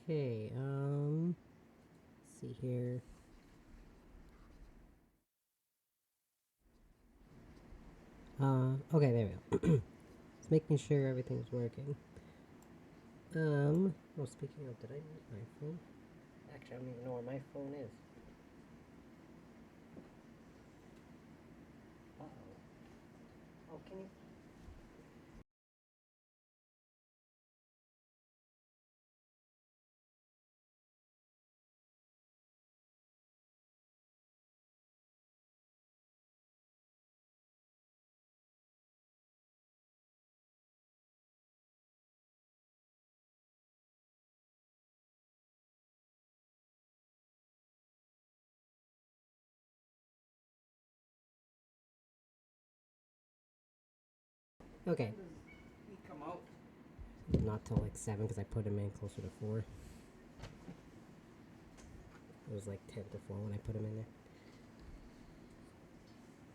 Okay, let's see here. Okay, there we go. Just making sure everything's working. Oh, speaking of, did I mute my phone? Actually, I don't even know where my phone is. Uh-oh. Oh, can you? Okay. He come out? Not till like 7 because I put him in closer to 4. It was like 10 to 4 when I put him in there.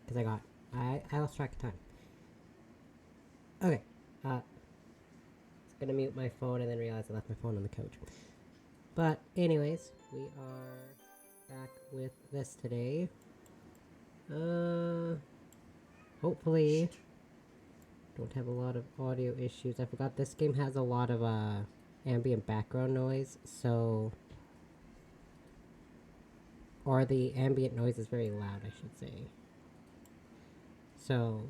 Because I lost track of time. Okay. Gonna mute my phone and then realize I left my phone on the couch. But anyways, we are back with this today. Hopefully don't have a lot of audio issues. I forgot this game has a lot of ambient background noise, so or the ambient noise is very loud, I should say. So,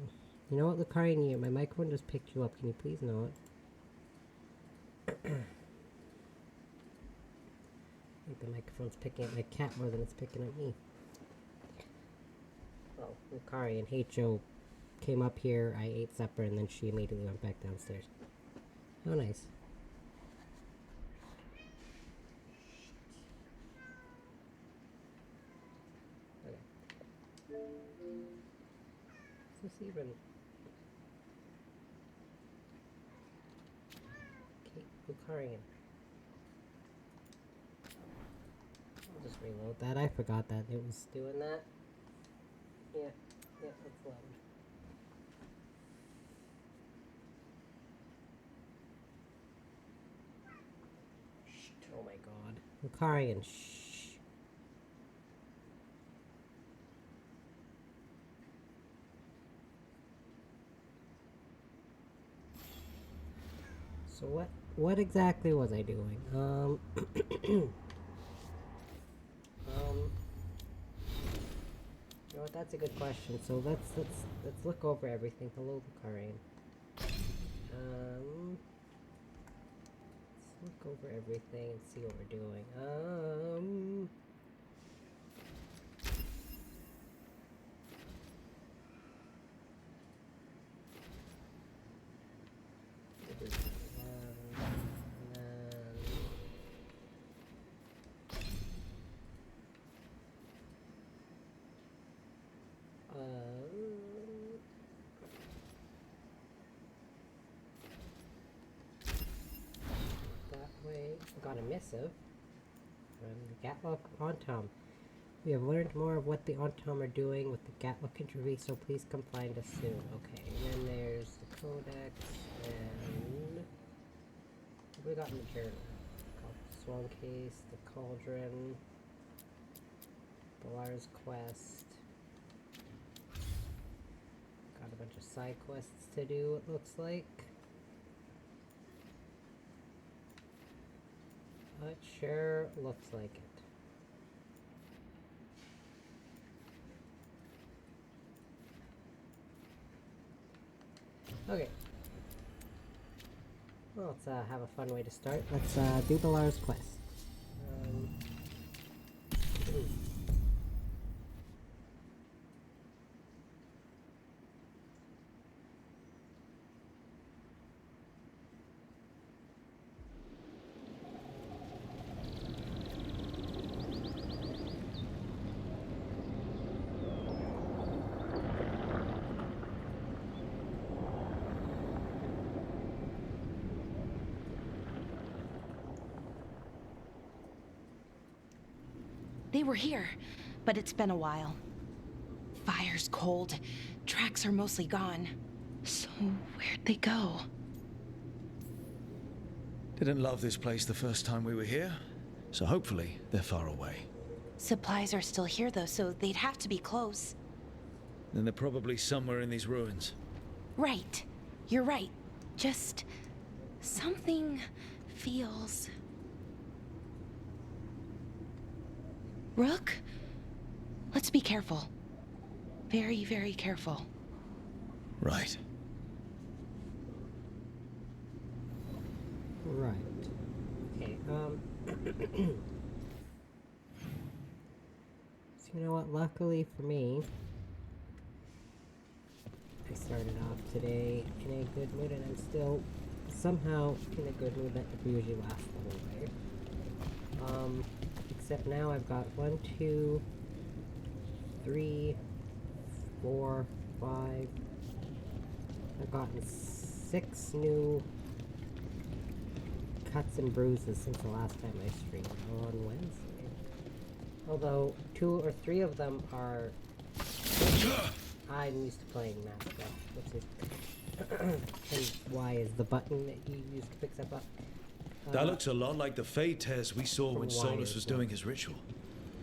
you know what, Lucari, my microphone just picked you up. Can you please not? I think the microphone's picking up my cat more than it's picking up me. Well, Lucari and H.O. came up here, I ate supper, and then she immediately went back downstairs. Oh, nice. Okay. Is this even... Okay, Lucarian. I'll just reload that. I forgot that it was doing that. Yeah, that's loud. Oh my god. Lucarian, shh. So what exactly was I doing? You know what, that's a good question. So let's look over everything. Hello, Lucarian. Let's look over everything and see what we're doing. That way, I got a missive from the Gatlock Ontom. We have learned more of what the Ontom are doing with the Gatlock interview, so please come find us soon. Okay, and then there's the Codex, and what we got in the journal? Swan Case, the Cauldron, Balar's Quest. Got a bunch of side quests to do, it looks like. It sure looks like it. Okay. Well, let's have a fun way to start. Let's do Balar's Quest. They were here, but it's been a while. Fire's cold. Tracks are mostly gone. So where'd they go? Didn't love this place the first time we were here, so hopefully they're far away. Supplies are still here, though, so they'd have to be close. Then they're probably somewhere in these ruins. Right. You're right. Just... something feels... Rook? Let's be careful. Very, very careful. Right. Right. Okay, so you know what, luckily for me, I started off today in a good mood, and I'm still somehow in a good mood that usually lasts the whole way. Except now I've got 1, 2, 3, 4, 5. I've gotten 6 new cuts and bruises since the last time I streamed on Wednesday. Although 2 or 3 of them are... I'm used to playing Master, which is... and Y is the button that you use to pick stuff up. That looks a lot like the Fade tears we saw when Y Solus is was well. doing his ritual.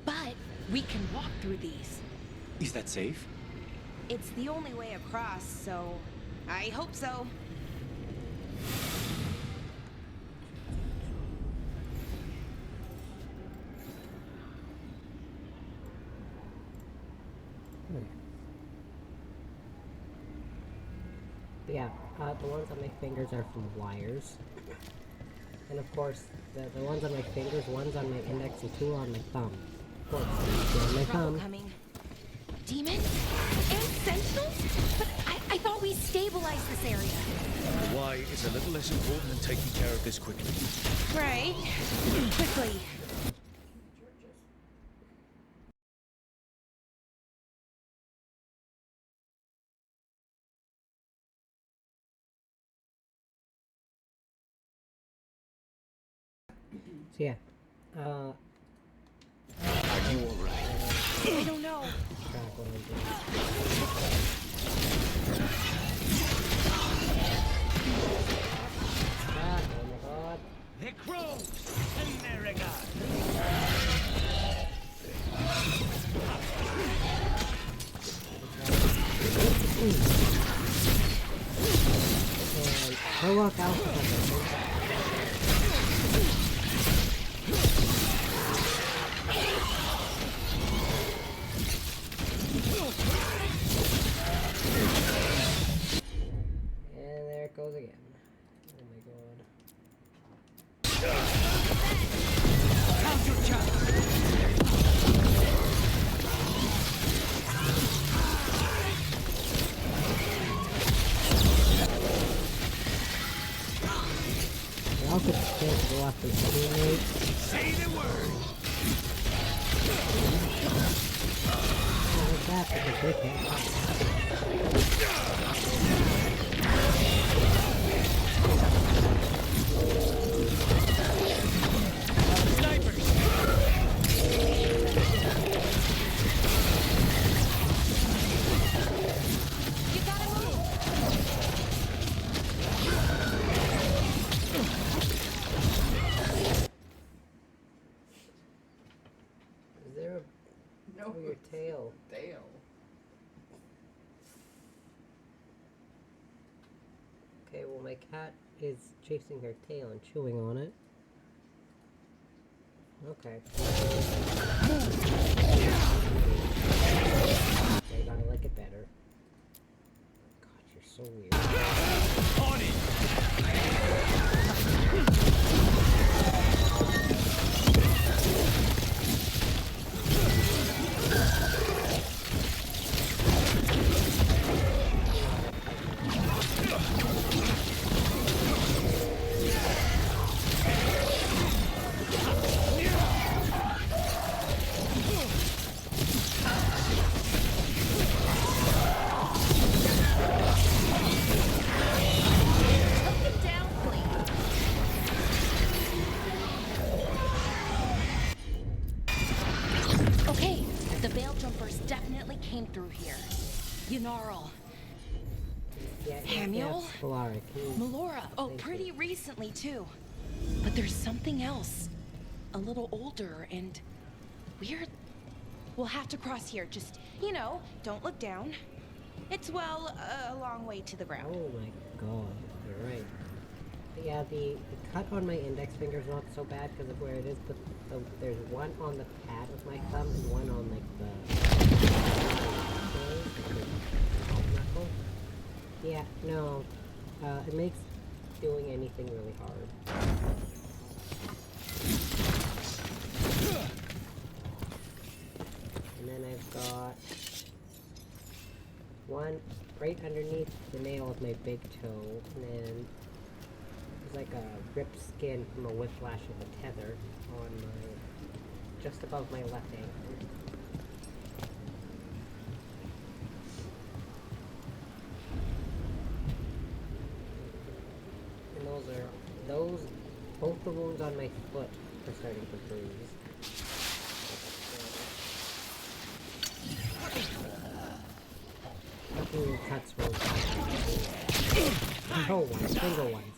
But we can walk through these. Is that safe? It's the only way across, so... I hope so. Yeah, the ones on my fingers are from wires. And of course, the ones on my fingers, one's on my index and 2 are on my thumb. Of course, on my Trouble thumb. coming. Demons? And sentinels? But I thought we stabilized this area. The why is a little less important than taking care of this quickly. Right. Quickly. So yeah, Are you alright? I don't know. track what I'm doing. Ah, oh my god. The crows and their regard. And Prologue Alpha. And there it goes again. Oh my god. They also can't go after teammates. Say the word. Like that because they can't. Snipers. You gotta move. Is there a... No. Your tail. Tail. Okay, well my cat is chasing her tail and chewing on it. Okay. Okay, gotta like it better. God, you're so weird. On it. Look it down, please. Okay, the Veil Jumpers definitely came through here. Ynarl, Yeah, Hamiel? Polaric. Melora. Oh, Thank pretty you. recently, too. there's something else. A little older and weird. We'll have to cross here. Just, don't look down. It's, well, a long way to the ground. Oh my god, you're right. But yeah, the cut on my index finger is not so bad because of where it is, but there's one on the pad of my thumb and one on, like, the knuckle. Yeah, no. It makes doing anything really hard. And then I've got one right underneath the nail of my big toe, and then there's like a ripped skin from a whiplash of a tether on my, just above my left ankle. And both the wounds on my foot are starting to bruise. Nothing cuts wounds. No ones, single ones.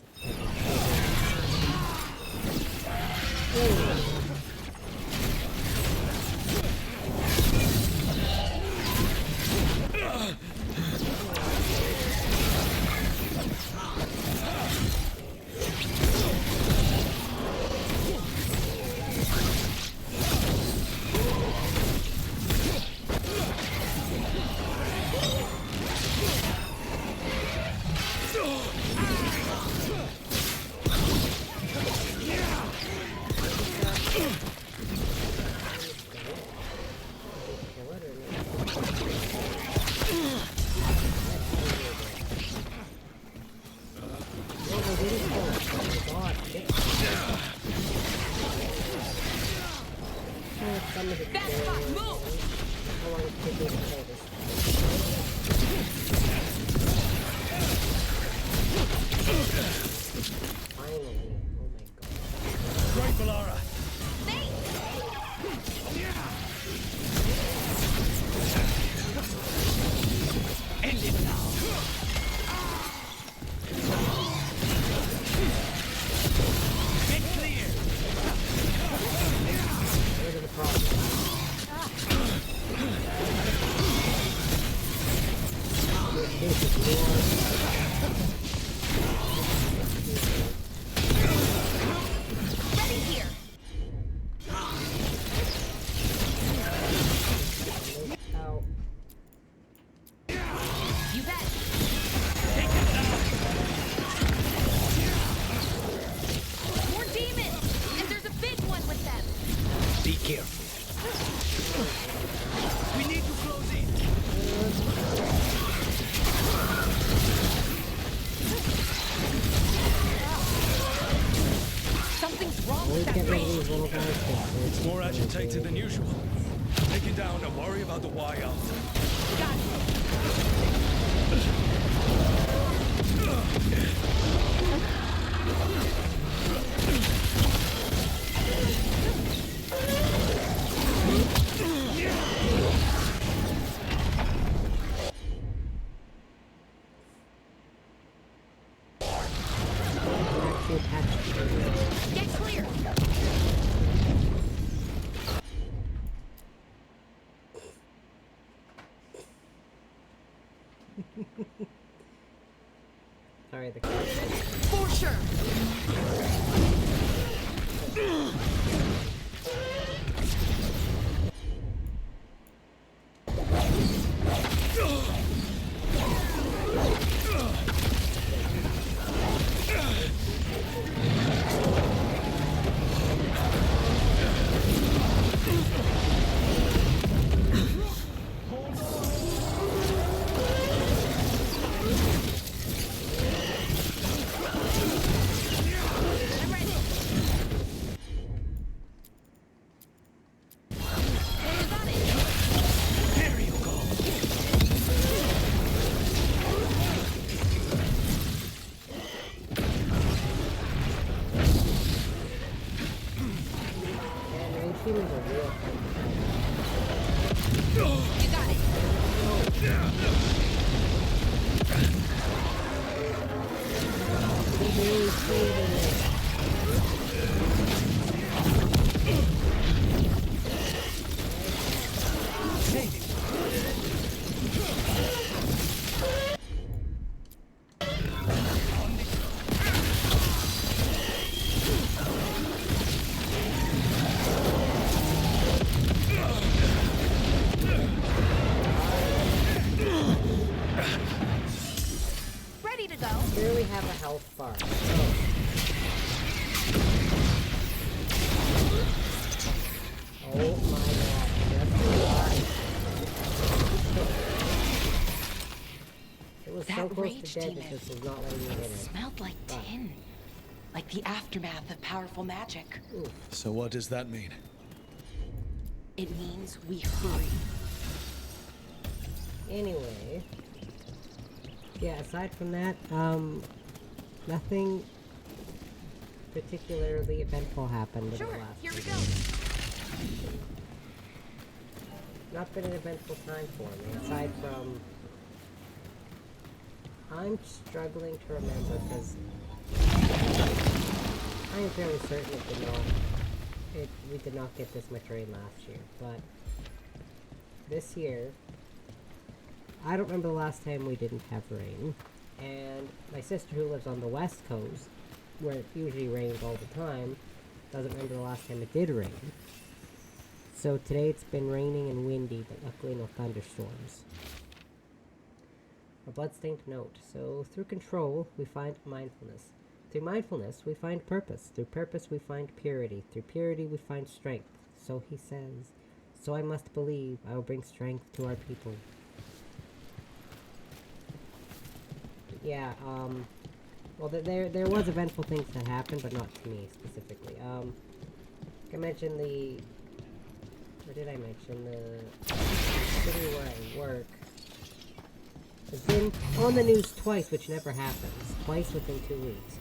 It's more agitated than usual. Take it down and worry about the why after. Got it. Get clear. Sorry, the For sure. rage to dead demon. because it's not letting me in It it. smelled like tin. Like the aftermath of powerful magic. Ooh. So what does that mean? It means we hurry. Anyway. Yeah, aside from that, nothing particularly eventful happened in the last here we few go. days. Not been an eventful time for me, aside from... I'm struggling to remember, because I am fairly certain we did not get this much rain last year, but this year, I don't remember the last time we didn't have rain, and my sister who lives on the west coast, where it usually rains all the time, doesn't remember the last time it did rain. So today it's been raining and windy, but luckily no thunderstorms. A bloodstained note. So through control, we find mindfulness. Through mindfulness, we find purpose. Through purpose, we find purity. Through purity, we find strength. So he says, so I must believe I will bring strength to our people. Yeah, well, there was eventful things that happened, but not to me specifically. I mentioned or did I mention the city where I work has been on the news twice, which never happens. Twice within 2 weeks.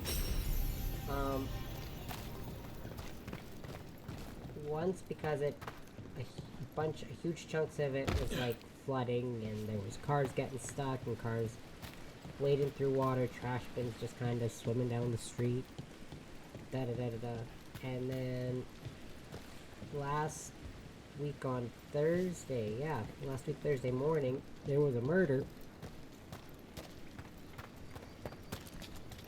Once because huge chunks of it was like flooding, and there was cars getting stuck, and cars wading through water, trash bins just kind of swimming down the street. And then last week Thursday morning, there was a murder.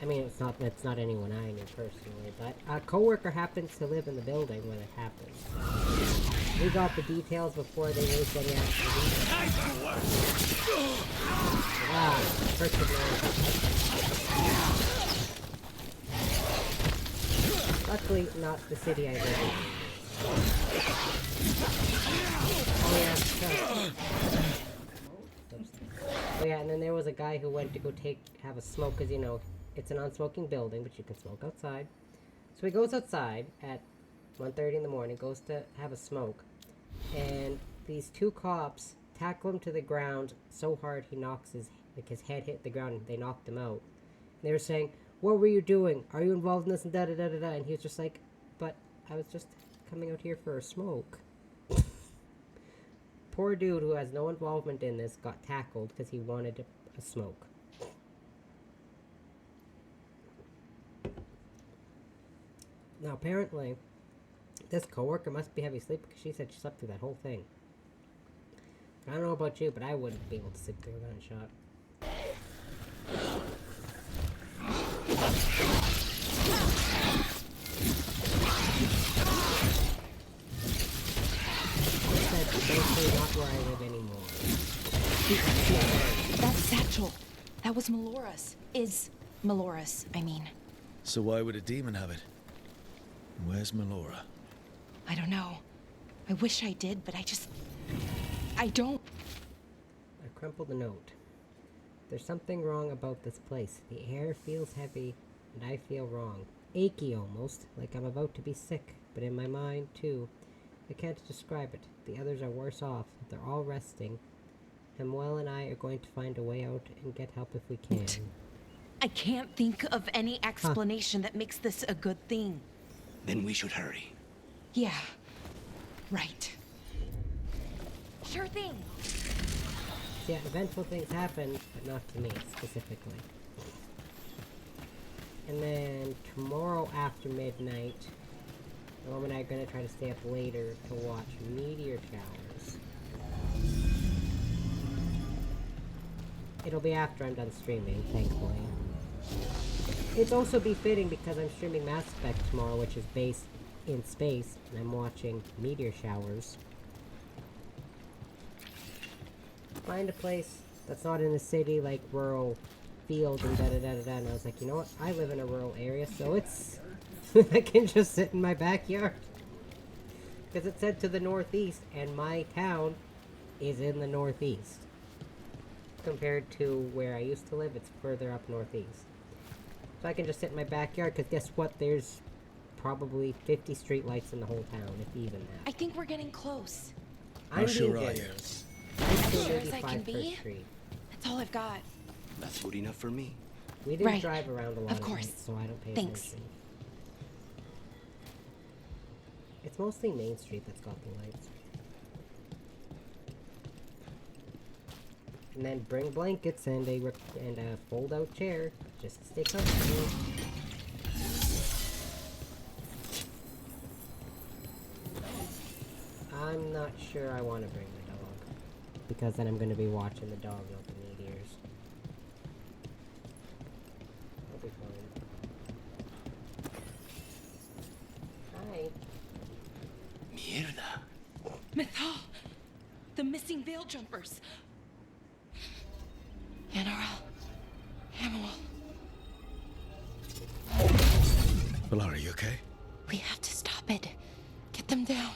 I mean, it's not anyone I knew personally, but a coworker happens to live in the building when it happened. We got the details before they released any actual Luckily, not the city I live in. Oh yeah, and then there was a guy who went to go have a smoke, because, you know, it's a non-smoking building, but you can smoke outside. So he goes outside at 1:30 in the morning, goes to have a smoke, and these two cops tackle him to the ground so hard he knocks his head hit the ground, and they knocked him out. And they were saying, "What were you doing? Are you involved in this?" And da-da-da-da-da. And he was just like, "But I was just coming out here for a smoke." Poor dude who has no involvement in this got tackled because he wanted a smoke. Now apparently, this coworker must be heavy asleep because she said she slept through that whole thing. I don't know about you, but I wouldn't be able to sleep through a gunshot. Basically not where I live anymore. That's Satchel. That was Melora's. Is Melora's, I mean. So why would a demon have it? Where's Melora? I don't know. I wish I did, but I don't. I crumpled the note. There's something wrong about this place. The air feels heavy, and I feel wrong. Achy almost, like I'm about to be sick, but in my mind, too. I can't describe it. The others are worse off. They're all resting. Samuel and I are going to find a way out and get help if we can. I can't think of any explanation that makes this a good thing. Then we should hurry. Yeah. Right. Sure thing. Yeah, eventful things happen, but not to me, specifically. And then tomorrow after midnight, my mom and I are going to try to stay up later to watch meteor showers. It'll be after I'm done streaming, thankfully. It's also befitting because I'm streaming Mass Effect tomorrow, which is based in space, and I'm watching meteor showers. Find a place that's not in a city, like rural fields and da-da-da-da-da, and I was like, you know what, I live in a rural area, so it's... I can just sit in my backyard. Because it said to the northeast, and my town is in the northeast. compared to where I used to live. It's further up northeast. So I can just sit in my backyard, because guess what? There's probably 50 streetlights in the whole town, if even that. I think we're getting close. How I'm sure being are you? generous. As sure as I 85 can per be. street. That's all I've got. That's good enough for me. We didn't Right. drive around a lot Of of course. nights, so I don't pay Thanks. attention. It's mostly Main Street that's got the lights. And then bring blankets and a fold-out chair. Just stay comfortable. I'm not sure I want to bring the dog. Because then I'm going to be watching the dog open the ears. I'll be fine. Hi. Mierda. Mythal! The missing veil jumpers! Anaral. Amuel. Valara, you okay? We have to stop it. Get them down.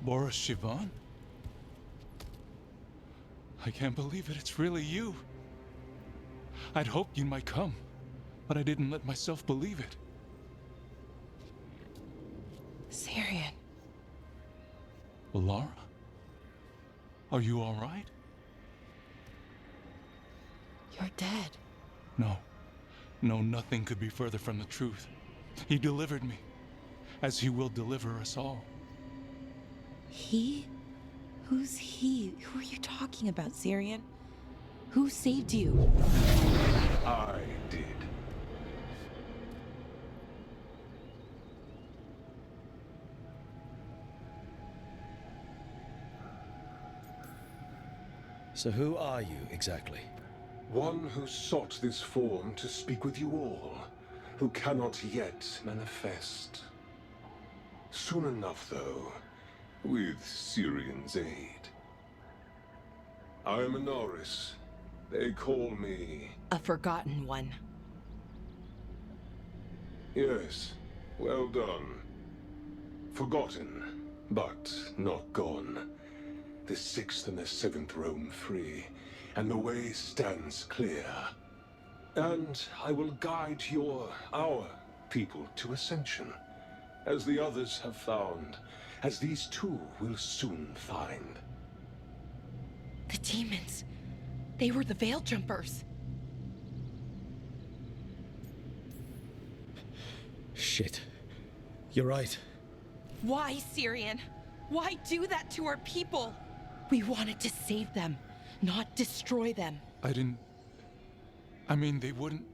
Boris Shivan? I can't believe it. It's really you. I'd hoped you might come, but I didn't let myself believe it. Syrian. Valara? Are you all right? You're dead. No. No, nothing could be further from the truth. He delivered me, as he will deliver us all. He? Who's he? Who are you talking about, Syrian? Who saved you? I did. So who are you, exactly? One who sought this form to speak with you all, who cannot yet manifest. Soon enough, though, with Syrian's aid. I am a Norris. They call me... A forgotten one. Yes, well done. Forgotten, but not gone. The 6th and the 7th roam free, and the way stands clear. And I will guide our people to ascension, as the others have found, as these two will soon find. The demons. They were the veil jumpers. Shit. You're right. Why, Syrian? Why do that to our people? We wanted to save them, not destroy them. I mean, they wouldn't...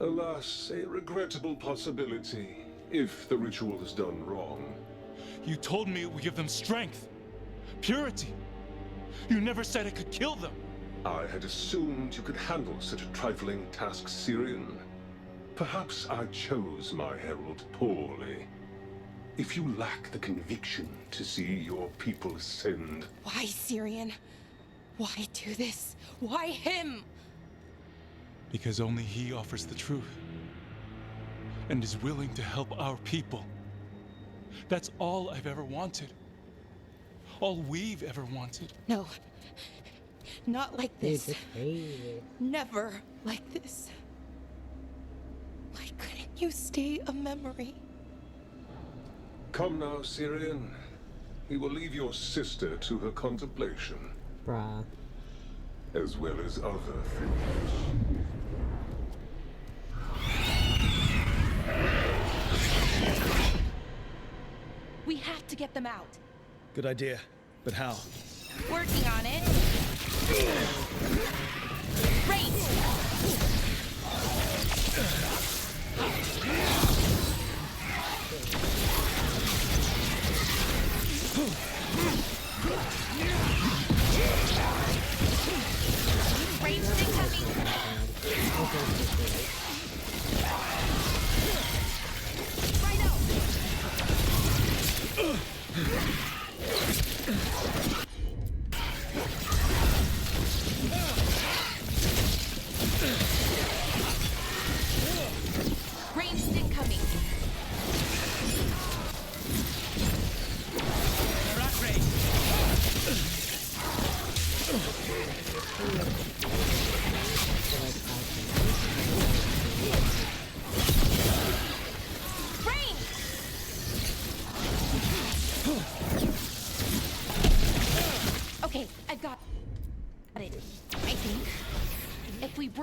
Alas, a regrettable possibility, if the ritual is done wrong. You told me it would give them strength, purity. You never said it could kill them. I had assumed you could handle such a trifling task, Syrian. Perhaps I chose my herald poorly. If you lack the conviction to see your people ascend... Why, Syrian? Why do this? Why him? Because only he offers the truth. And is willing to help our people. That's all I've ever wanted. All we've ever wanted. No. Not like this. It's crazy. Never like this. Why couldn't you stay a memory? Come now, Syrian. We will leave your sister to her contemplation, Bruh. as well as other things. We have to get them out. Good idea. But how? Working on it. Great! Range incoming! Right out! Ranged incoming. They're at range.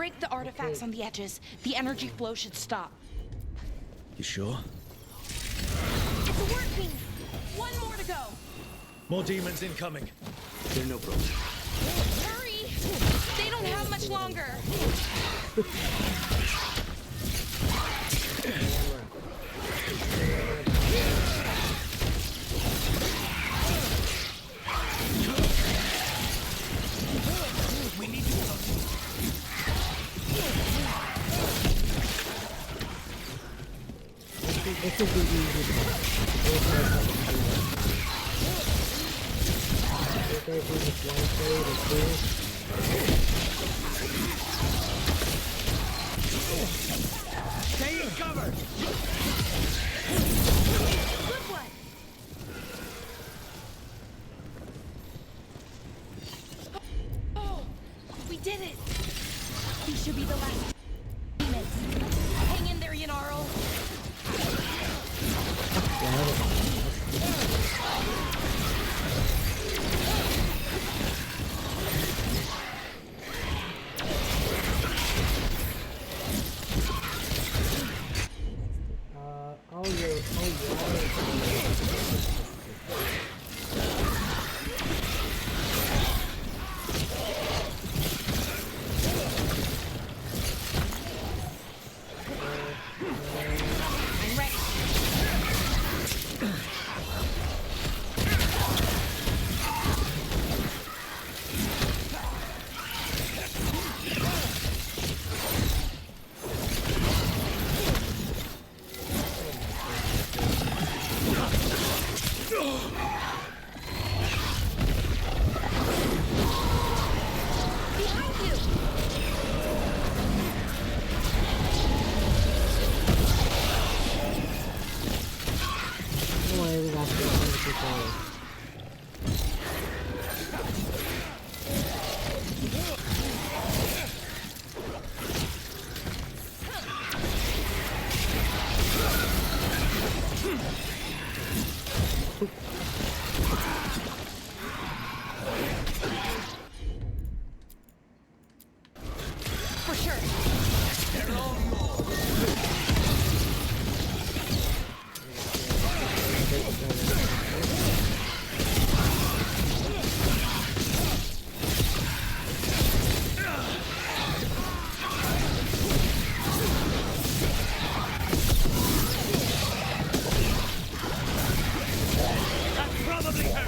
break the artifacts Okay. on the edges, the energy flow should stop. You sure? It's working! One more to go! More demons incoming. They're no problem. Hurry! They don't have much longer! We need to go. This is the easy part. There's just one trade or two. Stay in cover. Good one! Oh! We did it! These should be the last demons. Hang in there, Yanarl! I'm ready. Behind you! Don't worry, we got this under control. For sure. That probably hurt.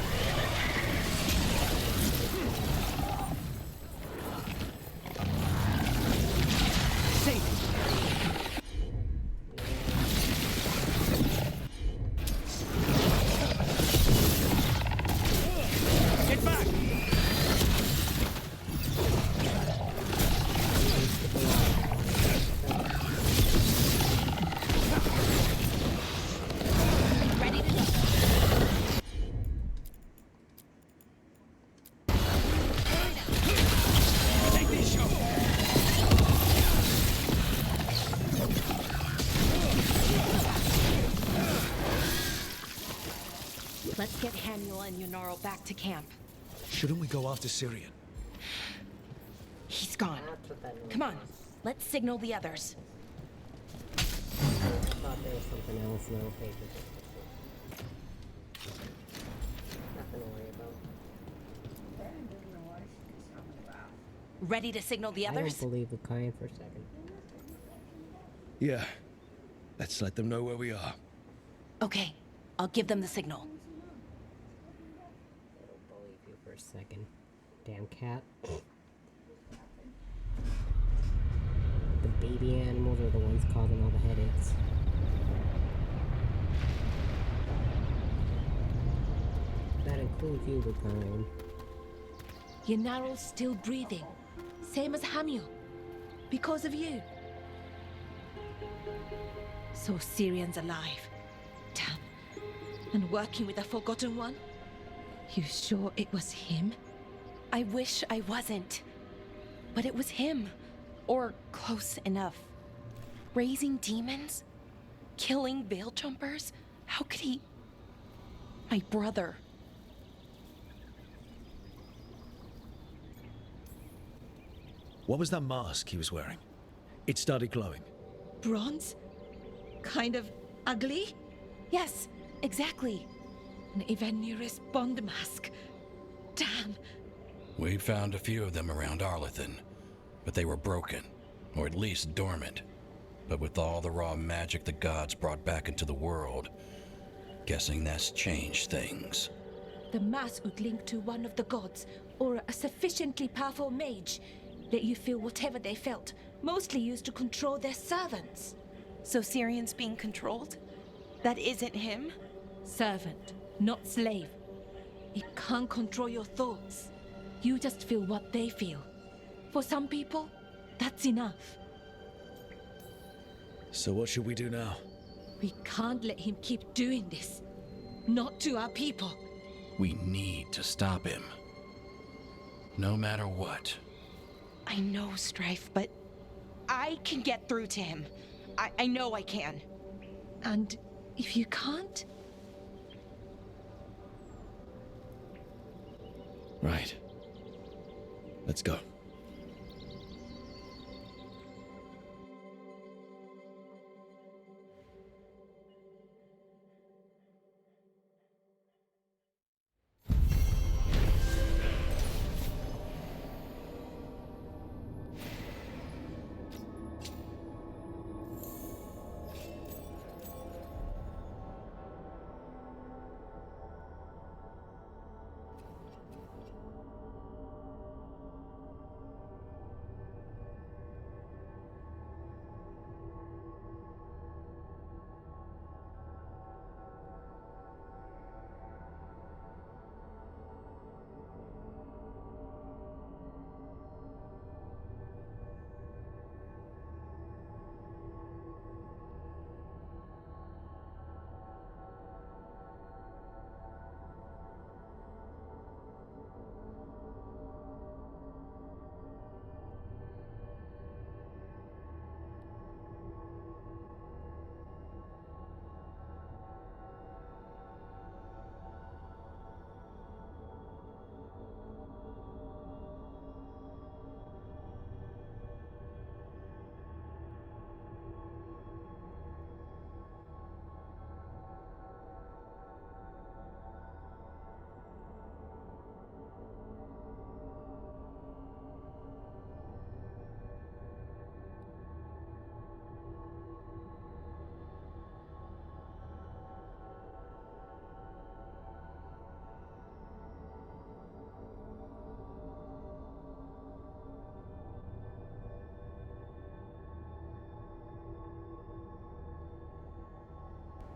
Get back. Ready to go. Take this shot. Let's get Hanuel and Yanarl back to camp. Shouldn't we go after Syrian? He's gone. That's what that Come on, let's signal the others. I thought there was something else. No, okay, nothing to worry about. Ready to signal the I others? don't believe Lucayan for a second. Yeah. Let's let them know where we are. Okay, I'll give them the signal. I don't believe you for a second. Damn cat. The baby animals are the ones causing all the headaches. That includes you, Lucayan. Yanaral's still breathing, same as Hamiel, because of you. So Syrian's alive. Damn. And working with the Forgotten One? You sure it was him? I wish I wasn't. But it was him. Or close enough. Raising demons? Killing veil jumpers? How could he... My brother. What was that mask he was wearing? It started glowing. Bronze? Kind of ugly? Yes, exactly. An Ivanirus Bond mask. Damn. We found a few of them around Arlethan, but they were broken, or at least dormant. But with all the raw magic the gods brought back into the world, guessing that's changed things. The mask would link to one of the gods, or a sufficiently powerful mage. Let you feel whatever they felt, mostly used to control their servants. So Syrian's being controlled? That isn't him? Servant, not slave. It can't control your thoughts. You just feel what they feel. For some people, that's enough. So what should we do now? We can't let him keep doing this. Not to our people. We need to stop him. No matter what. I know, Strife, but I can get through to him. I know I can. And if you can't? Right. Let's go.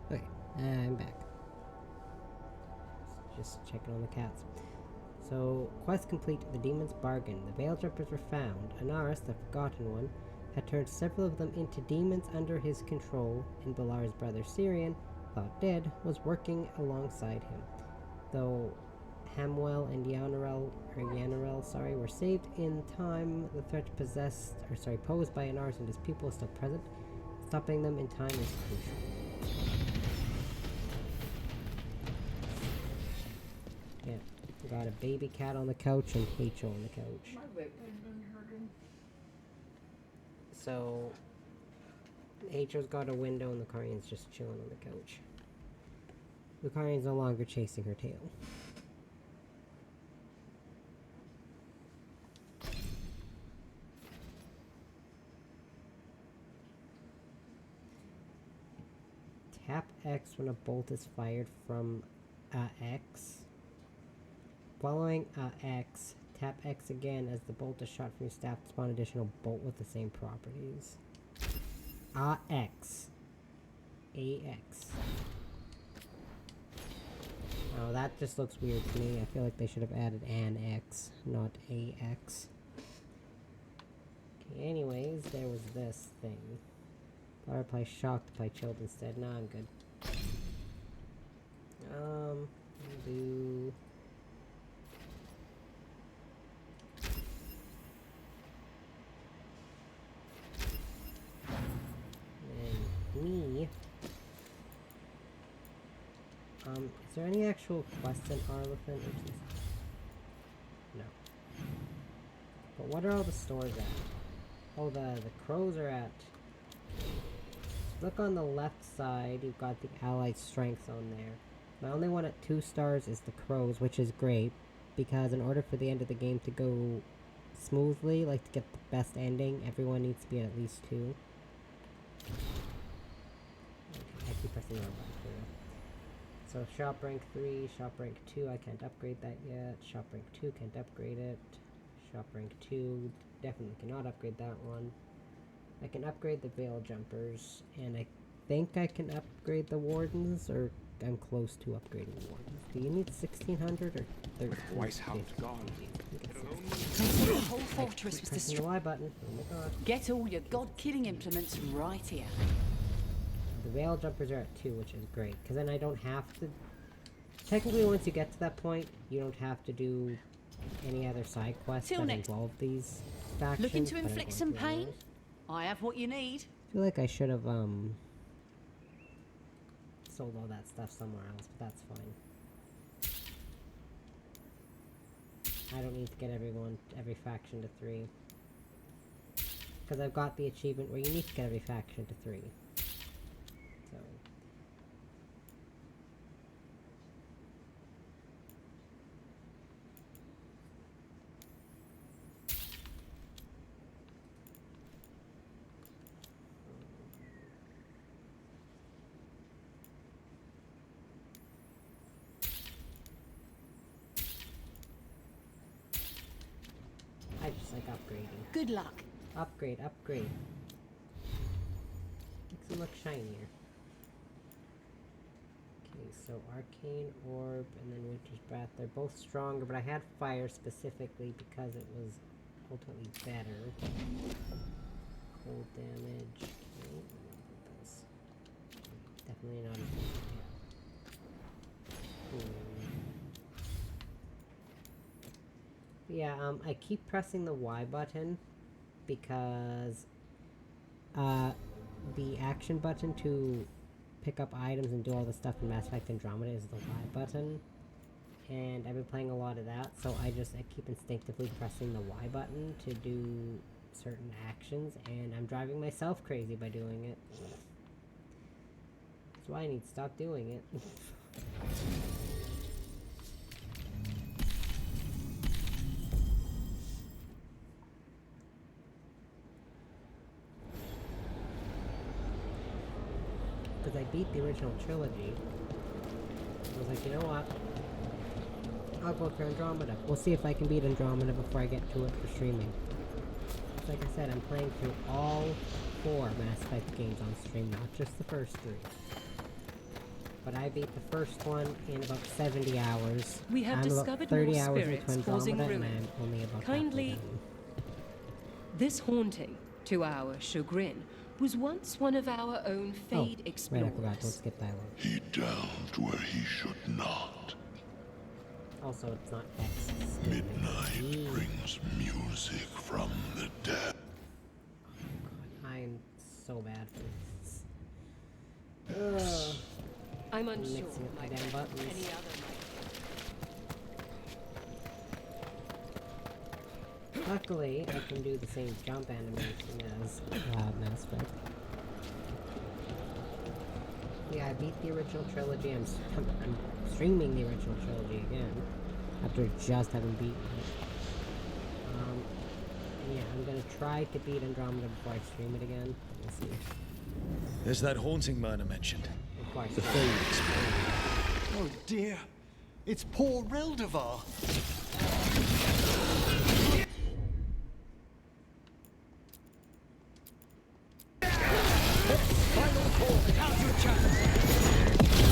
Okay, I'm back. Just checking on the cats. So, quest complete, the Demon's Bargain. The Veil Jumpers were found. Anaris, the Forgotten One, had turned several of them into demons under his control, and Balar's brother Syrian, thought dead, was working alongside him. Though Hamwell and Yanarel were saved in time, the threat posed by Anaris and his people is still present. Stopping them in time is crucial. Yeah, got a baby cat on the couch and H.O. on the couch. So, H.O.'s got a window and Lucarian's just chilling on the couch. Lucarian's no longer chasing her tail. Tap X when a bolt is fired from X. Following X, tap X again as the bolt is shot from your staff to spawn additional bolt with the same properties. AX. AX. Oh, that just looks weird to me. I feel like they should have added an X, not AX. Okay, anyways, there was this thing. Thought I'd play shocked, play chilled instead. Nah, I'm good. I'll do... And me... is there any actual quest in Arlethan? No. But what are all the stores at? Oh, the crows are at... Look on the left side, you've got the Allied Strength Zone there. The only one at 2 stars is the crows, which is great, because in order for the end of the game to go smoothly, like to get the best ending, everyone needs to be at least 2. Okay, I keep pressing the wrong button. So shop rank 3, shop rank 2, I can't upgrade that yet. Shop rank 2, can't upgrade it. Shop rank 2, definitely cannot upgrade that one. I can upgrade the Veil Jumpers, and I think I can upgrade the Wardens, or I'm close to upgrading the Wardens. Do you need 1600 or 1350? Weiss hound gone. The whole fortress was Pressing the destroyed. Y button. Oh my god. Get all your god-killing implements right here. The Veil Jumpers are at 2, which is great, because then I don't have to... Technically, once you get to that point, you don't have to do any other side quests Till that next. involve these factions. Looking to but I'm inflict going some to pain? anyways. I have what you need. I feel like I should have, sold all that stuff somewhere else, but that's fine. I don't need to get every faction to 3. Because I've got the achievement where you need to get every faction to 3. So... I just like upgrading. Good luck. Upgrade, upgrade. Makes them look shinier. Okay, so Arcane Orb and then Winter's Breath. They're both stronger, but I had Fire specifically because it was ultimately better. Cold damage. Okay, what about this? Definitely not a Yeah, I keep pressing the Y button because the action button to pick up items and do all the stuff in Mass Effect Andromeda is the Y button. And I've been playing a lot of that, so I keep instinctively pressing the Y button to do certain actions, and I'm driving myself crazy by doing it. That's why I need to stop doing it. Because I beat the original trilogy. I was like, you know what? I'll go for Andromeda. We'll see if I can beat Andromeda before I get to it for streaming. Like I said, I'm playing through all 4 Mass Effect games on stream, not just the first 3. But I beat the first one in about 70 hours. We have I'm discovered about 30 more hours spirits into causing Andromeda, and ruin. I'm only about Kindly- halfway done. This haunting, to our chagrin, was once one of our own Fade Right, I explorers. forgot. Don't skip dialogue. He delved where he should not. Also, it's not X. it's Midnight brings music from the dead. I'm so bad for this. Ugh. I'm unsure. Mixing up my the damn friend, buttons. any other might. Luckily, I can do the same jump animation as Mass Effect. Yeah, I beat the original trilogy. I'm streaming the original trilogy again after just having beaten it. Yeah, I'm gonna try to beat Andromeda before I stream it again. We'll see. There's that haunting man I mentioned. Before I The stream it. Fade Explorer. Oh dear, it's poor Reldevar. Final call, count your chance.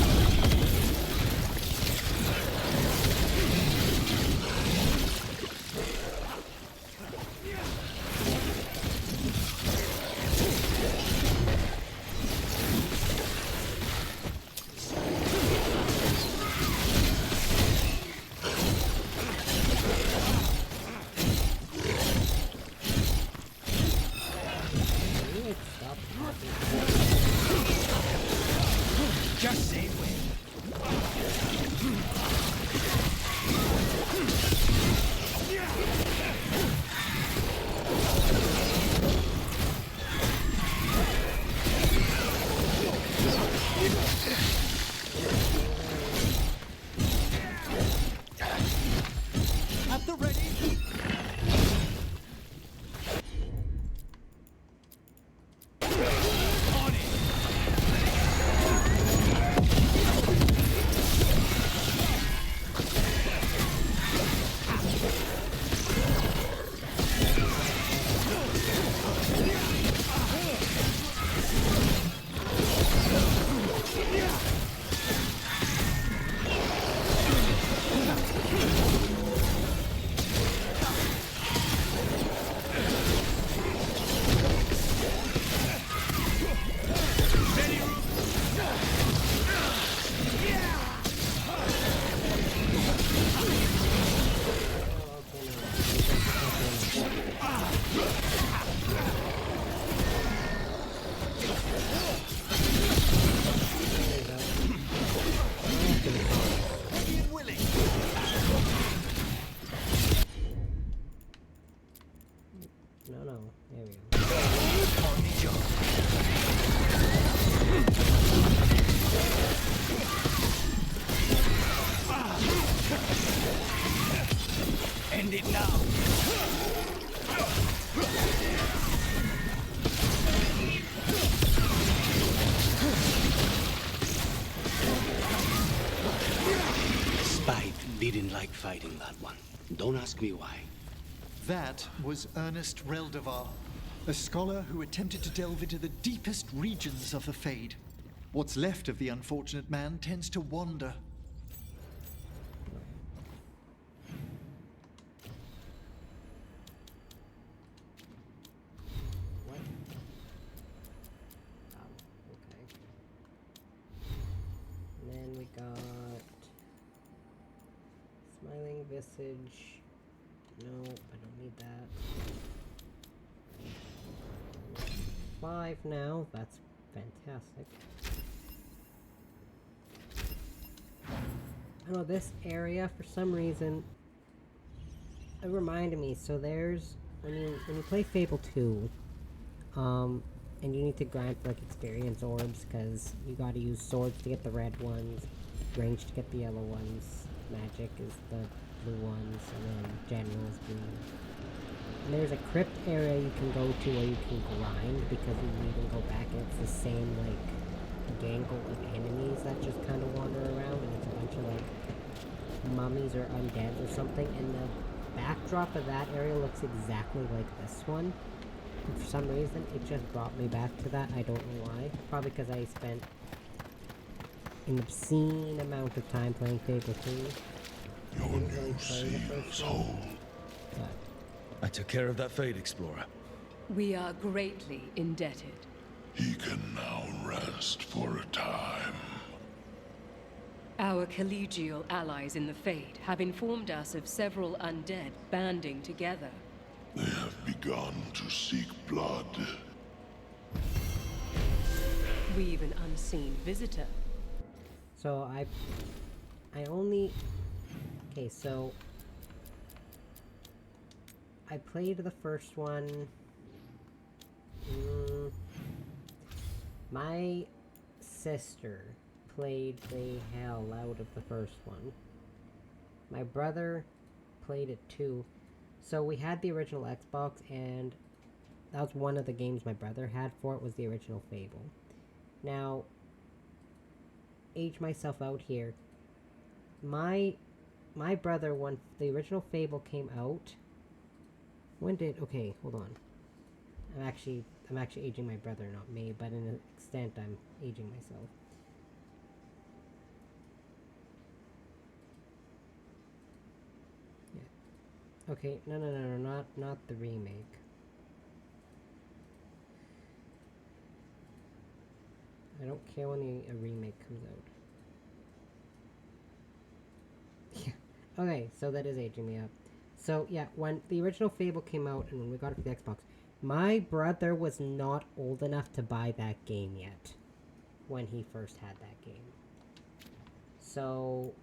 End it now. Spike didn't like fighting that one. Don't ask me why. That was Ernest Reldevar, a scholar who attempted to delve into the deepest regions of the Fade. What's left of the unfortunate man tends to wander. What? Oh, okay. And then we got smiling visage. No, I don't need that. 5 now. That's fantastic. I don't know, this area, for some reason, it reminded me. So there's, when you play Fable 2, and you need to grind for, like, experience orbs, because you gotta use swords to get the red ones, range to get the yellow ones, magic is the blue ones, and then general is green. And there's a crypt area you can go to where you can grind, because you can even go back, and it's the same, like, gangle of enemies that just kind of wander around, and it's a bunch of, like, mummies or undeads or something, and the backdrop of that area looks exactly like this one. And for some reason, it just brought me back to that. I don't know why. Probably because I spent an obscene amount of time playing Fable 2. I didn't really play the first one. But I took care of that Fade Explorer. We are greatly indebted. He can now rest for a time. Our collegial allies in the Fade have informed us of several undead banding together. They have begun to seek blood. We've an unseen visitor. so I only... Okay, so I played the first one. My sister played the hell out of the first one. My brother played it too. So we had the original Xbox, and that was one of the games my brother had for it, was the original Fable. Now, age myself out here. My brother, when the original Fable came out, okay, hold on. I'm actually aging my brother, not me, but in an extent I'm aging myself. Yeah. Okay, no, not the remake. I don't care when a remake comes out. Yeah. Okay, so that is aging me up. So, yeah, when the original Fable came out and when we got it for the Xbox, my brother was not old enough to buy that game yet when he first had that game. So,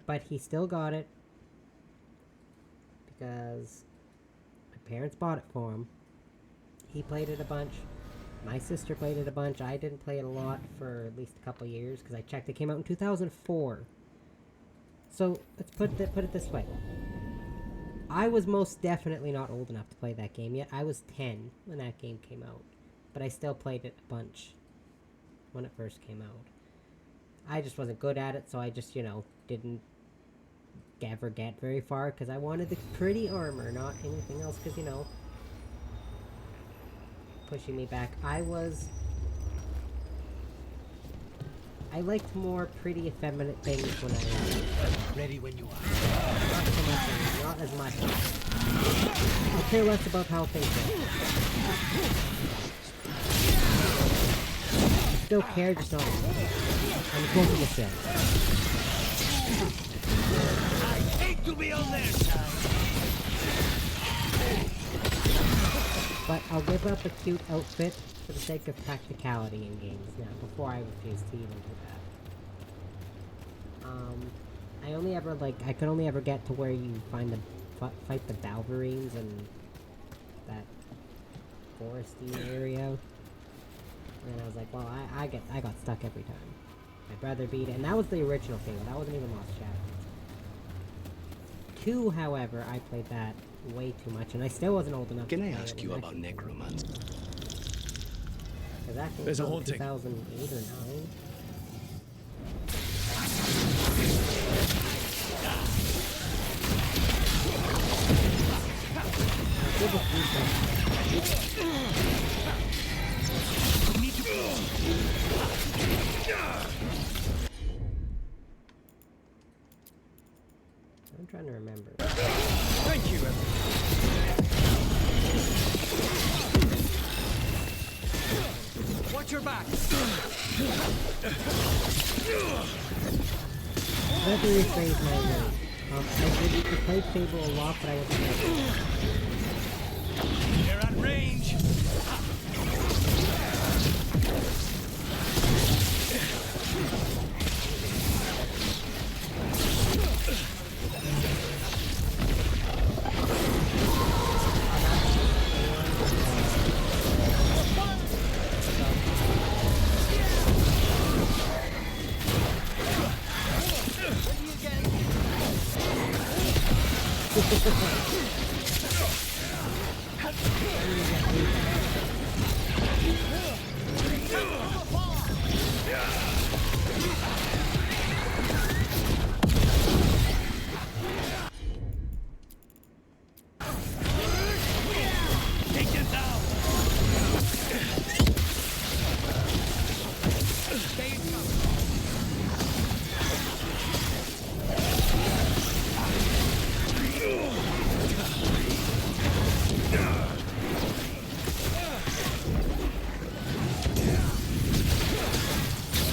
but he still got it because my parents bought it for him. He played it a bunch. My sister played it a bunch. I didn't play it a lot for at least a couple years because I checked. It came out in 2004. So let's put it this way. I was most definitely not old enough to play that game yet. I was 10 when that game came out. But I still played it a bunch when it first came out. I just wasn't good at it, so I just, didn't ever get very far because I wanted the pretty armor, not anything else, because, pushing me back. I liked more pretty effeminate things when I was ready when you are. Not so much, not as much. I care less about how things go. I still care, just not. I'm going to miss it. I hate to be on their side. But I'll give up a cute outfit for the sake of practicality in games now, before I refuse to even do that. I could only ever get to where you fight the Balverines and that foresty area. And then I was like, well, I got stuck every time. My brother beat it, and that was the original thing. That wasn't even Lost Shadows. 2, however, I played that way too much, and I still wasn't old enough Can to I play ask it you when about that came out. necromancy? 'Cause that came There's a out in haunting. 2008 or 9. Give us I'm trying to remember. Thank you, everyone. Watch your back. Let me rephrase my words. I did the play table a lot, but I wasn't ready. They're at range. Take them down. Stay in cover.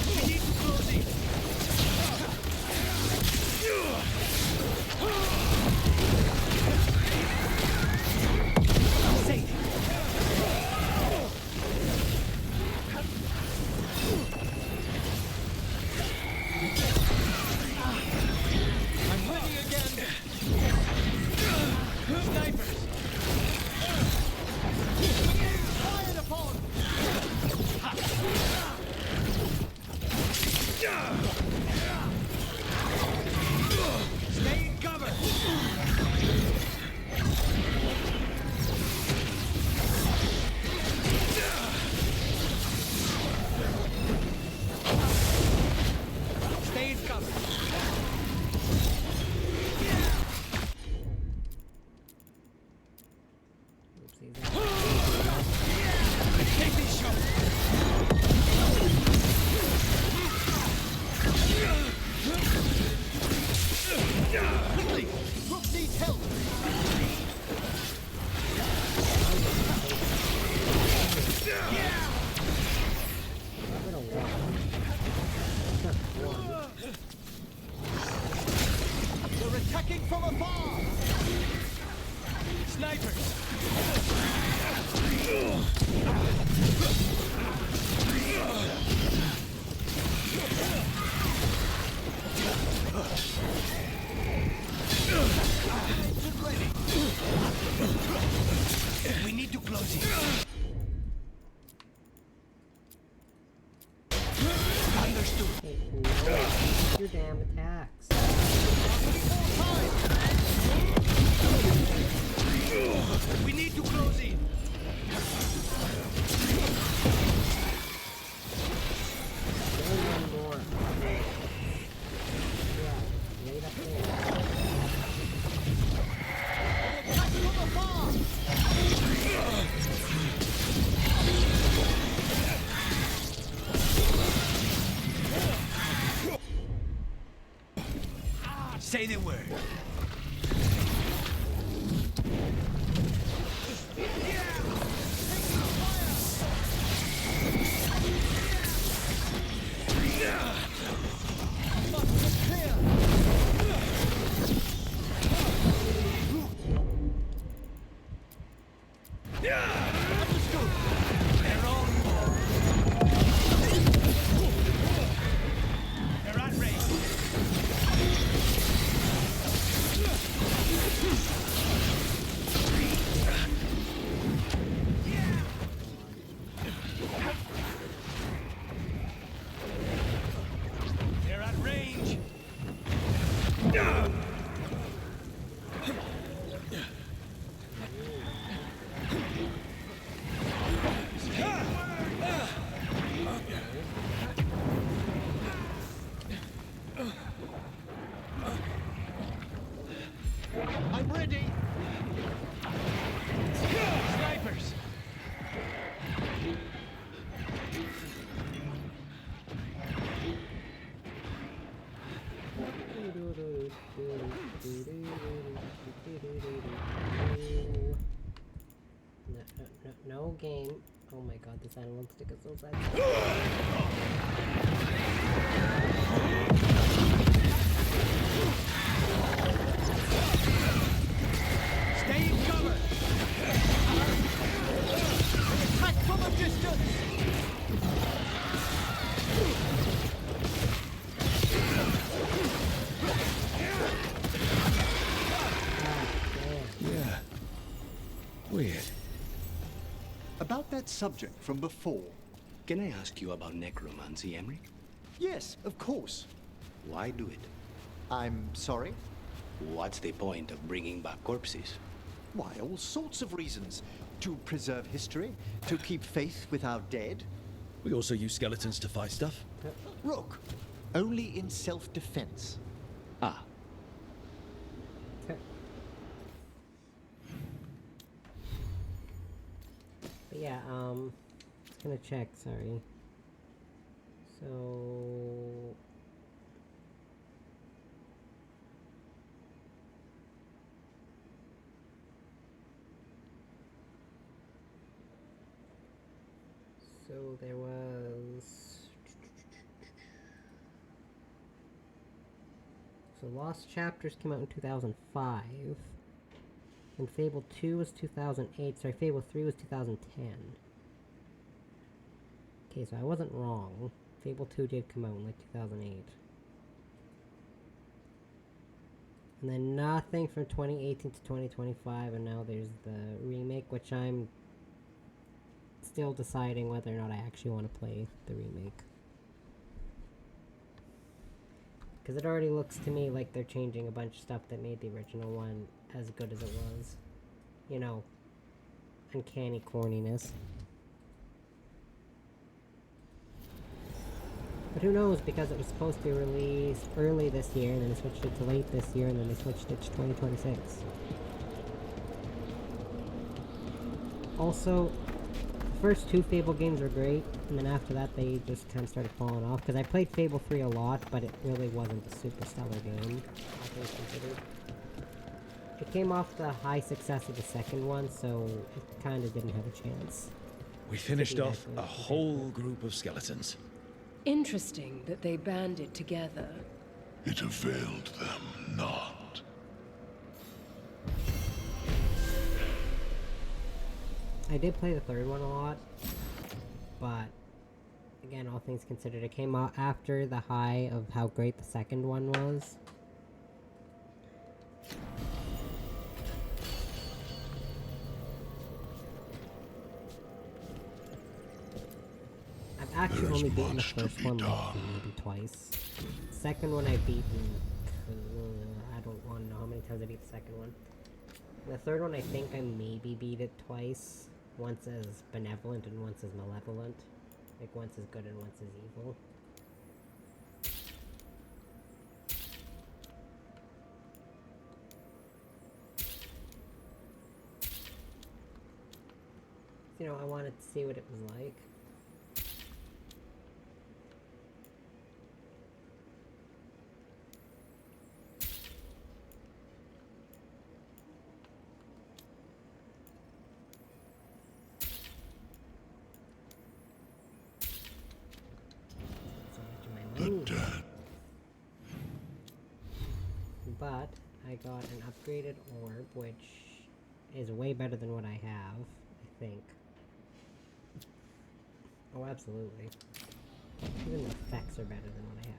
We need to close in. Safe. I'm ready again. Snipers. Fired upon. Stay in cover. Stay in cover. Take these shots. Quickly! Group needs help! They're attacking from afar! Snipers! Engine ready! We need to close it. Understood. Hey, no. Your damn attacks. We need to close in. One more. Yeah, right up there. Attack from afar! Say the word. They're at range. They're at range. game. Oh my god, this analog stick is so sad. Stay in cover! Attack from a distance! Yeah. Weird. About that subject from before. Can I ask you about necromancy, Emmerich? Yes, of course. Why do it? I'm sorry? What's the point of bringing back corpses? Why, all sorts of reasons. To preserve history, to keep faith with our dead. We also use skeletons to fight stuff. Rook, only in self-defense. Ah, But yeah, just gonna check, sorry. So... So there was... So Lost Chapters came out in 2005. And Fable 2 was 2008. Sorry, Fable 3 was 2010. Okay, so I wasn't wrong. Fable 2 did come out in like 2008. And then nothing from 2018 to 2025, and now there's the remake, which I'm still deciding whether or not I actually want to play the remake. Because it already looks to me like they're changing a bunch of stuff that made the original one as good as it was. You know, uncanny corniness. But who knows, because it was supposed to be released early this year, and then they switched it to late this year, and then they switched it to 2026. Also, the first two Fable games were great, and then after that they just kind of started falling off, because I played Fable 3 a lot, but it really wasn't a super stellar game, all things considered. It came off the high success of the second one, so it kind of didn't have a chance. We finished off a whole group of skeletons. Interesting that they banded together. It availed them not. I did play the third one a lot, but again, all things considered, it came out after the high of how great the second one was. I've actually only beaten the first one like maybe twice. The second one I've beaten, I don't want to know how many times I beat the second one. The third one I think I maybe beat it twice. Once as benevolent and once as malevolent. Like once as good and once as evil. You know, I wanted to see what it was like. But I got an upgraded orb, which is way better than what I have, I think. Oh, absolutely. Even the effects are better than what I have.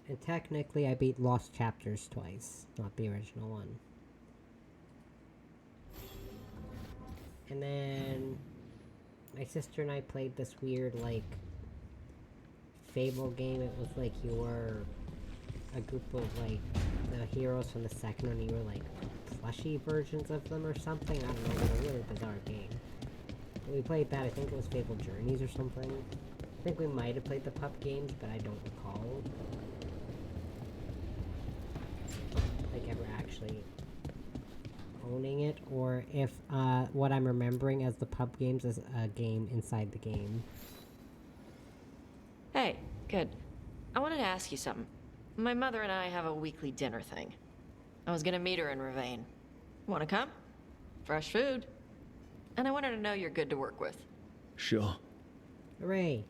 And technically I beat Lost Chapters twice, not the original one. And then my sister and I played this weird, like, Fable game. It was like you were a group of, like, the heroes from the second one. You were, like, plushy versions of them or something. I don't know, it was a really bizarre game. But we played that, I think it was Fable Journeys or something. I think we might have played the pup games, but I don't recall. Like, ever actually owning it or if what I'm remembering as the pub games is a game inside the game. Hey, good. I wanted to ask you something. My mother and I have a weekly dinner thing. I was gonna meet her in Ravane. Wanna come? Fresh food. And I wanted to know you're good to work with. Sure. Hooray.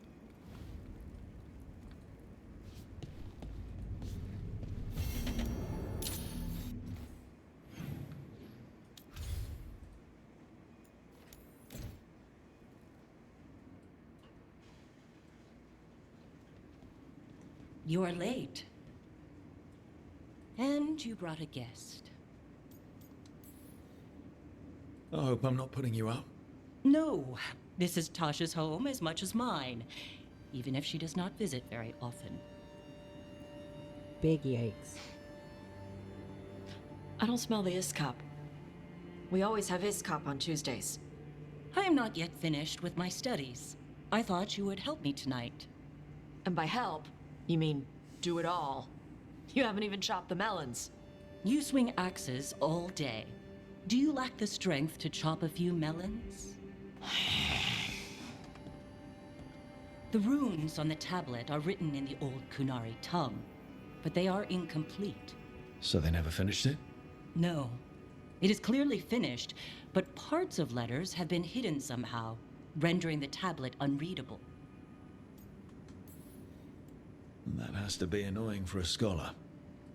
You're late. And you brought a guest. I hope I'm not putting you out. No, this is Tasha's home as much as mine, even if she does not visit very often. Big yikes. I don't smell the Iskop. We always have Iskop on Tuesdays. I am not yet finished with my studies. I thought you would help me tonight. And by help, you mean do it all. You haven't even chopped the melons. You swing axes all day. Do you lack the strength to chop a few melons? The runes on the tablet are written in the old Kunari tongue, but they are incomplete. So they never finished it? No. It is clearly finished, but parts of letters have been hidden somehow, rendering the tablet unreadable. That has to be annoying for a scholar.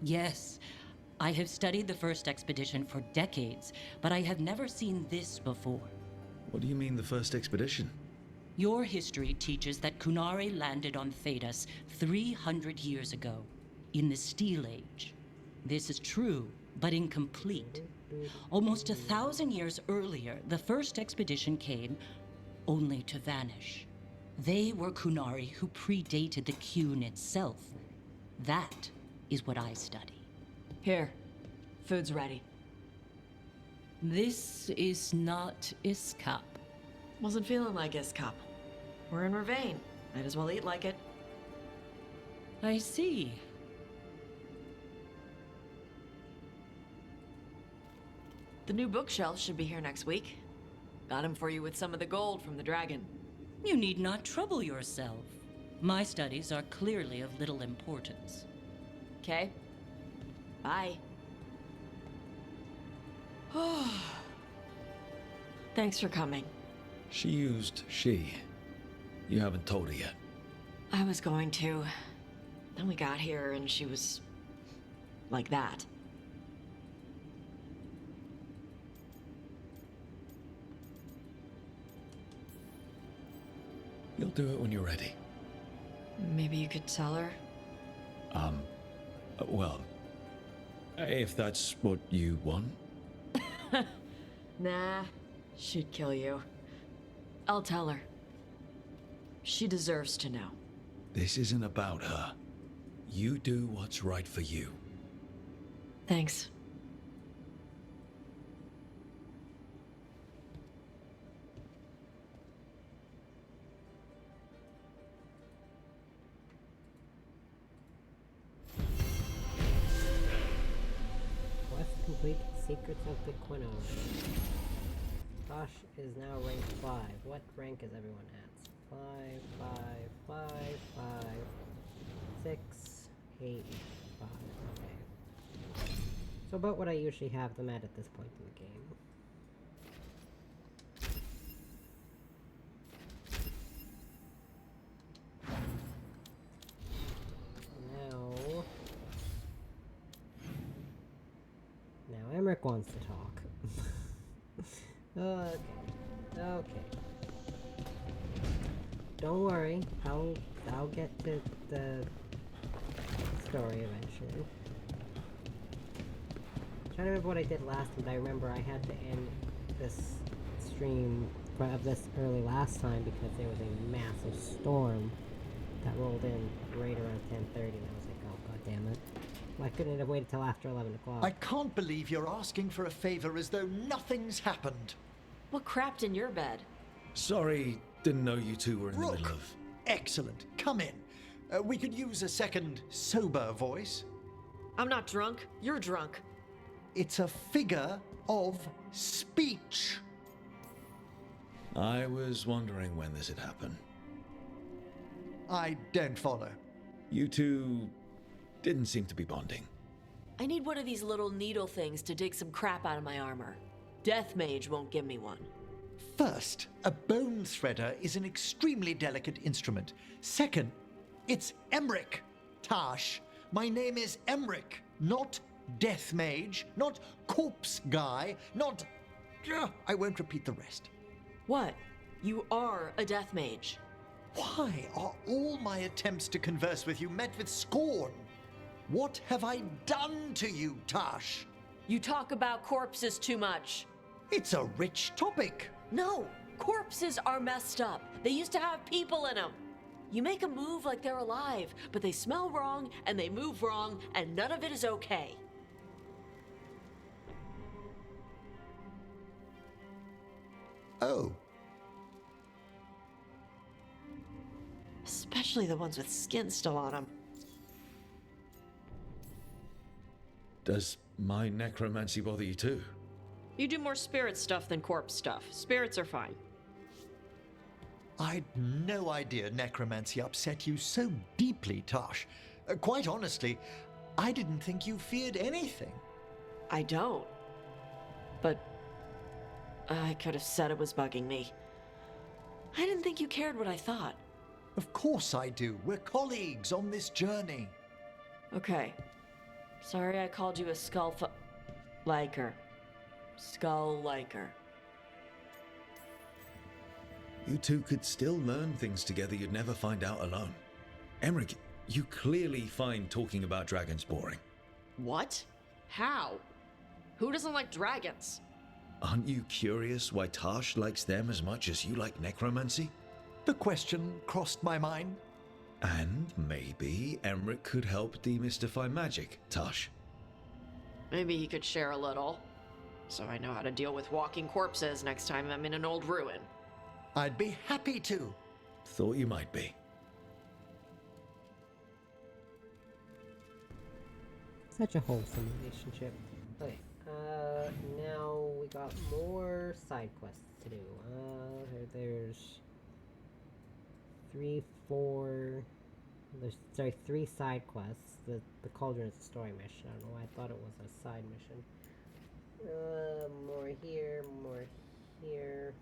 Yes. I have studied the first expedition for decades, but I have never seen this before. What do you mean, the first expedition? Your history teaches that Kunari landed on Thedas 300 years ago, in the Steel Age. This is true, but incomplete. Almost 1,000 years earlier, the first expedition came, only to vanish. They were Kunari who predated the Qun itself. That is what I study. Here, food's ready. This is not Iskop. Wasn't feeling like Iskop. We're in Ravane. Might as well eat like it. I see. The new bookshelves should be here next week. Got him for you with some of the gold from the dragon. You need not trouble yourself. My studies are clearly of little importance. Okay. Bye. Thanks for coming. She used she. You haven't told her yet. I was going to. Then we got here and she was like that. You'll do it when you're ready. Maybe you could tell her? Well, if that's what you want. Nah, she'd kill you. I'll tell her. She deserves to know. This isn't about her. You do what's right for you. Thanks. Quest complete. Secrets of the Quino. Tosh is now ranked 5. What rank is everyone at? 5, 5, 5, 5, 6, 8, 5. Okay. So about what I usually have them at this point in the game. Now Emmerich wants to talk. Okay. Okay. Don't worry, I'll get to the story eventually. I'm trying to remember what I did last time, but I remember I had to end this stream of this early last time because there was a massive storm that rolled in right around 10:30 and I was like, oh god damn it. Why couldn't it have waited till after 11 o'clock? I can't believe you're asking for a favor as though nothing's happened. What crapped in your bed? Sorry, didn't know you two were in the middle of... Excellent. Come in. We could use a second sober voice. I'm not drunk. You're drunk. It's a figure of speech. I was wondering when this had happened. I don't follow. You two didn't seem to be bonding. I need one of these little needle things to dig some crap out of my armor. Death Mage won't give me one. First, a bone threader is an extremely delicate instrument. Second, it's Emmerich, Tash. My name is Emmerich, not Death Mage, not Corpse Guy, not... I won't repeat the rest. What? You are a Death Mage. Why are all my attempts to converse with you met with scorn? What have I done to you, Tash? You talk about corpses too much. It's a rich topic. No, corpses are messed up. They used to have people in them. You make them move like they're alive, but they smell wrong and they move wrong, and none of it is okay. Oh. Especially the ones with skin still on them. Does my necromancy bother you too? You do more spirit stuff than corpse stuff. Spirits are fine. I'd no idea necromancy upset you so deeply, Tash. Quite honestly, I didn't think you feared anything. I don't. But I could have said it was bugging me. I didn't think you cared what I thought. Of course I do. We're colleagues on this journey. Okay. Sorry I called you a liker. Skull liker. You two could still learn things together you'd never find out alone. Emmerich, you clearly find talking about dragons boring. What? How? Who doesn't like dragons? Aren't you curious why Tash likes them as much as you like necromancy? The question crossed my mind. And maybe Emmerich could help demystify magic, Tash. Maybe he could share a little. So I know how to deal with walking corpses next time I'm in an old ruin. I'd be happy to. Thought you might be. Such a wholesome relationship. Okay, now we got more side quests to do. There's three side quests. The Cauldron is a story mission. I don't know why I thought it was a side mission. More here, more here.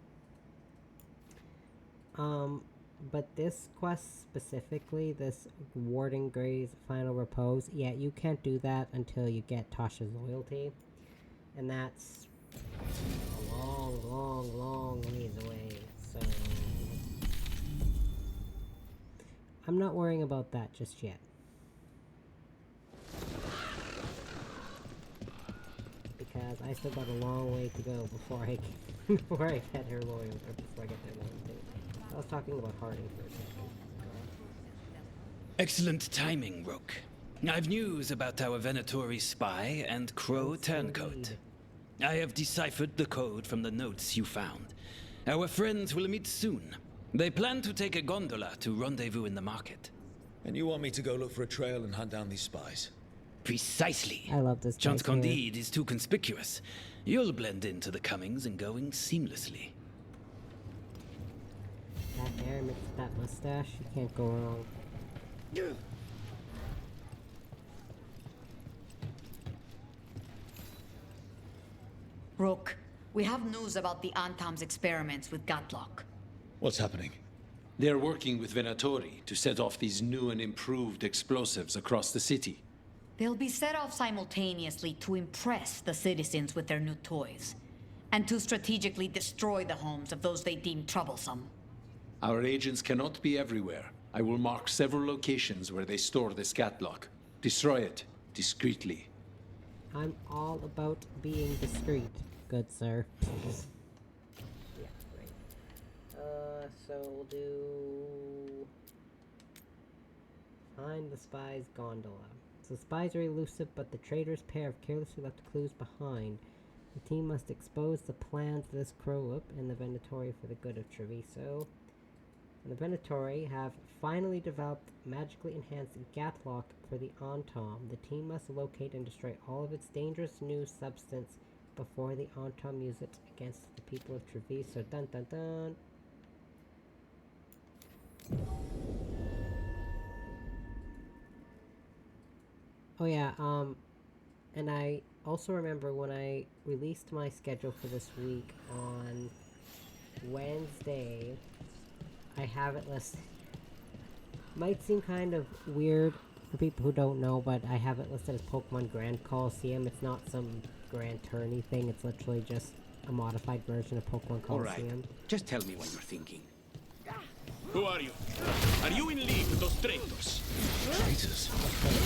But this quest specifically, this Warden Grey's Final Repose, yeah, you can't do that until you get Tasha's loyalty. And that's a long, long, long ways away, so... I'm not worrying about that just yet. Because I still got a long way to go before I get her loyalty, or before I get their loyalty. I was talking about Harding for a second. Excellent timing, Rook. I've news about our Venatori spy and Crow turncoat. I have deciphered the code from the notes you found. Our friends will meet soon. They plan to take a gondola to rendezvous in the market. And you want me to go look for a trail and hunt down these spies? Precisely. I love this. Chance Candide is too conspicuous. You'll blend into the comings and goings seamlessly. That hair mixed with that mustache, you can't go wrong. Rook, we have news about the Antam's experiments with Gatlock. What's happening? They're working with Venatori to set off these new and improved explosives across the city. They'll be set off simultaneously to impress the citizens with their new toys, and to strategically destroy the homes of those they deem troublesome. Our agents cannot be everywhere. I will mark several locations where they store this Gatlock. Destroy it, discreetly. I'm all about being discreet, good sir. Yeah, great. So we'll do... Find the spy's gondola. So spies are elusive, but the traitor's pair have carelessly left clues behind. The team must expose the plans of this Crow-up and the Venatori for the good of Treviso. And the Venatori have finally developed magically enhanced Gatlock for the Antom. The team must locate and destroy all of its dangerous new substance before the Antom use it against the people of Treviso. Dun dun dun. Oh yeah, and I also remember when I released my schedule for this week on Wednesday, I have it listed. Might seem kind of weird for people who don't know, but I have it listed as Pokemon Grand Coliseum. It's not some grand tourney thing, it's literally just a modified version of Pokemon Coliseum. All right, just tell me what you're thinking. Who are you? Are you in league with those traitors? Traitors?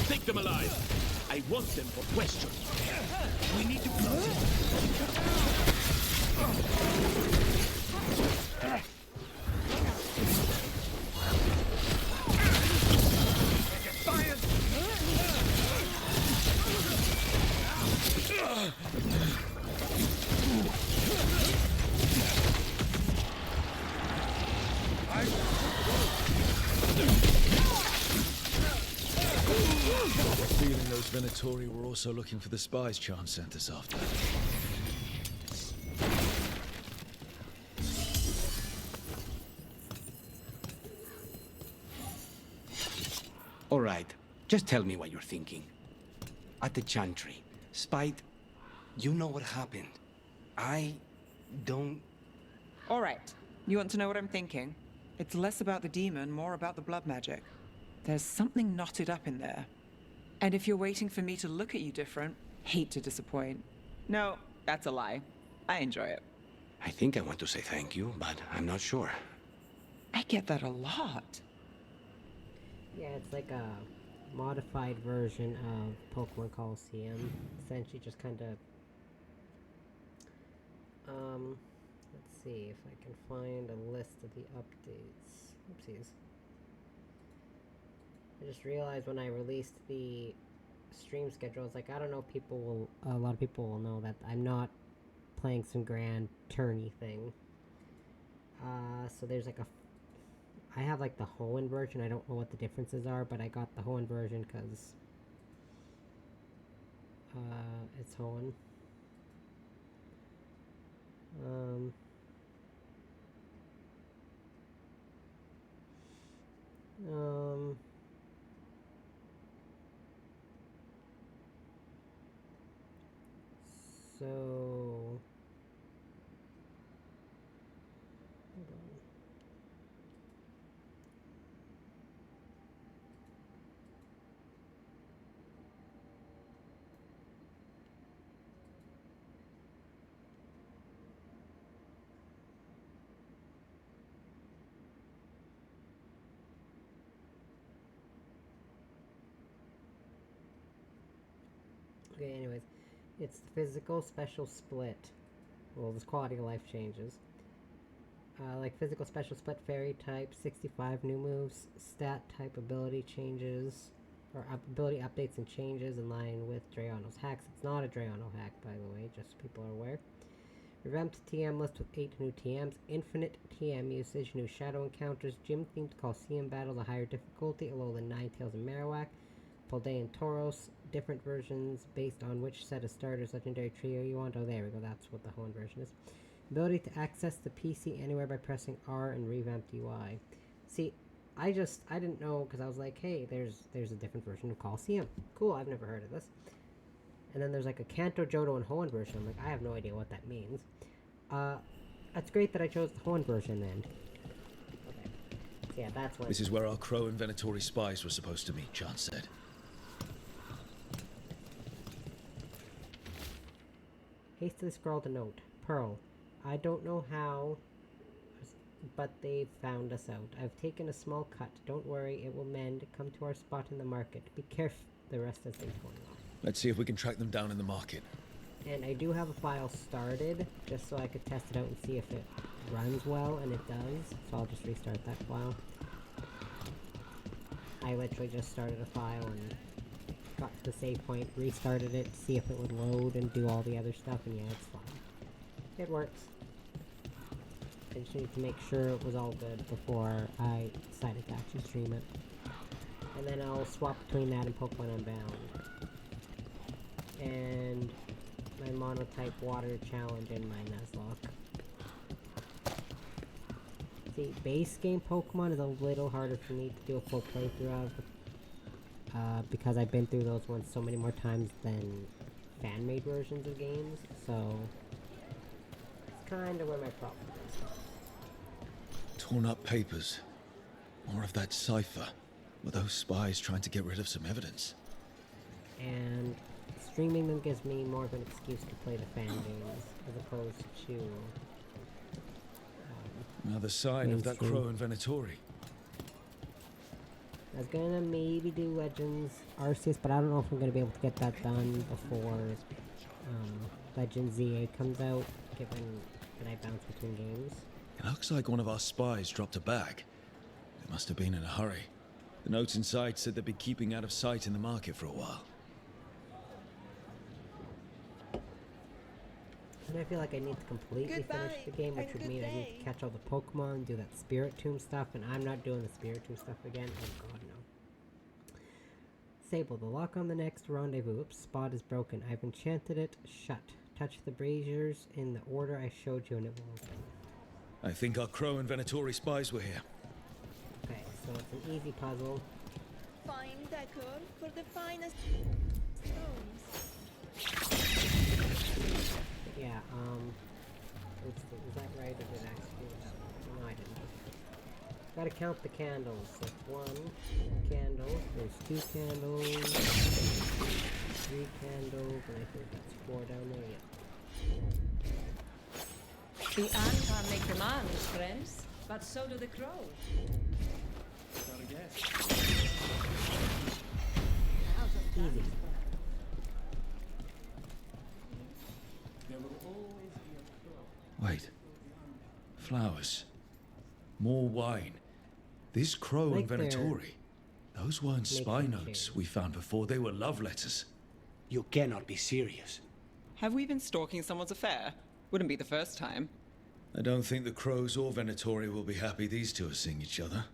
Take them alive. I want them for questioning. We need to close it. Feeling those Venatori were also looking for the spies Chan sent us after. All right, just tell me what you're thinking. At the Chantry, Spite, you know what happened. I don't... All right, you want to know what I'm thinking? It's less about the demon, more about the blood magic. There's something knotted up in there. And if you're waiting for me to look at you different, hate to disappoint. No, that's a lie. I enjoy it. I think I want to say thank you, but I'm not sure. I get that a lot. Yeah, it's like a modified version of Pokemon Coliseum. Essentially just kind of... let's see if I can find a list of the updates. Oopsies. I just realized when I released the stream schedule, I was like, I don't know, a lot of people will know that I'm not playing some grand tourney thing. So there's like I have like the Hoenn version. I don't know what the differences are, but I got the Hoenn version because it's Hoenn. So, hold on. Okay, anyways. It's the physical special split. Well, this quality of life changes. Like physical special split, fairy type, 65 new moves, stat type ability changes, or ability updates and changes in line with Drayano's hacks. It's not a Drayano hack, by the way, just so people are aware. Revamped TM list with 8 new TMs, infinite TM usage, new shadow encounters, gym-themed Coliseum battles, a higher difficulty, lower than Ninetales and Marowak, Paldean Tauros, different versions based on which set of starters legendary trio you want. Oh, there we go, that's what the Hoenn version is. Ability to access the PC anywhere by pressing R and revamped UI. See, I didn't know, because I was like, hey, there's a different version of Coliseum. Cool, I've never heard of this. And then there's like a Kanto, Johto, and Hoenn version. I'm like, I have no idea what that means. That's great that I chose the Hoenn version then. Okay. So yeah, that's what... This is where our Crow and Venatori spies were supposed to meet, Chan said. Hastily scrawled a note. Pearl, I don't know how, but they've found us out. I've taken a small cut. Don't worry, it will mend. Come to our spot in the market. Be careful. The rest has things going on. Let's see if we can track them down in the market. And I do have a file started, just so I could test it out and see if it runs well, and it does. So I'll just restart that file. I literally just started a file and got to the save point, restarted it to see if it would load and do all the other stuff, and yeah, it's fine. It works. I just needed to make sure it was all good before I decided to actually stream it. And then I'll swap between that and Pokemon Unbound. And my mono type water challenge in my Nuzlocke. See, base game Pokemon is a little harder for me to do a full playthrough of. Because I've been through those ones so many more times than fan-made versions of games, so it's kind of where my problem is. Torn up papers. More of that cipher. Were those spies trying to get rid of some evidence? And streaming them gives me more of an excuse to play the fan games, as opposed to... Another sign of that Crow and Venatori. I was gonna maybe do Legends Arceus, but I don't know if I'm gonna be able to get that done before Legends ZA comes out, given that I bounce between games. It looks like one of our spies dropped a bag. They must have been in a hurry. The notes inside said they'd be keeping out of sight in the market for a while. And I feel like I need to completely finish the game, which would mean I need to catch all the Pokemon, do that Spirit Tomb stuff, and I'm not doing the Spirit Tomb stuff again. Oh god, no. Sable, the lock on the next rendezvous spot is broken. I've enchanted it shut. Touch the braziers in the order I showed you and it will open. I think our Crow and Venatori spies were here. Okay, so it's an easy puzzle. Fine decor for the finest stones. Yeah, is that right, or did I actually... No, I didn't. Gotta count the candles. That's one candle, there's two candles, 3 candles, and I think that's 4 down there, yeah. The ant can make demands, friends, but so do the crow. Gotta guess. Easy. There will always be a crow. Wait. Flowers. More wine. This Crow Like and they're Venatori. Those weren't spy making notes change. we found before. They were love letters. You cannot be serious. Have we been stalking someone's affair? Wouldn't be the first time. I don't think the Crows or Venatori will be happy these two are seeing each other.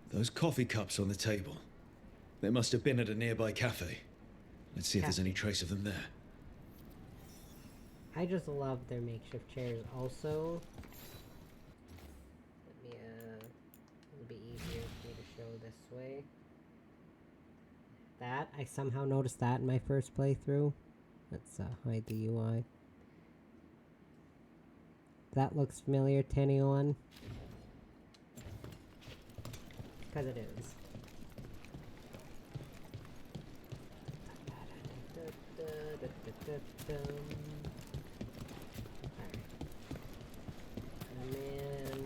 Those coffee cups on the table. They must have been at a nearby cafe. Let's see if there's any trace of them there. I just love their makeshift chairs also. Let me, it'll be easier for me to show this way. That, I somehow noticed that in my first playthrough. Let's hide the UI. That looks familiar to anyone? Because it is. And then...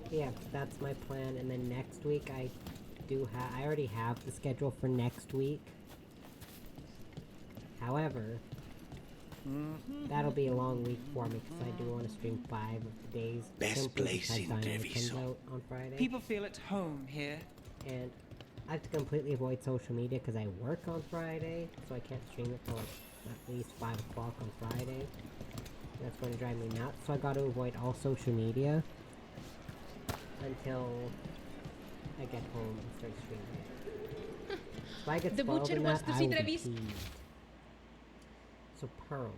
yeah, that's my plan. And then next week I already have the schedule for next week. However, that'll be a long week for me because I do want to stream 5 of the days. Best place in Dynamite comes Treviso. out on Friday. People feel at home here. And I have to completely avoid social media because I work on Friday, so I can't stream it till like at least 5 o'clock on Friday. That's going to drive me nuts. So I got to avoid all social media until I get home and start streaming. If I get The spoiled butcher in wants that, to I see will be Treviso. peeved. So Pearl.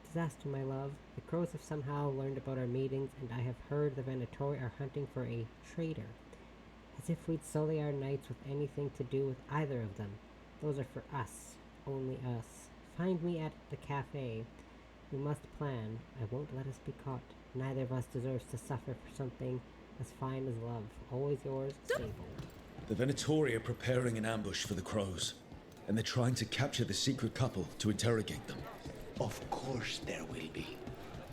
Disaster, my love. The crows have somehow learned about our meetings, and I have heard the Venatori are hunting for a traitor. As if we'd sully our nights with anything to do with either of them. Those are for us. Only us. Find me at the cafe. We must plan. I won't let us be caught. Neither of us deserves to suffer for something as fine as love. Always yours, Sable. The Venatori are preparing an ambush for the Crows, and they're trying to capture the secret couple to interrogate them. Of course there will be.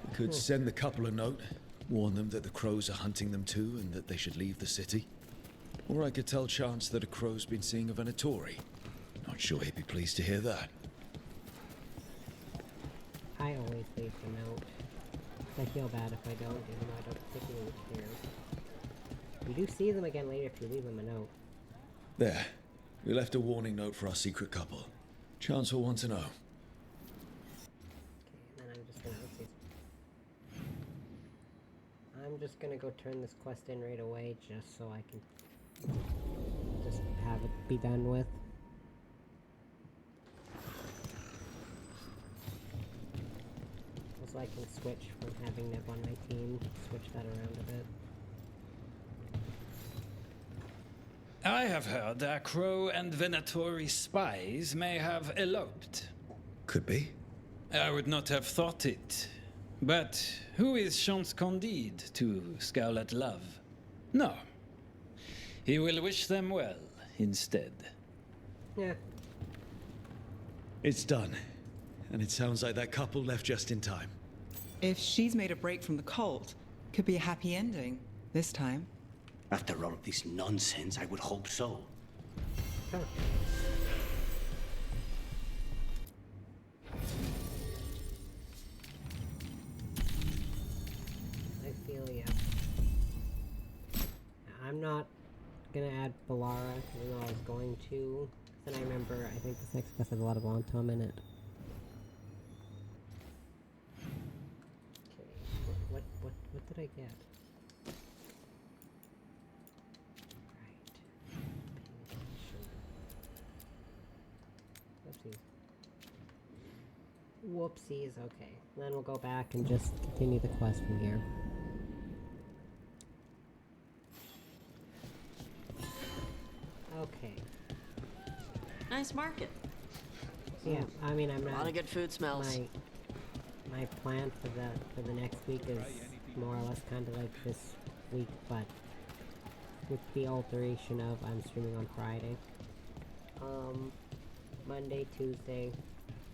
We could send the couple a note, warn them that the Crows are hunting them too and that they should leave the city. Or I could tell Chance that a Crow's been seeing a Venatori. Not sure he'd be pleased to hear that. I always leave them out. I feel bad if I don't, even though I don't particularly care. You do see them again later if you leave them a note. There. We left a warning note for our secret couple. Chance will want to know. Okay, and then I'm just gonna go turn this quest in right away just so I can just have it be done with. Also, I can switch from having Neb on my team, switch that around a bit. I have heard that Crow and Venatori spies may have eloped. Could be. I would not have thought it. But who is Chance Candide to scowl at love? No. He will wish them well instead. Yeah. It's done. And it sounds like that couple left just in time. If she's made a break from the cult, could be a happy ending this time. After all of this nonsense, I would hope so. Huh. I feel ya. I'm not gonna add Balara, even though I was going to. Then I remember, I think this next quest has a lot of Antom in it. Okay, what did I get? Whoopsies, okay. Then we'll go back and just continue the quest from here. Okay. Nice market. Yeah, I mean, I'm not... A lot of good food smells. My plan for the next week is more or less kind of like this week, but with the alteration of I'm streaming on Friday. Monday, Tuesday,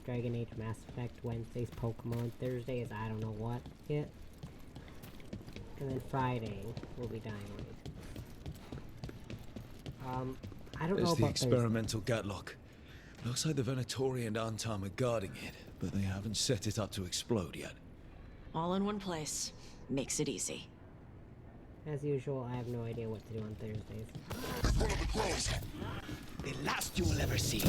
Dragon Age Mass Effect, Wednesday's Pokemon, Thursday is I don't know what yet, and then Friday will be Dying Light. I don't know about the experimental Gatlock. Looks like the Venatori and Antam are guarding it, but they haven't set it up to explode yet. All in one place. Makes it easy. As usual, I have no idea what to do on Thursdays. The last you will ever see.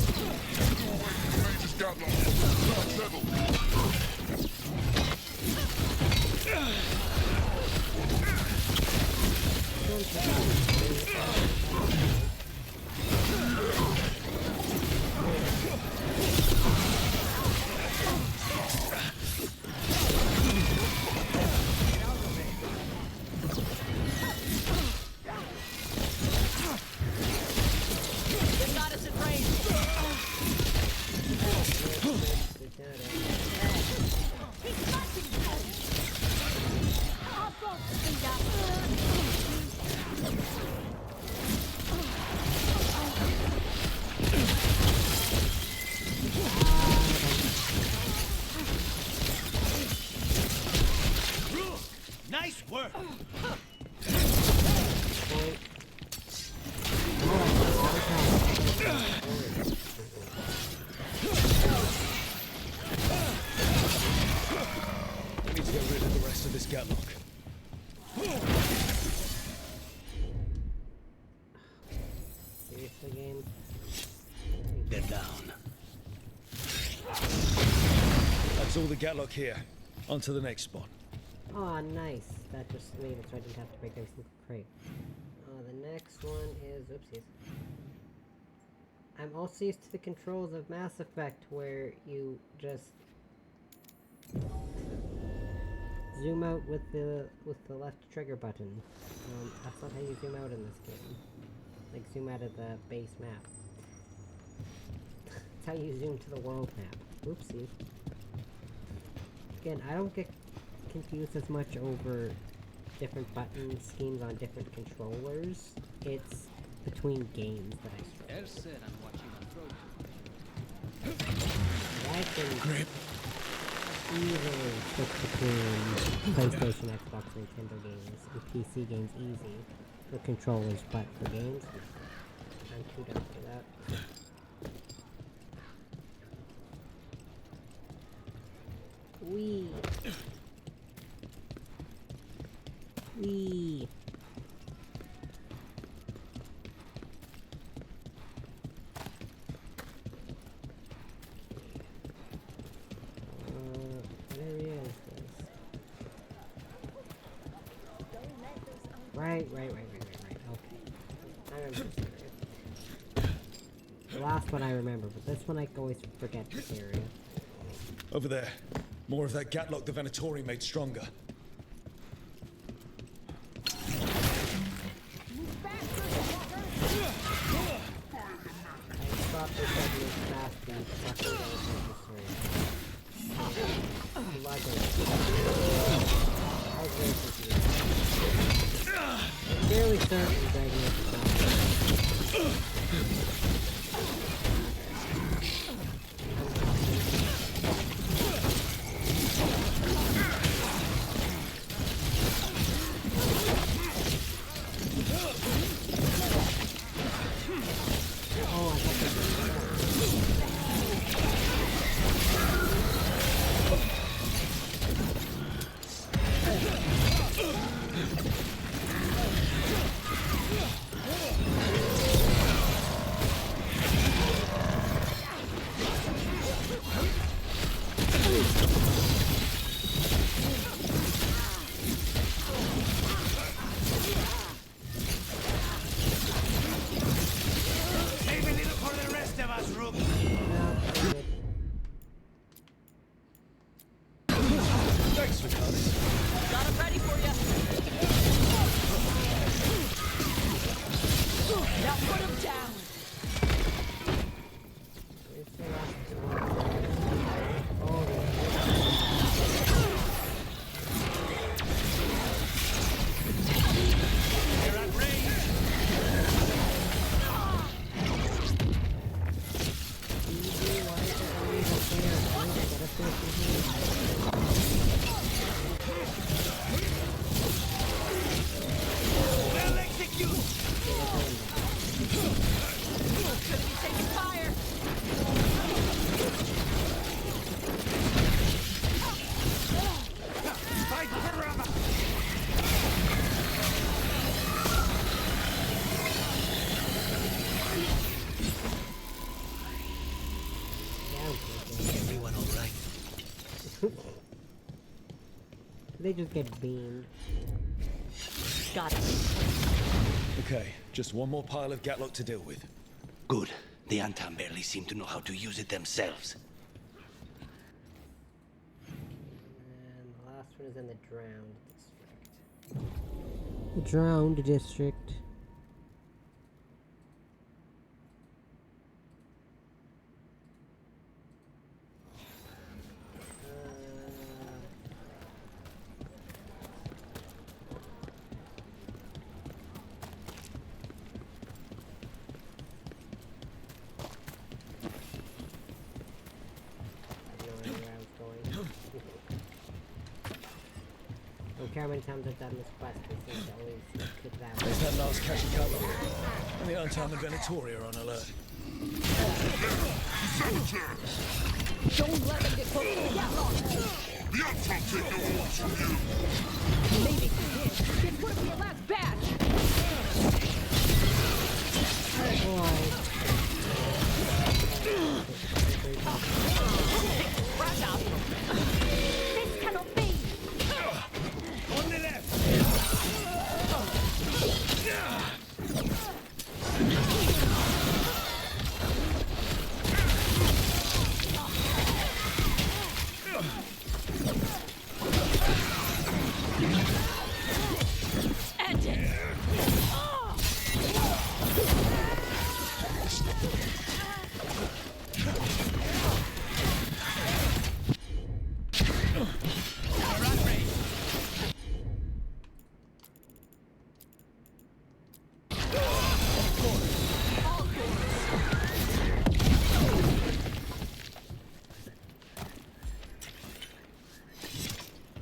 Nice work! We need to get rid of the rest of this Gatlock. Seriously, game? They're down. That's all the Gatlock here. On to the next spot. Oh, nice. That just made it so I didn't have to break every single crate. The next one is... Oopsies. I'm also used to the controls of Mass Effect, where you just... zoom out with the left trigger button. That's not how you zoom out in this game. Like, zoom out of the base map. That's how you zoom to the world map. Oopsies. Again, I don't get confused as much over different button schemes on different controllers. It's between games that I struggle with. I can easily switch between PlayStation, Xbox, Nintendo games, and PC games easy for controllers, but for games, I'm too dumb for that. Wee. Wee. What area is this? Right. Okay. I remember this area. The last one I remember, but this one I always forget this area. Over there. More of that Gatlock the Venatori made stronger. I'm fairly certain dragging it faster. They just get beamed. Got it. Okay, just one more pile of Gatlock to deal with. Good. The Antam barely seem to know how to use it themselves. And the last one is in the Drowned District. The Drowned District. How many times I've done this quest, it seems to always pick that There's that last cache of Gatlock. And the Antam and Venatori are on alert. Don't let them get close to the Gatlock! The Antam take no orders from you! Maybe he did. This would be your last batch! This cannot be! On the left!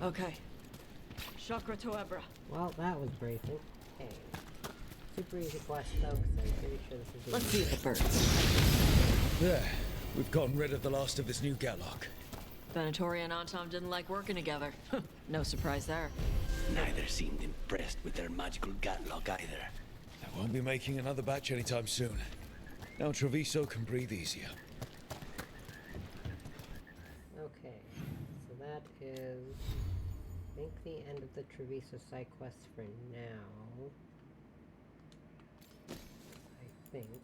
Okay. Chakra to Ebra. Well, that was bracing. Hey. Super easy quest though, because I'm pretty sure this is. Let's see if it burns. There. We've gotten rid of the last of this new Gatlock. Venatori and Antam didn't like working together. No surprise there. Neither seemed impressed with their magical Gatlock either. I won't be making another batch anytime soon. Now Treviso can breathe easier. Okay, so that is, I think, the end of the Treviso side quest for now. I think.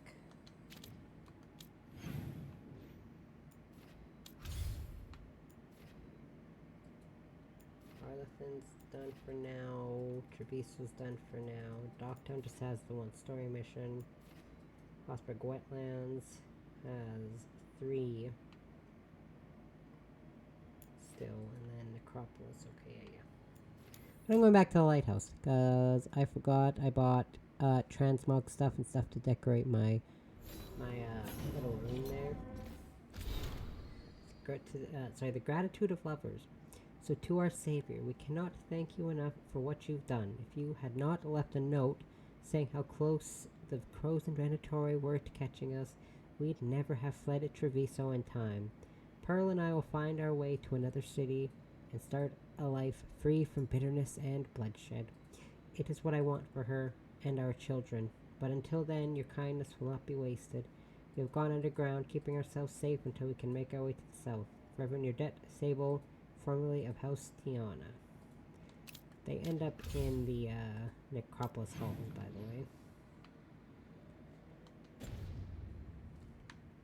Arlethan's done for now. Treviso's done for now. Docktown just has the one story mission. Hossberg Wetlands has 3 still, and then Necropolis. Okay, yeah. But I'm going back to the lighthouse because I forgot I bought transmog stuff and stuff to decorate my little room there. The gratitude of lovers. So to our Savior, we cannot thank you enough for what you've done. If you had not left a note saying how close the crows in Venatori were to catching us, we'd never have fled at Treviso in time. Pearl and I will find our way to another city and start a life free from bitterness and bloodshed. It is what I want for her and our children. But until then, your kindness will not be wasted. We have gone underground, keeping ourselves safe until we can make our way to the south. Forever in your debt, Sable, formerly of House Tiana. They end up in the Necropolis halls, by the way.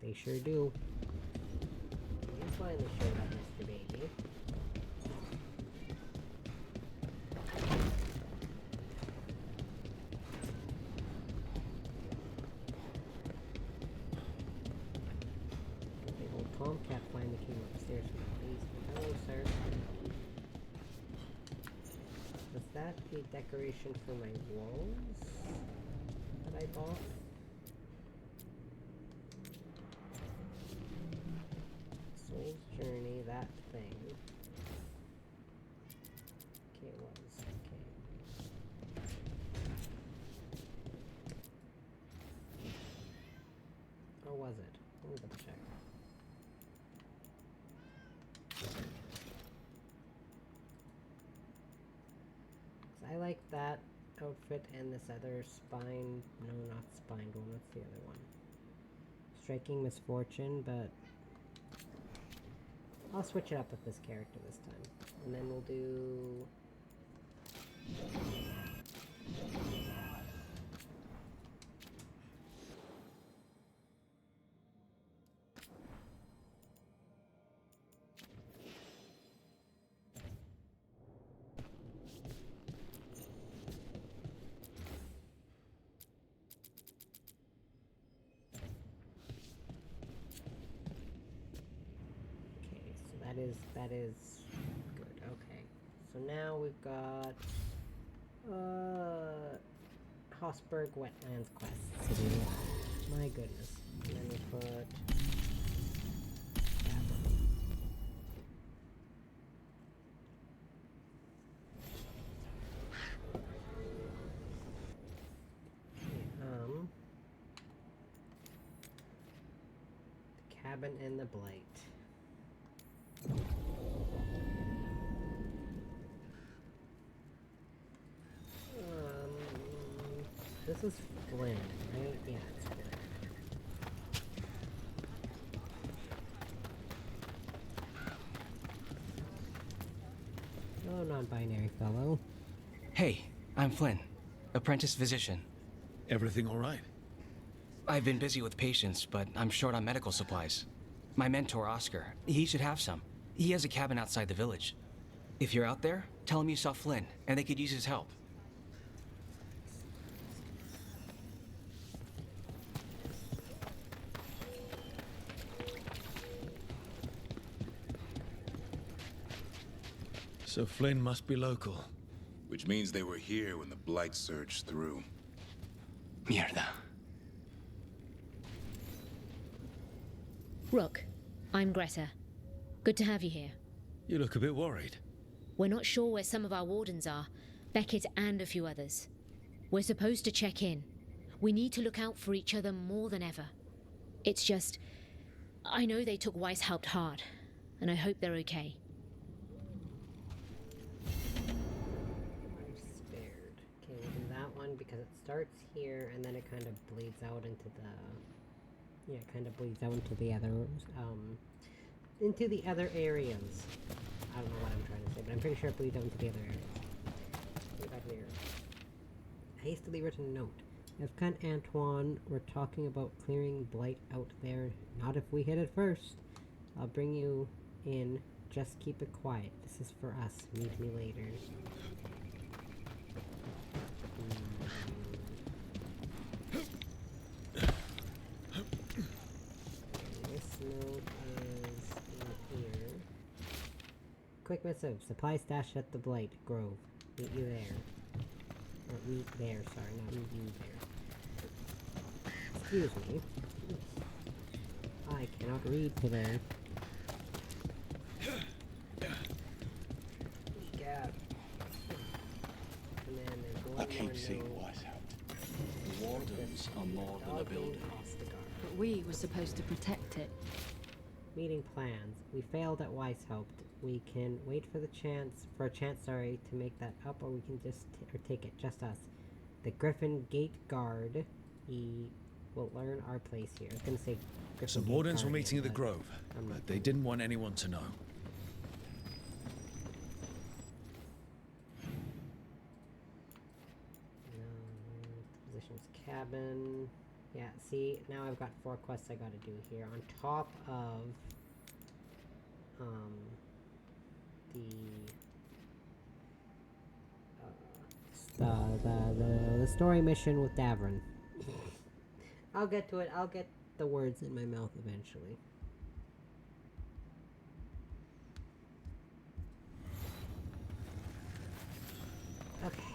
They sure do. You finally showed up, Mr. Baby. The old Tomcat finally came upstairs from the basement. Hello, sir. Was that a decoration for my walls that I bought? Soul's Journey, that thing. Okay, it was. Okay. Or was it? Let me double check. I like that outfit and this other spine. No, not spined one. What's the other one? Striking Misfortune, but I'll switch it up with this character this time. And then we'll do... that is good. Okay. So now we've got Hossberg Wetlands quests to do. My goodness. And then we put that one. Okay, the cabin and the blight. This is Flynn, right? Yeah, it's Flynn. Hello, non-binary fellow. Hey, I'm Flynn, apprentice physician. Everything all right? I've been busy with patients, but I'm short on medical supplies. My mentor, Oscar, he should have some. He has a cabin outside the village. If you're out there, tell him you saw Flynn, and they could use his help. So Flynn must be local. Which means they were here when the Blight surged through. Mierda. Rook, I'm Greta. Good to have you here. You look a bit worried. We're not sure where some of our wardens are, Beckett and a few others. We're supposed to check in. We need to look out for each other more than ever. It's just... I know they took Weishaupt hard, and I hope they're okay. Okay, we'll do that one because it starts here and then it kind of bleeds out into the... Yeah, it kind of bleeds out into the other areas. I don't know what I'm trying to say, but I'm pretty sure it bleeds out into the other areas. Get back here. Hastily written note. Evkan Antoine, we're talking about clearing blight out there. Not if we hit it first. I'll bring you in Just keep it quiet. This is for us. Meet me later. This note is in here. Quick missive. Supply stash at the Blight Grove. Meet you there. Or meet there, sorry, not meet you there. Excuse me. I cannot read today. Yeah. And then there's one I keep more seeing note. what's out. The wardens are more than a building. But we were supposed to protect it. Meeting plans. We failed at Weishaupt. We can wait for a chance, to make that up, or we can just take it, just us. The Griffin Gate Guard. He will learn our place here. I was gonna say Griffin Some Gate wardens were Guardian, meeting at the but Grove, I'm not but they didn't want anyone to know. Physician's cabin. Yeah, see, now I've got 4 quests I gotta do here. On top of the story mission with Davrin. I'll get to it. I'll get the words in my mouth eventually. Okay.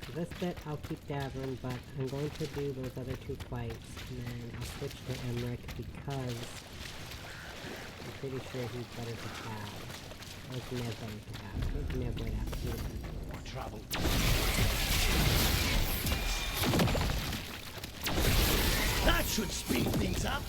For this bit, I'll keep Davrin, but I'm going to do those other 2 fights, and then I'll switch to Emmerich because I'm pretty sure he's better to have. Like Nev better to have. I think Nev might have to do more trouble. That should speed things up.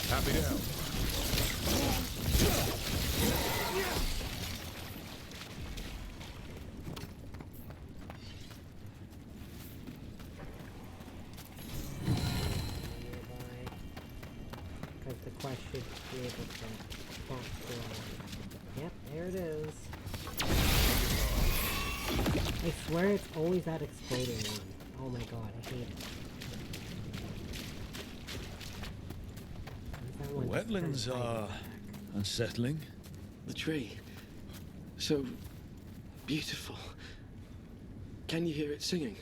Happy to help. Because the quest should be able to bump through. Yep, there it is. I swear it's always that exploding one. Oh my god, I hate it. The wetlands are unsettling. The tree. So beautiful. Can you hear it singing?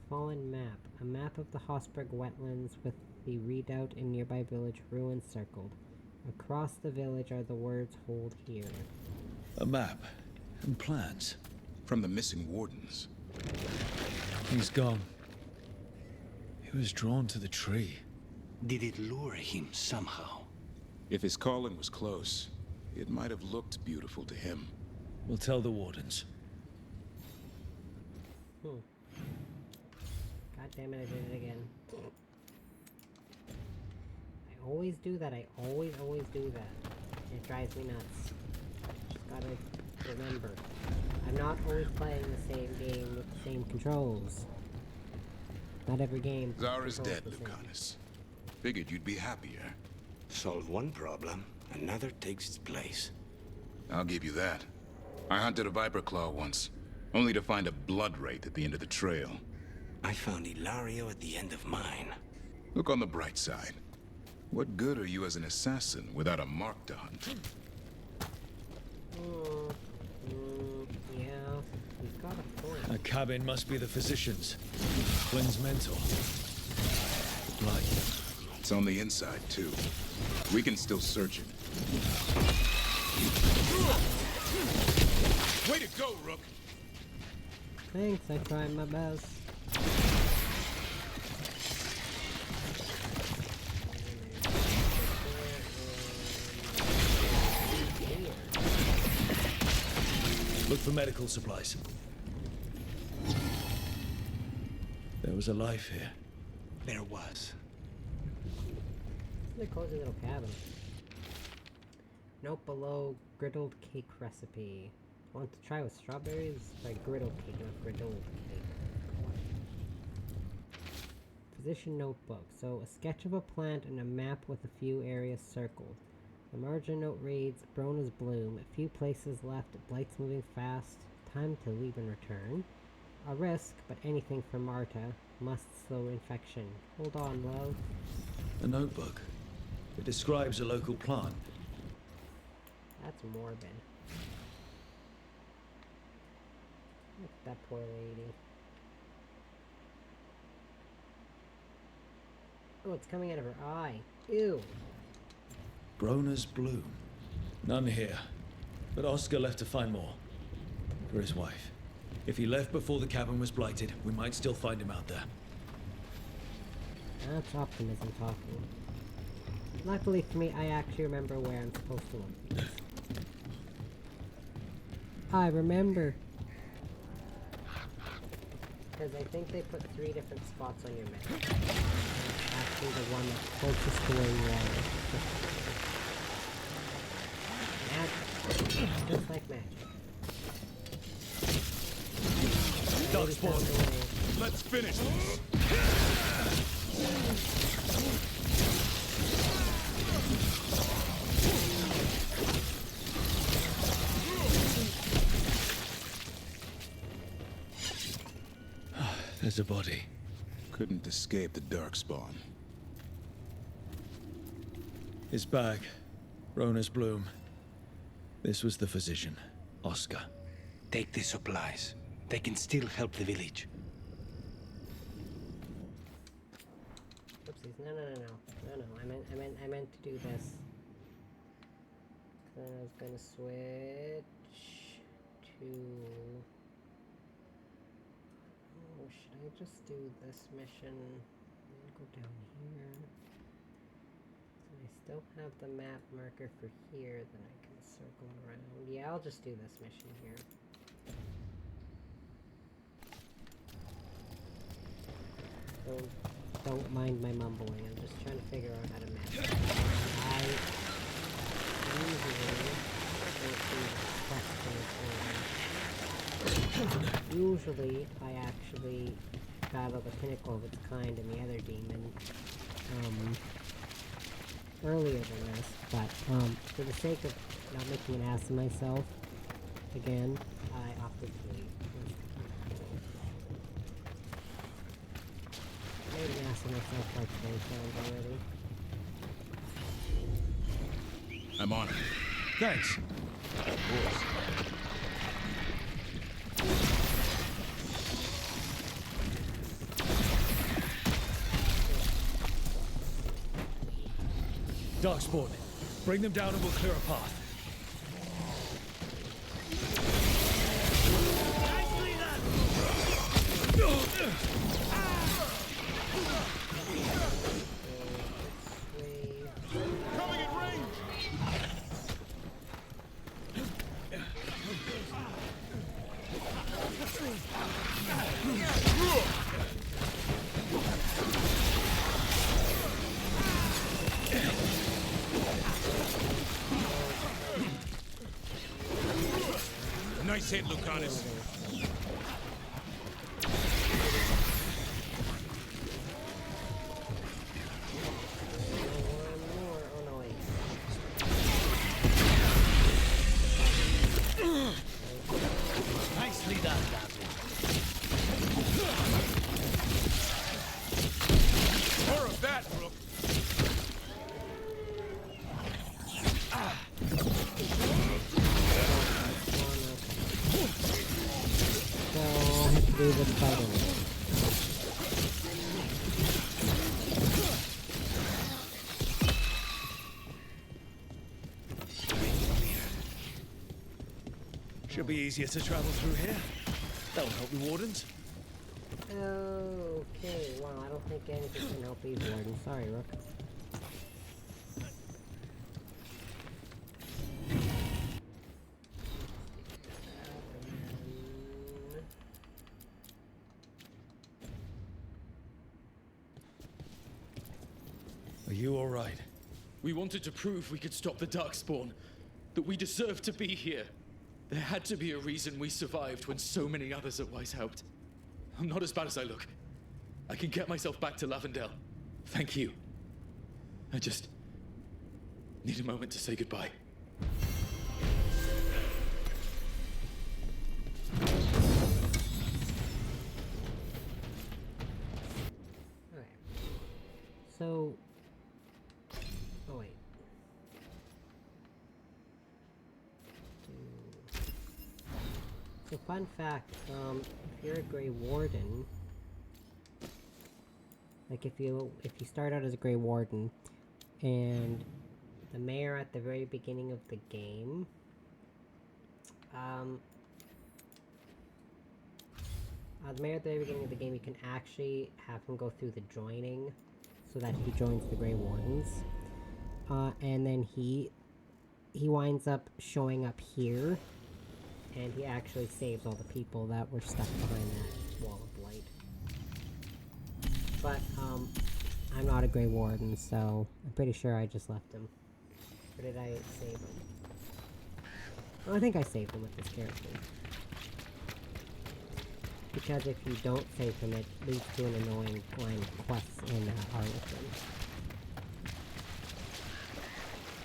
Fallen map. A map of the Hosberg wetlands with the redoubt and nearby village ruins circled. Across the village are the words "hold here." A map and plans. From the missing wardens. He's gone. He was drawn to the tree. Did it lure him somehow? If his calling was close, it might have looked beautiful to him. We'll tell the wardens. God damn it, I did it again. I always do that. I always do that. It drives me nuts. Just gotta remember. I'm not always playing the same game with the same controls. Not every game. Zara's dead, Lucanus. Figured you'd be happier. Solve one problem, another takes its place. I'll give you that. I hunted a viper claw once, only to find a blood wraith at the end of the trail. I found Ilario at the end of mine. Look on the bright side. What good are you as an assassin without a mark to hunt? Yeah, you've got a point. That cabin must be the physician's. Flynn's mentor. The blood. It's on the inside, too. We can still search it. Way to go, Rook! Thanks, I tried my best. Look for medical supplies. was a life here. There was. It's a cozy little cabin. Note below, griddled cake recipe. Want to try with strawberries? Try griddled cake, not griddled cake. Physician notebook. So, a sketch of a plant and a map with a few areas circled. The margin note reads, Brona's bloom. A few places left, blights moving fast. Time to leave and return. A risk, but anything for Marta. Must slow infection. Hold on, love. A notebook. It describes a local plant. That's morbid. Look at that poor lady. Oh, it's coming out of her eye. Ew. Brona's bloom. None here. But Oscar left to find more. For his wife. If he left before the cabin was blighted, we might still find him out there. That's optimism talking. Luckily for me, I actually remember where I'm supposed to look. I remember. Because I think they put 3 different spots on your map. It's actually the one that's closest to where you are. Magic. Just like magic. Darkspawn, let's finish this. There's a body. Couldn't escape the Darkspawn. His bag. Rona's bloom. This was the physician, Oscar. Take the supplies. They can still help the village. Oopsies. No. I meant to do this. Then I was gonna switch to... Oh, should I just do this mission and go down here? So I still have the map marker for here, then I can circle around. Yeah, I'll just do this mission here. Don't mind my mumbling, I'm just trying to figure out how to map it. I usually I actually battle the pinnacle of its kind and the other demon earlier than this, but for the sake of not making an ass of myself again, I opted to leave. I made an ass of myself like 3 times already. I'm on it. Thanks. Of course. Darkspawn. Bring them down and we'll clear a path. Coming in range! Nice hit, Lucanus. Nicely done, Dazzle. More of that, Brooke. So I have to do this fighting. Should be easier to travel through here. That'll help the wardens. Okay, well, I don't think anything can help these wardens. Sorry, Rook. you all right? We wanted to prove we could stop the Darkspawn, that we deserved to be here. There had to be a reason we survived when so many others at Weiss helped. I'm not as bad as I look. I can get myself back to Lavendel. Thank you. I just need a moment to say goodbye. Okay. So... Oh, wait. So, fun fact, if you're a Grey Warden... Like, if you start out as a Grey Warden, and the mayor at the very beginning of the game, the mayor at the very beginning of the game, you can actually have him go through the joining, so that he joins the Grey Wardens, and then he winds up showing up here, and he actually saves all the people that were stuck behind that wall of light. But, I'm not a Grey Warden, so I'm pretty sure I just left him. Or did I save him? Well, I think I saved him with this character. Because if you don't save him, it leads to an annoying line of quests in Arlington.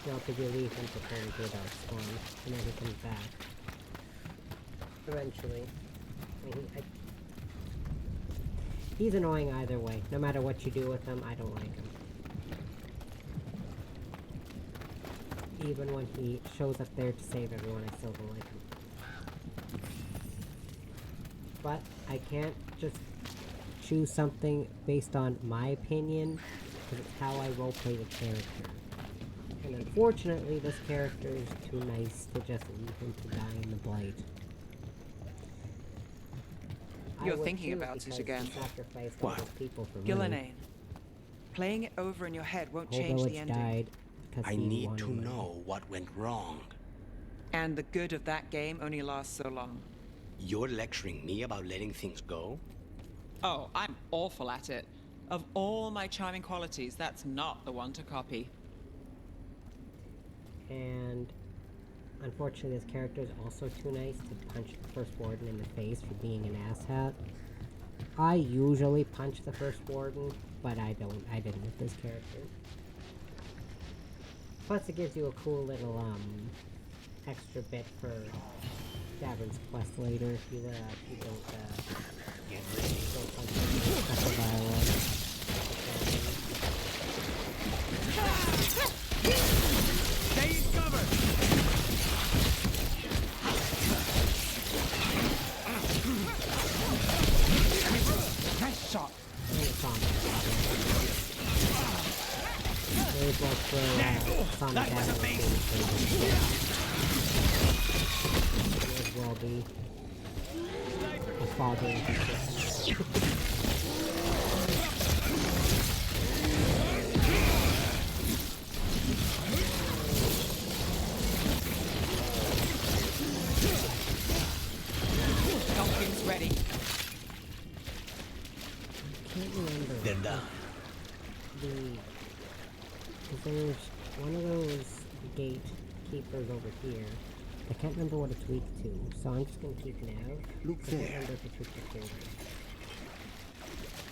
You know, because you leave him to turn to Darkspawn, and then he comes back. Eventually. I mean, he's annoying either way. No matter what you do with him, I don't like him. Even when he shows up there to save everyone, I still don't like him. But I can't just choose something based on my opinion, because it's how I roleplay the character. And unfortunately, this character is too nice to just leave him to die in the Blight. You're thinking about it again. What? Gillenane. Playing it over in your head won't change the ending. I need to know what went wrong. And the good of that game only lasts so long. You're lecturing me about letting things go? Oh, I'm awful at it. Of all my charming qualities, that's not the one to copy. And unfortunately, this character is also too nice to punch the First Warden in the face for being an asshat. I usually punch the First Warden, but I didn't with this character. Plus, it gives you a cool little, extra bit for Davern's quest later if you don't punch the dialogue. Stay in cover! Nice shot! That was amazing! May as well be a father and sister. Something's ready. I can't remember. They're done. There's one of those gatekeepers over here. I can't remember what it's weak to, so I'm just gonna keep now. Look there. I can't remember if it's weak to cold.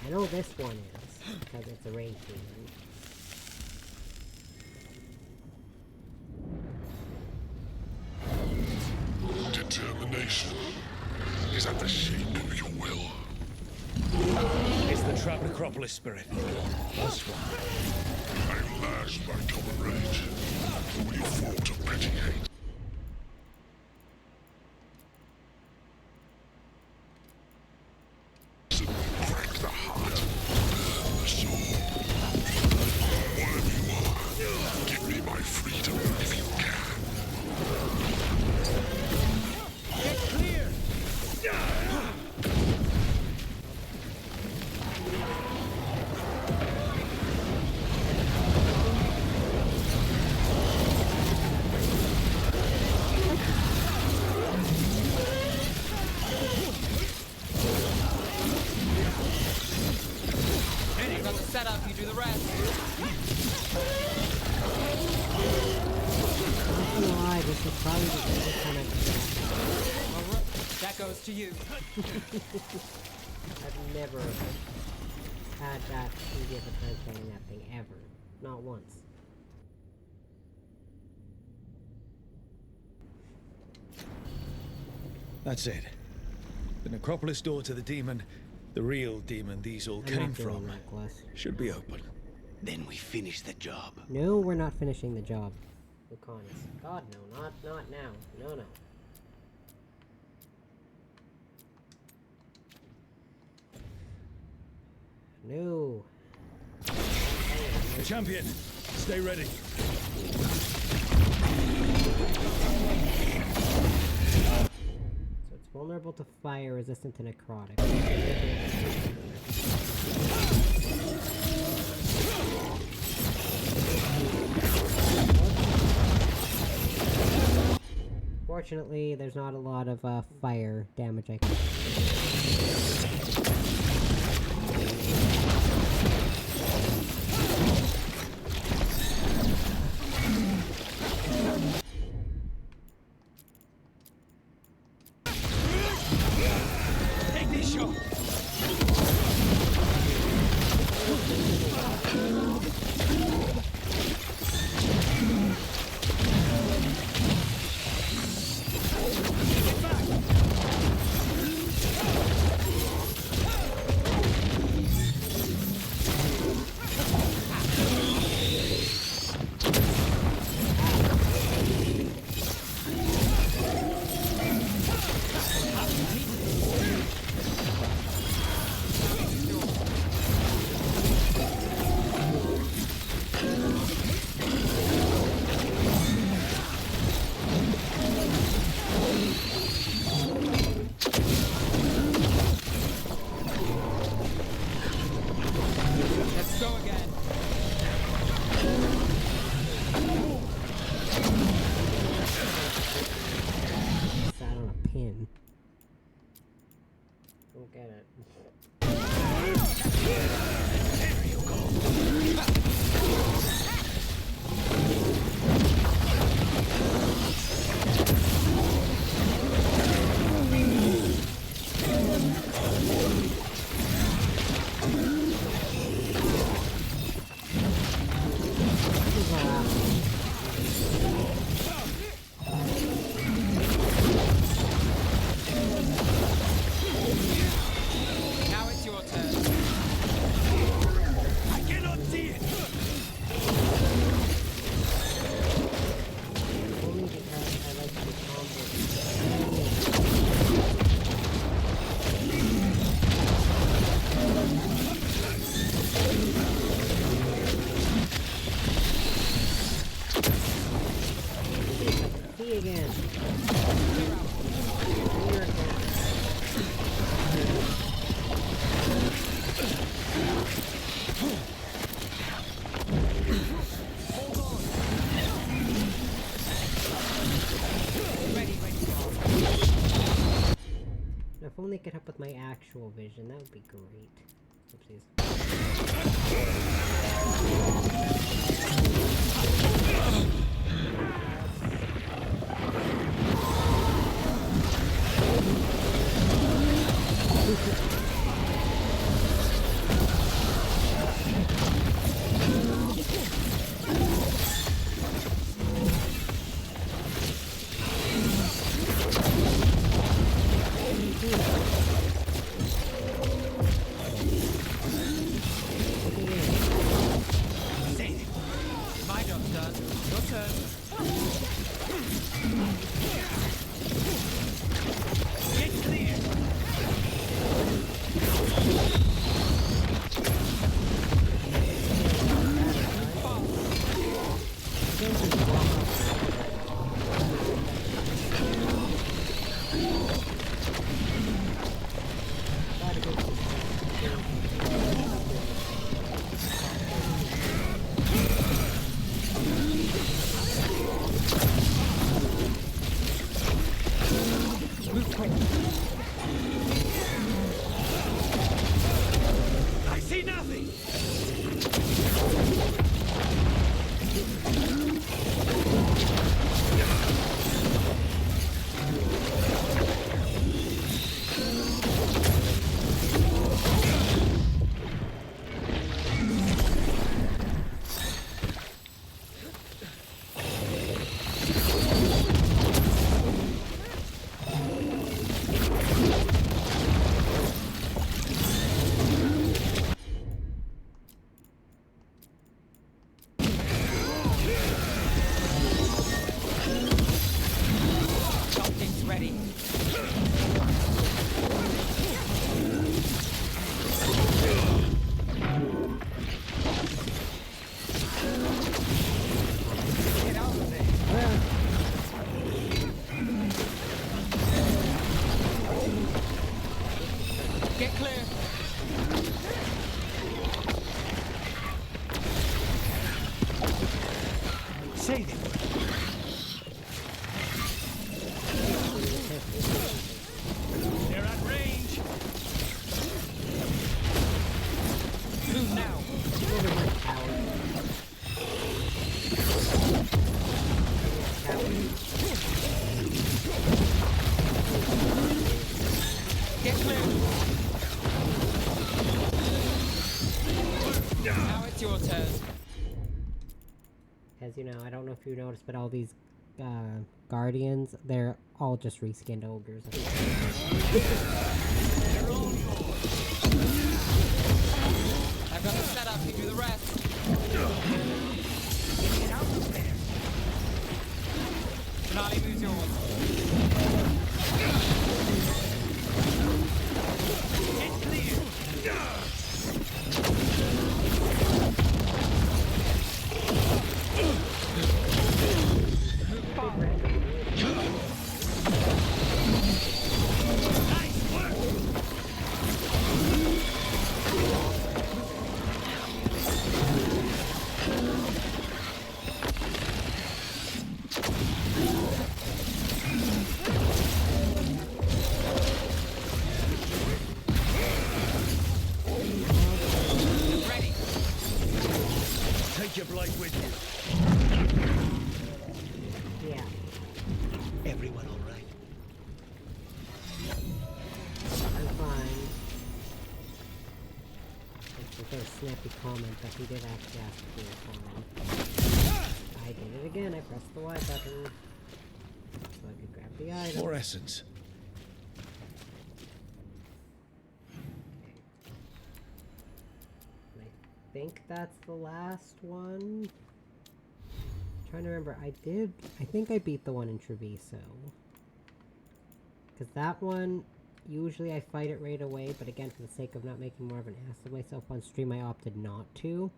I know this one is, because it's a rage demon. Determination is at the shape of your will. It's the trapped Necropolis spirit. That's why. I lash by common rage. Will you fall to petty hate? Crack the heart, burn the soul. Whatever you are, give me my freedom if you can. Get clear! That goes to you. I've never had that easy of a time playing that thing ever. Not once. That's it. The necropolis door to the demon, the real demon these all came from, should be open. Then we finish the job. No, we're not finishing the job. Lucanus. God, no, not now. No. No. Champion, stay ready. So it's vulnerable to fire, resistant to necrotic. Fortunately, there's not a lot of fire damage I can. Take this shot. If only I could help with my actual vision, that would be great. Oopsies. My job's done. Your turn. Get clear. I see nothing. you know, I don't know if you noticed, but all these guardians, they're all just reskinned ogres. I've got the setup, you do the rest. Get out of there. Finale moves yours. Get clear. Nice work. Ready. Take your blade with you. Yeah. Everyone all right? I'm fine. It's a snappy comment, but he did actually ask for your comment. I did it again. I pressed the Y button. So I could grab the item. More essence. I think that's the last one. Trying to remember, I think I beat the one in Treviso. Because that one, usually I fight it right away, but again, for the sake of not making more of an ass of myself on stream, I opted not to.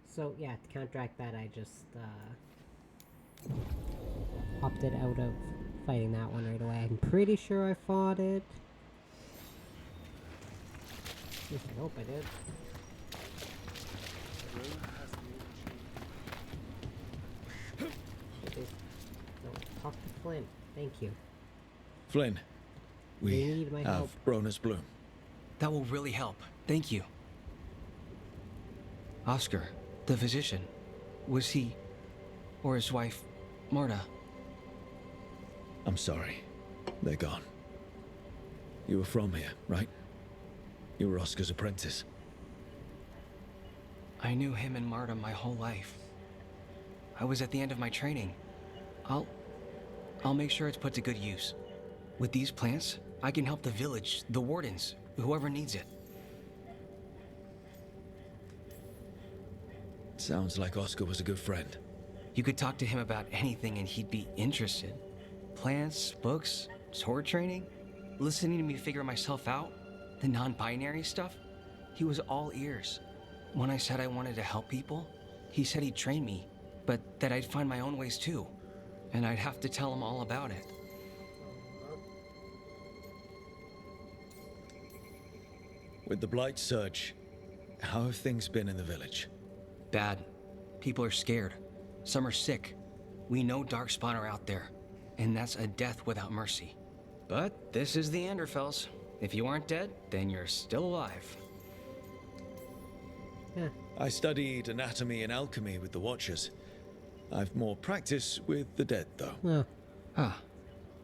So yeah, to counteract that, I just opted out of fighting that one right away. I'm pretty sure I fought it. At least I hope I did. No, talk to Flynn. Thank you. Flynn, we need my have help. Rona's bloom. That will really help. Thank you. Oscar, the physician, was he, or his wife, Marta? I'm sorry. They're gone. You were from here, right? You were Oscar's apprentice. I knew him and Marta my whole life. I was at the end of my training. I'll make sure it's put to good use. With these plants, I can help the village, the wardens, whoever needs it. Sounds like Oscar was a good friend. You could talk to him about anything and he'd be interested. Plants, books, sword training, listening to me figure myself out, the non-binary stuff. He was all ears. When I said I wanted to help people, he said he'd train me, but that I'd find my own ways too. And I'd have to tell him all about it. With the Blight Surge, how have things been in the village? Bad. People are scared. Some are sick. We know Darkspawn are out there, and that's a death without mercy. But this is the Anderfells. If you aren't dead, then you're still alive. Yeah. I studied anatomy and alchemy with the Watchers. I've more practice with the dead, though.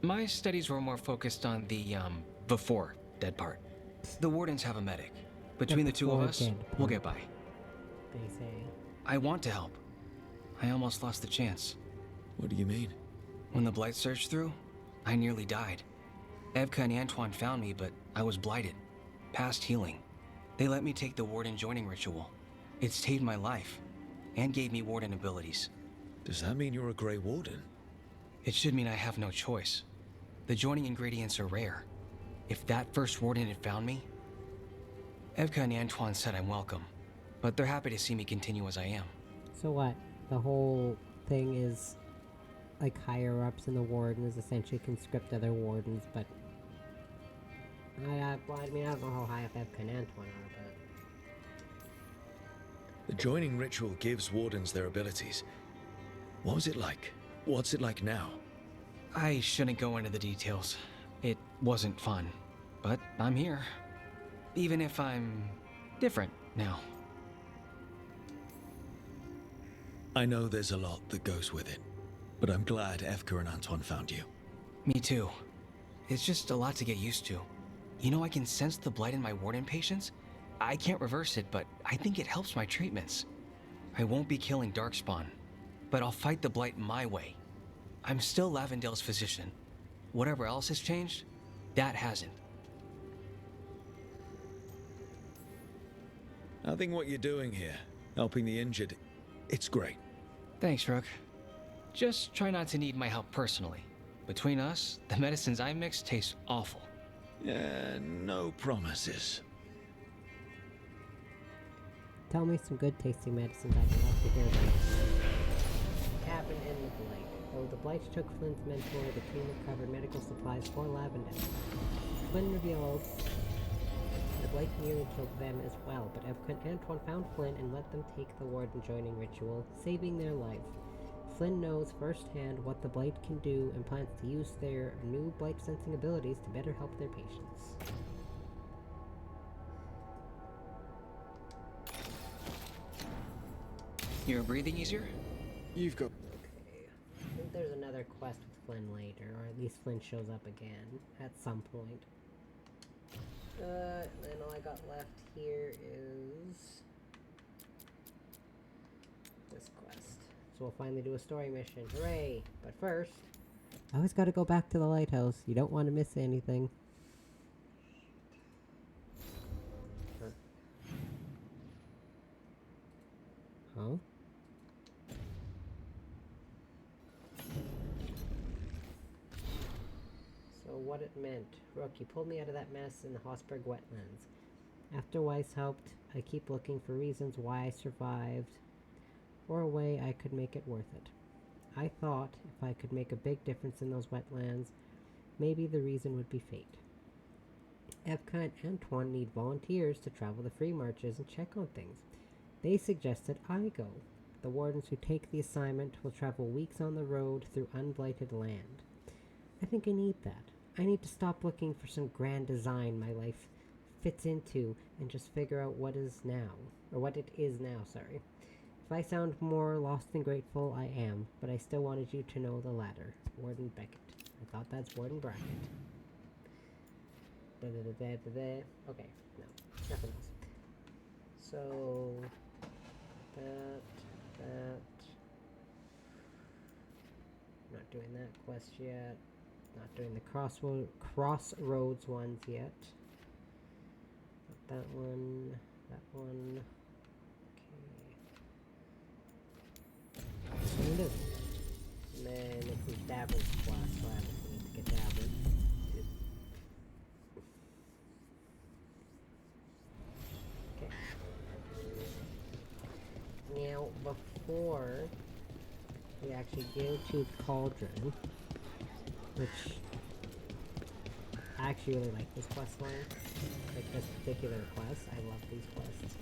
My studies were more focused on the, before dead part. The wardens have a medic. Between the two of us, we'll get by. They say. I want to help. I almost lost the chance. What do you mean? When the Blight surged through, I nearly died. Evka and Antoine found me, but I was blighted. Past healing. They let me take the Warden joining ritual. It saved my life, and gave me Warden abilities. Does that mean you're a Grey Warden? It should mean I have no choice. The joining ingredients are rare. If that first Warden had found me... Evka and Antoine said I'm welcome, but they're happy to see me continue as I am. So what? The whole thing is like higher-ups in the Wardens essentially conscript other Wardens, but... well, I mean, I don't know how high up Evka and Antoine are, but... The joining ritual gives Wardens their abilities. What was it like? What's it like now? I shouldn't go into the details. It wasn't fun, but I'm here. Even if I'm different now. I know there's a lot that goes with it, but I'm glad Evka and Antoine found you. Me too. It's just a lot to get used to. You know, I can sense the blight in my warden patients. I can't reverse it, but I think it helps my treatments. I won't be killing Darkspawn, but I'll fight the blight my way. I'm still Lavendale's physician. Whatever else has changed, that hasn't. I think what you're doing here, helping the injured, it's great. Thanks, Rook. Just try not to need my help personally. Between us, the medicines I mix taste awful. Yeah, no promises. Tell me some good tasting medicines. I'd love to hear about. Cabin in the Blight. Though the Blights took Flynn's mentor, the team recovered medical supplies for Lavendale. Flynn revealed the Blight nearly killed them as well, but Evka and Antoine found Flynn and let them take the Warden joining ritual, saving their life. Flynn knows firsthand what the Blight can do and plans to use their new Blight sensing abilities to better help their patients. You're breathing easier? You've got... Okay. I think there's another quest with Flynn later, or at least Flynn shows up again at some point. Then all I got left here is this quest. So we'll finally do a story mission. Hooray! But first, I always gotta go back to the lighthouse. You don't want to miss anything. Huh? So what it meant. Rook, you pulled me out of that mess in the Hossberg wetlands. After Weiss helped, I keep looking for reasons why I survived, or a way I could make it worth it. I thought if I could make a big difference in those wetlands, maybe the reason would be fate. Evka and Antoine need volunteers to travel the free marches and check on things. They suggested I go. The wardens who take the assignment will travel weeks on the road through unblighted land. I think I need that. I need to stop looking for some grand design my life fits into and just figure out what is now. Or what it is now, sorry. If I sound more lost than grateful, I am, but I still wanted you to know the latter. Warden Beckett. I thought that's Warden Brackett. Okay, no, nothing else. So, that. Not doing that quest yet. Not doing the crossroads ones yet. Not that one. That one. Okay. This one it is. And then this is Davern's quest, so I need to get Davern. Okay. Now, before we actually go to Cauldron, which I actually really like this quest line, like this particular quest. I love these quests,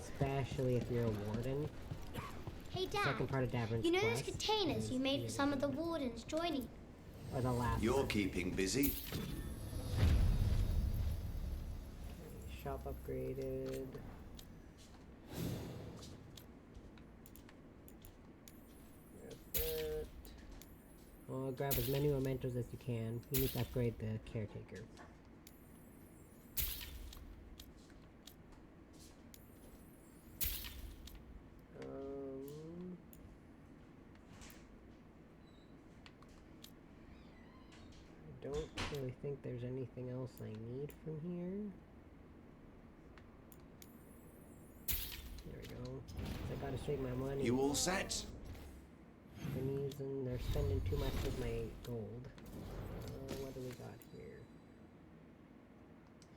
especially if you're a warden. Hey Dad, Second part of Davern's you know those quest containers you made for some of the wardens joining? Or the last You're one. keeping busy. Okay, shop upgraded. Well, grab as many mementos as you can. You need to upgrade the caretaker. I don't really think there's anything else I need from here. There we go. I gotta save my money. You all set? They're spending too much of my gold. What do we got here?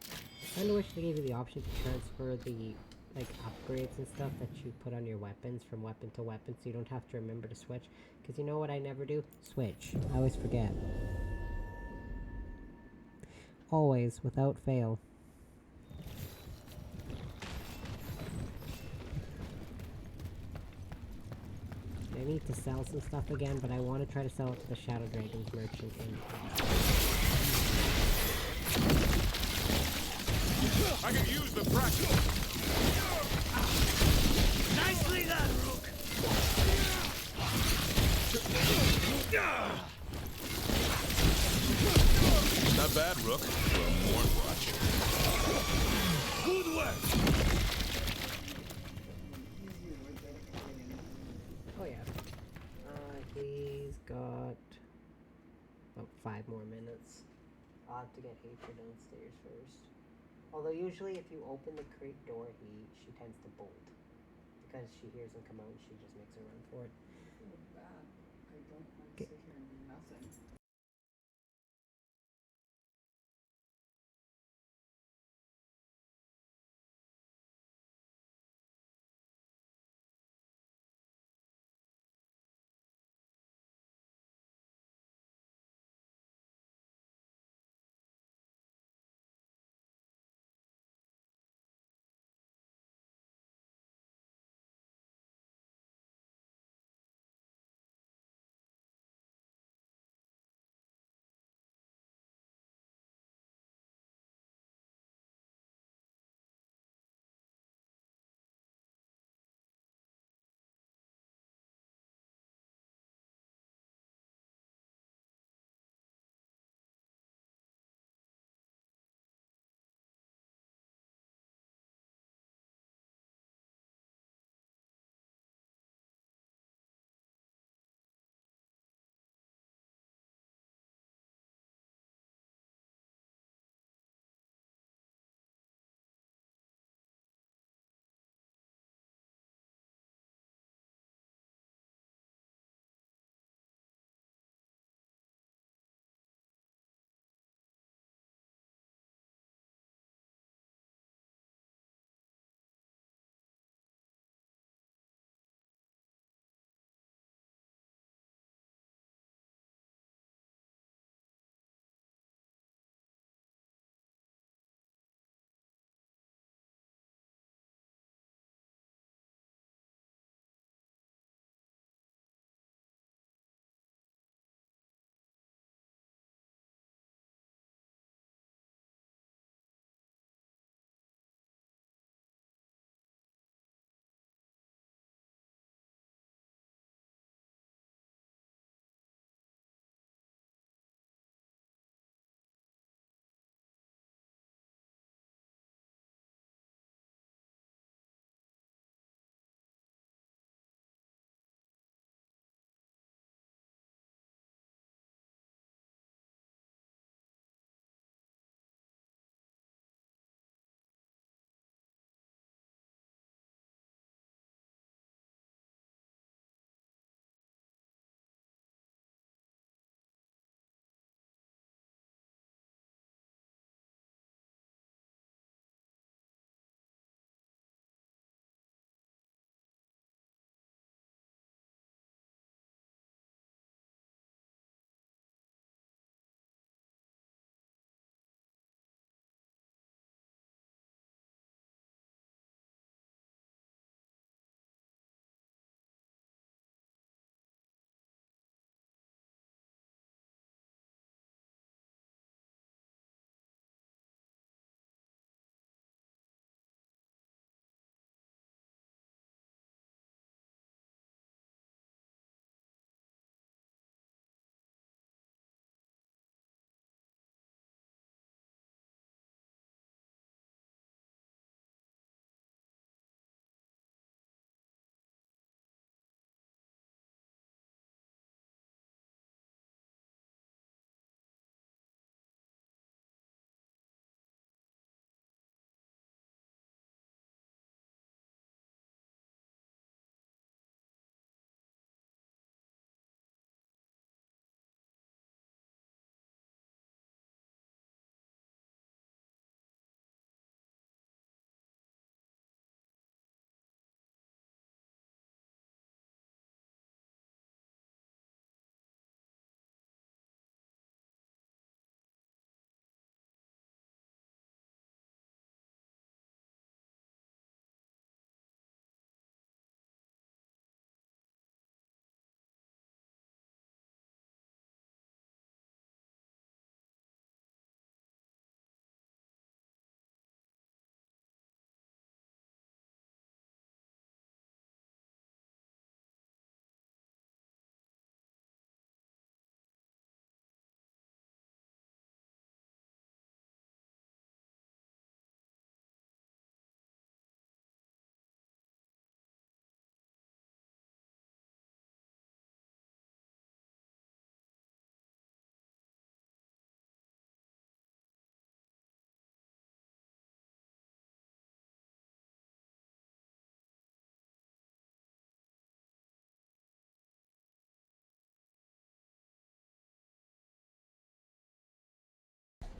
I kinda wish they gave you the option to transfer the like upgrades and stuff that you put on your weapons from weapon to weapon, so you don't have to remember to switch. Because you know what I never do? Switch. I always forget. Always, without fail. I need to sell some stuff again, but I want to try to sell it to the Shadow Dragons merchant in I can use the bracket. Nicely done, Rook. That's Oh yeah. He's got about 5 more minutes. I'll have to get Hatred downstairs first. Although usually if you open the crate door, she tends to bolt. Because she hears him come out and she just makes a run for it. I don't want to sit here and do nothing.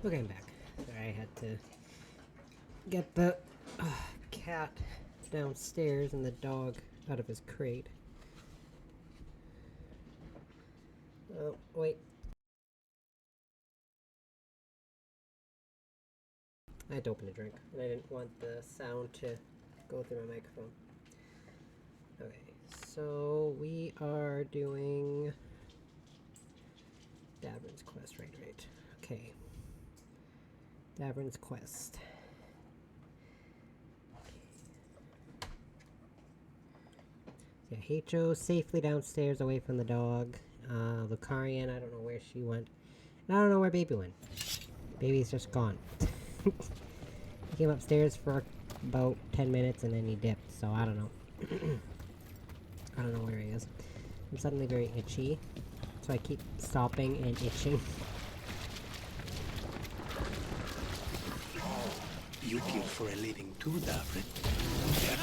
Okay, I'm back. Sorry, I had to get the cat downstairs and the dog out of his crate. Oh, wait. I had to open a drink, and I didn't want the sound to go through my microphone. Okay, so we are doing Davern's quest, right. Okay. Davern's quest. Yeah, Heicho safely downstairs away from the dog. Lucarian, I don't know where she went. And I don't know where Baby went. Baby's just gone. He came upstairs for about 10 minutes and then he dipped, so I don't know. I don't know where he is. I'm suddenly very itchy, so I keep stopping and itching. You kill for a living too, Davrin.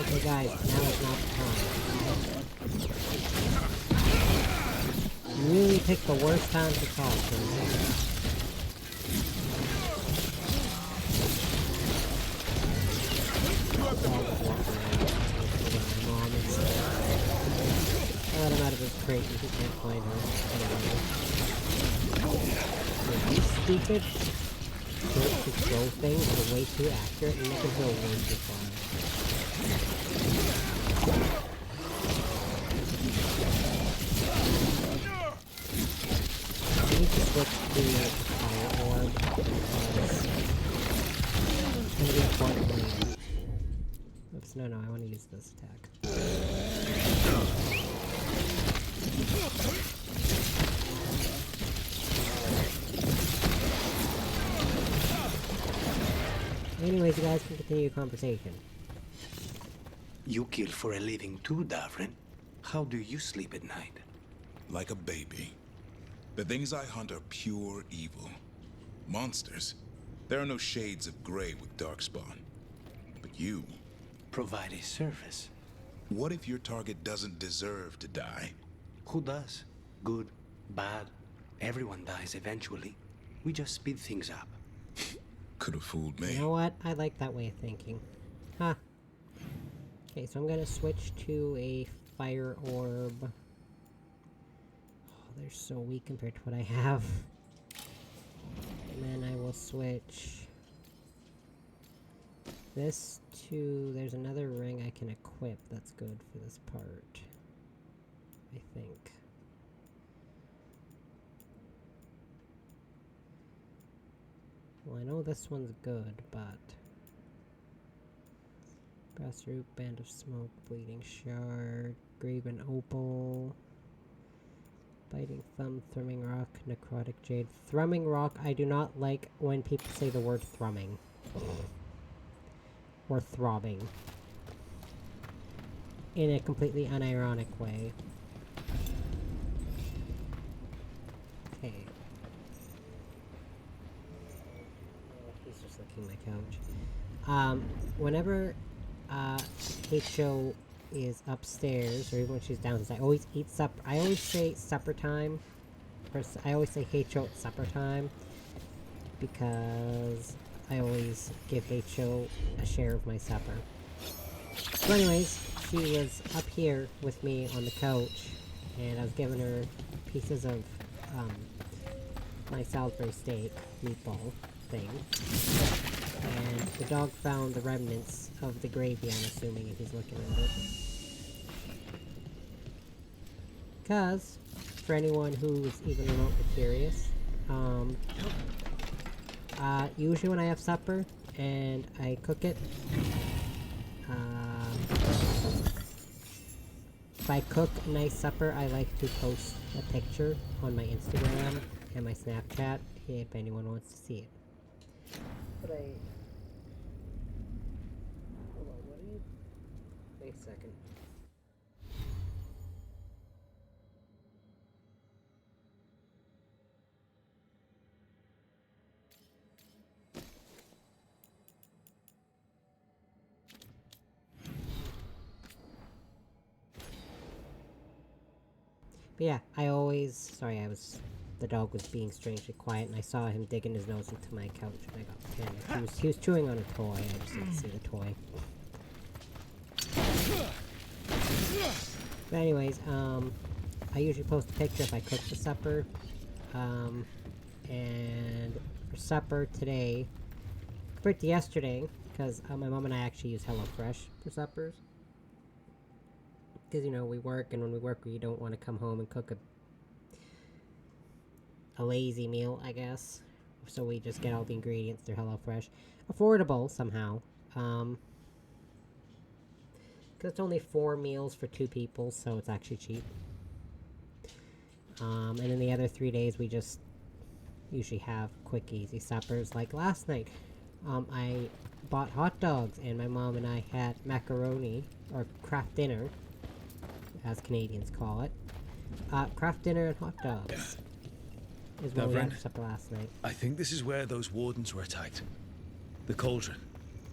Okay guys, now is not the time. You really picked the worst time to talk. I let him out of his crate and he can't find her. Are you stupid? Jerk to throw things are way too accurate and you can go way too far. I need to switch to fire orb because it's gonna be important later. Oops, no, I want to use this attack. Anyways, you guys can continue your conversation. You kill for a living too, Davrin. How do you sleep at night? Like a baby. The things I hunt are pure evil. Monsters. There are no shades of gray with Darkspawn. But you... Provide a service. What if your target doesn't deserve to die? Who does? Good, bad. Everyone dies eventually. We just speed things up. Could have fooled me. You know what? I like that way of thinking. Huh. Okay, so I'm gonna switch to a fire orb. Oh, they're so weak compared to what I have. And then I will switch this to... There's another ring I can equip that's good for this part. I think. Well, I know this one's good, but... Brass root, band of smoke, bleeding shard, graven opal, biting thumb, thrumming rock, necrotic jade. Thrumming rock, I do not like when people say the word thrumming. Or throbbing. In a completely unironic way. Okay. He's just licking my couch. Whenever Heicho is upstairs, or even when she's downstairs, I always eat supper. I always say supper time. I always say Heicho at supper time. Because I always give Heicho a share of my supper. So anyways, she was up here with me on the couch, and I was giving her pieces of my Salisbury steak meatball thing. And the dog found the remnants of the gravy, I'm assuming, and he's looking at it. Because, for anyone who's even remotely curious, usually when I have supper and I cook it, if I cook a nice supper, I like to post a picture on my Instagram and my Snapchat if anyone wants to see it. But hold on, what are you? Wait a second. But yeah, I always... Sorry, the dog was being strangely quiet, and I saw him digging his nose into my couch, and I got panicked. He was chewing on a toy. I just didn't see the toy. But anyways, I usually post a picture if I cook for supper. And for supper today, compared to yesterday, because my mom and I actually use HelloFresh for suppers. Because, you know, we work, and when we work, we don't want to come home and cook a lazy meal, I guess. So we just get all the ingredients through HelloFresh. Affordable, somehow. Because it's only 4 meals for 2 people, so it's actually cheap. And then the other 3 days, we just usually have quick, easy suppers. Like last night, I bought hot dogs, and my mom and I had macaroni, or craft dinner, as Canadians call it. Craft dinner and hot dogs is what we had for supper last night. I think this is where those wardens were attacked. The cauldron.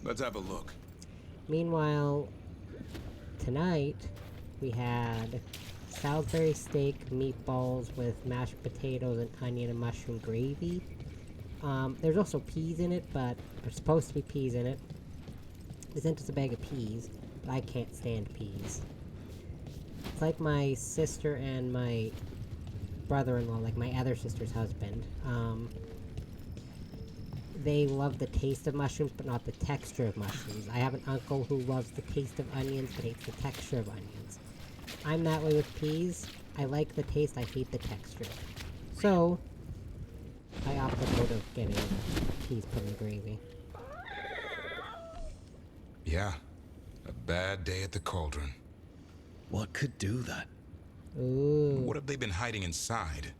Let's have a look. Meanwhile, tonight, we had Salisbury steak, meatballs with mashed potatoes and onion and mushroom gravy. There's also peas in it, but there's supposed to be peas in it. They sent us a bag of peas, but I can't stand peas. It's like my sister and my brother-in-law, like my other sister's husband. They love the taste of mushrooms, but not the texture of mushrooms. I have an uncle who loves the taste of onions, but hates the texture of onions. I'm that way with peas. I like the taste, I hate the texture. So, I opted out of getting peas put in gravy. Yeah, a bad day at the cauldron. What could do that? Ooh. What have they been hiding inside?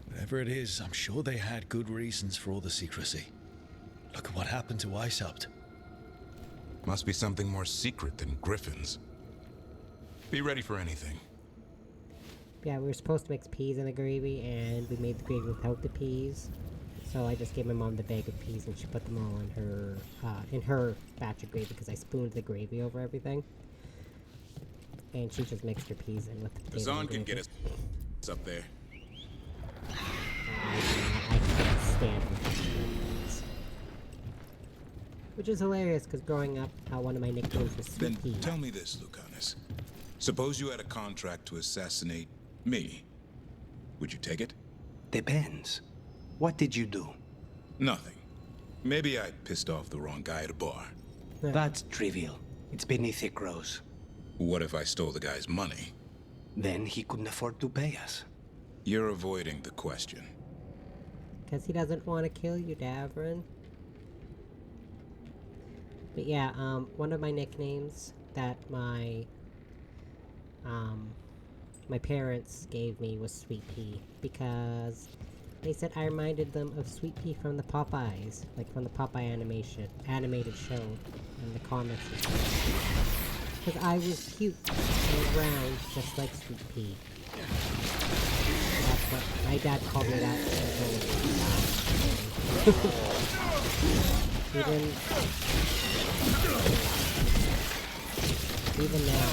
Whatever it is, I'm sure they had good reasons for all the secrecy. Look at what happened to Weishaupt. Must be something more secret than griffins. Be ready for anything. Yeah, we were supposed to mix peas in the gravy, and we made the gravy without the peas. So I just gave my mom the bag of peas, and she put them all in her batch of gravy, because I spooned the gravy over everything. And she just mixed her peas in with the potatoes. Zahn can get us up there. I can't stand peas. Which is hilarious, because growing up, one of my nicknames was Sweet Pea. Then tell me this, Lucanus. Suppose you had a contract to assassinate me. Would you take it? Depends. What did you do? Nothing. Maybe I pissed off the wrong guy at a bar. That's trivial. It's beneath it grows. What if I stole the guy's money? Then he couldn't afford to pay us. You're avoiding the question. Because he doesn't want to kill you, Davrin. But yeah, one of my nicknames that my parents gave me was Sweet Pea, because they said I reminded them of Sweet Pea from the Popeyes, like from the Popeye animated show in the comics. Because I was cute and round, just like Sweet Pea. That's what my dad called me that. Even now.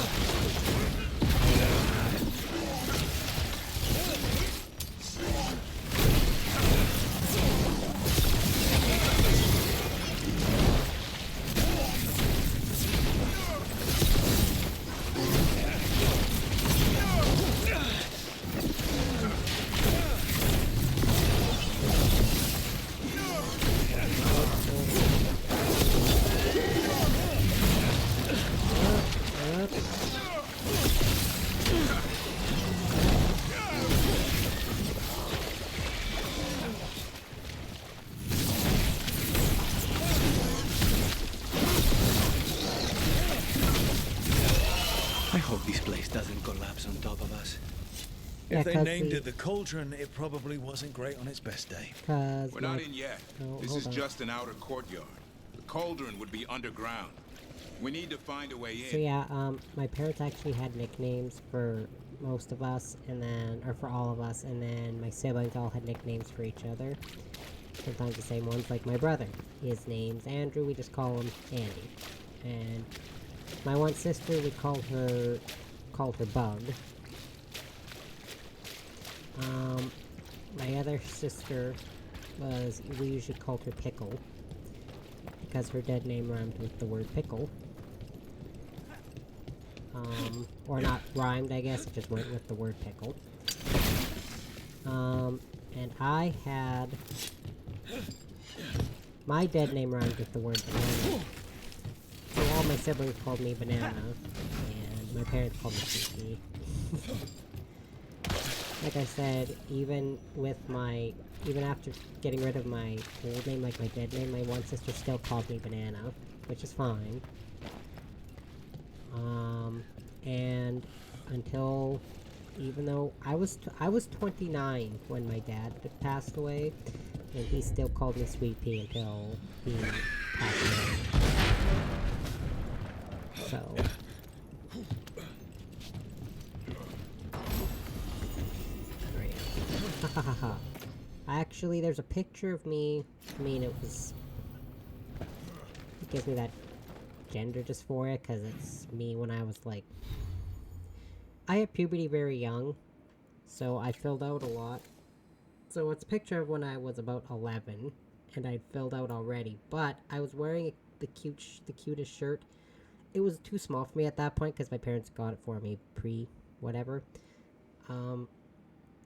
I hope this place doesn't collapse on top of us. If they named it the Cauldron, it probably wasn't great on its best day. We're not in yet. This is just an outer courtyard. The cauldron would be underground. We need to find a way in. So yeah, my parents actually had nicknames for most of us, and then, or for all of us, and then my siblings all had nicknames for each other. Sometimes the same ones, like my brother. His name's Andrew, we just call him Andy. And my one sister, we called her Bug. my other sister was, we usually called her Pickle, because her dead name rhymed with the word pickle. Or not rhymed, I guess, it just went with the word pickle. And I had... my dead name rhymed with the word banana. So all my siblings called me Banana, and my parents called me Sweet Pea. Like I said, even after getting rid of my old name, like my dead name, my one sister still called me Banana, which is fine. And until, even though I was 29 when my dad passed away, and he still called me Sweet Pea until he passed away. So. Hahaha. Actually, there's a picture of me. I mean, it gives me that gender dysphoria because it's me when I was like... I had puberty very young, so I filled out a lot. So it's a picture of when I was about 11, and I filled out already, but I was wearing the cutest shirt. It was too small for me at that point because my parents got it for me pre-whatever. And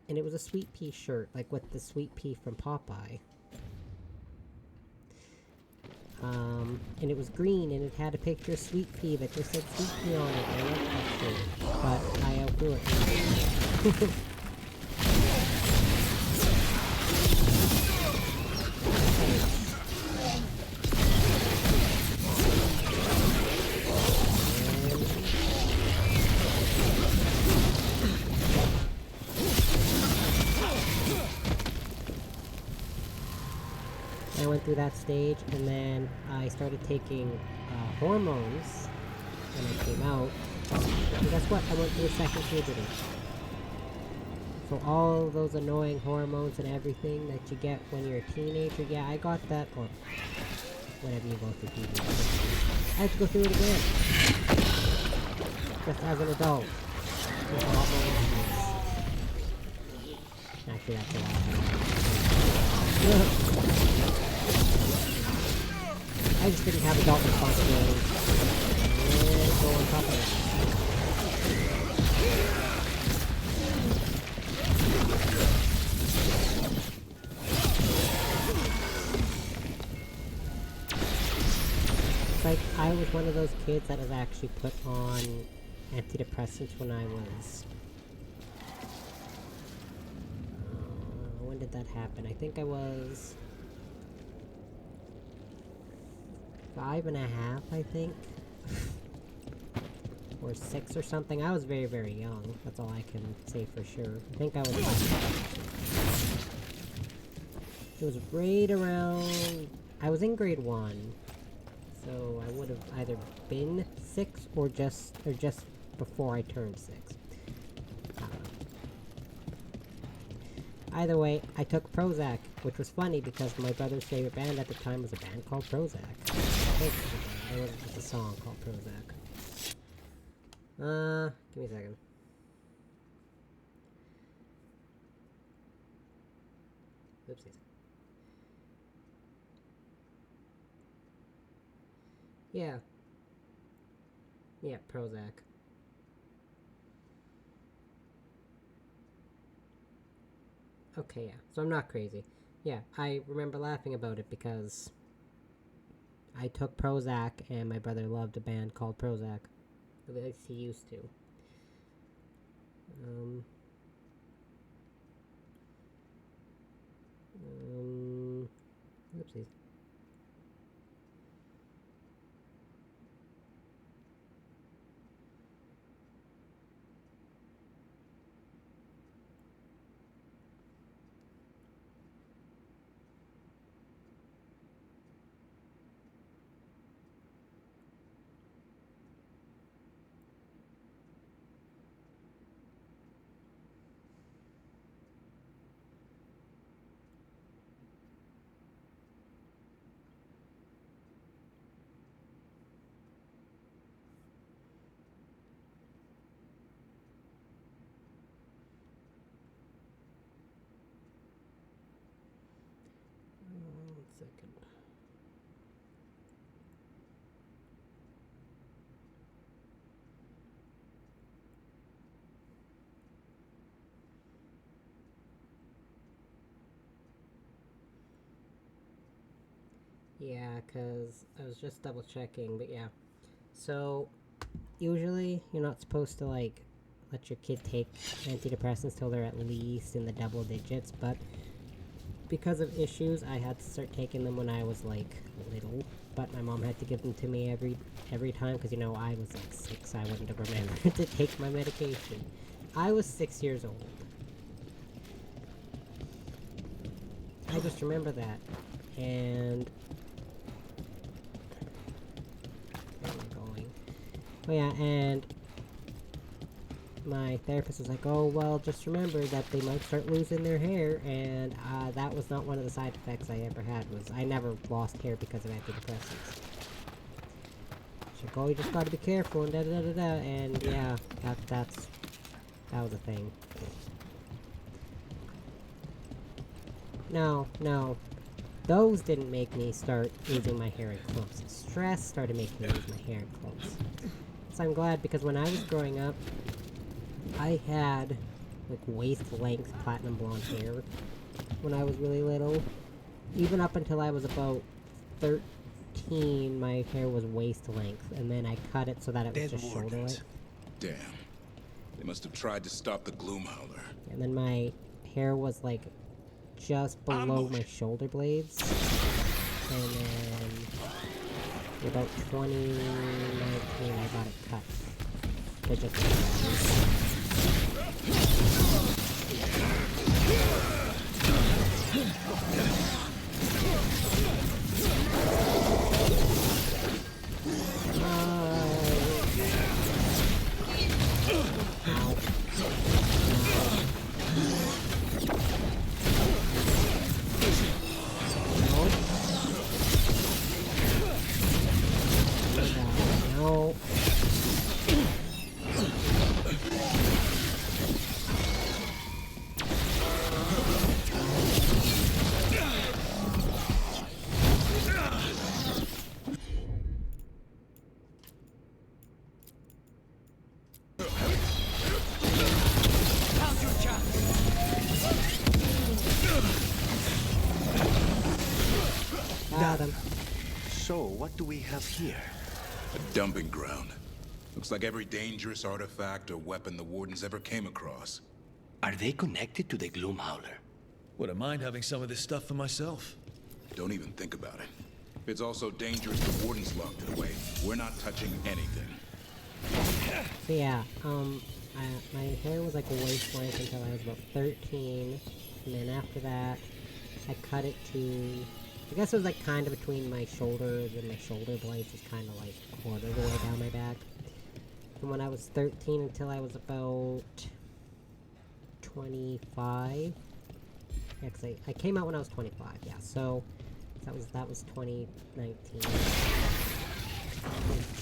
it was a Sweet Pea shirt, like with the Sweet Pea from Popeye. And it was green, and it had a picture of Sweet Pea that just said Sweet Pea on it. I loved that shirt, but I outgrew it. I went through that stage, and then I started taking hormones when I came out. And guess what? I went through a second puberty. So all those annoying hormones and everything that you get when you're a teenager, yeah, I got that, or whenever you go through puberty. I had to go through it again. Just as an adult. With a lot more issues. Actually, that's a lot. I just didn't have adult responsibilities. And go on top of it. It's like, I was one of those kids that was actually put on antidepressants when I was... when did that happen? I think I was... 5.5, I think. Or 6 or something. I was very, very young. That's all I can say for sure. I think I was 5. It was right around... I was in grade 1. So I would have either been 6 or just before I turned 6. Either way, I took Prozac, which was funny because my brother's favorite band at the time was a band called Prozac. It was just a song called Prozac. Give me a second. Oopsies. Yeah. Yeah, Prozac. Okay, yeah. So I'm not crazy. Yeah, I remember laughing about it because I took Prozac and my brother loved a band called Prozac. At least he used to. Oopsies. Yeah, because I was just double checking, but yeah. So, usually, you're not supposed to, like, let your kid take antidepressants till they're at least in the double digits, but because of issues, I had to start taking them when I was, like, little. But my mom had to give them to me every time, because, you know, I was, like, 6. I wouldn't have remembered to take my medication. I was 6 years old. I just remember that. And... where am I going? Oh yeah, and... my therapist was like, oh, well, just remember that they might start losing their hair, and that was not one of the side effects I ever had. Was I never lost hair because of antidepressants. She's like, oh, you just gotta be careful, and da-da-da-da-da, and yeah, that was a thing. No, those didn't make me start losing my hair in clumps. Stress started making me lose my hair in clumps. So I'm glad, because when I was growing up, I had, like, waist-length platinum blonde hair when I was really little. Even up until I was about 13, my hair was waist-length, and then I cut it so that it was just shoulder-length. Damn. They must have tried to stop the Gloomhowler. And then my hair was, like, just below my shoulder blades. And then, in about 2019, I got it cut. They just no. So, what do we have here? A dumping ground. Looks like every dangerous artifact or weapon the Wardens ever came across. Are they connected to the Gloomhowler? Wouldn't mind having some of this stuff for myself. Don't even think about it. If it's also dangerous, the Wardens locked it away. We're not touching anything. So yeah, my hair was like a waist length until I was about 13, and then after that, I cut it to, I guess it was like kind of between my shoulders, and my shoulder blades was kind of like a quarter of the way down my back. From when I was 13 until I was about 25. Yeah, cause I came out when I was 25, yeah, so that was 2019.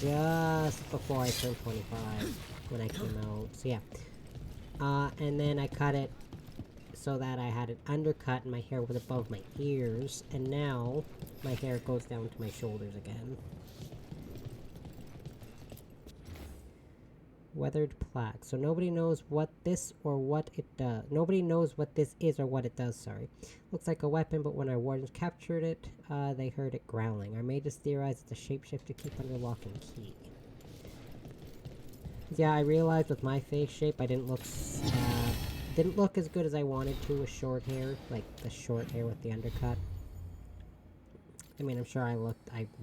Just before I turned 25 when I came out, so yeah. And then I cut it so that I had it undercut and my hair was above my ears, and now my hair goes down to my shoulders again. Weathered plaque. So nobody knows what this or what it does. Nobody knows what this is or what it does, sorry. Looks like a weapon, but when our wardens captured it, they heard it growling. Our mages theorized it's a shapeshift to keep under lock and key. Yeah, I realized with my face shape I didn't look as good as I wanted to with short hair, like the short hair with the undercut. I mean, I'm sure I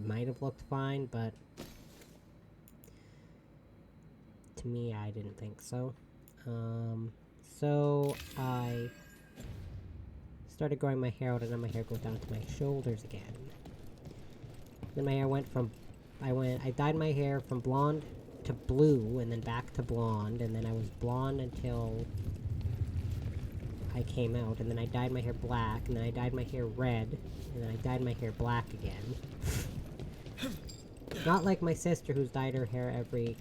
might have looked fine, but to me, I didn't think so. So I started growing my hair out, and then my hair goes down to my shoulders again. Then my hair went from, I dyed my hair from blonde to blue, and then back to blonde, and then I was blonde until I came out, and then I dyed my hair black, and then I dyed my hair red, and then I dyed my hair black again. Not like my sister, who's dyed her hair every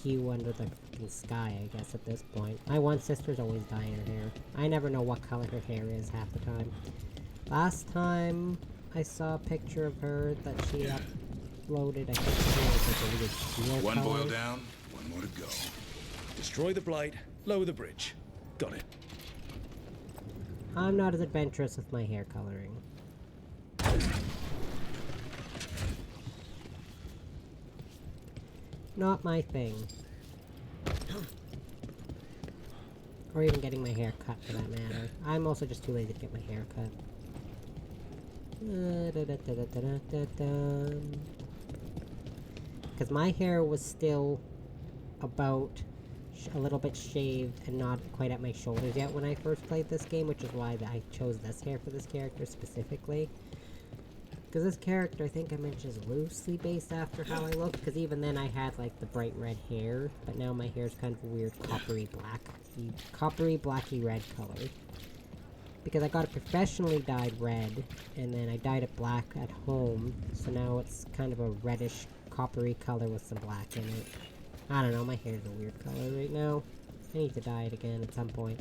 hue under the fucking sky, I guess, at this point. My one sister's always dyeing her hair. I never know what color her hair is half the time. Last time I saw a picture of her that she uploaded, I think it was like a One boil down, one more to go. Destroy the blight, lower the bridge. Got it. I'm not as adventurous with my hair coloring. Not my thing. Or even getting my hair cut, for that matter. I'm also just too lazy to get my hair cut. Because my hair was still about a little bit shaved and not quite at my shoulders yet when I first played this game, which is why I chose this hair for this character specifically. Because this character, I think I mentioned, is loosely based after how I look, because even then I had like the bright red hair, but now my hair is kind of a weird coppery blacky red color. Because I got it professionally dyed red, and then I dyed it black at home, so now it's kind of a reddish coppery color with some black in it. I don't know, my hair is a weird color right now. I need to dye it again at some point.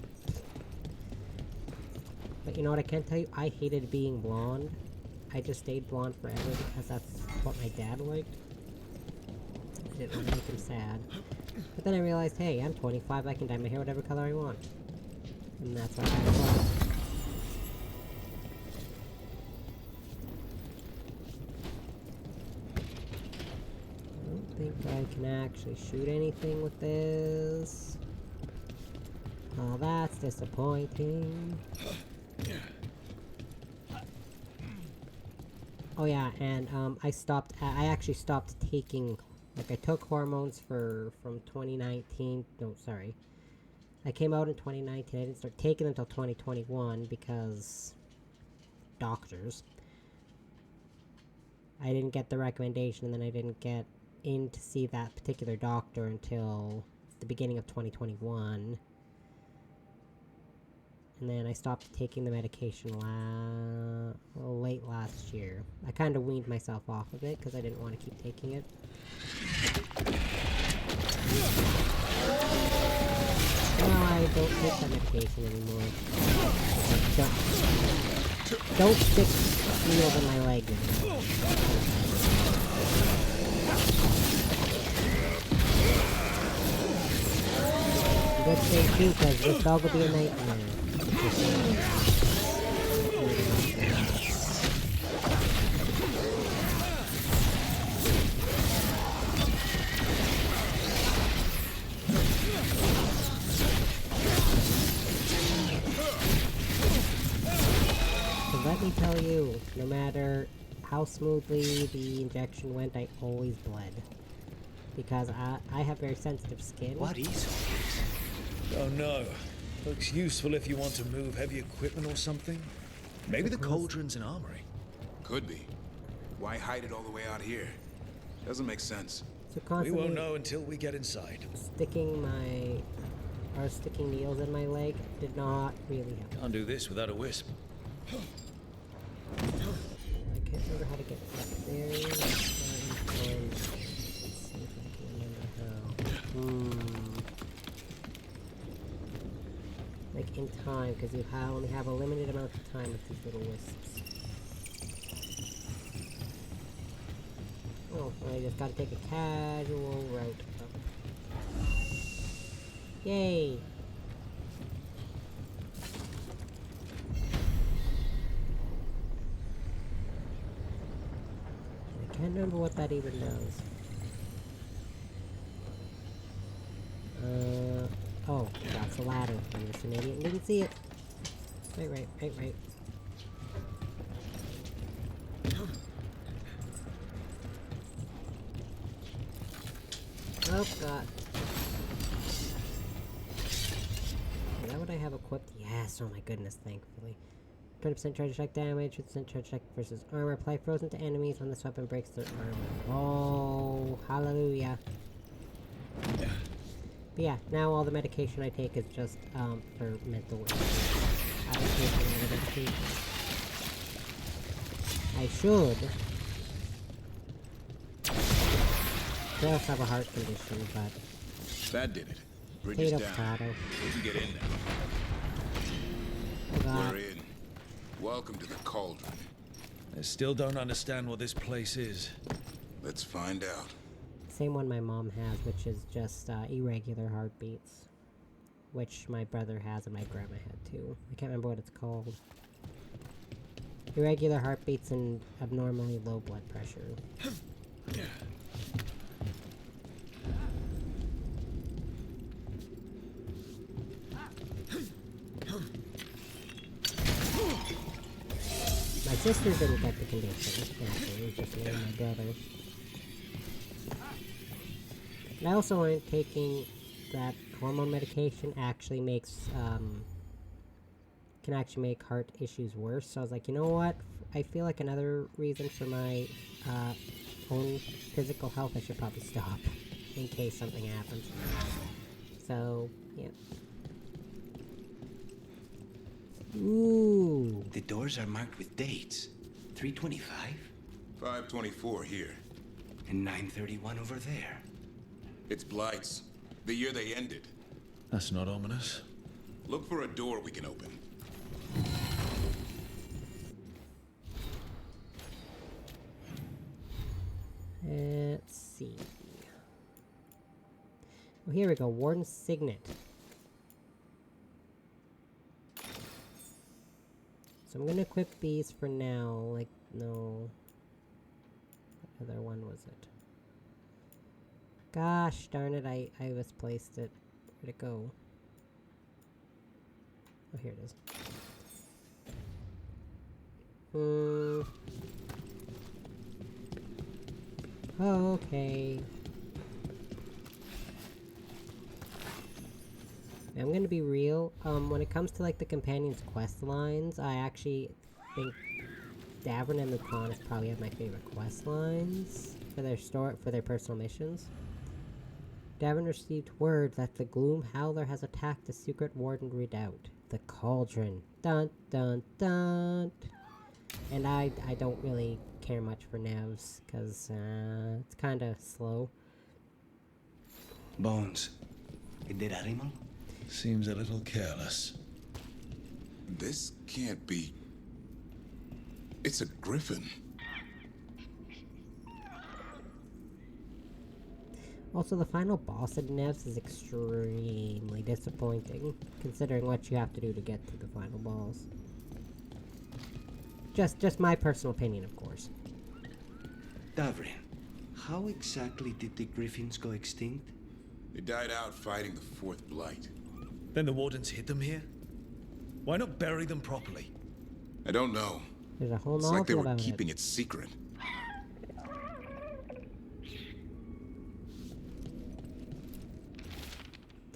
But you know what I can tell you? I hated being blonde. I just stayed blonde forever because that's what my dad liked. I didn't want to make him sad. But then I realized, hey, I'm 25, I can dye my hair whatever color I want. And that's why I dyed it black. I don't think I can actually shoot anything with this. Oh, that's disappointing. Oh yeah, and I actually stopped taking, like I took hormones from 2019, no, sorry. I came out in 2019, I didn't start taking them until 2021 because doctors. I didn't get the recommendation, and then I didn't get in to see that particular doctor until the beginning of 2021. And then I stopped taking the medication late last year. I kind of weaned myself off of it because I didn't want to keep taking it. Now I don't take that medication anymore. Don't stick needles in my leg anymore. Good thing too, because this dog will be a nightmare. So let me tell you, no matter how smoothly the injection went, I always bled. Because I have very sensitive skin. What is this? Oh no. Looks useful if you want to move heavy equipment or something. Maybe the cauldron's an armory. Could be. Why hide it all the way out here? Doesn't make sense. So we won't know until we get inside. Sticking needles in my leg did not really help. Can't do this without a wisp. I can't remember how to get back there. Let's see if I can remember how. Like in time, because you only have a limited amount of time with these little wisps. Oh, I just gotta take a casual route up. Yay! I can't remember what that even does. Oh, that's a ladder. I'm just an idiot and didn't see it. Right. Oh, God. Is that what I have equipped? Yes, oh my goodness, thankfully. 20% charge attack damage, 50% charge attack versus armor. Apply frozen to enemies when this weapon breaks their armor. Oh, hallelujah. But yeah, now all the medication I take is just, for mental illness. I don't take any other medication. I should. I also have a heart condition, but... That did it. Bridge is down. Potato. We can get in now. We're in. Welcome to the cauldron. I still don't understand what this place is. Let's find out. Same one my mom has, which is just irregular heartbeats. Which my brother has and my grandma had too. I can't remember what it's called. Irregular heartbeats and abnormally low blood pressure. sister didn't get the condition. It was just me and my brother. And I also learned taking that hormone medication actually makes, can actually make heart issues worse. So I was like, you know what? I feel like another reason for my, own physical health, I should probably stop. In case something happens. So, yeah. Ooh. The doors are marked with dates. 325? 524 here. And 931 over there. It's Blight's. The year they ended. That's not ominous. Look for a door we can open. Let's see. Oh, here we go. Warden's Signet. So I'm gonna equip these for now. Like, no. What other one was it? Gosh darn it, I misplaced it. Where'd it go? Oh, here it is. Okay. I'm gonna be real. When it comes to like the companions' quest lines, I actually think Davern and Lucan probably have my favorite quest lines for their personal missions. Davern received word that the Gloom Howler has attacked the secret warden redoubt, the Cauldron. Dun dun dun. And I don't really care much for Nevs, cause it's kind of slow. Bones. A dead animal? Seems a little careless. This can't be... It's a griffin. Also, the final boss at Nevs is extremely disappointing, considering what you have to do to get to the final boss. Just my personal opinion, of course. Davrin, how exactly did the griffins go extinct? They died out fighting the fourth blight. Then the wardens hid them here? Why not bury them properly? I don't know. There's a whole It's like they novel were about keeping it secret.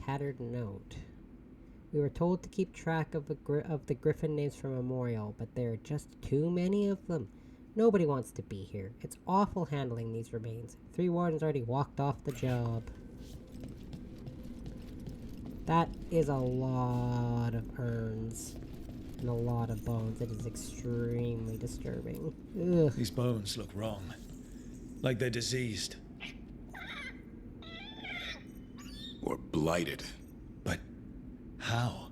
Tattered note. We were told to keep track of the griffin names for Memorial, but there are just too many of them. Nobody wants to be here. It's awful handling these remains. 3 wardens already walked off the job. That is a lot of urns. And a lot of bones. It is extremely disturbing. Ugh. These bones look wrong. Like they're diseased. Or blighted. But how?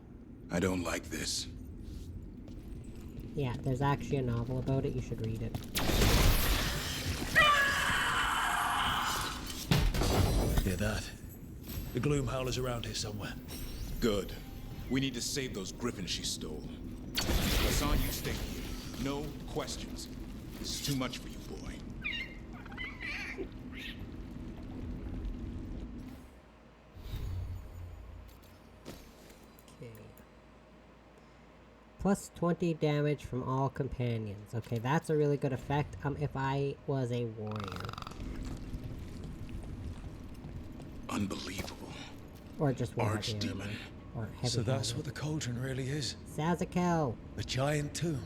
I don't like this. Yeah, there's actually a novel about it. You should read it. Hear that? The Gloom Howler's around here somewhere. Good. We need to save those griffins she stole. Hassan, you stay here. No questions. This is too much for you, boy. Okay. Plus 20 damage from all companions. Okay, that's a really good effect. If I was a warrior. Unbelievable. Or just Archdemon. Or heavy So that's armor. what the cauldron really is. Zazakel. A giant tomb.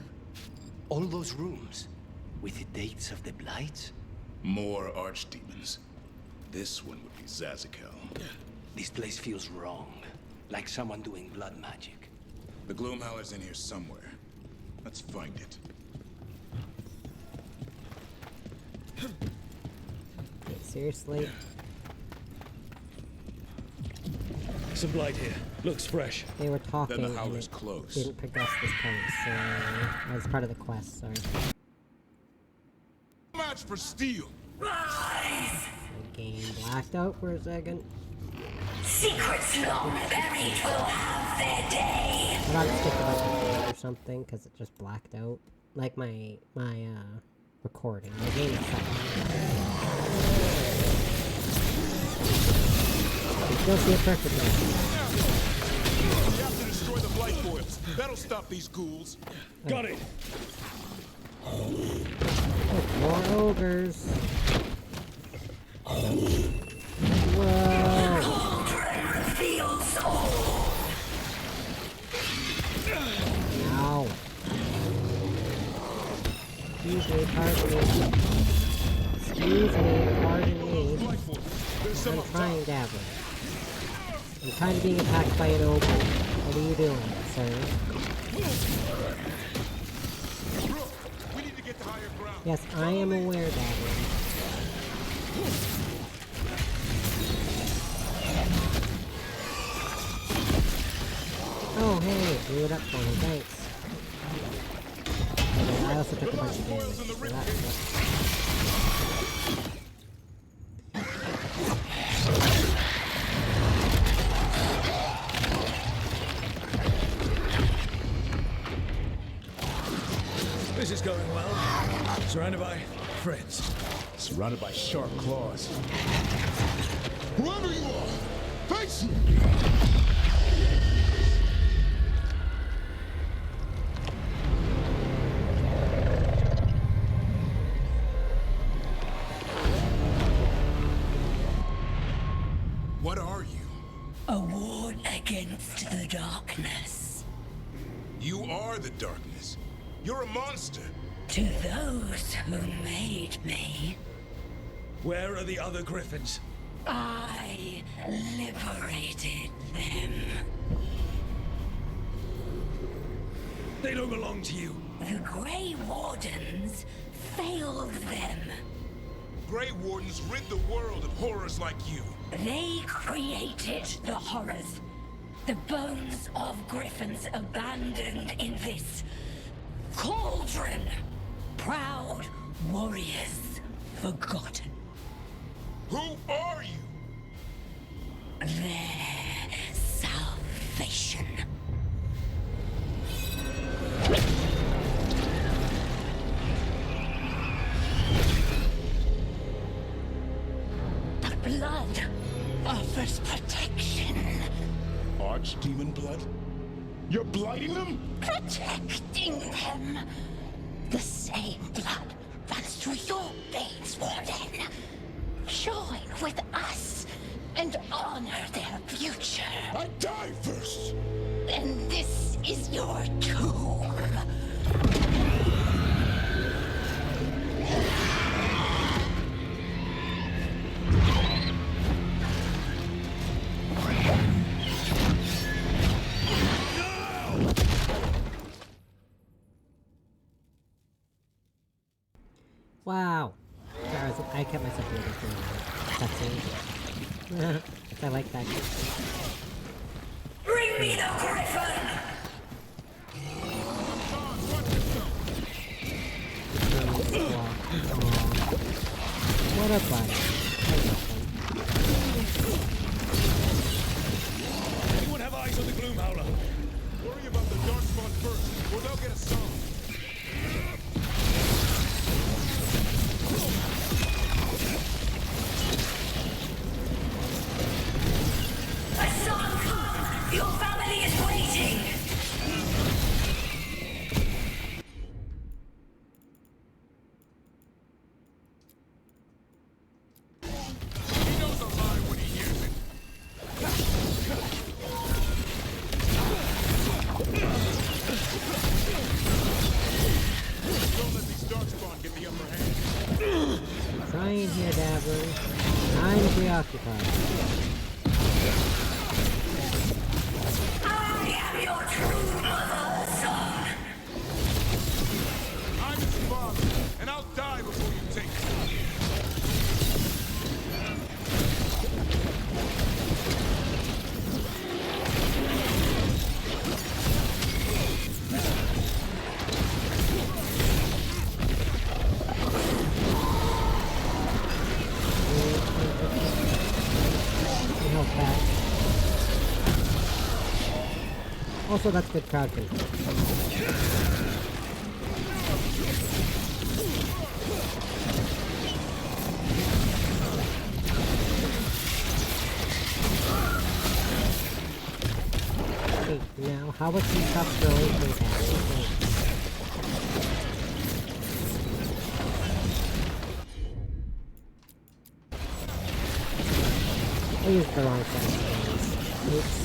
All those rooms with the dates of the blights? More archdemons. This one would be Zazakel. This place feels wrong. Like someone doing blood magic. The Gloomhowler's in here somewhere. Let's find it. Okay, seriously? Some blight here. Looks fresh. They were talking Then the and Howler's it close. didn't progress this point, so as part of the quest, sorry. Match for steel. The game blacked out for a second. Secrets long buried will have their day. I got stick about the game or something because it just blacked out. Like my recording. The game itself. You still see it perfectly. You have to destroy the blight boils. That'll stop these ghouls. Got it. Look, more ogres. Whoa! Ow. Excuse me, pardon me. Excuse me, pardon me. I'm trying, Dabbler. I'm kind of being attacked by an ogre. What are you doing, sir? Yes, I am aware, Dabbler. Oh, hey, blew it up for me, thanks. Okay, I also took a bunch of damage, so that sucks. This is going well. Surrounded by friends. Surrounded by sharp claws. Whoever you are, face me! What are you? A ward against the darkness. You are the darkness. You're a monster. To those who made me, Where are the other griffins? I liberated them. They don't belong to you. The Grey Wardens failed them. Grey Wardens rid the world of horrors like you. They created the horrors. The bones of griffins abandoned in this cauldron. Proud warriors forgotten. Who are you? Their salvation. The blood offers protection. Archdemon blood? You're blighting them? Protecting them. The same blood runs through your veins, Warden. Join with us and honor their future. I die first! Then this is your tomb. Wow. I kept myself moving for cutscene. I like that. Bring me the griffin! What a buddy. Anyone have eyes on the Gloom Howler? Worry about the Darkspawn first, or they'll get us some. Son, your family is waiting! He knows a lie when he hears it. Don't let these Darkspawn get the upper hand. Trying here, Dabbler. I'm preoccupied. I am your true mother, son. I'm his father, and I'll die before you take it. Help that. Also, that's good crowd control. Okay, now how about you stop throwing things at me? I used the wrong set of things. Oops.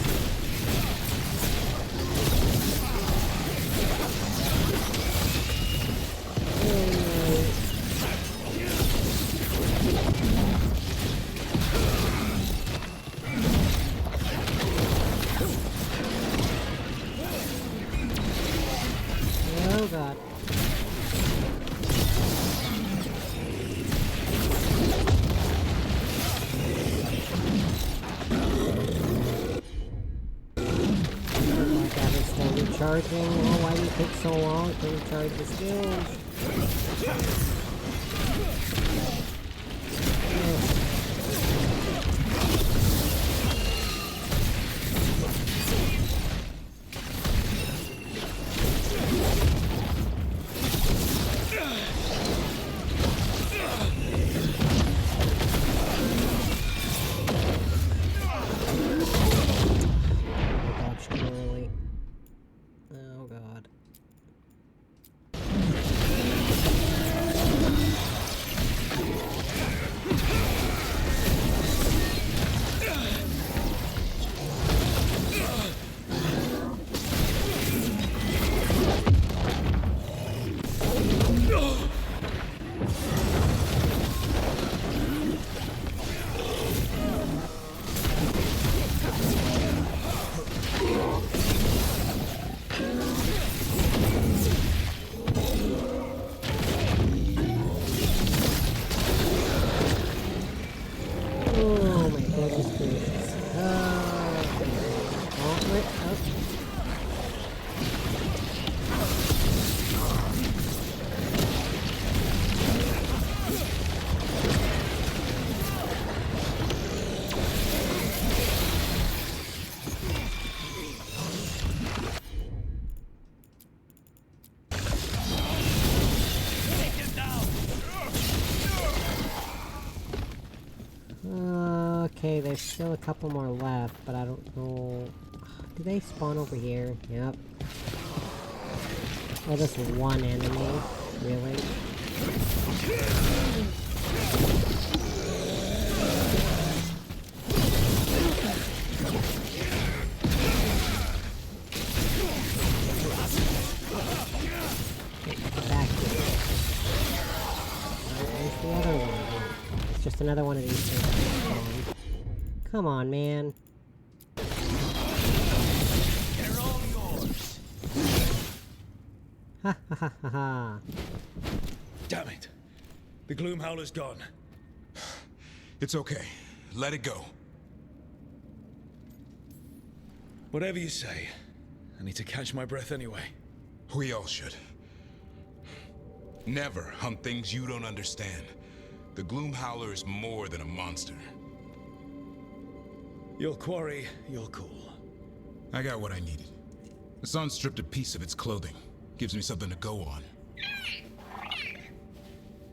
Oh god. Recharging. Oh, why do you take so long to recharge the skills? Oh god. Oh my goodness gracious. Gauntlet up. Okay, there's still a couple more left, but I don't know. Do they spawn over here? Yep. Oh, just one enemy? Really? Back here. Where's the other one? It's just another one of these things. Come on, man. They're all yours. Ha ha ha ha ha. Damn it. The Gloom Howler's gone. It's okay. Let it go. Whatever you say. I need to catch my breath anyway. We all should. Never hunt things you don't understand. The Gloom Howler is more than a monster. Your quarry, your call. I got what I needed. The sun stripped a piece of its clothing. Gives me something to go on.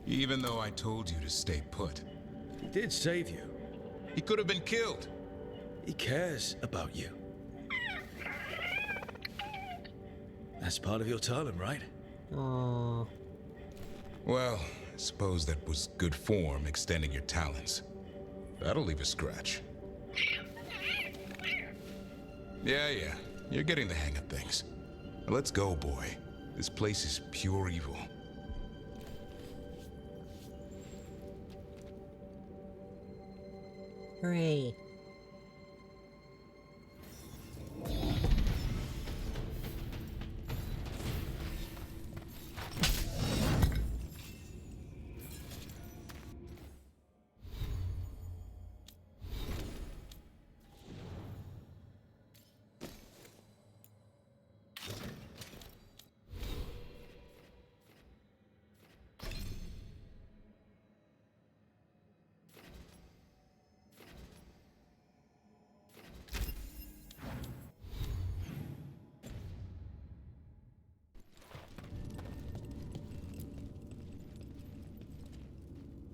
Even though I told you to stay put. He did save you. He could have been killed. He cares about you. That's part of your talent, right? Aww. Well, I suppose that was good form, extending your talents. That'll leave a scratch. Yeah, you're getting the hang of things. Now let's go, boy. This place is pure evil. Hooray.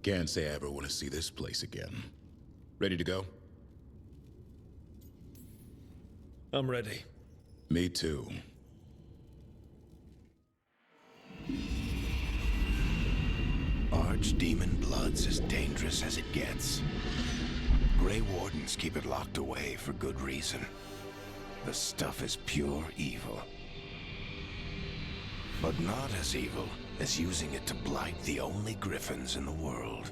Can't say I ever want to see this place again. Ready to go? I'm ready. Me too. Archdemon blood's as dangerous as it gets. Grey Wardens keep it locked away for good reason. The stuff is pure evil. But not as evil as using it to blight the only griffins in the world.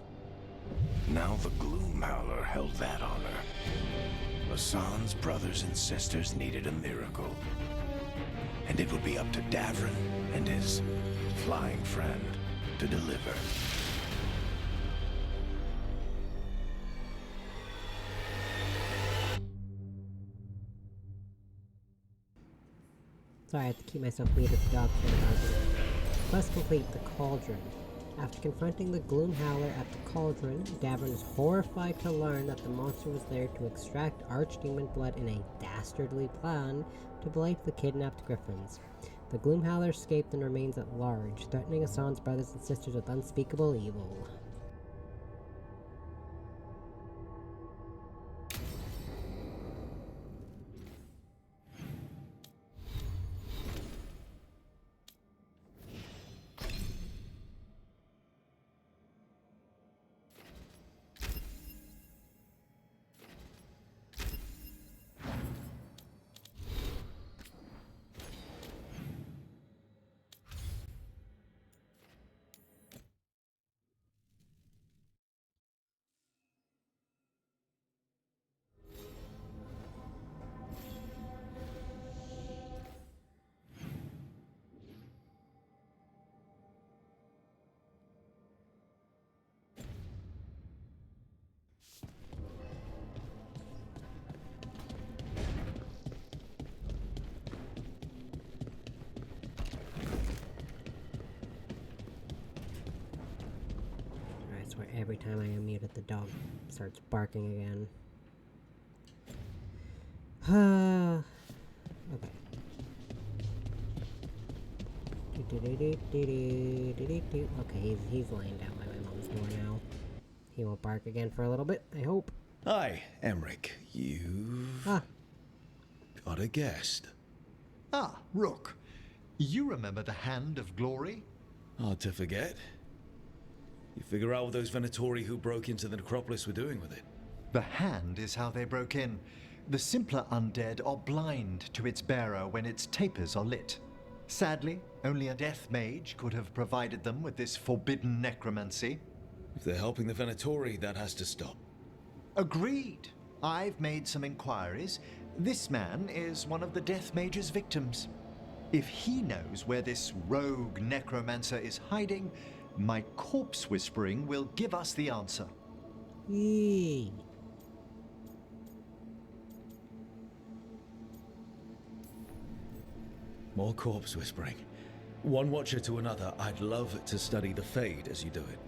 Now the Gloomhowler held that honor. Hassan's brothers and sisters needed a miracle. And it would be up to Davrin and his flying friend to deliver. Sorry, I have to keep myself muted. The dog started barking. Quest complete, the Cauldron. After confronting the Gloomhowler at the Cauldron, Davrin is horrified to learn that the monster was there to extract Archdemon blood in a dastardly plan to blight the kidnapped griffins. The Gloomhowler escaped and remains at large, threatening Hassan's brothers and sisters with unspeakable evil. Where every time I unmute it, the dog starts barking again. Okay. Okay, he's laying down by my mom's door now. He won't bark again for a little bit, I hope. Hi, Emmerich. You've got a guest. Ah, Rook. You remember the Hand of Glory? Hard to forget. You figure out what those Venatori who broke into the necropolis were doing with it? The hand is how they broke in. The simpler undead are blind to its bearer when its tapers are lit. Sadly, only a death mage could have provided them with this forbidden necromancy. If they're helping the Venatori, that has to stop. Agreed. I've made some inquiries. This man is one of the death mage's victims. If he knows where this rogue necromancer is hiding, my corpse whispering will give us the answer. Yee. More corpse whispering. One watcher to another, I'd love to study the Fade as you do it.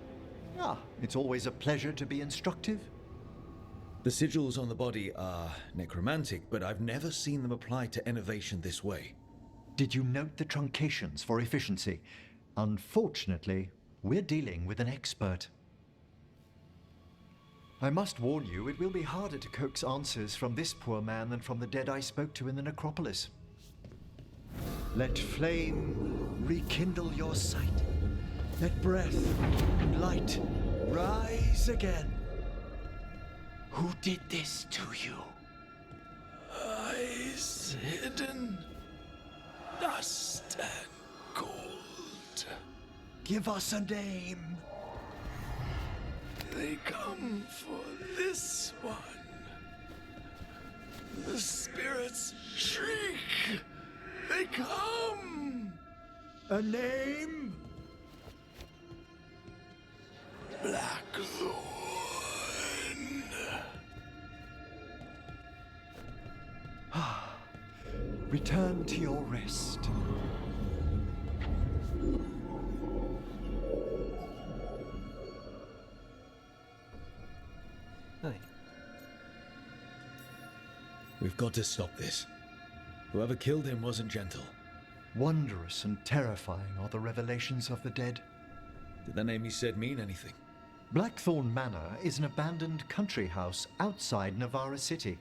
Ah, it's always a pleasure to be instructive. The sigils on the body are necromantic, but I've never seen them applied to innovation this way. Did you note the truncations for efficiency? Unfortunately, we're dealing with an expert. I must warn you, it will be harder to coax answers from this poor man than from the dead I spoke to in the necropolis. Let flame rekindle your sight. Let breath and light rise again. Who did this to you? Eyes hidden, dust and cold. Give us a name. They come for this one. The spirits shriek. They come. A name? Blackthorn. Return to your rest. Okay. We've got to stop this. Whoever killed him wasn't gentle. Wondrous and terrifying are the revelations of the dead. Did the name he said mean anything? Blackthorn Manor is an abandoned country house outside Navarra City.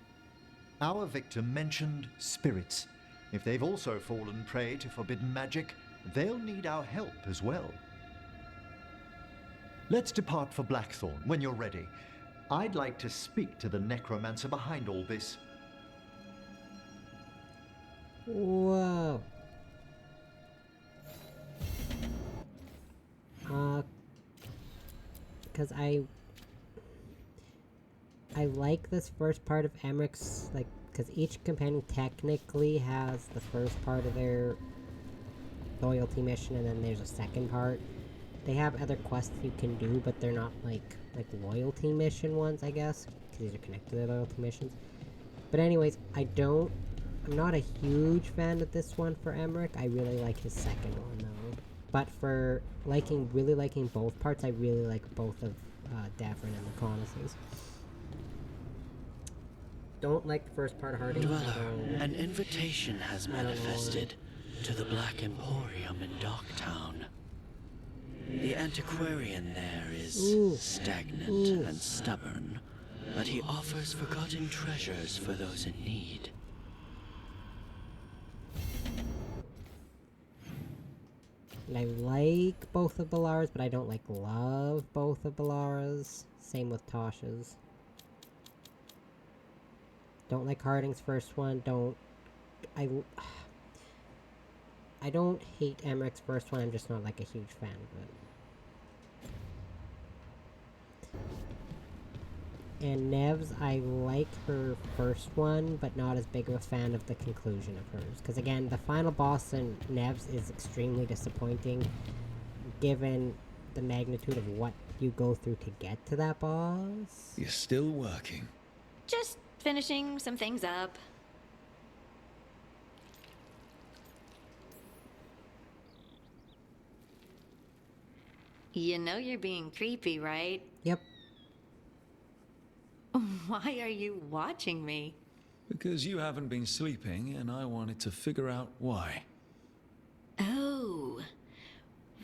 Our victim mentioned spirits. If they've also fallen prey to forbidden magic, they'll need our help as well. Let's depart for Blackthorn when you're ready. I'd like to speak to the necromancer behind all this. Whoa. Because I like this first part of Emmerich's, like, because each companion technically has the first part of their loyalty mission, and then there's a second part. They have other quests you can do, but they're not like loyalty mission ones, I guess, because these are connected to their loyalty missions. But anyways, I'm not a huge fan of this one for Emmerich. I really like his second one though. But for really liking both parts, I really like both of Davrin and the Reconnaissance. Don't like the first part of Harding. Dweller, an invitation has manifested to the Black Emporium in Docktown. The antiquarian there is stagnant and stubborn, but he offers forgotten treasures for those in need. I like both of Balara's, but I don't love both of Balara's. Same with Tasha's. Don't like Harding's first one. I don't hate Emmerich's first one, I'm just not like a huge fan of it. And Nev's, I like her first one, but not as big of a fan of the conclusion of hers. Because again, the final boss in Nev's is extremely disappointing, given the magnitude of what you go through to get to that boss. You're still working. Just finishing some things up. You know you're being creepy, right? Yep. Why are you watching me? Because you haven't been sleeping, and I wanted to figure out why. Oh,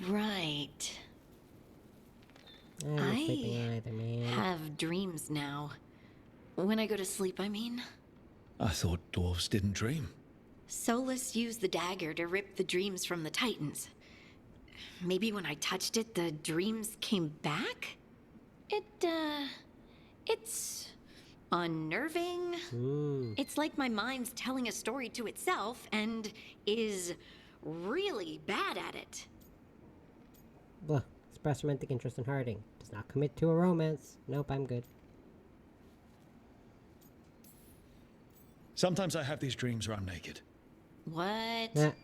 right. I'm not sleeping either, man. Have dreams now. When I go to sleep, I mean. I thought dwarves didn't dream. Solus used the dagger to rip the dreams from the Titans. Maybe when I touched it, the dreams came back? It's unnerving. It's like my mind's telling a story to itself and is really bad at it. Blah. Express romantic interest in Harding. Does not commit to a romance. Nope, I'm good. Sometimes I have these dreams where I'm naked. What?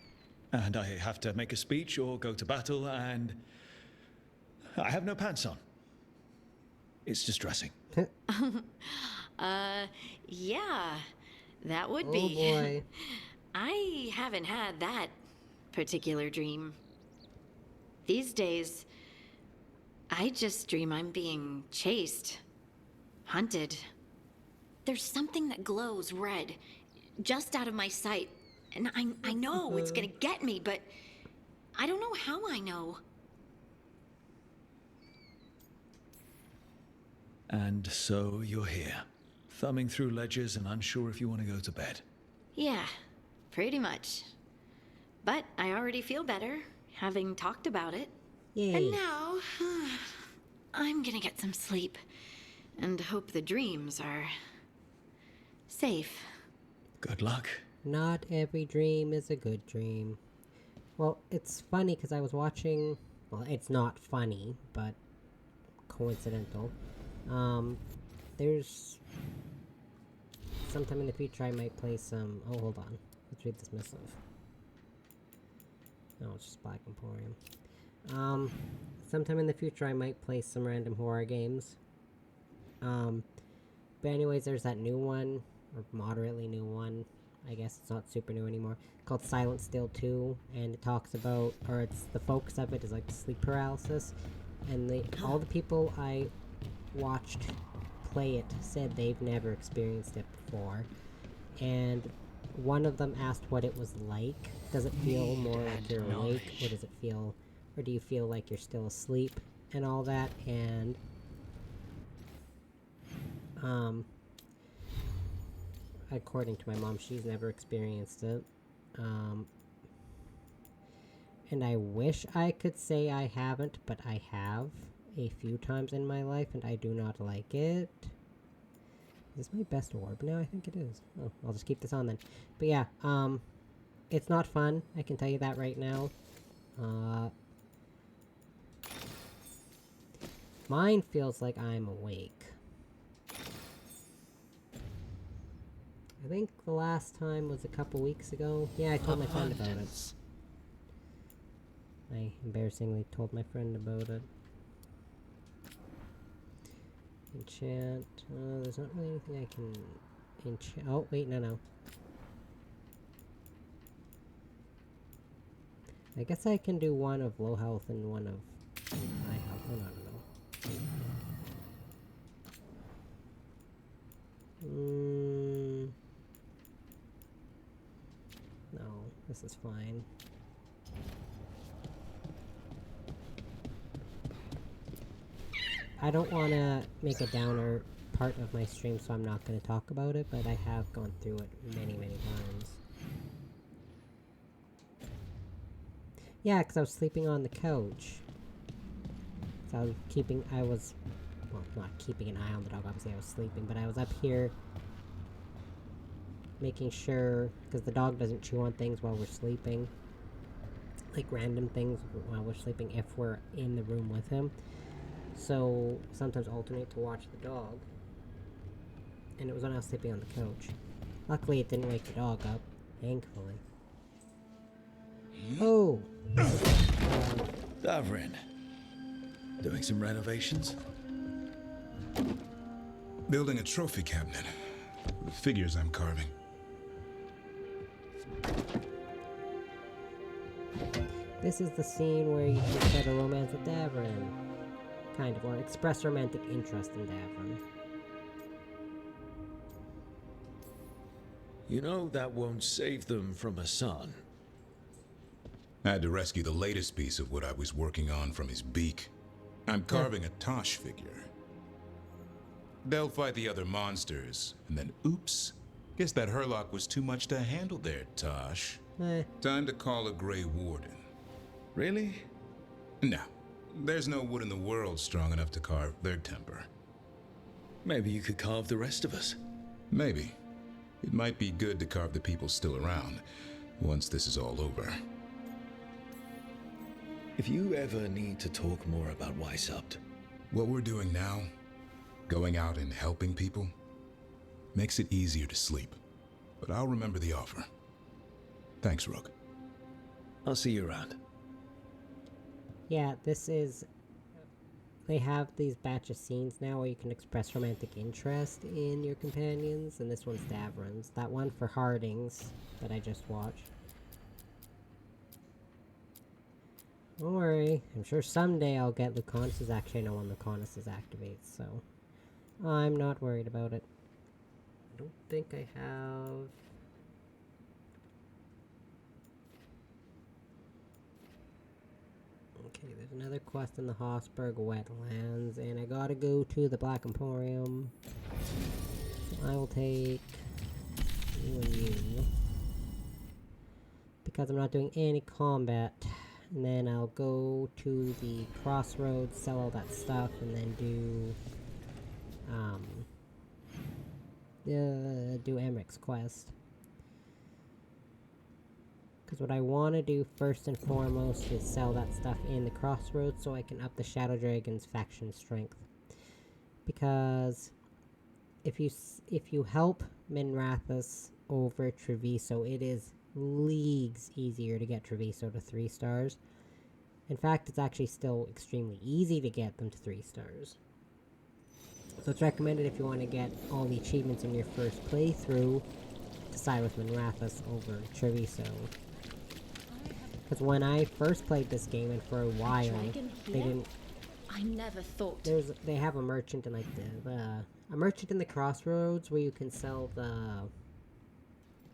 And I have to make a speech or go to battle, and I have no pants on. It's distressing. Yeah, that would Oh be. boy. I haven't had that particular dream. These days, I just dream I'm being chased, hunted. There's something that glows red, just out of my sight. And I know it's gonna get me, but I don't know how I know. And so you're here, thumbing through ledgers and unsure if you want to go to bed. Yeah, pretty much. But I already feel better, having talked about it. Yay. And now, I'm gonna get some sleep, and hope the dreams are safe. Good luck. Not every dream is a good dream. Well, it's funny because I was watching... Well, it's not funny, but coincidental. There's... Sometime in the future I might play some... Oh, hold on. Let's read this missive. No, it's just Black Emporium. Sometime in the future I might play some random horror games. But anyways, there's that new one, or moderately new one. I guess it's not super new anymore, called Silent Still 2, and it talks about, or it's, the focus of it is like sleep paralysis, and all the people I watched play it said they've never experienced it before, and one of them asked what it was like. Does it feel more like you're awake, or does it feel, or do you feel like you're still asleep, and all that, and according to my mom, she's never experienced it. And I wish I could say I haven't, but I have. a few times in my life, and I do not like it. Is this my best orb now? I think it is. Oh, I'll just keep this on then. But yeah, it's not fun. I can tell you that right now. Mine feels like I'm awake. I think the last time was a couple weeks ago. Yeah, I told my friend about it. I embarrassingly told my friend about it. Enchant. There's not really anything I can enchant. Oh, wait, no. I guess I can do one of low health and one of high health. Oh, no. No, this is fine. I don't want to make a downer part of my stream, so I'm not going to talk about it, but I have gone through it many times. Yeah, because I was sleeping on the couch. So I was, well, not keeping an eye on the dog, obviously I was sleeping, but I was up here making sure, because the dog doesn't chew on things while we're sleeping. Like random things while we're sleeping if we're in the room with him. So sometimes alternate to watch the dog. And it was when I was sleeping on the couch. Luckily it didn't wake the dog up. Thankfully. Oh! Davrin. Doing some renovations? Building a trophy cabinet. The figures I'm carving. This is the scene where you can set a romance with Davrin. Kind of, or express romantic interest in Davrin. You know that won't save them from a son. I had to rescue the latest piece of what I was working on from his beak. I'm carving a Tosh figure. They'll fight the other monsters, and then oops. Guess that Herlock was too much to handle there, Tosh. Time to call a Grey Warden. Really? No. There's no wood in the world strong enough to carve their temper. Maybe you could carve the rest of us. Maybe. It might be good to carve the people still around, once this is all over. If you ever need to talk more about Weishaupt. What we're doing now, going out and helping people, makes it easier to sleep. But I'll remember the offer. Thanks, Rook. I'll see you around. Yeah, this is... They have these batch of scenes now where you can express romantic interest in your companions, and this one's Davrin's. That one for Harding's that I just watched. Don't worry, I'm sure someday I'll get Lucanus's. Actually, I know when Lucanus's activates, so I'm not worried about it. I don't think I have... Okay, there's another quest in the Hossberg Wetlands, and I gotta go to the Black Emporium. So I will take you and you, because I'm not doing any combat. And then I'll go to the crossroads, sell all that stuff, and then do Emmeric's quest. Because what I want to do first and foremost is sell that stuff in the crossroads so I can up the Shadow Dragon's faction strength. Because if you help Minrathous over Treviso, it is leagues easier to get Treviso to 3 stars. In fact, it's actually still extremely easy to get them to 3 stars. So it's recommended if you want to get all the achievements in your first playthrough to side with Minrathous over Treviso. Because when I first played this game, and for a while, they didn't... I never thought... They have a merchant in like a merchant in the crossroads where you can sell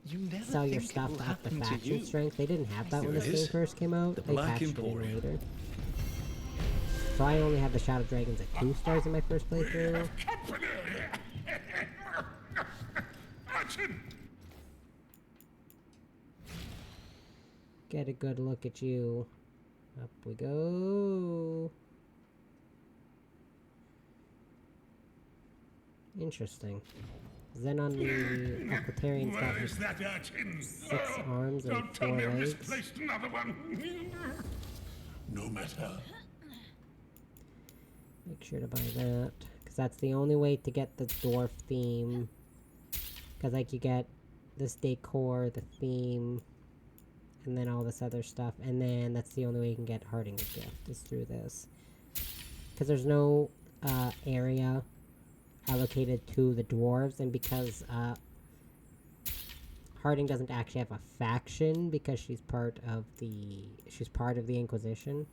your stuff to up the faction strength. They didn't have that when this game first came out. They patched it in later. So I only had the Shadow Dragons at 2 stars in my first playthrough. Get a good look at you. Up we go. Interesting. Then on the Aquatarian's got Where is that urchin? 6 arms and Don't 4 tell me I've legs. misplaced another one. No matter. Make sure to buy that, because that's the only way to get the dwarf theme. Because like you get this decor, the theme, and then all this other stuff, and then that's the only way you can get Harding's gift is through this. Because there's no area allocated to the dwarves, and because Harding doesn't actually have a faction because she's part of the Inquisition.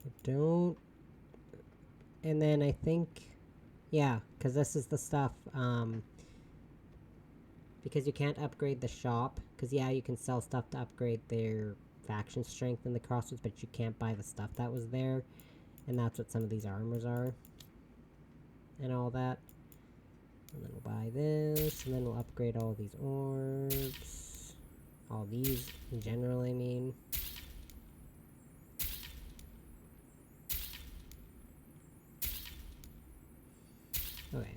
I don't. And then I think, yeah, because this is the stuff, because you can't upgrade the shop, because yeah, you can sell stuff to upgrade their faction strength in the crossroads, but you can't buy the stuff that was there, and that's what some of these armors are, and all that. And then we'll buy this, and then we'll upgrade all these orbs, all these in general, I mean. Okay.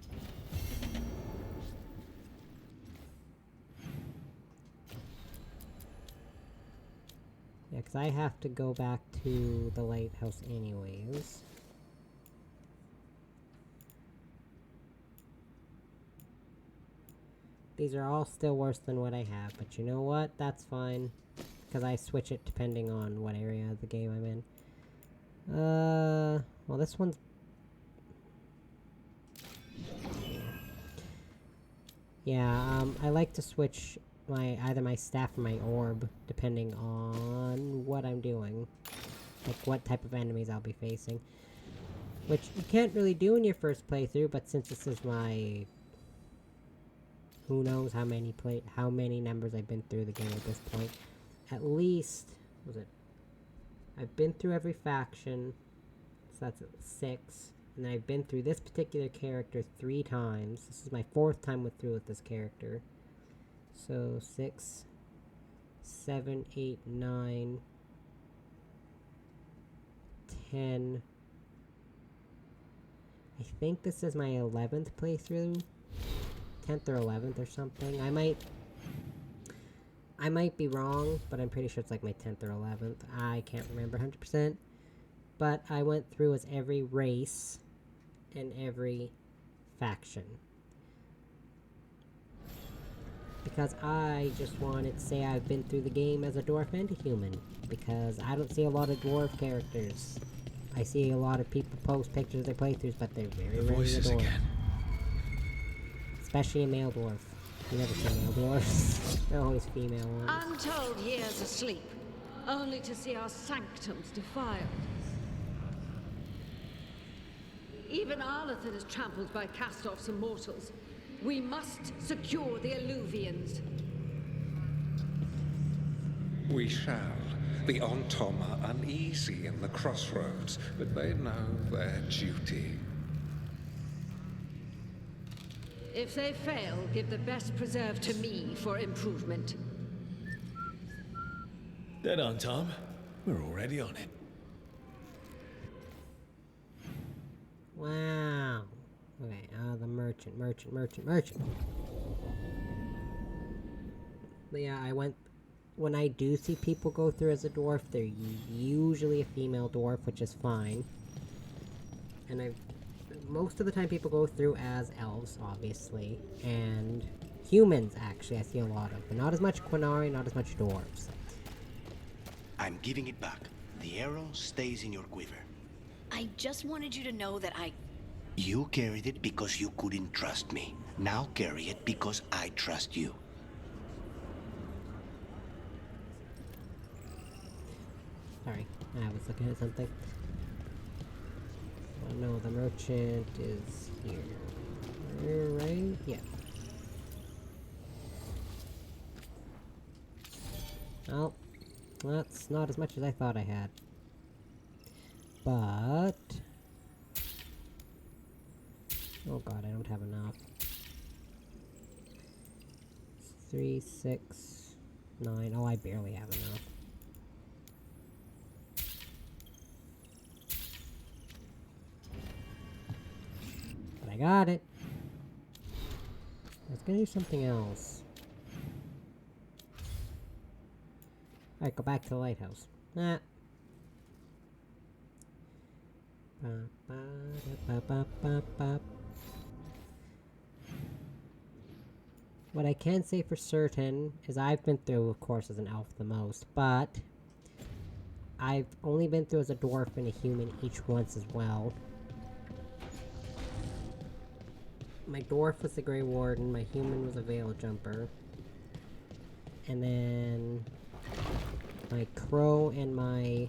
Yeah, because I have to go back to the lighthouse anyways. These are all still worse than what I have, but you know what? That's fine. Because I switch it depending on what area of the game I'm in. Well, this one's... Yeah, I like to switch either my staff or my orb, depending on what I'm doing. Like, what type of enemies I'll be facing. Which you can't really do in your first playthrough, but since this is my... Who knows how many numbers I've been through the game at this point. At least... What was it? I've been through every faction. So that's 6. And then I've been through this particular character 3 times. This is my 4th time through with this character. So 6, 7, 8, 9, 10. I think this is my 11th playthrough. 10th or 11th or something. I might be wrong, but I'm pretty sure it's like my 10th or 11th. I can't remember 100%. But I went through as every race and every faction. Because I just wanted to say I've been through the game as a dwarf and a human. Because I don't see a lot of dwarf characters. I see a lot of people post pictures of their playthroughs, but they're very rarely a dwarf. Especially a male dwarf. You never see male dwarfs. They're always female ones. Untold years asleep, only to see our sanctums defiled. Even Arlathan is trampled by cast-offs and mortals. We must secure the Alluvians. We shall. The Ontom are uneasy in the crossroads, but they know their duty. If they fail, give the best preserve to me for improvement. Dead on, Tom. We're already on it. Wow. Okay, the merchant. But yeah, when I do see people go through as a dwarf, they're usually a female dwarf, which is fine. And most of the time people go through as elves, obviously, and humans, actually, I see a lot of. But not as much Quinari, not as much dwarves. I'm giving it back. The arrow stays in your quiver. I just wanted you to know that You carried it because you couldn't trust me. Now carry it because I trust you. Sorry, I was looking at something. Oh no, the merchant is here. Right? Yeah. Well, that's not as much as I thought I had. Oh god, I don't have enough. 3, 6, 9. Oh, I barely have enough. But I got it. I was gonna do something else. Alright, go back to the lighthouse. Nah. What I can say for certain is I've been through, of course, as an elf the most, but I've only been through as a dwarf and a human each once as well. My dwarf was the Grey Warden, my human was a Veil Jumper. And then my crow and my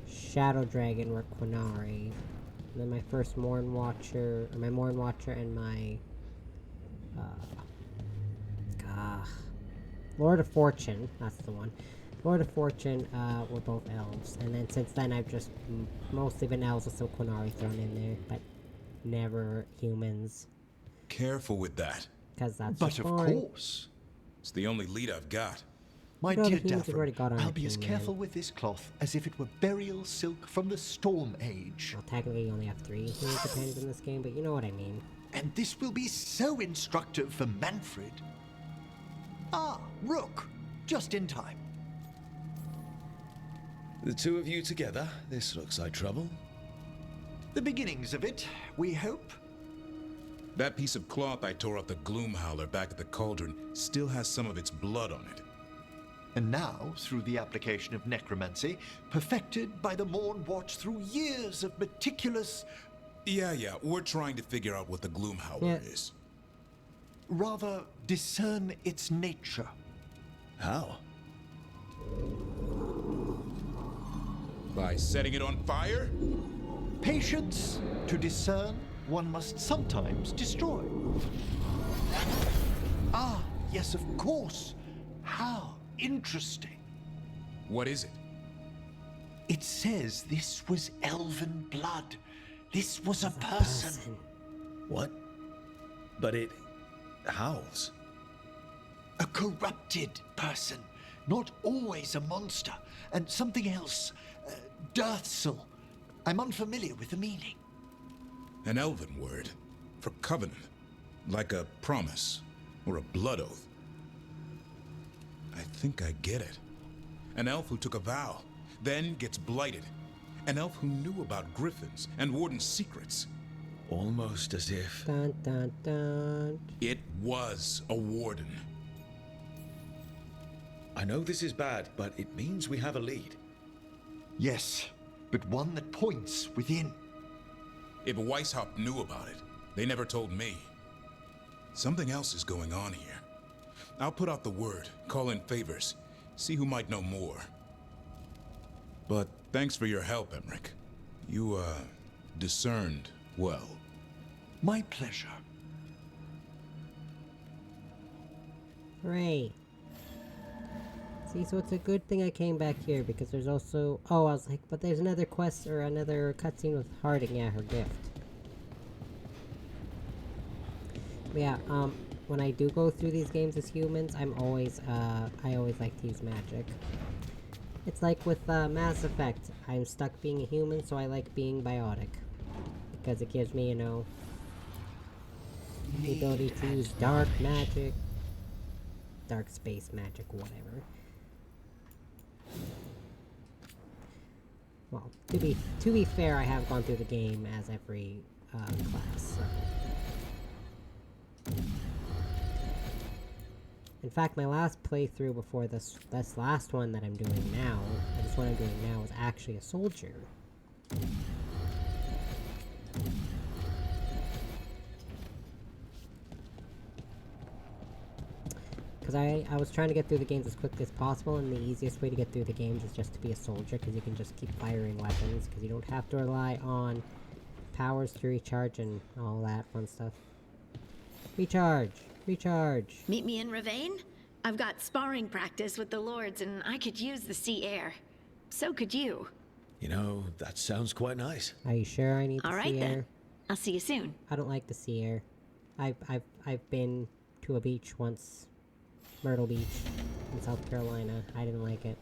Shadow Dragon were Quinari. And then my first Morn Watcher, or my Morn Watcher and my Lord of Fortune, that's the one. Lord of Fortune were both elves. And then since then I've just mostly been elves with some Quinari thrown in there, but never humans. Careful with that. Because that's But of boring. course. It's the only lead I've got. My Well, the dear humans have already got Davram, on I'll the be as team, careful man. with this cloth as if it were burial silk from the Storm Age. Well, technically you only have 3 human companions in this game, but you know what I mean. And this will be so instructive for Manfred. Ah, Rook. Just in time. The two of you together? This looks like trouble. The beginnings of it, we hope. That piece of cloth I tore off the Gloom Howler back at the cauldron still has some of its blood on it. And now, through the application of necromancy, perfected by the Morn Watch through years of meticulous... Yeah, we're trying to figure out what the Gloom Howler is. Rather, discern its nature. How? By setting it on fire? Patience. To discern, one must sometimes destroy. Ah, yes, of course. How interesting. What is it? It says this was elven blood. This was a person. What? But it howls. A corrupted person. Not always a monster. And something else. Dirthsel. I'm unfamiliar with the meaning. An elven word for covenant, like a promise or a blood oath. I think I get it. An elf who took a vow, then gets blighted. An elf who knew about griffins and warden's secrets. Almost as if... Dun dun dun. It was a warden. I know this is bad, but it means we have a lead. Yes, but one that points within. If Weishaupt knew about it, they never told me. Something else is going on here. I'll put out the word, call in favors, see who might know more. But thanks for your help, Emmerich. You, discerned well. My pleasure. Hooray. See, so it's a good thing I came back here, because there's also... Oh, I was like, but there's another quest, or another cutscene with Harding, yeah, her gift. But yeah, when I do go through these games as humans, I always like to use magic. It's like with, Mass Effect. I'm stuck being a human, so I like being biotic. Because it gives me, you know, the ability to use dark magic, dark space magic, whatever. Well, to be fair, I have gone through the game as every class. So. In fact, my last playthrough before this last one that I'm doing now, this one I'm doing now, was actually a soldier. Because I was trying to get through the games as quickly as possible, and the easiest way to get through the games is just to be a soldier, because you can just keep firing weapons, because you don't have to rely on powers to recharge and all that fun stuff. Recharge! Recharge! Meet me in Ravane? I've got sparring practice with the lords, and I could use the sea air. So could you. You know, that sounds quite nice. Are you sure I need to All see right, then. air? I'll see you soon. I don't like the sea air. I've been to a beach once. Myrtle Beach in South Carolina. I didn't like it.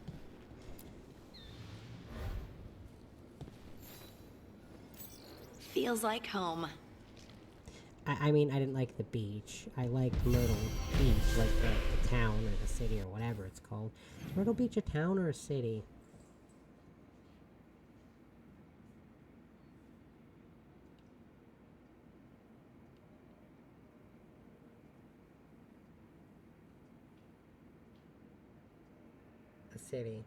Feels like home. I mean, I didn't like the beach. I liked Myrtle Beach, like the town or the city or whatever it's called. Is Myrtle Beach a town or a city? A city.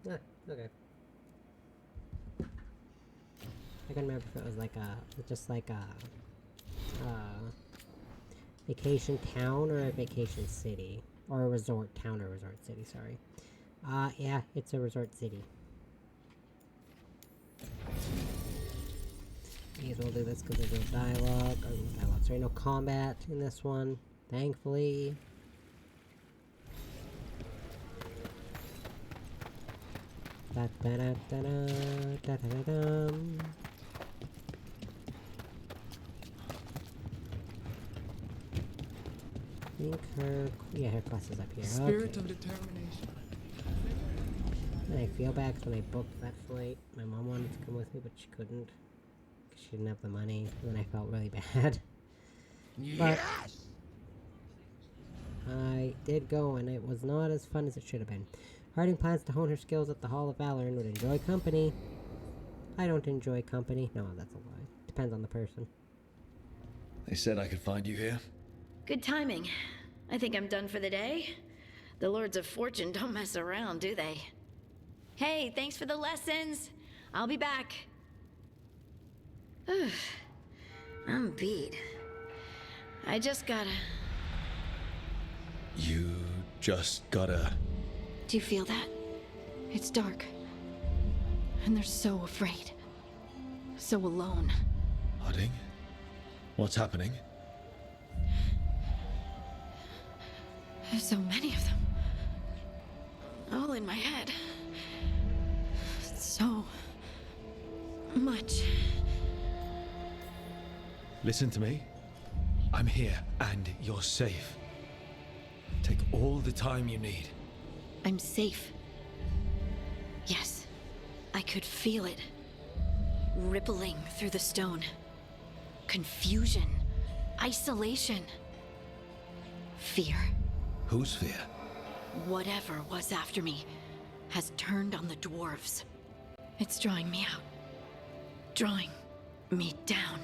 Ah, okay. I can remember if it was like just like a vacation town or a vacation city. Or a resort town or resort city, sorry. Yeah, it's a resort city. May as well do this because there's no dialogue. Or no dialogue, sorry, no combat in this one, thankfully. Da da da da da da da da. I think her quest is up here. Spirit of determination. And I feel bad 'cause when I booked that flight, my mom wanted to come with me, but she couldn't. 'Cause she didn't have the money, and then I felt really bad. But I did go, and it was not as fun as it should have been. Harding plans to hone her skills at the Hall of Valor and would enjoy company. I don't enjoy company. No, that's a lie. Depends on the person. They said I could find you here. Good timing. I think I'm done for the day. The Lords of Fortune don't mess around, do they? Hey, thanks for the lessons. I'll be back. I'm beat. I just gotta... You just gotta... Do you feel that? It's dark. And they're so afraid. So alone. Harding? What's happening? There's so many of them. All in my head. So... much. Listen to me. I'm here, and you're safe. Take all the time you need. I'm safe. Yes. I could feel it. Rippling through the stone. Confusion. Isolation. Fear. Whose fear? Whatever was after me has turned on the dwarves. It's drawing me out. Drawing me down.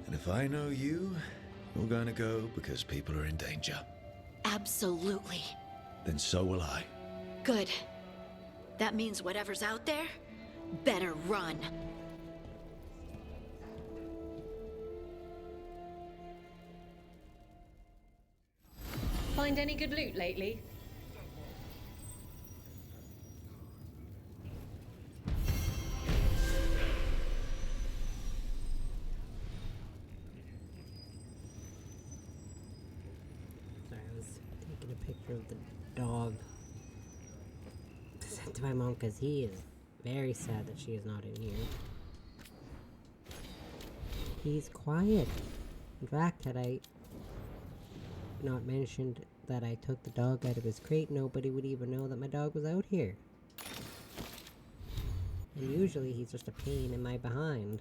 And if I know you, you're gonna go because people are in danger. Absolutely. Then so will I. Good. That means whatever's out there better run. Find any good loot lately? Sorry, I was taking a picture of the dog. Sent to my mom because he is very sad that she is not in here. He's quiet. In fact, had I not mentioned that I took the dog out of his crate, nobody would even know that my dog was out here. And usually he's just a pain in my behind.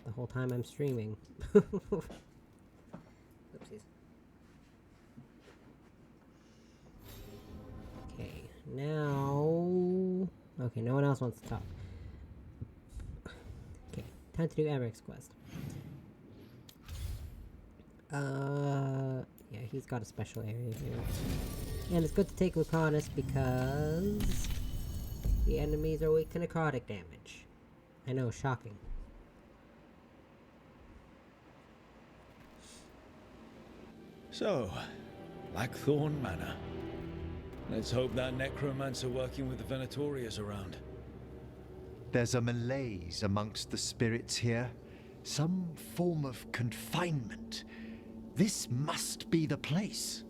The whole time I'm streaming. Oopsies. Okay, now... Okay, no one else wants to talk. Okay, time to do Emmerich's quest. Yeah, he's got a special area here. And it's good to take Lucanus because the enemies are weak to necrotic damage. I know, shocking. So, Blackthorn Manor. Let's hope that necromancer working with the Venatori is around. There's a malaise amongst the spirits here. Some form of confinement. This must be the place.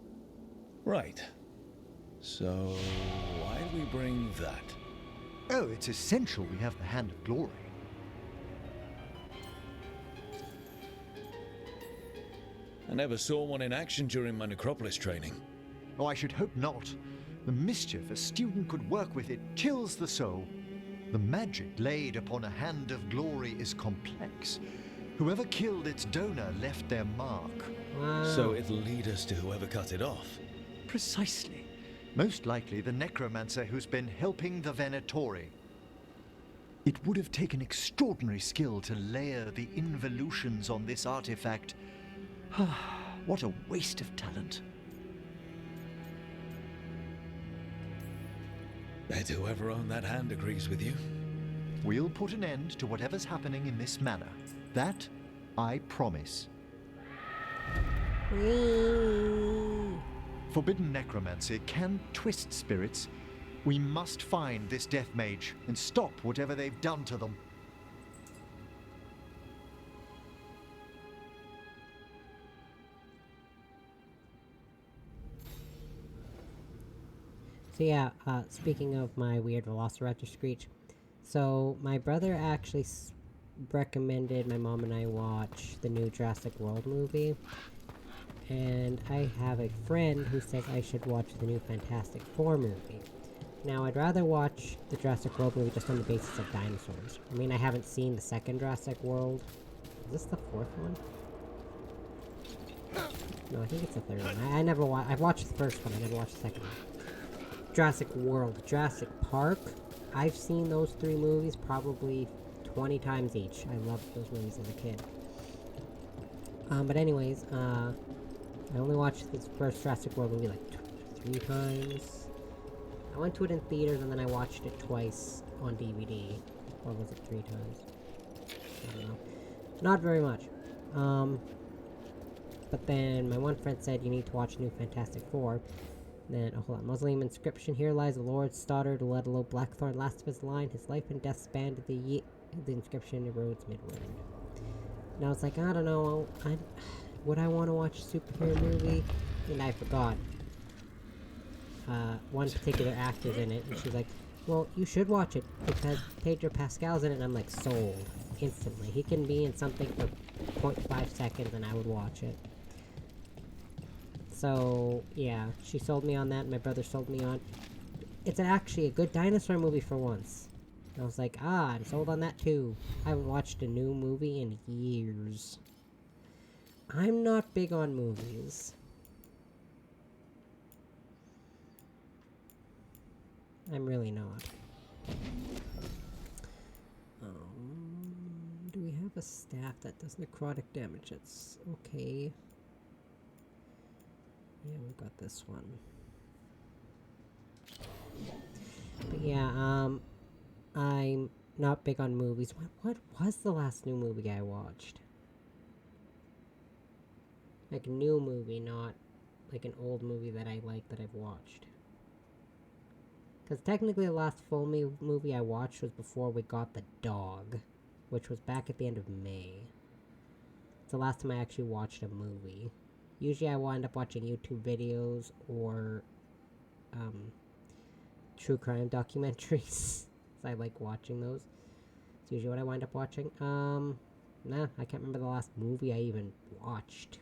Right. So, why do we bring that? Oh, it's essential we have the Hand of Glory. I never saw one in action during my Necropolis training. Oh, I should hope not. The mischief a student could work with it chills the soul. The magic laid upon a Hand of Glory is complex. Whoever killed its donor left their mark. So it'll lead us to whoever cut it off. Precisely. Most likely the necromancer who's been helping the Venatori. It would have taken extraordinary skill to layer the involutions on this artifact. What a waste of talent. Bet whoever owned that hand agrees with you. We'll put an end to whatever's happening in this manor. That I promise. Forbidden necromancy can twist spirits. We must find this death mage and stop whatever they've done to them. So yeah, speaking of my weird Velociraptor screech, so my brother actually recommended my mom and I watch the new Jurassic World movie, and I have a friend who says I should watch the new Fantastic Four movie. Now, I'd rather watch the Jurassic World movie just on the basis of dinosaurs. I mean, I haven't seen the second Jurassic World. Is this the fourth one? No, I think it's the third one. I never I've watched the first one, I never watched the second one. Jurassic World, Jurassic Park. I've seen those three movies probably 20 times each. I loved those movies as a kid. But anyways, I only watched this first Jurassic World movie like 3 times. I went to it in theaters and then I watched it twice on DVD. Or was it 3 times? I don't know. Not very much. But then my one friend said you need to watch new Fantastic Four. Then, hold on, mausoleum inscription. Here lies the Lord Stoddard, Ledlow Blackthorn, last of his line. His life and death spanned the inscription erodes midwind. Now it's like, I don't know, would I want to watch a superhero movie? And I forgot. One particular actor's in it, and she's like, well, you should watch it, because Pedro Pascal's in it, and I'm like, sold. Instantly. He can be in something for 0.5 seconds, and I would watch it. So, yeah, she sold me on that, and my brother sold me on. It's actually a good dinosaur movie for once. I was like, I'm sold on that too. I haven't watched a new movie in years. I'm not big on movies. I'm really not. Do we have a staff that does necrotic damage? It's okay. Yeah, we've got this one. But yeah, I'm not big on movies. What was the last new movie I watched? Like a new movie, not like an old movie that I like that I've watched. Because technically the last full movie I watched was before we got the dog, which was back at the end of May. It's the last time I actually watched a movie. Usually I wind up watching YouTube videos or true crime documentaries. I like watching those. It's usually what I wind up watching. Nah, I can't remember the last movie I even watched.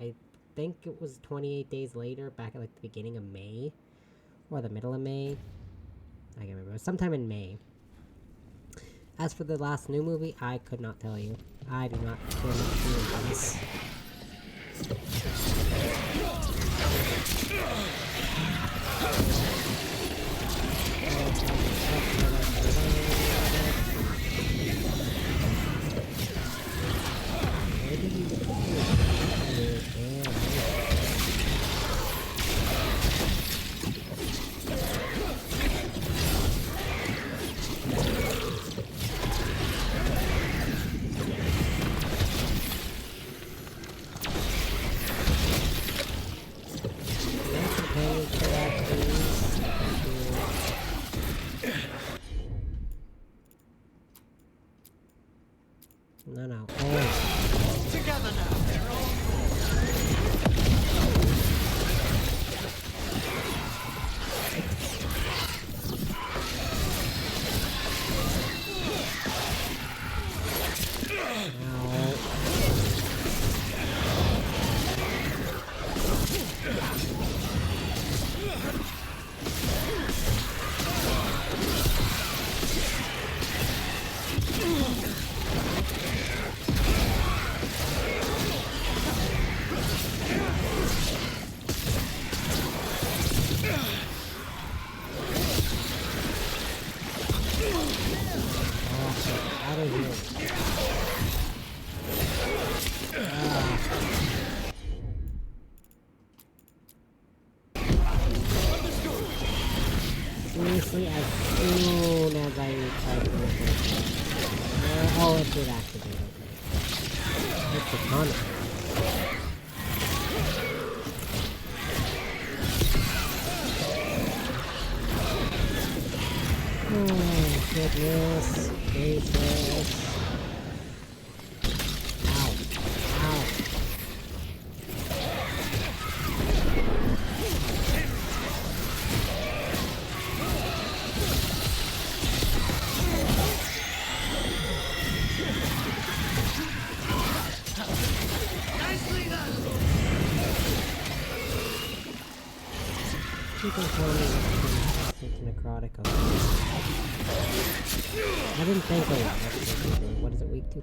I think it was 28 Days Later, back at like the beginning of May. Or the middle of May. I can't remember. It was sometime in May. As for the last new movie, I could not tell you. I do not care much for this. No. Oh. Together now. Out of here. Seriously, as soon as I try to look at it. Oh, it did activate, okay. It's a ton. Oh, goodness gracious. Ow. Ow. Nicely done. You can tell me it's necrotic. I didn't think of it. What is it, weak to?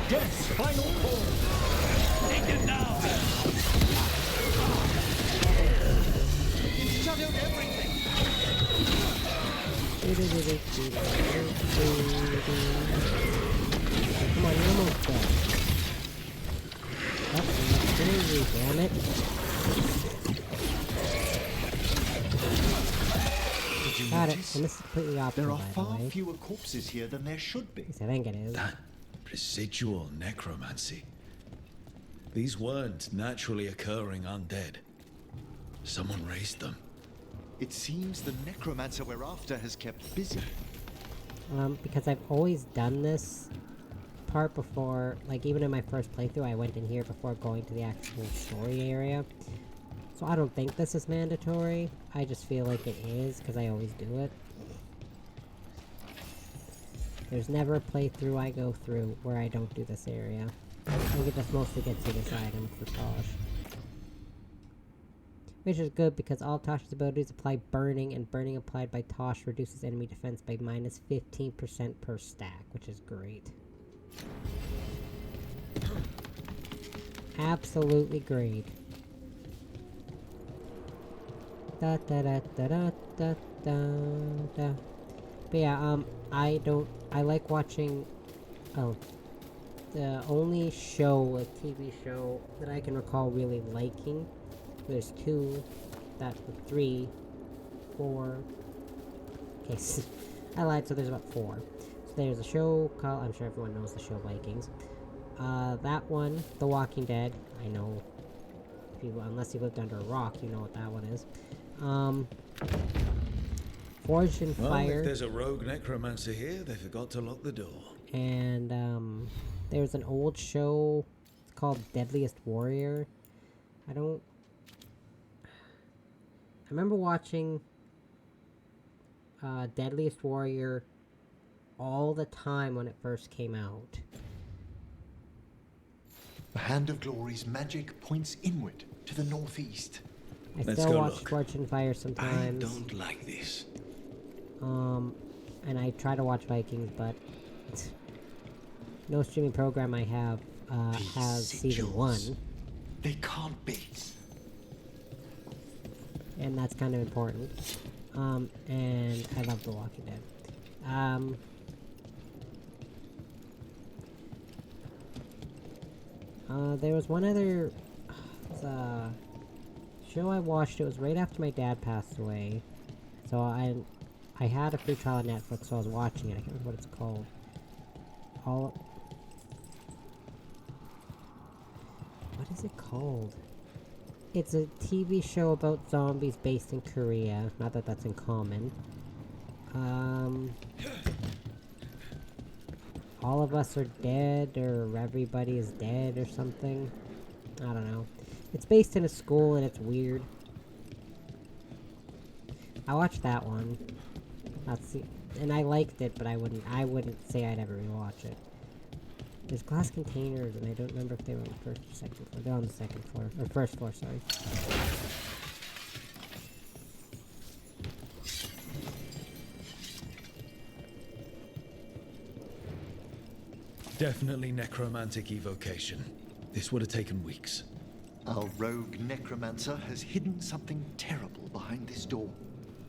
Death's final call. Take it now. Shut out everything. Come on, you're almost dead. Oh, you, damn it. Did you Got it. notice? And this is completely optional, There are by the far way. fewer corpses here than there should be. Yes, I think it is. That residual necromancy. These weren't naturally occurring undead. Someone raised them. It seems the necromancer we're after has kept busy. Because I've always done this part before, like even in my first playthrough, I went in here before going to the actual story area. So I don't think this is mandatory. I just feel like it is, because I always do it. There's never a playthrough I go through where I don't do this area. I think it just mostly gets you this item for Tosh. Which is good because all Tosh's abilities apply burning, and burning applied by Tosh reduces enemy defense by minus 15% per stack, which is great. Absolutely great. Da da da da da da da da. But yeah, I like watching, the only show, like TV show, that I can recall really liking, there's 2, three, 4, okay, I lied, so there's about 4. So there's a show called, I'm sure everyone knows the show Vikings, that one, The Walking Dead, I know, if you, unless you lived under a rock, you know what that one is, Forged in Well, Fire. if there's a rogue necromancer here, they forgot to lock the door. And, there's an old show called Deadliest Warrior. I remember watching, Deadliest Warrior all the time when it first came out. The Hand of Glory's magic points inward to the northeast. I still watch Forged in Fire sometimes. I don't like this. And I try to watch Vikings, but no streaming program I have has season 1. They can't be. And that's kind of important. And I love The Walking Dead. There was one other show I watched. It was right after my dad passed away. So I had a free trial on Netflix, so I was watching it. I can't remember what it's called. What is it called? It's a TV show about zombies based in Korea. Not that that's uncommon. All of Us Are Dead, or Everybody is Dead, or something. I don't know. It's based in a school, and it's weird. I watched that one. And I liked it, but I wouldn't say I'd ever rewatch it. There's glass containers, and I don't remember if they were on the first or second floor. They're on the second floor. Or first floor, sorry. Definitely necromantic evocation. This would have taken weeks. Our rogue necromancer has hidden something terrible behind this door.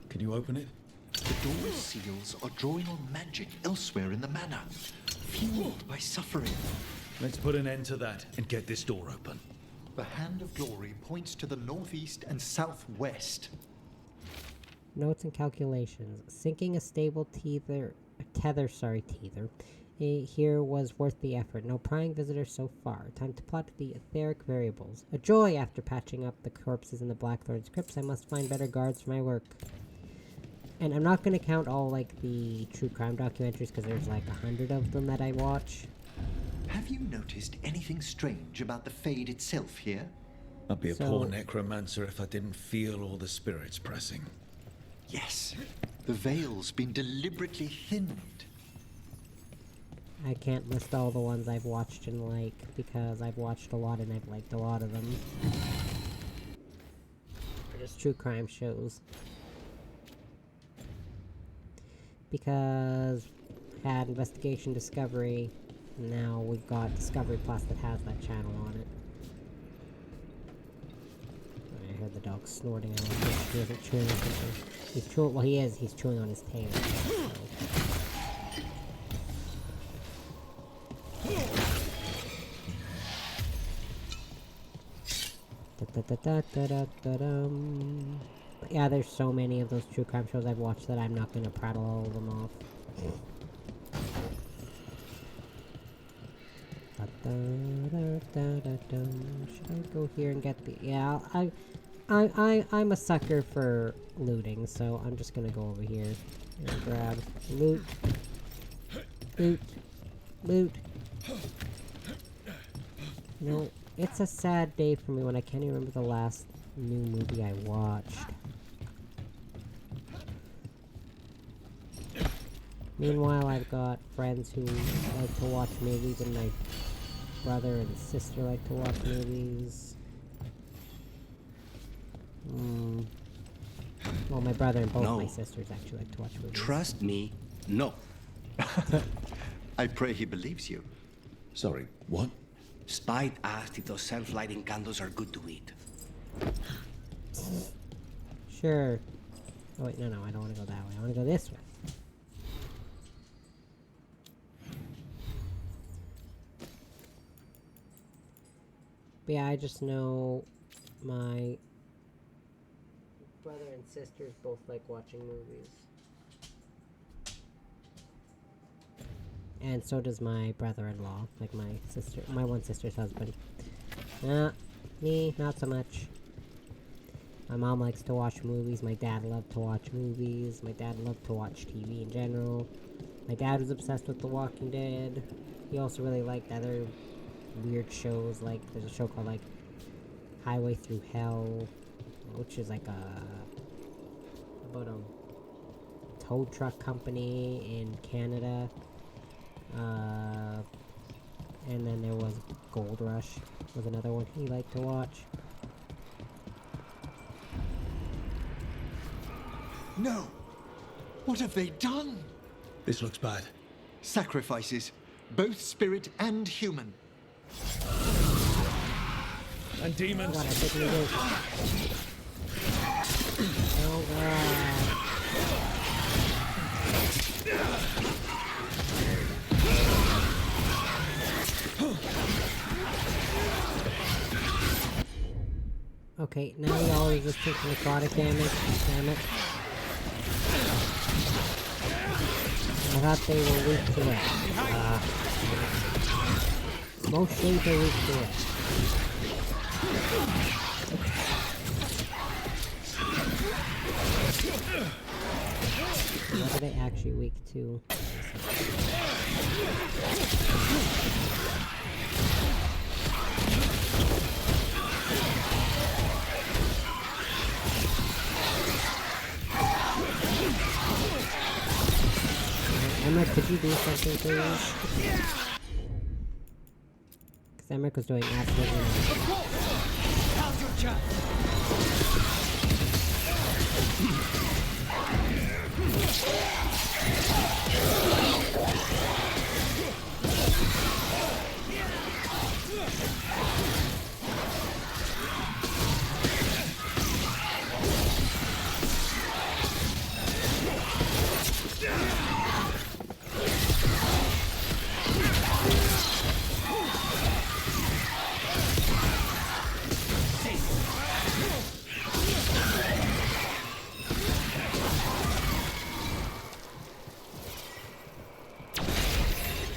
Can you open it? The door's seals are drawing on magic elsewhere in the manor, fueled by suffering. Let's put an end to that and get this door open. The Hand of Glory points to the northeast and southwest. Notes and calculations. Sinking a stable tether here was worth the effort. No prying visitors so far. Time to plot the etheric variables. A joy after patching up the corpses in the Blackthorn's crypts. I must find better guards for my work. And I'm not going to count all, like, the true crime documentaries, because there's, like, 100 of them that I watch. Have you noticed anything strange about the Fade itself here? I'd be a poor necromancer if I didn't feel all the spirits pressing. Yes. The veil's been deliberately thinned. I can't list all the ones I've watched and like, because I've watched a lot and I've liked a lot of them. They're just true crime shows. Because I had Investigation Discovery, and now we've got Discovery Plus that has that channel on it. I heard the dog snorting. I don't know if he isn't chewing on something. He's chewing, well he is, he's chewing on his tail. So. But yeah, there's so many of those true crime shows I've watched that I'm not gonna prattle all of them off. Should I go here and get the... Yeah, I'm a sucker for looting, so I'm just gonna go over here and grab loot. Loot. Loot. You know, it's a sad day for me when I can't even remember the last new movie I watched. Meanwhile, I've got friends who like to watch movies, and my brother and sister like to watch movies. Well, my brother and both my sisters actually like to watch movies. Trust me, no. I pray he believes you. Sorry, what? Spite asked if those self-lighting candles are good to eat. Sure. Oh wait, no, I don't want to go that way. I want to go this way. But yeah, I just know my brother and sisters both like watching movies. And so does my brother-in-law, like my one sister's husband. Me, not so much. My mom likes to watch movies, my dad loved to watch movies, my dad loved to watch TV in general. My dad was obsessed with The Walking Dead. He also really liked other weird shows, like there's a show called like Highway Through Hell, which is like about a tow truck company in Canada. And then there was Gold Rush, was another one he liked to watch. No! What have they done? This looks bad. Sacrifices, both spirit and human. And demons. Oh god, I think we do. Oh god. Okay, now y'all resistant to necrotic damage. Damn it. I thought they were weak to it. Mostly they're weak to it. What are they actually weak to? Emma, could you do something please? Because Emmerich was doing absolutely nothing. How's your chest?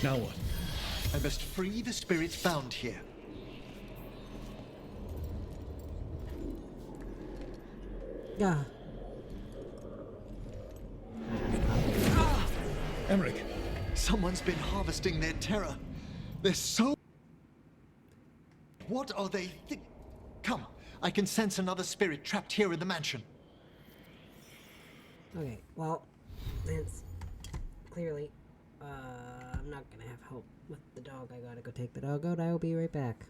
Now what? I must free the spirits bound here. Yeah. Emmerich, someone's been harvesting their terror. They're so... What are they Come, I can sense another spirit trapped here in the mansion. Okay, well, Lance, clearly, I'm not gonna have help with the dog. I gotta go take the dog out. I will be right back.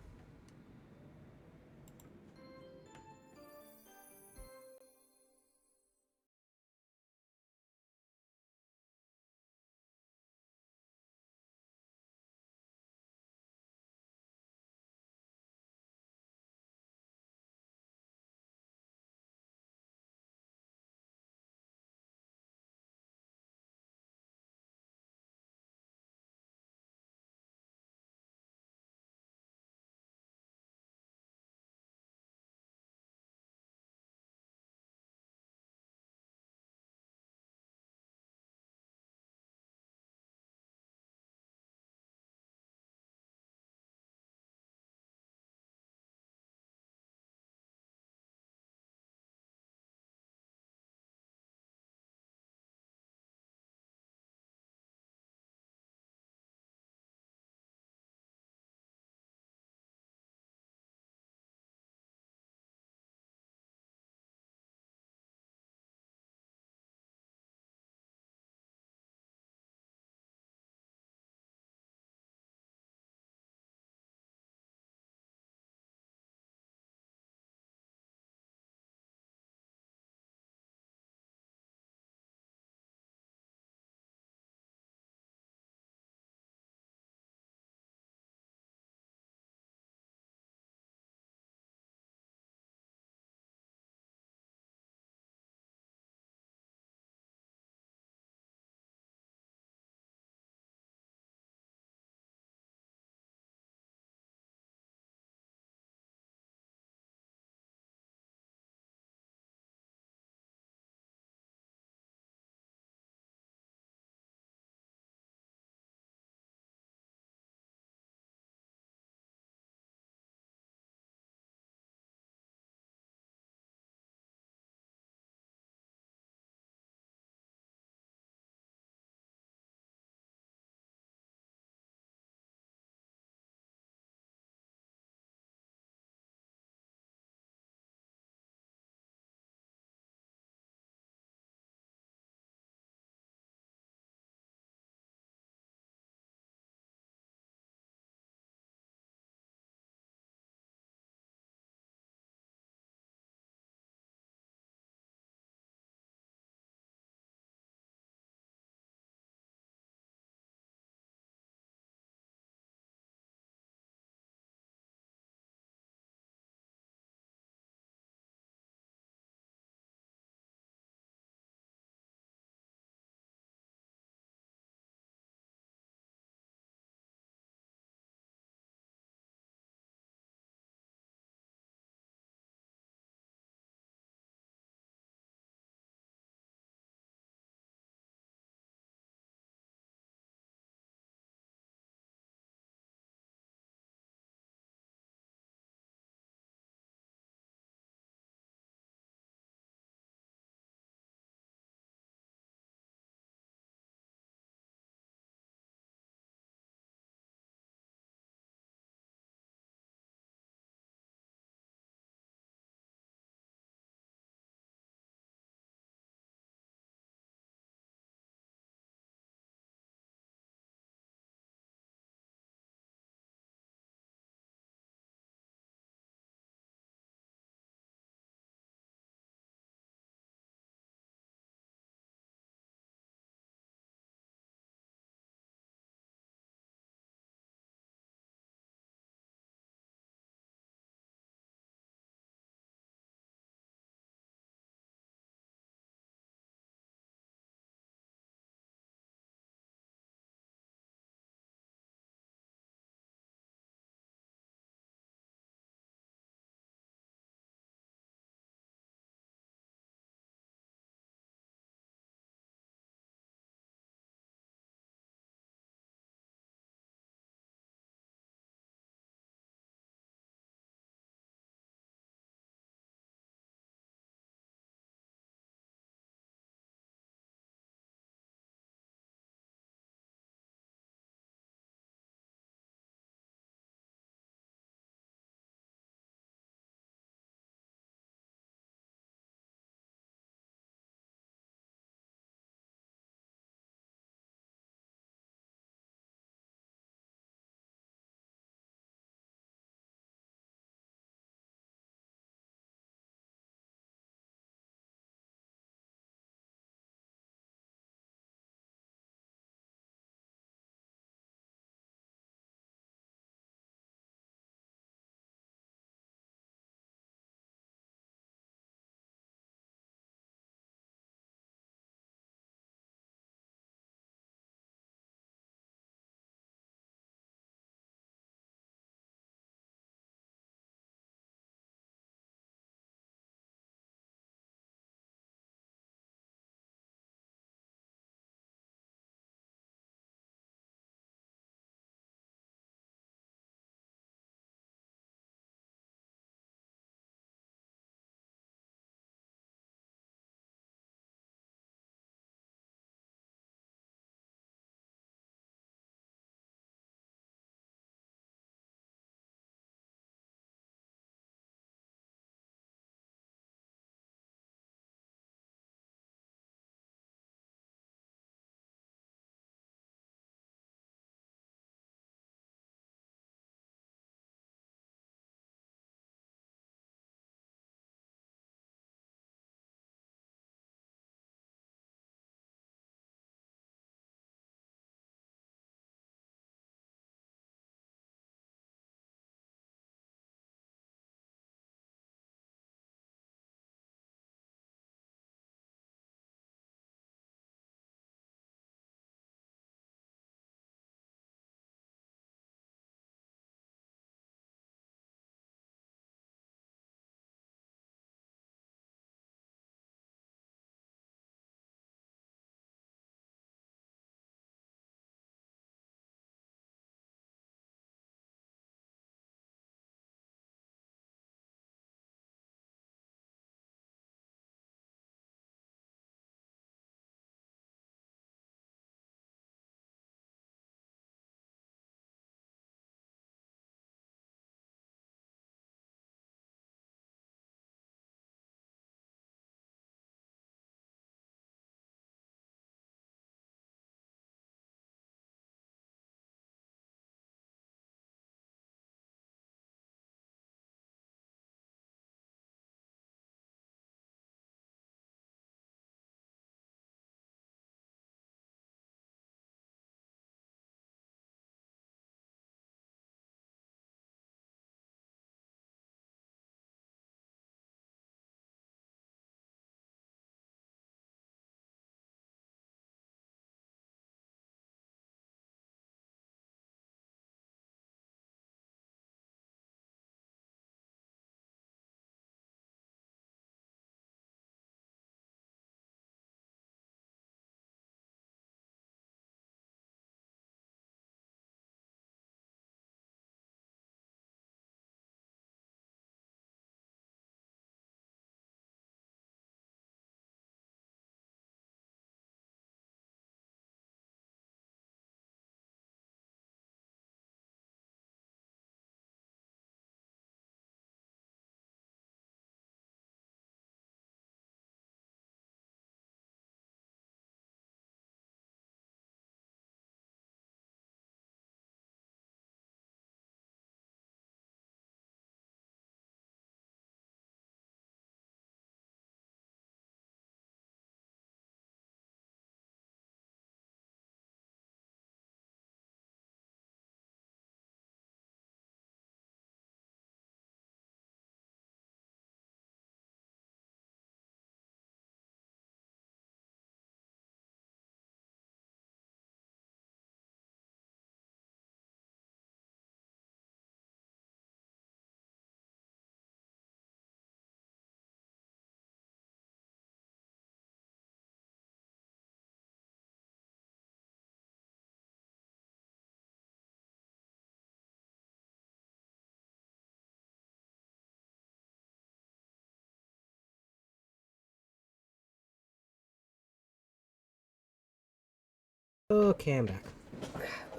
Okay, I'm back.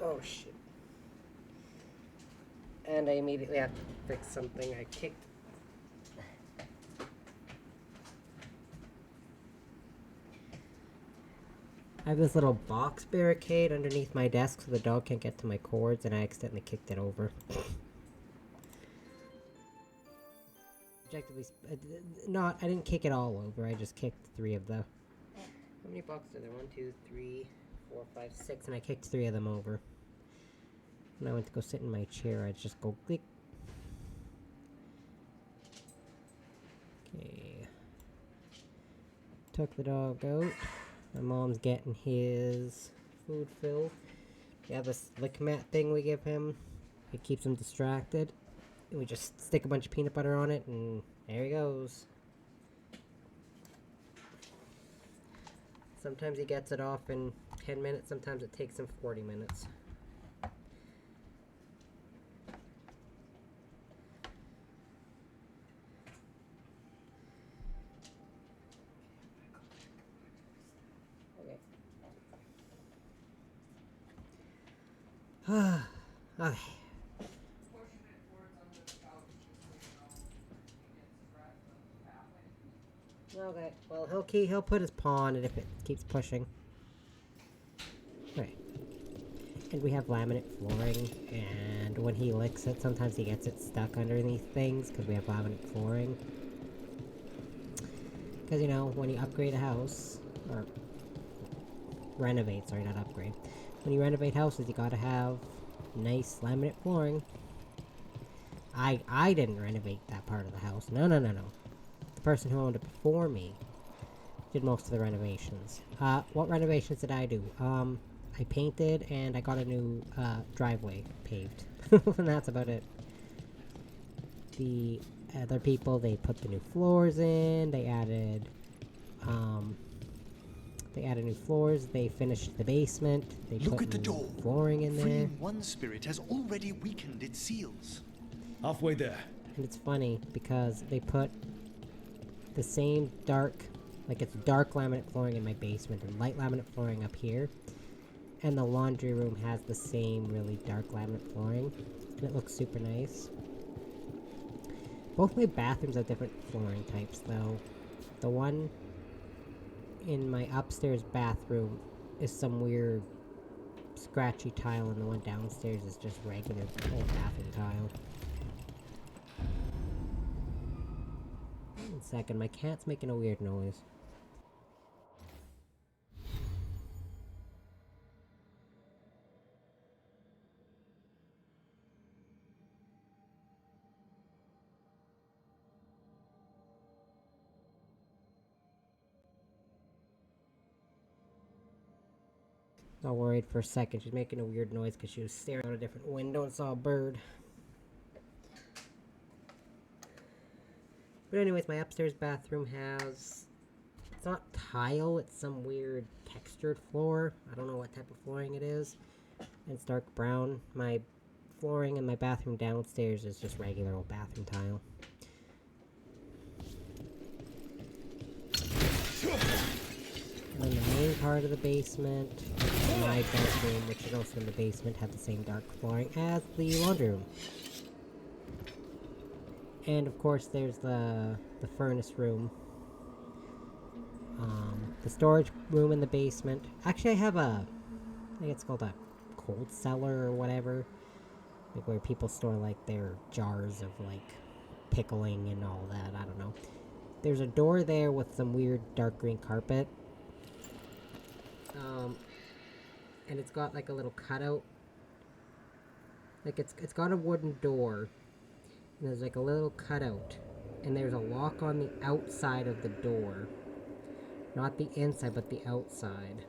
Oh shit. And I immediately have to fix something. I kicked. I have this little box barricade underneath my desk so the dog can't get to my cords, and I accidentally kicked it over. Objectively, I didn't kick it all over, I just kicked 3 of the... How many boxes are there? 1, 2, 3, 4, 5, 6, and I kicked 3 of them over. When I went to go sit in my chair, I'd just go click. Okay. Took the dog out. My mom's getting his food filled. We have this lick mat thing we give him. It keeps him distracted. And we just stick a bunch of peanut butter on it, and there he goes. Sometimes he gets it off in 10 minutes, sometimes it takes him 40 minutes. Okay. Okay. Okay, well he'll put his paw on it if it keeps pushing. Right. And we have laminate flooring, and when he licks it, sometimes he gets it stuck underneath things because we have laminate flooring. Because, you know, when you upgrade a house, or renovate, sorry, not upgrade. When you renovate houses, you gotta have nice laminate flooring. I didn't renovate that part of the house. No. The person who owned it before me did most of the renovations. What renovations did I do? I painted and I got a new driveway paved. And that's about it. The other people, they put the new floors in, they added new floors, they finished the basement, they put new flooring in there. Freeing one spirit has already weakened its seals. Halfway there. And it's funny because they put the same dark, like it's dark laminate flooring in my basement and light laminate flooring up here. And the laundry room has the same really dark laminate flooring. And it looks super nice. Both my bathrooms have different flooring types though. The one in my upstairs bathroom is some weird scratchy tile, and the one downstairs is just regular old bathroom tile. One second, my cat's making a weird noise. I got worried for a second. She's making a weird noise because she was staring out a different window and saw a bird. But anyways, my upstairs bathroom has... It's not tile, it's some weird textured floor. I don't know what type of flooring it is. And it's dark brown. My flooring in my bathroom downstairs is just regular old bathroom tile. And then the main part of the basement, my bedroom, which is also in the basement, had the same dark flooring as the laundry room. And of course there's the furnace room. The storage room in the basement. Actually I have I think it's called a cold cellar or whatever. Like where people store like their jars of like pickling and all that, I don't know. There's a door there with some weird dark green carpet. And it's got like a little cutout. Like it's got a wooden door. And there's like a little cutout. And there's a lock on the outside of the door. Not the inside, but the outside.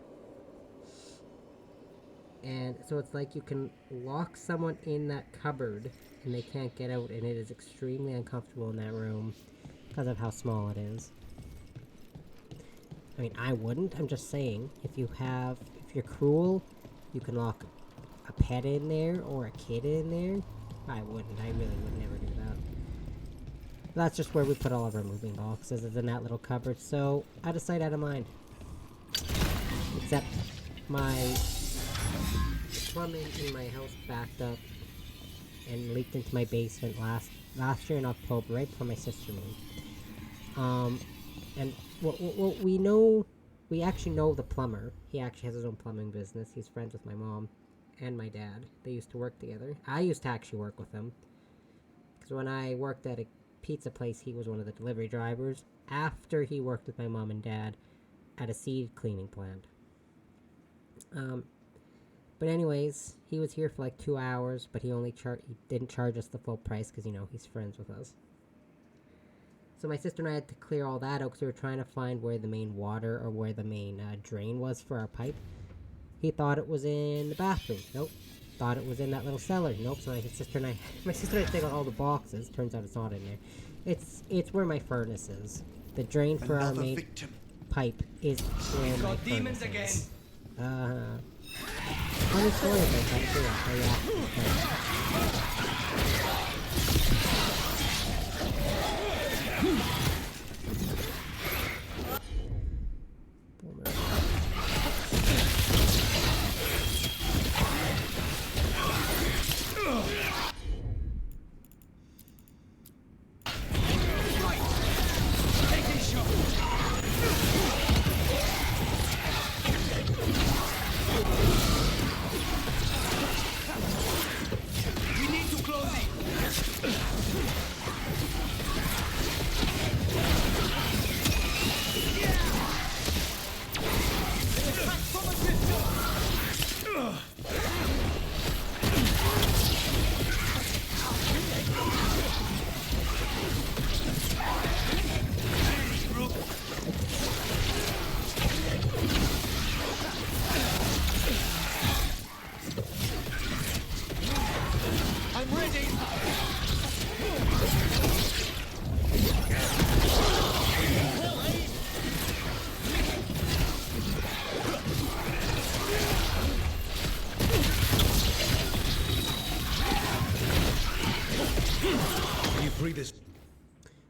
And so it's like you can lock someone in that cupboard and they can't get out, and it is extremely uncomfortable in that room because of how small it is. I mean, I wouldn't, I'm just saying, if you're cruel, you can lock a pet in there or a kid in there. I wouldn't, I really would never do that. That's just where we put all of our moving boxes, is in that little cupboard, so out of sight, out of mind. Except my plumbing in my house backed up and leaked into my basement last year in October, right before my sister moved. And what we actually know the plumber. He actually has his own plumbing business. He's friends with my mom and my dad. They used to work together. I used to actually work with him. Because when I worked at a pizza place, he was one of the delivery drivers. After he worked with my mom and dad at a seed cleaning plant. But anyways, he was here for like 2 hours, but he didn't charge us the full price because, you know, he's friends with us. So my sister and I had to clear all that out because we were trying to find where the main water or where the main drain was for our pipe. He thought it was in the bathroom. Nope. Thought it was in that little cellar. Nope. So my sister and I take out all the boxes. Turns out it's not in there. It's where my furnace is. The drain for our main pipe is where my furnace is. Funny story about that too.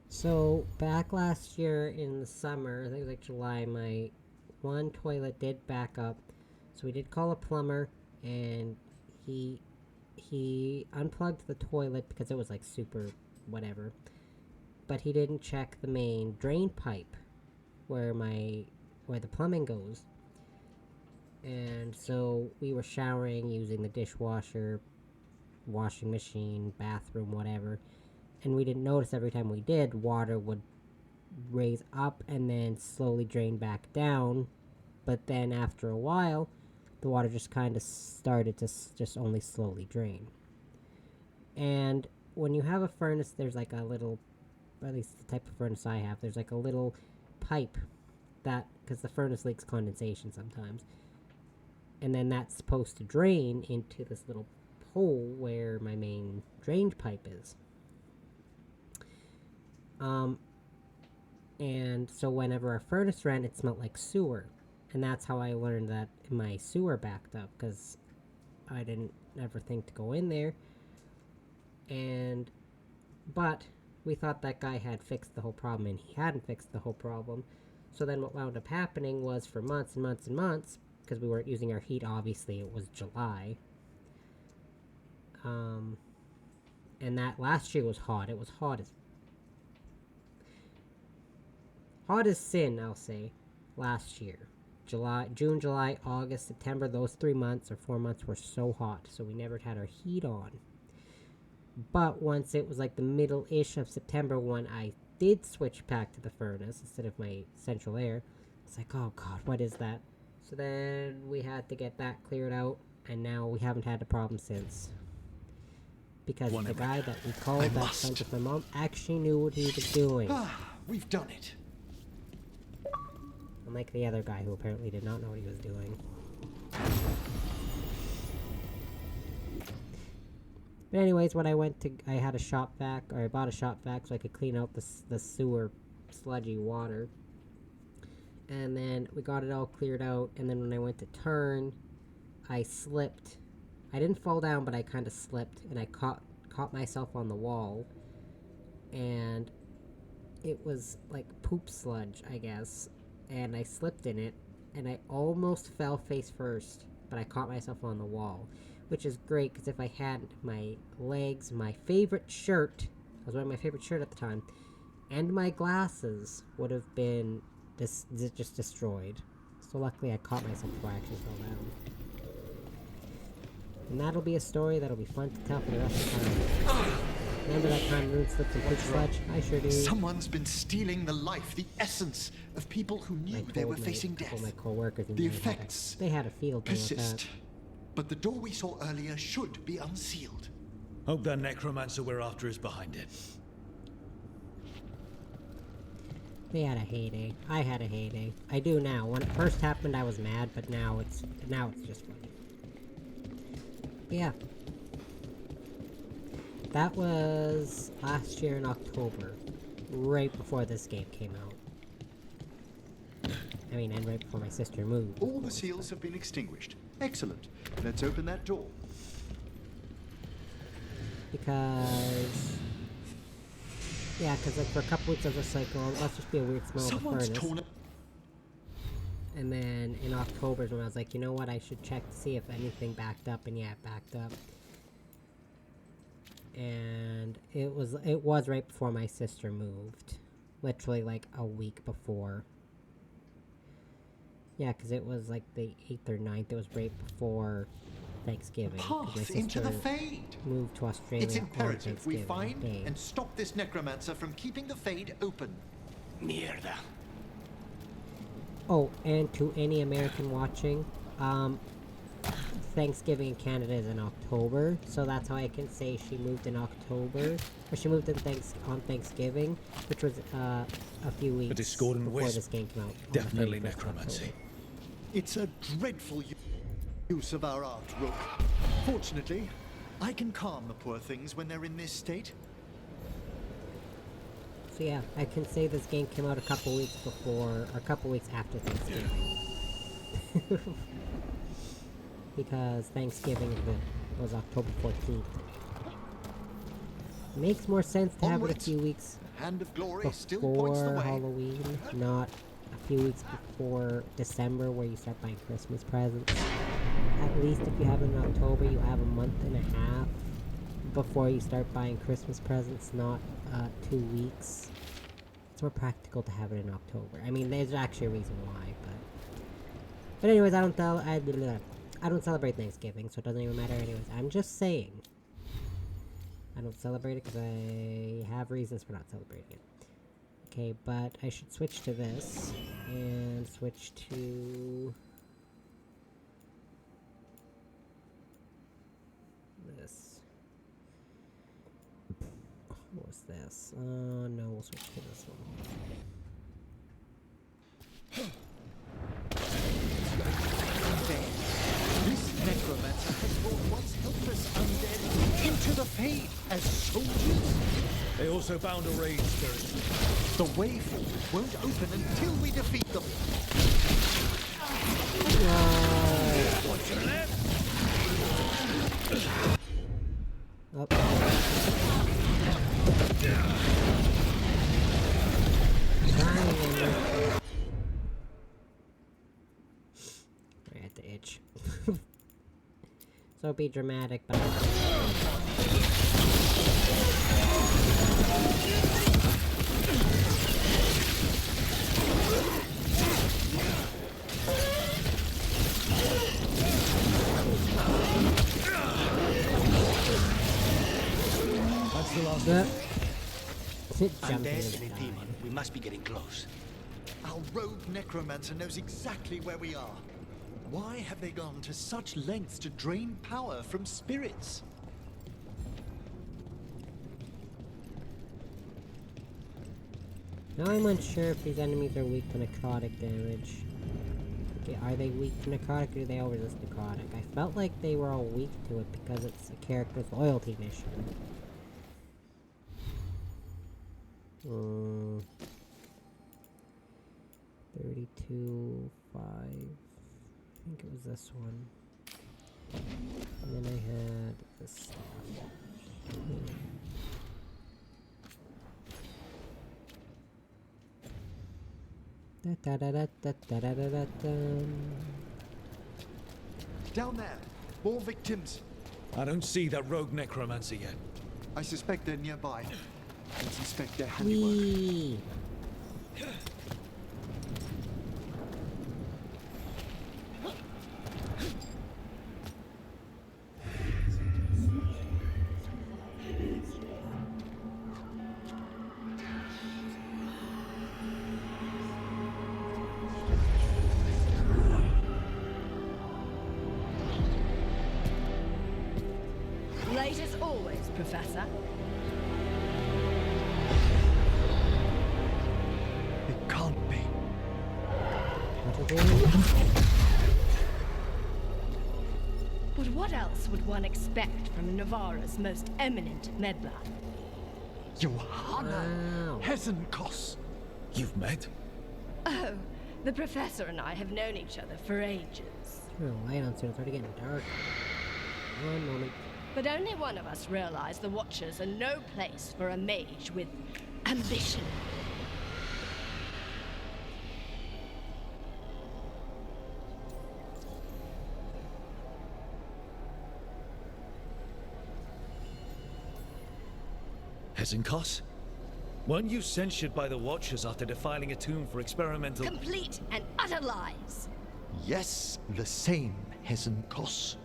So, back last year in the summer, I think it was like July, my one toilet did back up. So we did call a plumber, and he unplugged the toilet because it was like super whatever. But he didn't check the main drain pipe where the plumbing goes. And so we were showering using the dishwasher, washing machine, bathroom, whatever. And we didn't notice every time we did, water would raise up and then slowly drain back down. But then after a while, the water just kind of started to just only slowly drain. And when you have a furnace, there's like a little, or at least the type of furnace I have, there's like a little pipe that, because the furnace leaks condensation sometimes. And then that's supposed to drain into this little hole where my main drain pipe is. And so whenever our furnace ran, it smelled like sewer. And that's how I learned that my sewer backed up, because I didn't ever think to go in there. But we thought that guy had fixed the whole problem, and he hadn't fixed the whole problem. So then what wound up happening was, for months and months and months, because we weren't using our heat, obviously it was July. And that last year was hot. It was hot as sin, I'll say, last year. June, July, August, September, those 3 months or 4 months were so hot, so we never had our heat on. But once it was like the middle-ish of September when I did switch back to the furnace instead of my central air, it's like, oh god, what is that? So then we had to get that cleared out, and now we haven't had a problem since. Because the guy that we called that sent with my mom actually knew what he was doing. We've done it. Unlike the other guy who apparently did not know what he was doing. But anyways, when I had a shop vac, or I bought a shop vac so I could clean out the sewer sludgy water. And then we got it all cleared out, and then when I went to turn, I slipped. I didn't fall down, but I kind of slipped, and I caught myself on the wall. And it was like poop sludge, I guess. And I slipped in it, and I almost fell face first, but I caught myself on the wall. which is great because if I had my legs, my favorite shirt, I was wearing my favorite shirt at the time, and my glasses would have been just destroyed. So luckily I caught myself before I actually fell down. And that'll be a story that'll be fun to tell for the rest of the time. Remember that time Rune slipped and pushed Sledge? I sure do. Someone's been stealing the life, the essence of people who knew they were facing death. My co-workers the effects they had a field day with persist. that. But the door we saw earlier should be unsealed. Hope that necromancer we're after is behind it. They had a heyday. I had a heyday. I do now. When it first happened, I was mad, but now it's just funny. But yeah. That was last year in October, right before this game came out. I mean, and right before my sister moved. All the seals have been extinguished. Excellent. Let's open that door. Because... yeah, because like for a couple weeks I was just like, well, let's just be a weird smell of the furnace. And then in October is when I was like, you know what, I should check to see if anything backed up, and yeah, it backed up. And it was right before my sister moved. Literally like a week before. Yeah, because it was like the 8th or 9th, it was right before Thanksgiving. Path into the Fade! Moved to Australia. It's imperative we find Day. and stop this necromancer from keeping the Fade open. Mierda. Oh, and to any American watching, Thanksgiving in Canada is in October, so that's how I can say she moved in October, or she moved in on Thanksgiving, which was a few weeks before this game came out. Definitely necromancy. It's a dreadful use of our art, Rook. Fortunately, I can calm the poor things when they're in this state. So yeah, I can say this game came out a couple weeks before, or a couple weeks after Thanksgiving. Because Thanksgiving was October 14th. Makes more sense to have it a few weeks Hand of Glory still points the before way. Halloween, not a few weeks before December where you start buying Christmas presents. At least if you have it in October, you have a month and a half before you start buying Christmas presents, not 2 weeks. It's more practical to have it in October. I mean, there's actually a reason why, but anyways, I don't celebrate Thanksgiving, so it doesn't even matter anyways. I'm just saying. I don't celebrate it because I have reasons for not celebrating it. Okay, but I should switch to this, and switch to... this. What's this? No, we'll switch to this one. This necromancer has brought once helpless undead into the Fade as soldiers. They also bound a rage spirit. The way forward won't open until we defeat them. What's your left? I had to itch. So be dramatic, but That's the last Undead and a demon. We must be getting close. Our rogue necromancer knows exactly where we are. Why have they gone to such lengths to drain power from spirits? now I'm unsure if these enemies are weak to necrotic damage. Okay, are they weak to necrotic or do they all resist necrotic? I felt like they were all weak to it because it's a character's loyalty mission. 32, 5. I think it was this one. And then I had this stuff. Down there, more victims. I don't see that rogue necromancer yet. I suspect they're nearby. I suspect they're handiwork. Whee! Late as always, Professor. It can't be. But what else would one expect from Navarra's most eminent meddler? Johanna Hesenkos. You've met? Oh, the Professor and I have known each other for ages. Oh, light on soon. It's already getting dark. One moment. But only one of us realized the Watchers are no place for a mage with ambition. Hesenkos? Weren't you censured by the Watchers after defiling a tomb for experimental... Complete and utter lies! Yes, the same Hesenkos.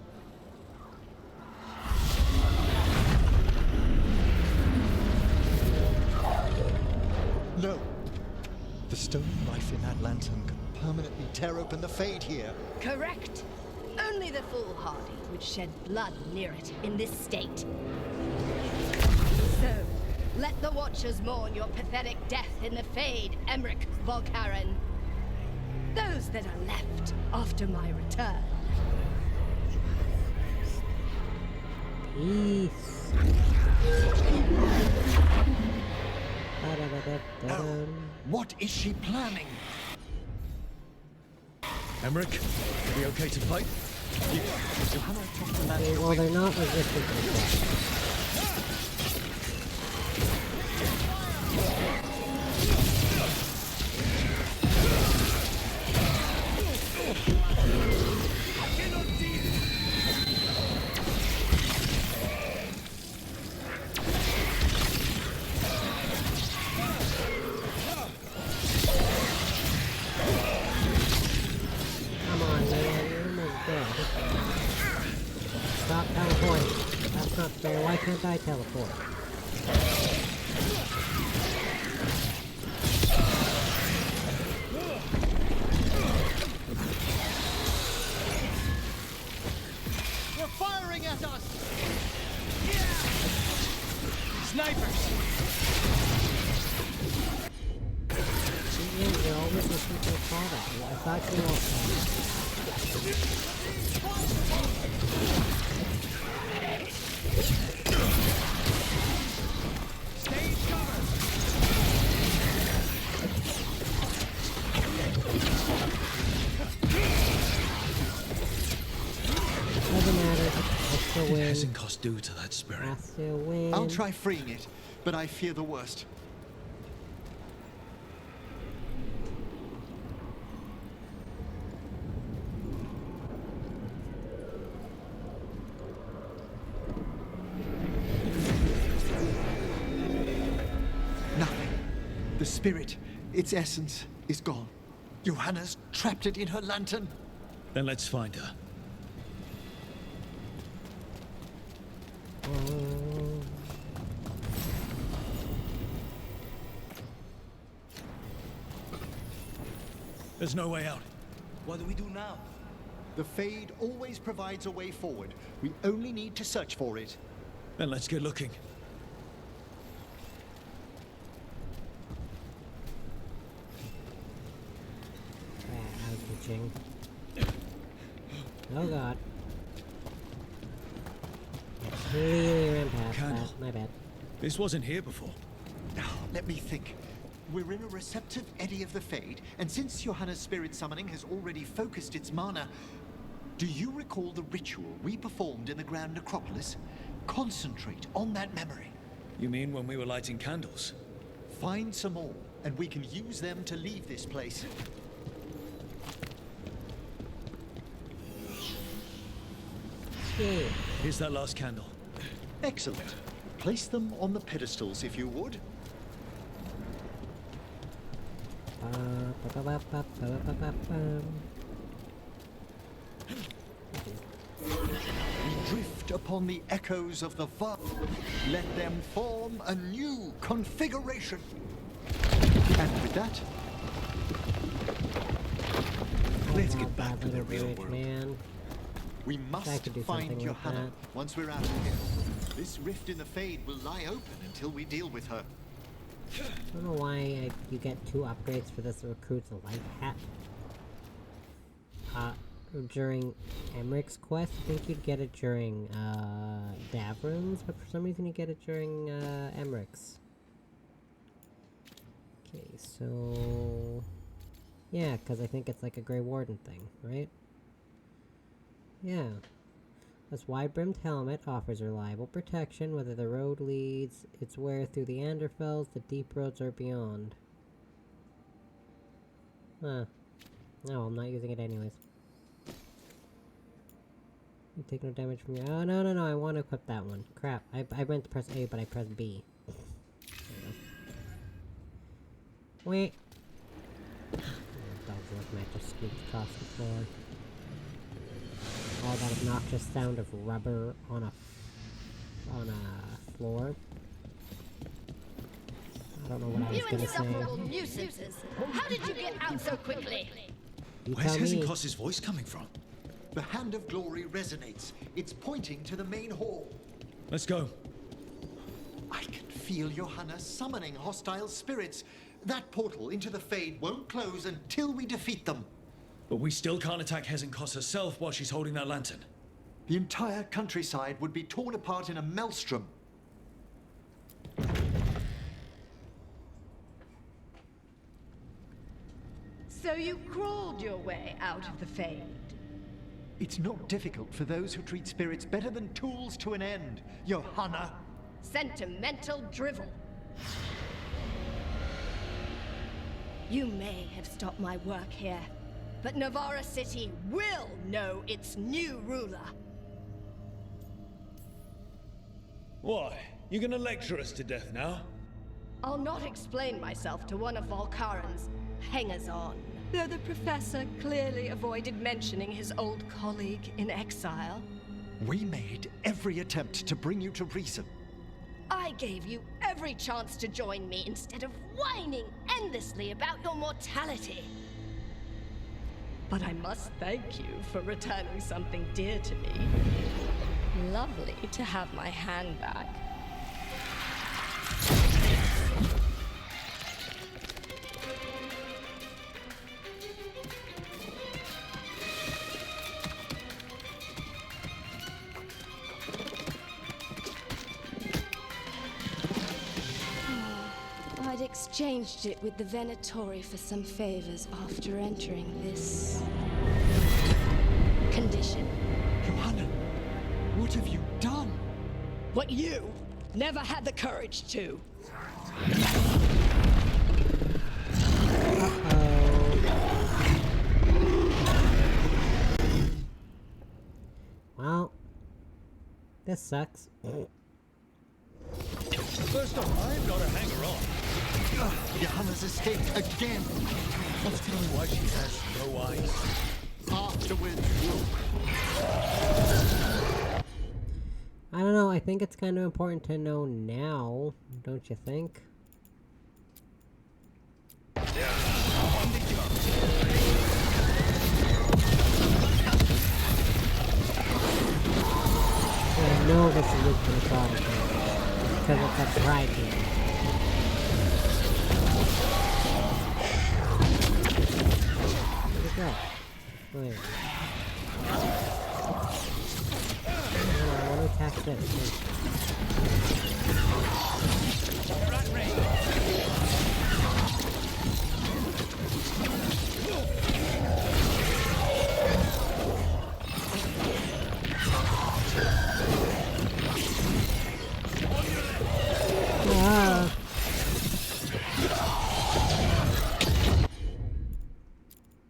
No. The stone knife in that lantern can permanently tear open the Fade here. Correct. Only the foolhardy would shed blood near it in this state. So, let the Watchers mourn your pathetic death in the Fade, Emmerich Volkaren. Those that are left after my return. Peace. What is she planning? Emmerich, are we okay to fight? Well, they're not resistant to that. Come on, man, you're almost dead. Stop teleporting. That's not fair. Why can't I teleport? They're firing at us! Snipers! Yeah, they're always listening to the combat. I thought you were... Doesn't matter. I still What win. did Hesenkos do to that spirit? I still win. I'll try freeing it, but I fear the worst. Nothing. The spirit, its essence, is gone. Johanna's trapped it in her lantern. Then let's find her. There's no way out. What do we do now? The Fade always provides a way forward. We only need to search for it. Then let's get looking. Oh god. I clearly ran past Candle. that. My bad. This wasn't here before. Now, let me think. We're in a receptive eddy of the Fade, and since Johanna's spirit summoning has already focused its mana, do you recall the ritual we performed in the Grand Necropolis? Concentrate on that memory. You mean when we were lighting candles? Find some more, and we can use them to leave this place. Yeah. Here's that last candle. Excellent. Place them on the pedestals, if you would. We drift upon the echoes of the far. Let them form a new configuration. And with that, let's get back to the real world. Man. We must find Johanna once we're out of here. This rift in the Fade will lie open until we deal with her. I don't know why you get 2 upgrades for this recruit's light hat. During Emmerich's quest, I think you'd get it during Davron's, but for some reason you get it during Emmerich's. Okay, so yeah, because I think it's like a Grey Warden thing, right? Yeah. This wide-brimmed helmet offers reliable protection whether the road leads its way through the Anderfells, the deep roads, or beyond. Huh. No, I'm not using it anyways. You take no damage from your— oh, no, I want to equip that one. Crap, I meant to press A, but I pressed B. Wait. Dog's life might just squeak across the floor. All that obnoxious sound of rubber on a floor. I don't know what I was gonna say. Nuisances! How did you get out so quickly? Where's Hezekiah's voice coming from? The Hand of Glory resonates. It's pointing to the main hall. Let's go. I can feel Johanna summoning hostile spirits. That portal into the Fade won't close until we defeat them. But we still can't attack Hezekiah herself while she's holding that lantern. The entire countryside would be torn apart in a maelstrom. So you crawled your way out of the Fade? It's not difficult for those who treat spirits better than tools to an end, Johanna. Sentimental drivel. You may have stopped my work here, but Navarra City will know its new ruler. Why? You gonna lecture us to death now? I'll not explain myself to one of Volkaren's hangers-on. Though the professor clearly avoided mentioning his old colleague in exile. We made every attempt to bring you to reason. I gave you every chance to join me instead of whining endlessly about your mortality. But I must thank you for returning something dear to me. Lovely to have my hand back. I'd exchanged it with the Venatori for some favors after entering this condition. Johanna, what have you done? What you never had the courage to. Well, this sucks. First off, I'm not a hanger-on. Johanna's escaped again. Let's tell me why she has no eyes. Afterwards, I don't know, I think it's kind of important to know now, don't you think? I know this is weak to the product because it's a pride game. Where'd it go? Oh, there it is. I want to attack this.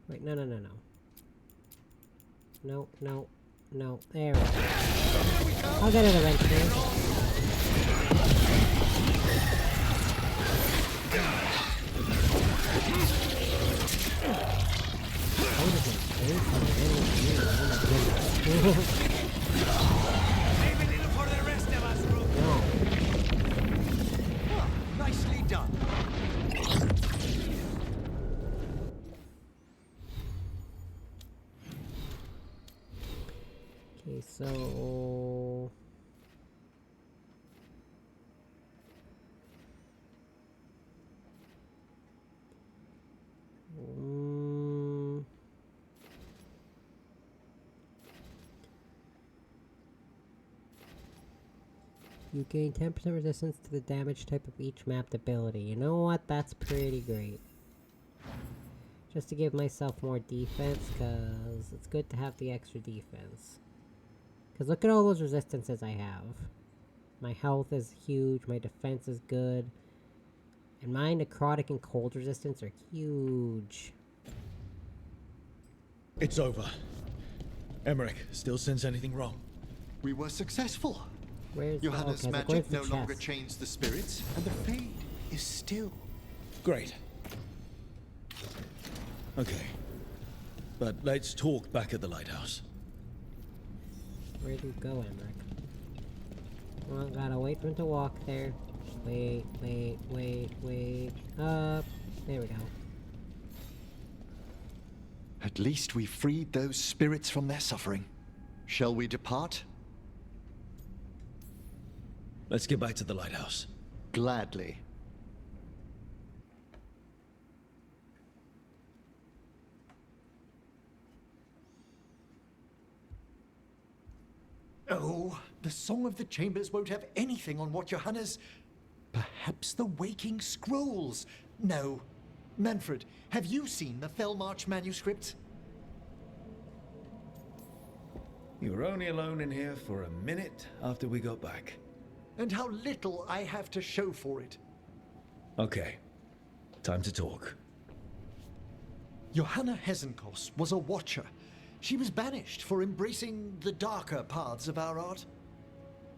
Wait, no. No. no. There we go. I'll get it eventually. Maybe a little for the rest of us, Rook. Oh, nicely done. Okay, so you gain 10% resistance to the damage type of each mapped ability. You know what? That's pretty great. Just to give myself more defense, because it's good to have the extra defense. Because look at all those resistances I have. My health is huge, my defense is good. And my necrotic and cold resistance are huge. It's over. Emmerich still sense anything wrong? We were successful. Where's Johanna's okay, magic no longer chains the spirits, and the fade is still. Great. Okay. But let's talk back at the lighthouse. Where do you go, Emmerich? Well, gotta wait for him to walk there. Wait. Up. There we go. At least we freed those spirits from their suffering. Shall we depart? Let's get back to the lighthouse. Gladly. Oh, the Song of the Chambers won't have anything on what Johanna's... Perhaps the Waking Scrolls? No. Manfred, have you seen the Fellmarch manuscripts? You were only alone in here for a minute after we got back. And how little I have to show for it. Okay. Time to talk. Johanna Hesenkos was a watcher. She was banished for embracing the darker paths of our art.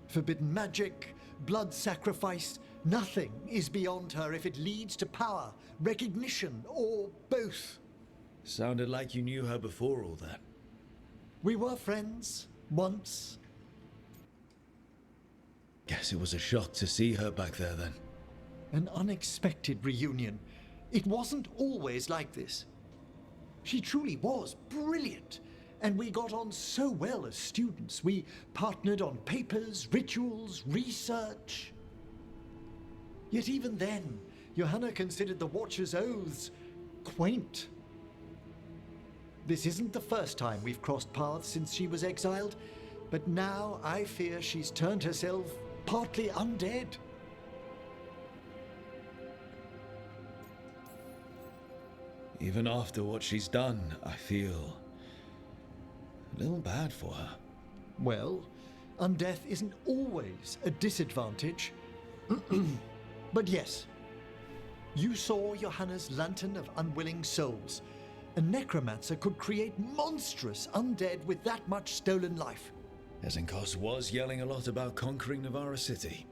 Forbidden magic, blood sacrifice, nothing is beyond her if it leads to power, recognition, or both. Sounded like you knew her before all that. We were friends, once. Guess it was a shock to see her back there then. An unexpected reunion. It wasn't always like this. She truly was brilliant, and we got on so well as students. We partnered on papers, rituals, research. Yet even then, Johanna considered the Watcher's oaths quaint. This isn't the first time we've crossed paths since she was exiled, but now I fear she's turned herself partly undead. Even after what she's done, I feel a little bad for her. Well, undeath isn't always a disadvantage. But yes, you saw Johanna's Lantern of Unwilling Souls. A necromancer could create monstrous undead with that much stolen life. Hesenkos was yelling a lot about conquering Navarra City.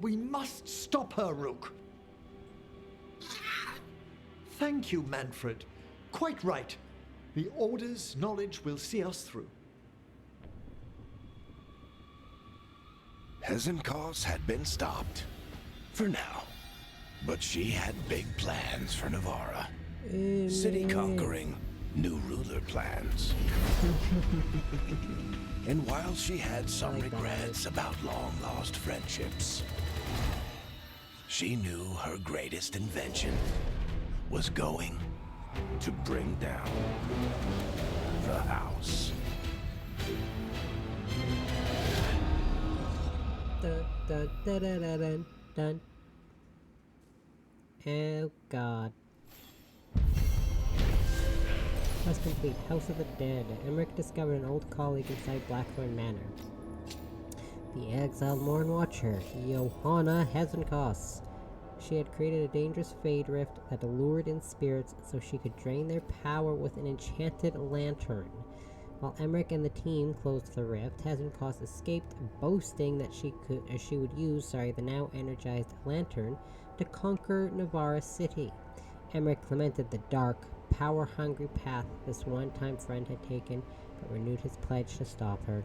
We must stop her, Rook. Thank you, Manfred. Quite right. The Order's knowledge will see us through. Hesenkos had been stopped. For now. But she had big plans for Navarra. City conquering, new ruler plans. And while she had some regrets about long-lost friendships, she knew her greatest invention was going to bring down the house. Dun, dun, dun, dun, dun, dun, dun. Oh god. Quest complete. House of the Dead. Emmerich discovered an old colleague inside Blackthorn Manor. The exiled Morn Watcher, Johanna Hesenkos. She had created a dangerous fade rift that lured in spirits so she could drain their power with an enchanted lantern. While Emmerich and the team closed the rift, Hazencross escaped, boasting that she would use the now energized lantern to conquer Navarra City. Emmerich lamented the dark, power-hungry path this one-time friend had taken, but renewed his pledge to stop her.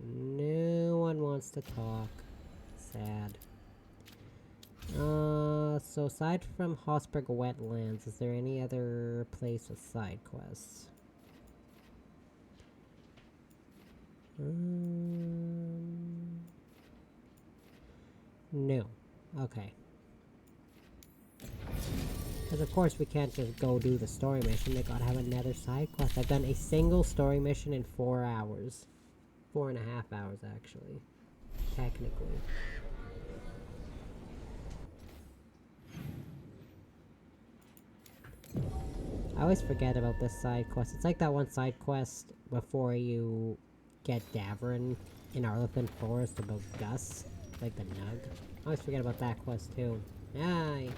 No one wants to talk. Sad. So aside from Hossberg Wetlands, is there any other place with side quests? No. Okay. Because of course we can't just go do the story mission, they gotta have another side quest. I've done a single story mission in 4 hours. 4.5 hours actually. Technically. I always forget about this side quest. It's like that one side quest before you get Davrin in Arlethan Forest about Gus. Like the Nug. I always forget about that quest too. Aye.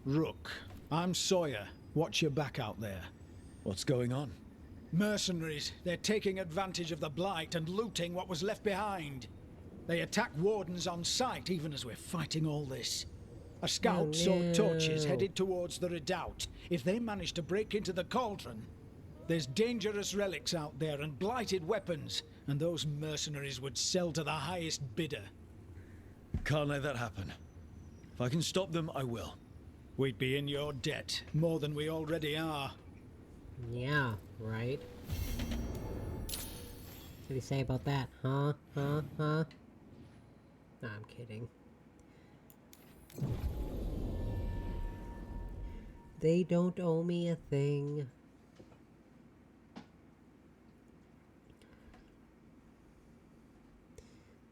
Rook, I'm Sawyer. Watch your back out there. What's going on? Mercenaries. They're taking advantage of the Blight and looting what was left behind. They attack wardens on sight even as we're fighting all this. A scout saw torches headed towards the redoubt. If they manage to break into the cauldron, there's dangerous relics out there and blighted weapons, and those mercenaries would sell to the highest bidder. Can't let that happen. If I can stop them, I will. We'd be in your debt, more than we already are. Yeah, right. What do you say about that? Huh? Huh? Huh? Nah, I'm kidding. They don't owe me a thing.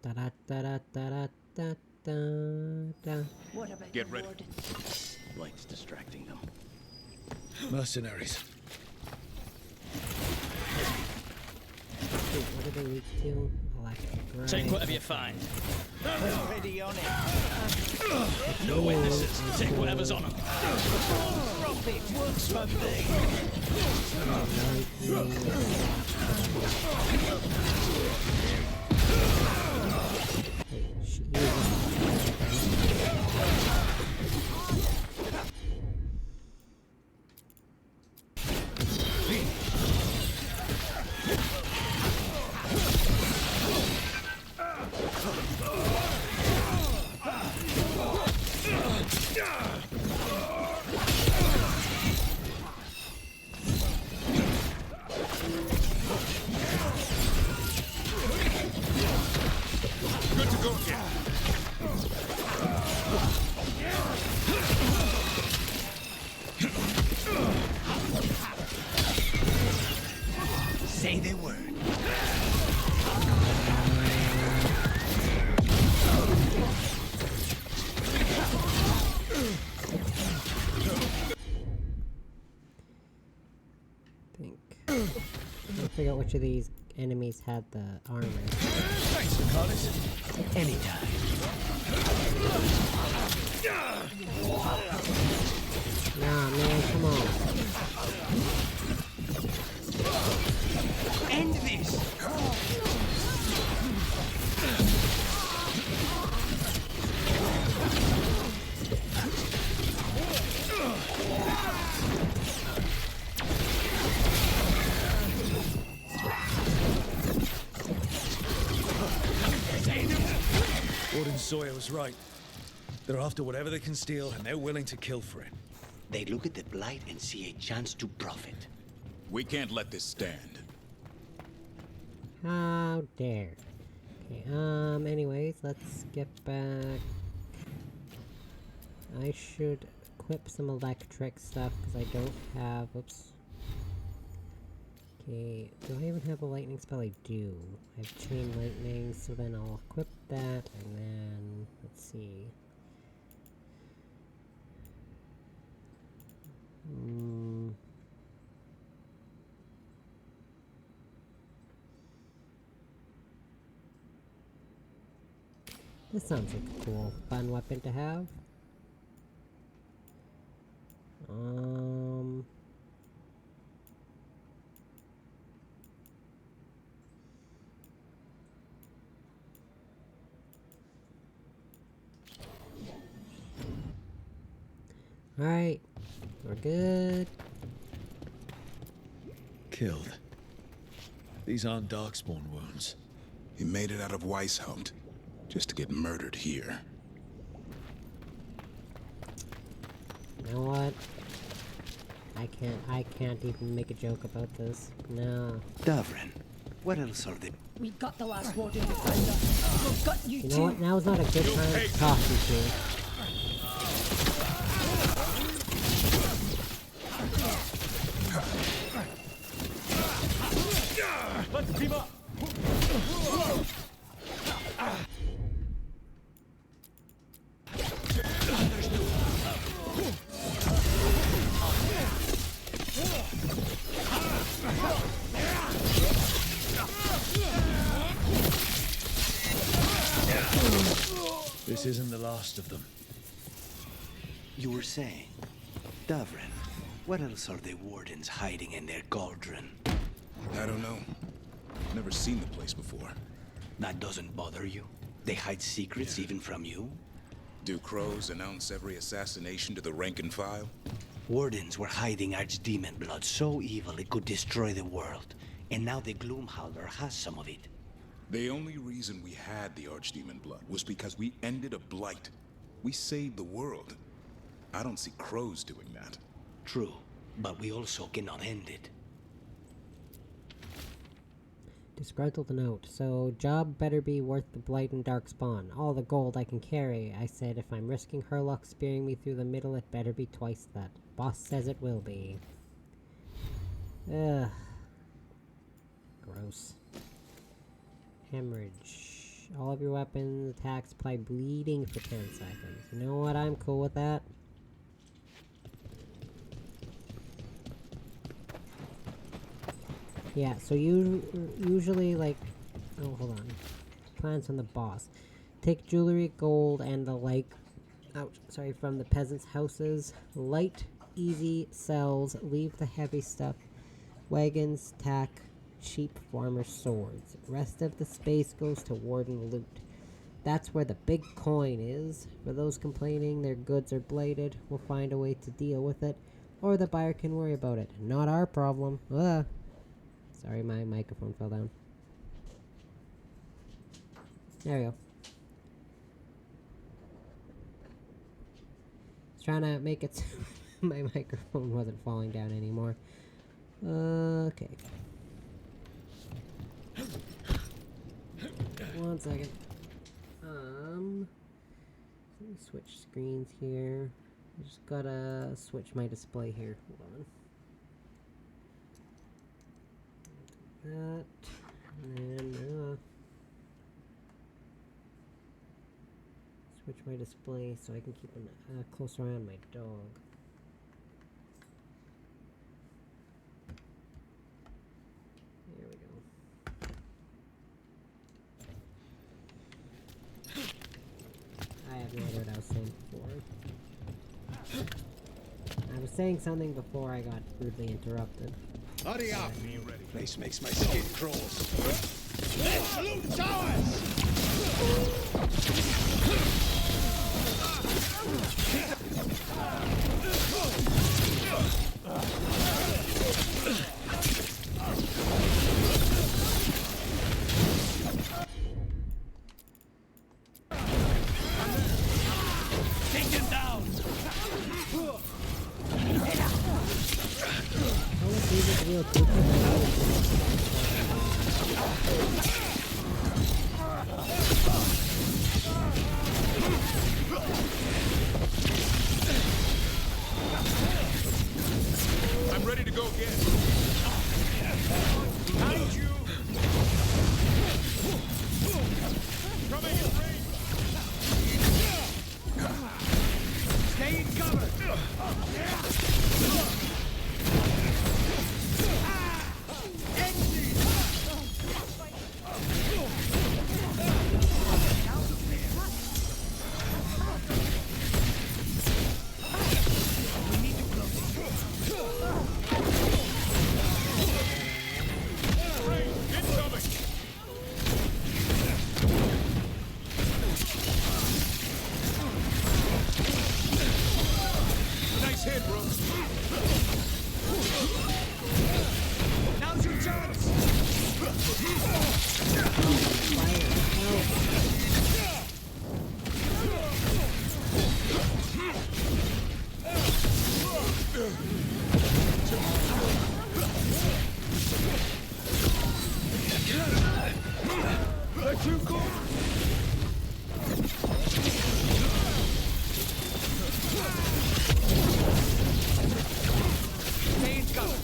Da da da da da da da da. What about Get ready. Light's distracting them. Mercenaries. Wait, what are they weak to? Electric, right. Take whatever you find. Already on it. No witnesses. Take whatever's on them. Profit works for me. Good to go again. Say the word. I figure out which of these enemies had the armor. Thanks, Arcanus. Anytime. Nah, man, come on. End this. Warden Sawyer was right. They're after whatever they can steal, and they're willing to kill for it. They look at the Blight and see a chance to profit. We can't let this stand. How dare. Okay, anyways, let's get back. I should equip some electric stuff because I don't have. Oops. Okay, do I even have a lightning spell? I do. I have chain lightning, so then I'll equip that, and then let's see. This sounds like a cool, fun weapon to have. Alright, we're good. Killed. These aren't Darkspawn wounds. He made it out of Weishaupt, just to get murdered here. You know what? I can't even make a joke about this. No. Davrin, what else are they? We got the last warden defender. We've got you, You know what? Now's not a good time to talk to you. Let's team up. This isn't the last of them. You were saying, Davrin, what else are the wardens hiding in their cauldron? I don't know. Never seen the place before. That doesn't bother you? They hide secrets even from you? Do crows announce every assassination to the rank and file? Wardens were hiding archdemon blood so evil it could destroy the world. And now the Gloomhowler has some of it. The only reason we had the archdemon blood was because we ended a blight. We saved the world. I don't see crows doing that. True, but we also cannot end it. Disgruntled note. So, job better be worth the blight and darkspawn. All the gold I can carry. I said if I'm risking Herlock spearing me through the middle, it better be twice that. Boss says it will be. Ugh. Gross. Hemorrhage. All of your weapons attacks apply bleeding for 10 seconds. You know what? I'm cool with that. Yeah, so you usually like... Oh, hold on. Plans on the boss. Take jewelry, gold, and the like... Ouch, sorry, from the peasants' houses. Light, easy, sells. Leave the heavy stuff. Wagons, tack, cheap farmer swords. Rest of the space goes to warden loot. That's where the big coin is. For those complaining their goods are bladed, we'll find a way to deal with it. Or the buyer can worry about it. Not our problem. Ugh. Sorry, my microphone fell down. There we go. I was trying to make it so my microphone wasn't falling down anymore. Okay. 1 second. Let me switch screens here. I just gotta switch my display here. Hold on. That, and then switch my display so I can keep a closer eye on my dog. There we go. I have no idea what I was saying before. I was saying something before I got rudely interrupted. Hurry up! Place makes my skin crawl. Let's loot towers! Take him down! I'm ready to go again. Behind you! Coming in range! Stay in cover! Nice hit, bro. Now's your chance! Let you go! Stay in cover!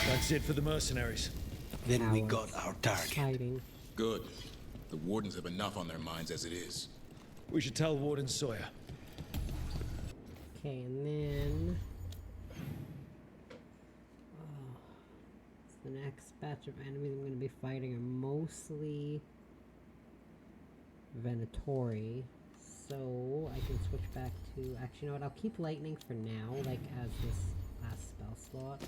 That's it for the mercenaries. Then we got our target. Hiding. Good. The Wardens have enough on their minds as it is. We should tell Warden Sawyer. Okay, and then the next batch of enemies I'm going to be fighting are mostly Venatori, so I can switch back to, actually, you know what, I'll keep lightning for now, like as this last spell slot,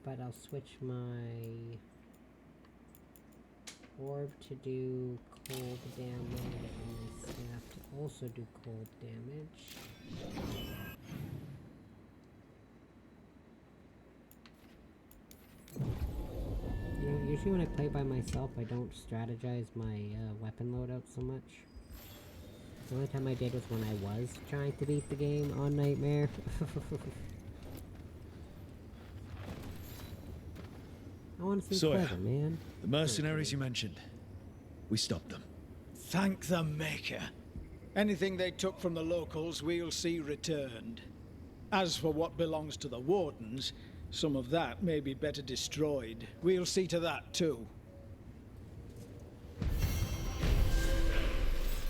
but I'll switch my orb to do cold damage and my staff to also do cold damage. You know, usually when I play by myself, I don't strategize my weapon loadout so much. The only time I did was when I was trying to beat the game on Nightmare. I want to see Sawyer, clever, man. the mercenaries you mentioned. We stopped them. Thank the Maker. Anything they took from the locals, we'll see returned. As for what belongs to the Wardens, some of that may be better destroyed. We'll see to that, too.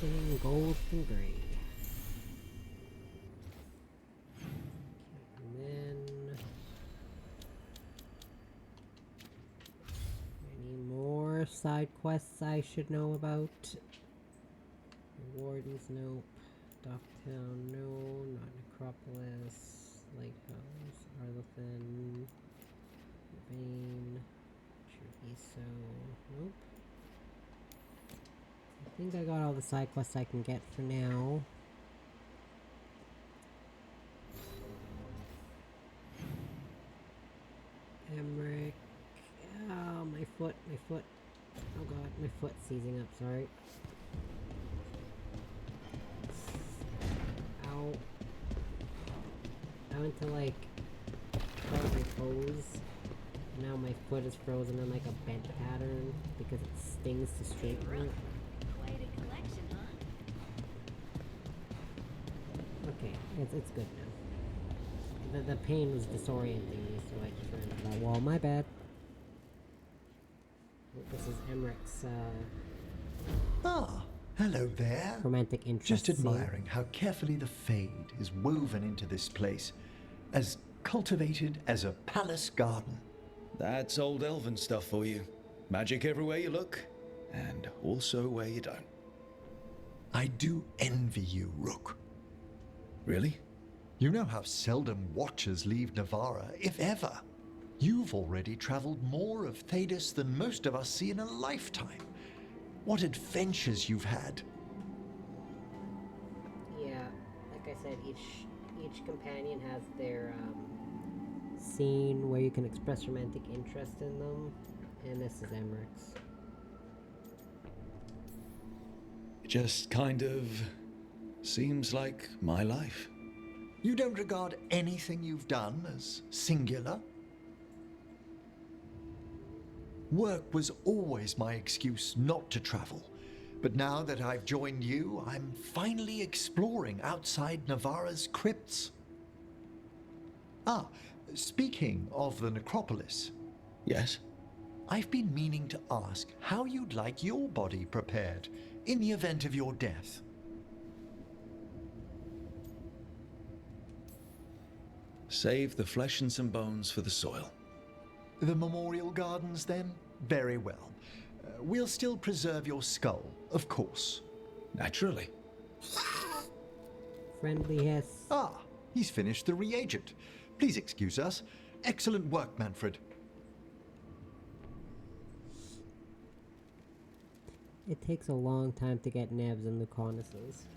In gold and green. And then any more side quests I should know about? Wardens, nope. Docktown, no. Not Necropolis. Lighthouse, Arlethan, Vane, Treviso, nope. I think I got all the side quests I can get for now. Emmerich. Oh, my foot. Oh god, my foot's seizing up, sorry. Ow. I went to like try my toes. Now my foot is frozen in like a bent pattern because it stings to straighten it. Okay, it's good now. The pain was disorienting me, so I just ran into that wall. My bad. This is Emmerich's, Ah, hello there. romantic interest. Just scene. admiring how carefully the Fade is woven into this place. As cultivated as a palace garden. That's old elven stuff for you. Magic everywhere you look, and also where you don't. I do envy you, Rook. Really? You know how seldom watchers leave Navarra, if ever. You've already traveled more of Thedas than most of us see in a lifetime. What adventures you've had. Yeah, like I said, each companion has their scene where you can express romantic interest in them, and this is Emmerich's. Just kind of Seems like my life. You don't regard anything you've done as singular? Work was always my excuse not to travel. But now that I've joined you, I'm finally exploring outside Navarra's crypts. Ah, speaking of the necropolis. Yes? I've been meaning to ask how you'd like your body prepared in the event of your death. Save the flesh and some bones for the soil. The memorial gardens, then? Very well. We'll still preserve your skull, of course. Naturally. Friendly hiss. Ah, he's finished the reagent. Please excuse us. Excellent work, Manfred. It takes a long time to get Nevs and Lucanus's.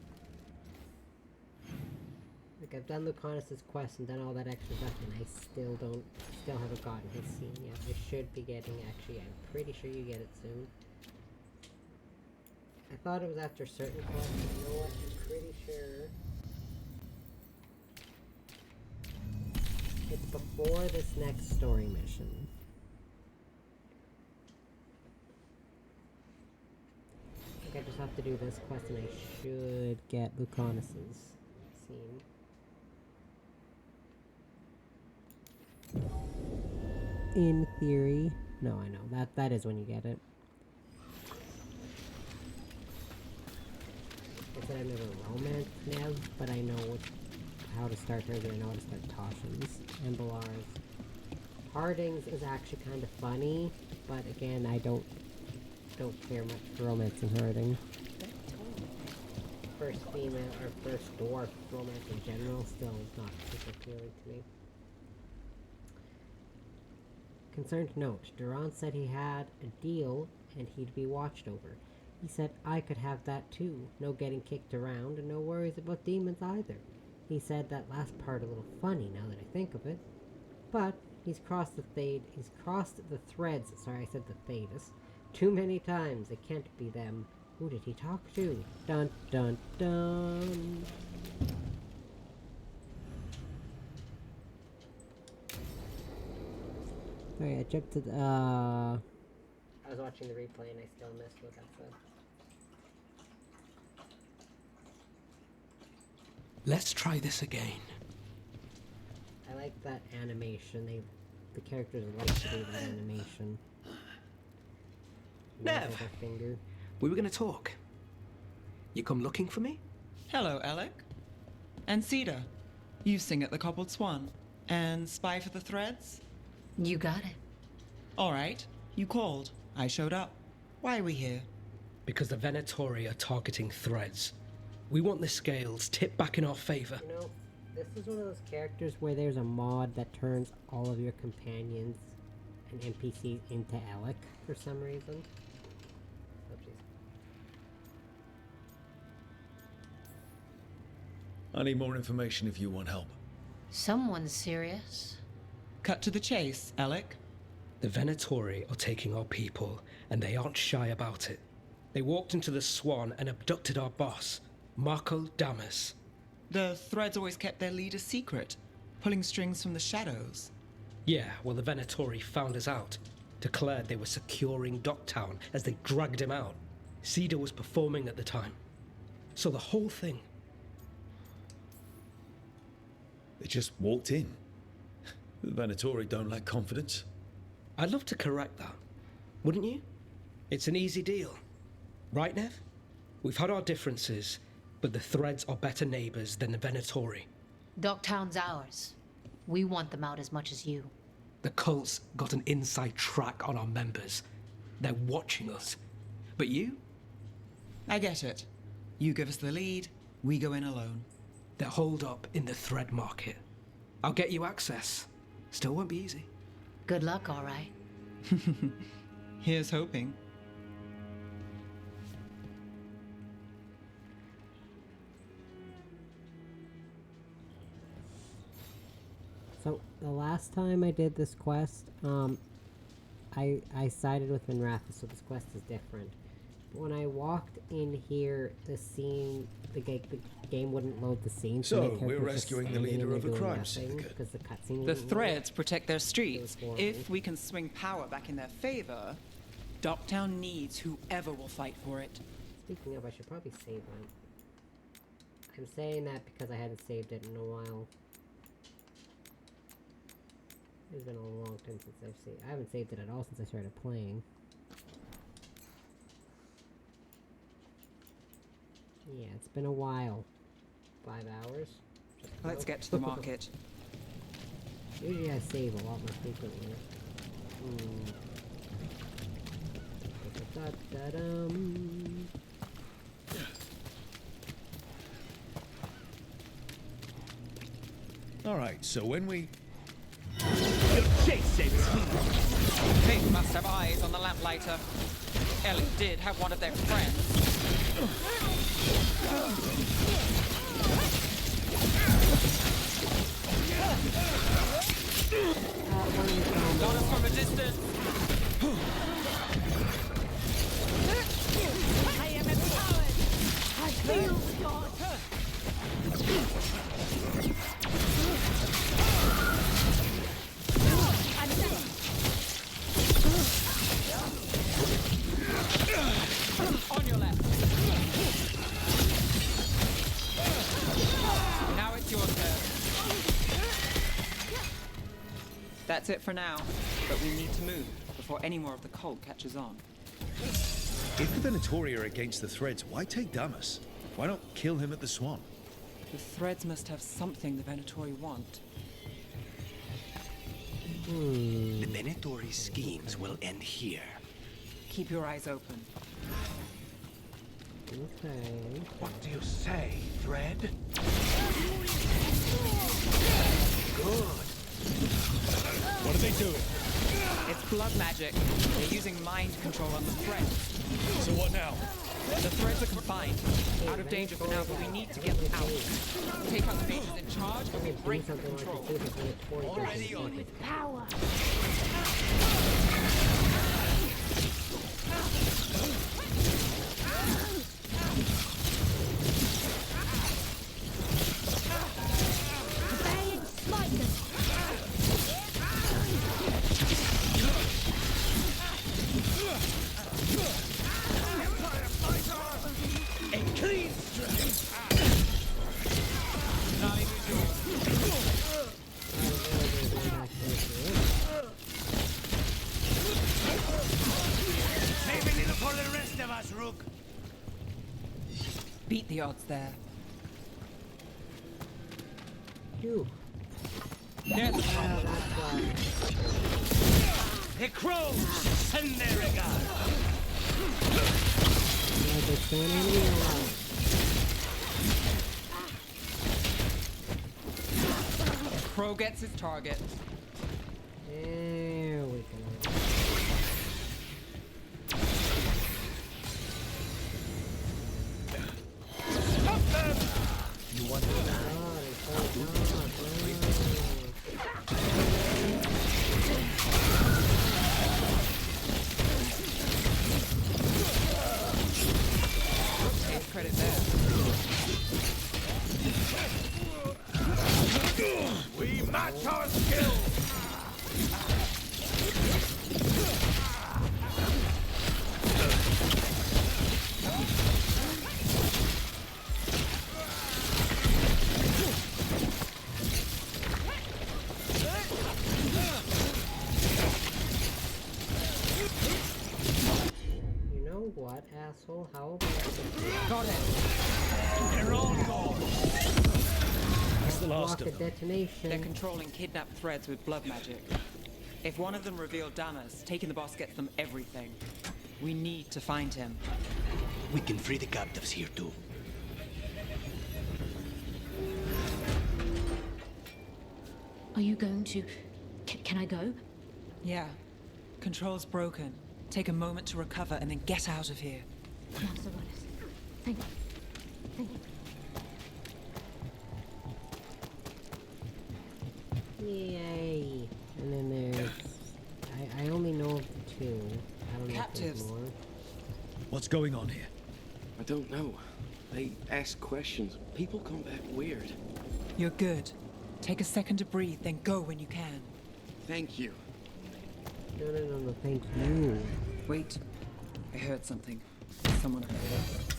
Like, I've done Lucanus's quest and done all that extra stuff, and I still haven't gotten his scene yet. I should be getting, actually, I'm pretty sure you get it soon. I thought it was after certain quests, but you know what, I'm pretty sure it's before this next story mission. I think I just have to do this quest and I should get Lucanus's scene. In theory. No, I know. That is when you get it. I said I've never romanced Nev, but I know how to start hers and I know how to start Tashin's and Balar's. Harding's is actually kind of funny, but again, I don't care much for romance in Harding. First female, or first dwarf romance in general, still not super appealing to me. Concerned note, Duran said he had a deal and he'd be watched over. He said I could have that too, no getting kicked around and no worries about demons either. He said that last part a little funny now that I think of it. But he's crossed the threads, sorry I said the Thedas, too many times, it can't be them. Who did he talk to? Dun dun dun. Sorry, I jumped to the, I was watching the replay and I still missed what that said. Let's try this again. I like that animation. The characters like to do that animation. Nev, finger. we were gonna talk. You come looking for me? Hello, Alec. And Cedar. You sing at the Cobbled Swan. And spy for the threads? You got it. All right. You called. I showed up. Why are we here? Because the Venatori are targeting threads. We want the scales tipped back in our favor. You know, this is one of those characters where there's a mod that turns all of your companions and NPCs into Alec for some reason. I need more information if you want help. Someone's serious. Cut to the chase, Alec. The Venatori are taking our people, and they aren't shy about it. They walked into the Swan and abducted our boss, Marco Damas. The threads always kept their leader secret, pulling strings from the shadows. Yeah, well, the Venatori found us out, declared they were securing Docktown as they dragged him out. Cedar was performing at the time. So the whole thing... They just walked in. The Venatori don't lack confidence. I'd love to correct that, wouldn't you? It's an easy deal. Right, Nev? We've had our differences, but the threads are better neighbors than the Venatori. Docktown's ours. We want them out as much as you. The cult's got an inside track on our members. They're watching us. But you? I get it. You give us the lead, we go in alone. They're holed up in the thread market. I'll get you access. Still won't be easy. Good luck, all right. Here's hoping. So, the last time I did this quest, I sided with Minrathis, so this quest is different. when I walked in here, the game wouldn't load the scene. So, my we're character's just rescuing the standing leader there of a doing crime nothing, syndicate. 'cause the cutscene The wouldn't load. Threads protect their streets. boring. If we can swing power back in their favor, Docktown needs whoever will fight for it. Speaking of, I should probably save one. I'm saying that because I hadn't saved it in a while. It's been a long time since I've saved. I haven't saved it at all since I started playing. Yeah, it's been a while. 5 hours? Let's get to the market. Usually I save a lot more frequently. Da-da-da-dum. Alright, so when we... They must have eyes on the lamplighter. Ellie did have one of their friends. Got us from a distance. I am empowered. I feel God. On your left. Now it's your turn. That's it for now, but we need to move before any more of the cult catches on. If the Venatori are against the Threads, why take Damas? Why not kill him at the Swan? The Threads must have something the Venatori want. The Venatori schemes will end here. Keep your eyes open. Okay. What do you say, Thread? Good. What are they doing? It's blood magic. They're using mind control on the Threads. So what now? The Threads are confined. Out of danger for now, but we need to get them out. Take out the mages in charge and we break the control. Already on it. Power. Obey and smite them. A clean strike. Save a little for the rest of us, Rook. Beat the odds there. Phew. There's the Oh, that's why. The crows send their regard. Yeah, they're standing in a line. Crow gets his target. There we go. Stop them! You want to... Take credit there. We match our skills! You know what, asshole? How about Got it. They're all gone. That's the block last the of them. detonation? They're controlling kidnapped Threads with blood magic. If one of them revealed Damas, taking the boss gets them everything. We need to find him. We can free the captives here too. Are you going to... Can I go? Yeah. Control's broken. Take a moment to recover and then get out of here. Master Wallace. Thank you. Thank you. Yay! And then there's... I only know of 2. I don't know if Captives. there's more. What's going on here? I don't know. They ask questions. People come back weird. You're good. Take a second to breathe, then go when you can. Thank you. No, thank you. Wait. I heard something. Someone heard it.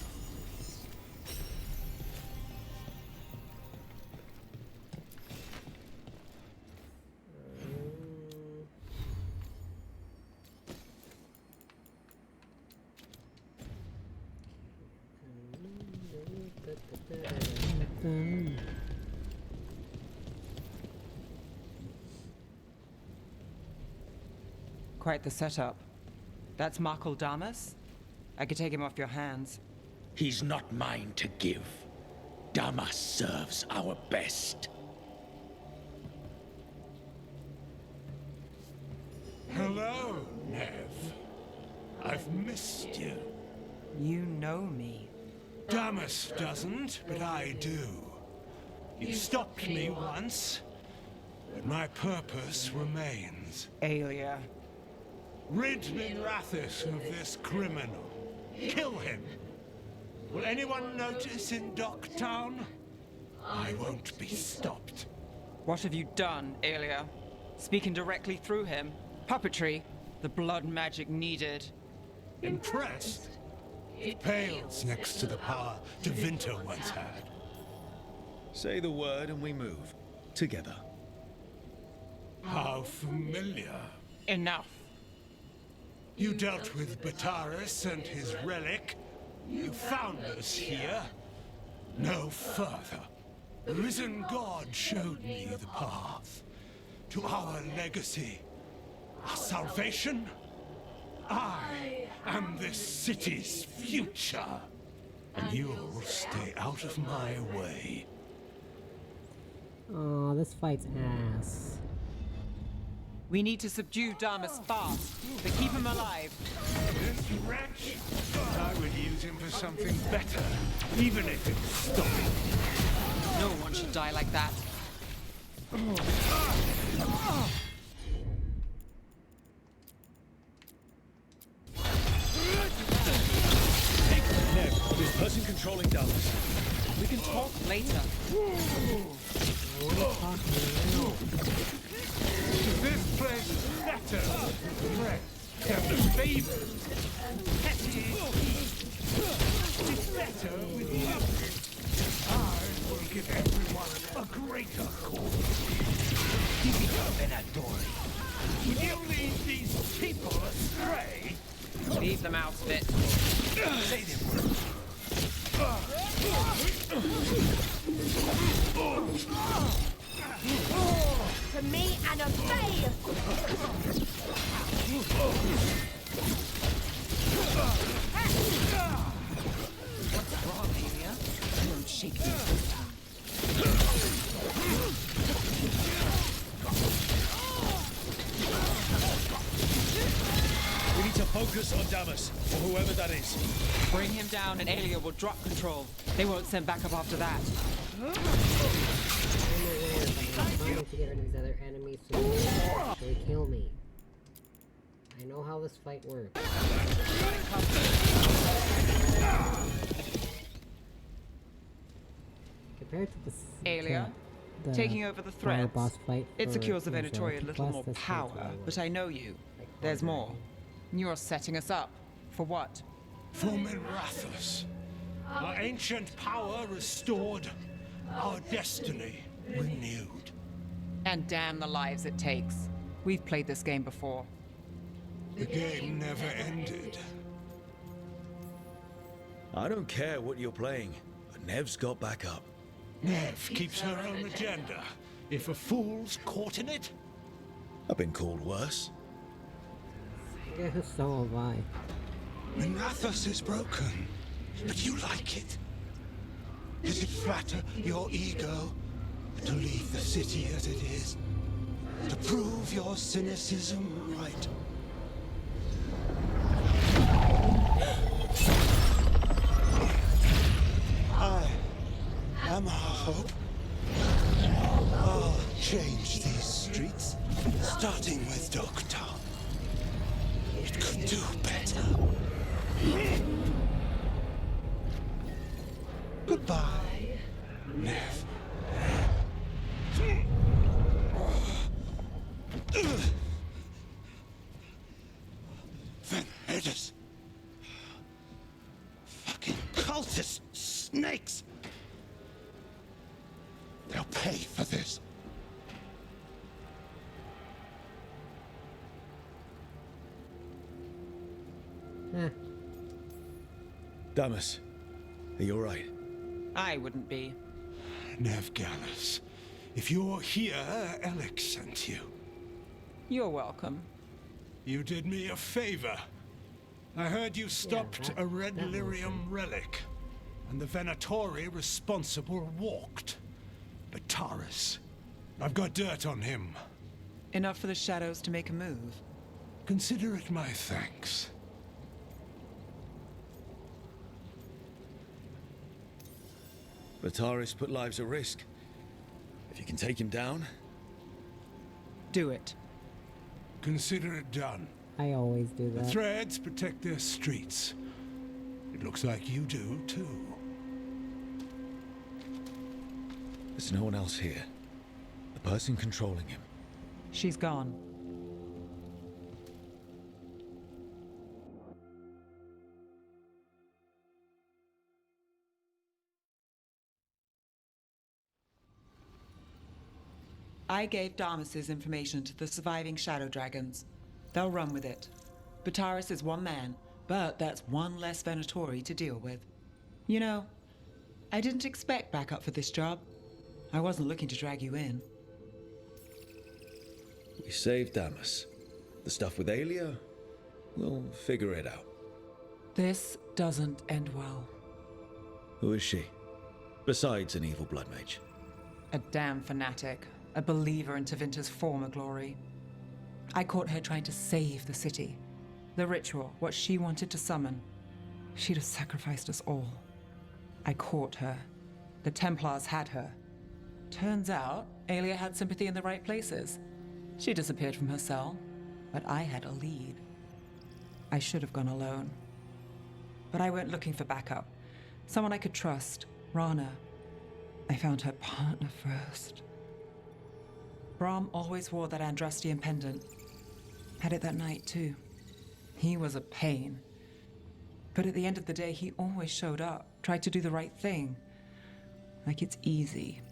Quite the setup. That's Markle Damas? I could take him off your hands. He's not mine to give. Damas serves our best. Hello, Nev. I've missed you. You know me. Damas doesn't, but I do. You stopped me once, but my purpose remains. Aelia. Rid Minrathis of this criminal. Kill him. Will anyone notice in Docktown? I won't be stopped. What have you done, Aelia? Speaking directly through him? Puppetry? The blood magic needed. Impressed? It pales next to the power Devinter once had. Say the word and we move. Together. How familiar. Enough. You dealt with Bataris and his relic. You found us here. No further. The risen God showed me the path. To our legacy. Our salvation. I am this city's future. And you'll stay out of my way. Oh, this fight's ass. We need to subdue Damas fast, but keep him alive. This wretch? I would use him for something better, even if it stopped. No one should die like that. Nev, this person controlling Damas. We can talk later. This place better threat than the favors and petty. It's better with you. I will give everyone a greater cause. Will you lead these people astray? Leave them out of it. Say them words. To me and obey! What's wrong, Aelia? You won't shake me this time. We need to focus on Damas, or whoever that is. Bring him down and Aelia will drop control. They won't send backup after that. I'm trying to get rid of these other enemies so they can actually kill me. I know how this fight works. Compared to this Aelia, the taking over the final threads. boss fight It for secures the Israel, Venatori a little plus more this fight's power, way but I know you. There's more. You're setting us up. For what? For Minrathis. Our ancient power restored. Our destiny renewed. And damn the lives it takes. We've played this game before. The game never ended. I don't care what you're playing, but Nev's got back up. Nev keeps her own agenda. If a fool's caught in it... I've been called worse. Yeah, so have I. Minrathis is broken, but you like it. Does it flatter your ego to leave the city as it is? To prove your cynicism right? I am our hope. I'll change these streets, starting with Docktown. It could do better. Goodbye, Nev. Van Hedders. Fucking cultist snakes. They'll pay for this. Damas, are you alright? I wouldn't be. Nev Gallus, if you're here, Alec sent you. You're welcome. You did me a favor. I heard you stopped a red lyrium relic, and the Venatori responsible walked. But Taurus, I've got dirt on him. Enough for the shadows to make a move. Consider it my thanks. Bataris put lives at risk. If you can take him down... Do it. Consider it done. I always do that. The Threads protect their streets. It looks like you do, too. There's no one else here. The person controlling him. She's gone. I gave Damas's information to the surviving Shadow Dragons. They'll run with it. Bataris is one man, but that's one less Venatori to deal with. You know, I didn't expect backup for this job. I wasn't looking to drag you in. We saved Damas. The stuff with Aelia, we'll figure it out. This doesn't end well. Who is she? Besides an evil blood mage. A damn fanatic. A believer in Tevinter's former glory. I caught her trying to save the city. The ritual, what she wanted to summon. She'd have sacrificed us all. I caught her. The Templars had her. Turns out, Aelia had sympathy in the right places. She disappeared from her cell, but I had a lead. I should have gone alone. But I went looking for backup. Someone I could trust, Rana. I found her partner first. Brahm always wore that Andrastian pendant. Had it that night, too. He was a pain. But at the end of the day, he always showed up, tried to do the right thing. Like it's easy.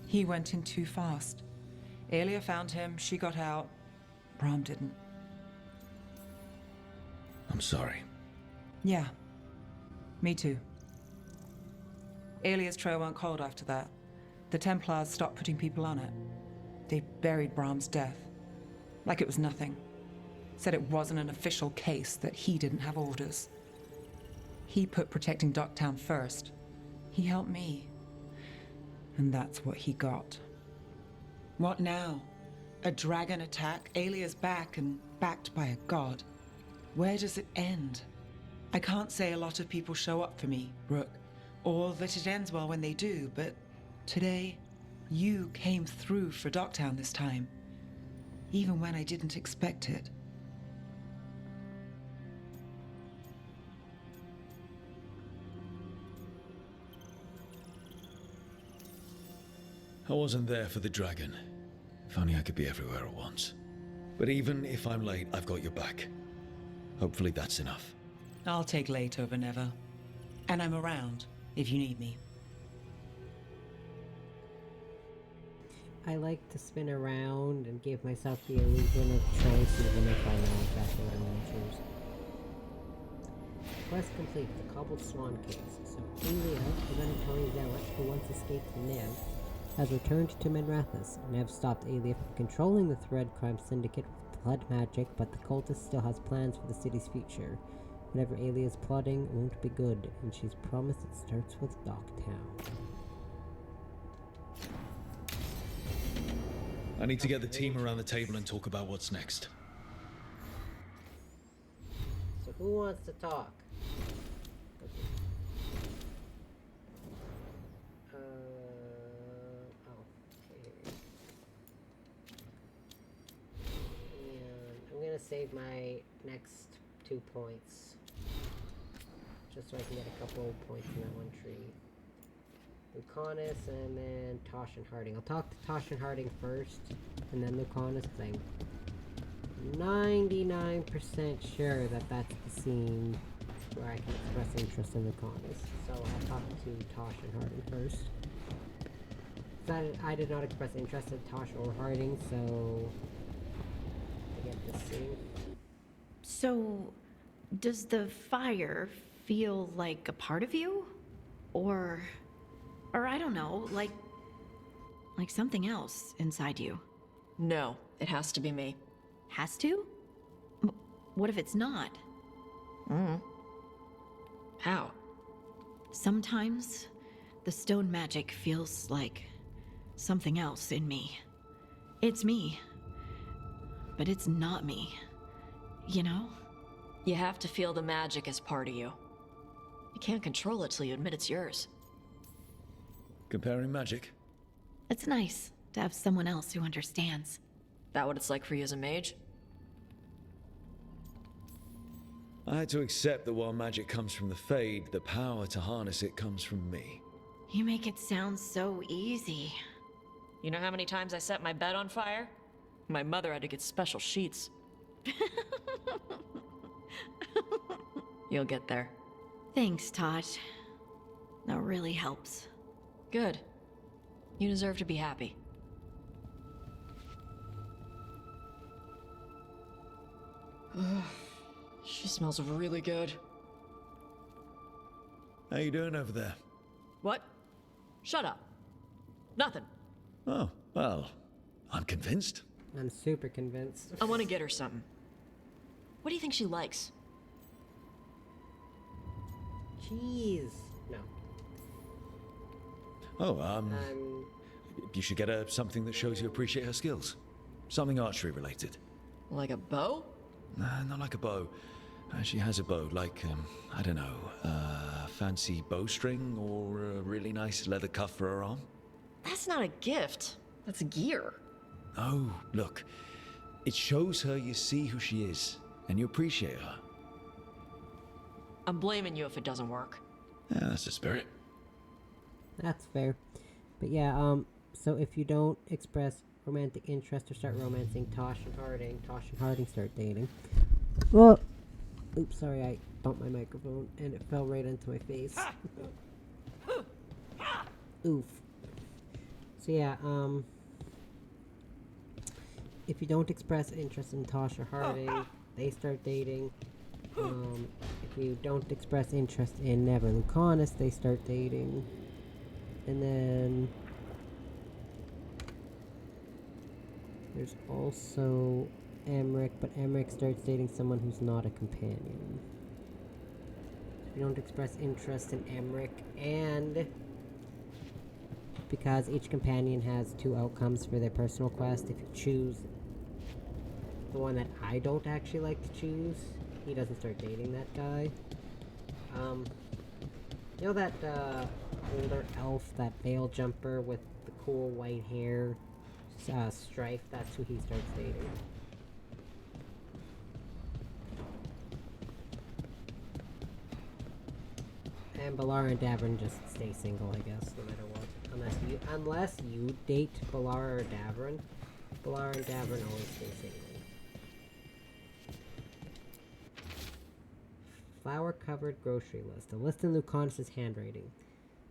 He went in too fast. Aelia found him, she got out. Brahm didn't. I'm sorry. Yeah. Me too. Aelia's trail went cold after that. The Templars stopped putting people on it. They buried Brahm's death. Like it was nothing. Said it wasn't an official case, that he didn't have orders. He put protecting Docktown first. He helped me. And that's what he got. What now? A dragon attack, Aelia's back, and backed by a god. Where does it end? I can't say a lot of people show up for me, Rook, or that it ends well when they do, but today, you came through for Docktown this time, even when I didn't expect it. I wasn't there for the dragon. If only I could be everywhere at once. But even if I'm late, I've got your back. Hopefully that's enough. I'll take late over never. And I'm around if you need me. I like to spin around and give myself the illusion of choice even if I know exactly what I want to choose. Quest complete, the Cobbled Swan case. So Aelia, the Venatori zealot who once escaped Nev, has returned to Menrathis. Nev stopped Aelia from controlling the Thread Crime Syndicate with blood magic, but the cultist still has plans for the city's future. Whatever Aelia's plotting won't be good, and she's promised it starts with Docktown. I need to get the team around the table and talk about what's next. So who wants to talk? And I'm gonna save my next 2 points. just so I can get a couple points in that one tree. Lucanus and then Tosh and Harding. I'll talk to Tosh and Harding first, and then Lucanus, because I'm 99% sure that that's the scene where I can express interest in Lucanus. So I'll talk to Tosh and Harding first. I did not express interest in Tosh or Harding, so I get this scene. So, does the fire feel like a part of you? Or I don't know, like something else inside you? No, it has to be me. Has to? What if it's not? How? Sometimes the stone magic feels like something else in me. It's me, but it's not me. You know? You have to feel the magic as part of you. You can't control it till you admit it's yours. Comparing magic? It's nice to have someone else who understands. That what it's like for you as a mage? I had to accept that while magic comes from the Fade, the power to harness it comes from me. You make it sound so easy. You know how many times I set my bed on fire? My mother had to get special sheets. You'll get there. Thanks, Tosh. That really helps. Good. You deserve to be happy. She smells really good. How you doing over there? What? Shut up. Nothing. Oh, well, I'm convinced. I'm super convinced. I want to get her something. What do you think she likes? Cheese. No. Oh, you should get her something that shows you appreciate her skills. Something archery related. Like a bow? Nah, not like a bow. She has a bow, like, I don't know, fancy bowstring or a really nice leather cuff for her arm. That's not a gift. That's gear. Oh, look. It shows her you see who she is, and you appreciate her. I'm blaming you if it doesn't work. Yeah, that's the spirit. That's fair. But yeah, so if you don't express romantic interest or start romancing Tosh and Harding start dating. Well, oops, sorry, I bumped my microphone and it fell right into my face. Oof. So yeah, if you don't express interest in Tosh or Harding, they start dating. If you don't express interest in Never Lucanus, they start dating. And then there's also Emmerich, but Emmerich starts dating someone who's not a companion. If you don't express interest in Emmerich, and because each companion has 2 outcomes for their personal quest, if you choose the one that I don't actually like to choose, he doesn't start dating that guy. You know that older elf, that veil jumper with the cool white hair, Strife? That's who he starts dating. And Balara and Davern just stay single, I guess, no matter what. Unless you date Balara or Davern, Balara and Davern always stay single. Flower-covered grocery list. A list in Lucanus' handwriting.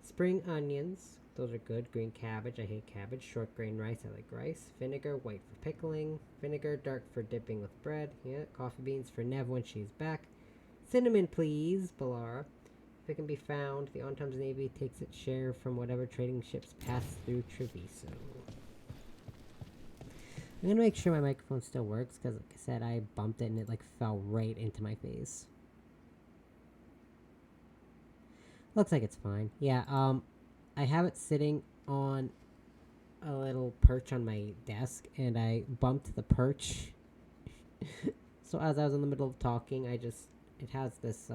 Spring onions. Those are good. Green cabbage. I hate cabbage. Short grain rice. I like rice. Vinegar. White for pickling. Vinegar. Dark for dipping with bread. Yeah. Coffee beans for Nev when she's back. Cinnamon, please, Balara. If it can be found, the Ontom's Navy takes its share from whatever trading ships pass through Treviso. I'm gonna make sure my microphone still works, because like I said, I bumped it and it like fell right into my face. Looks like it's fine. Yeah, I have it sitting on a little perch on my desk, and I bumped the perch. So as I was in the middle of talking, it has this,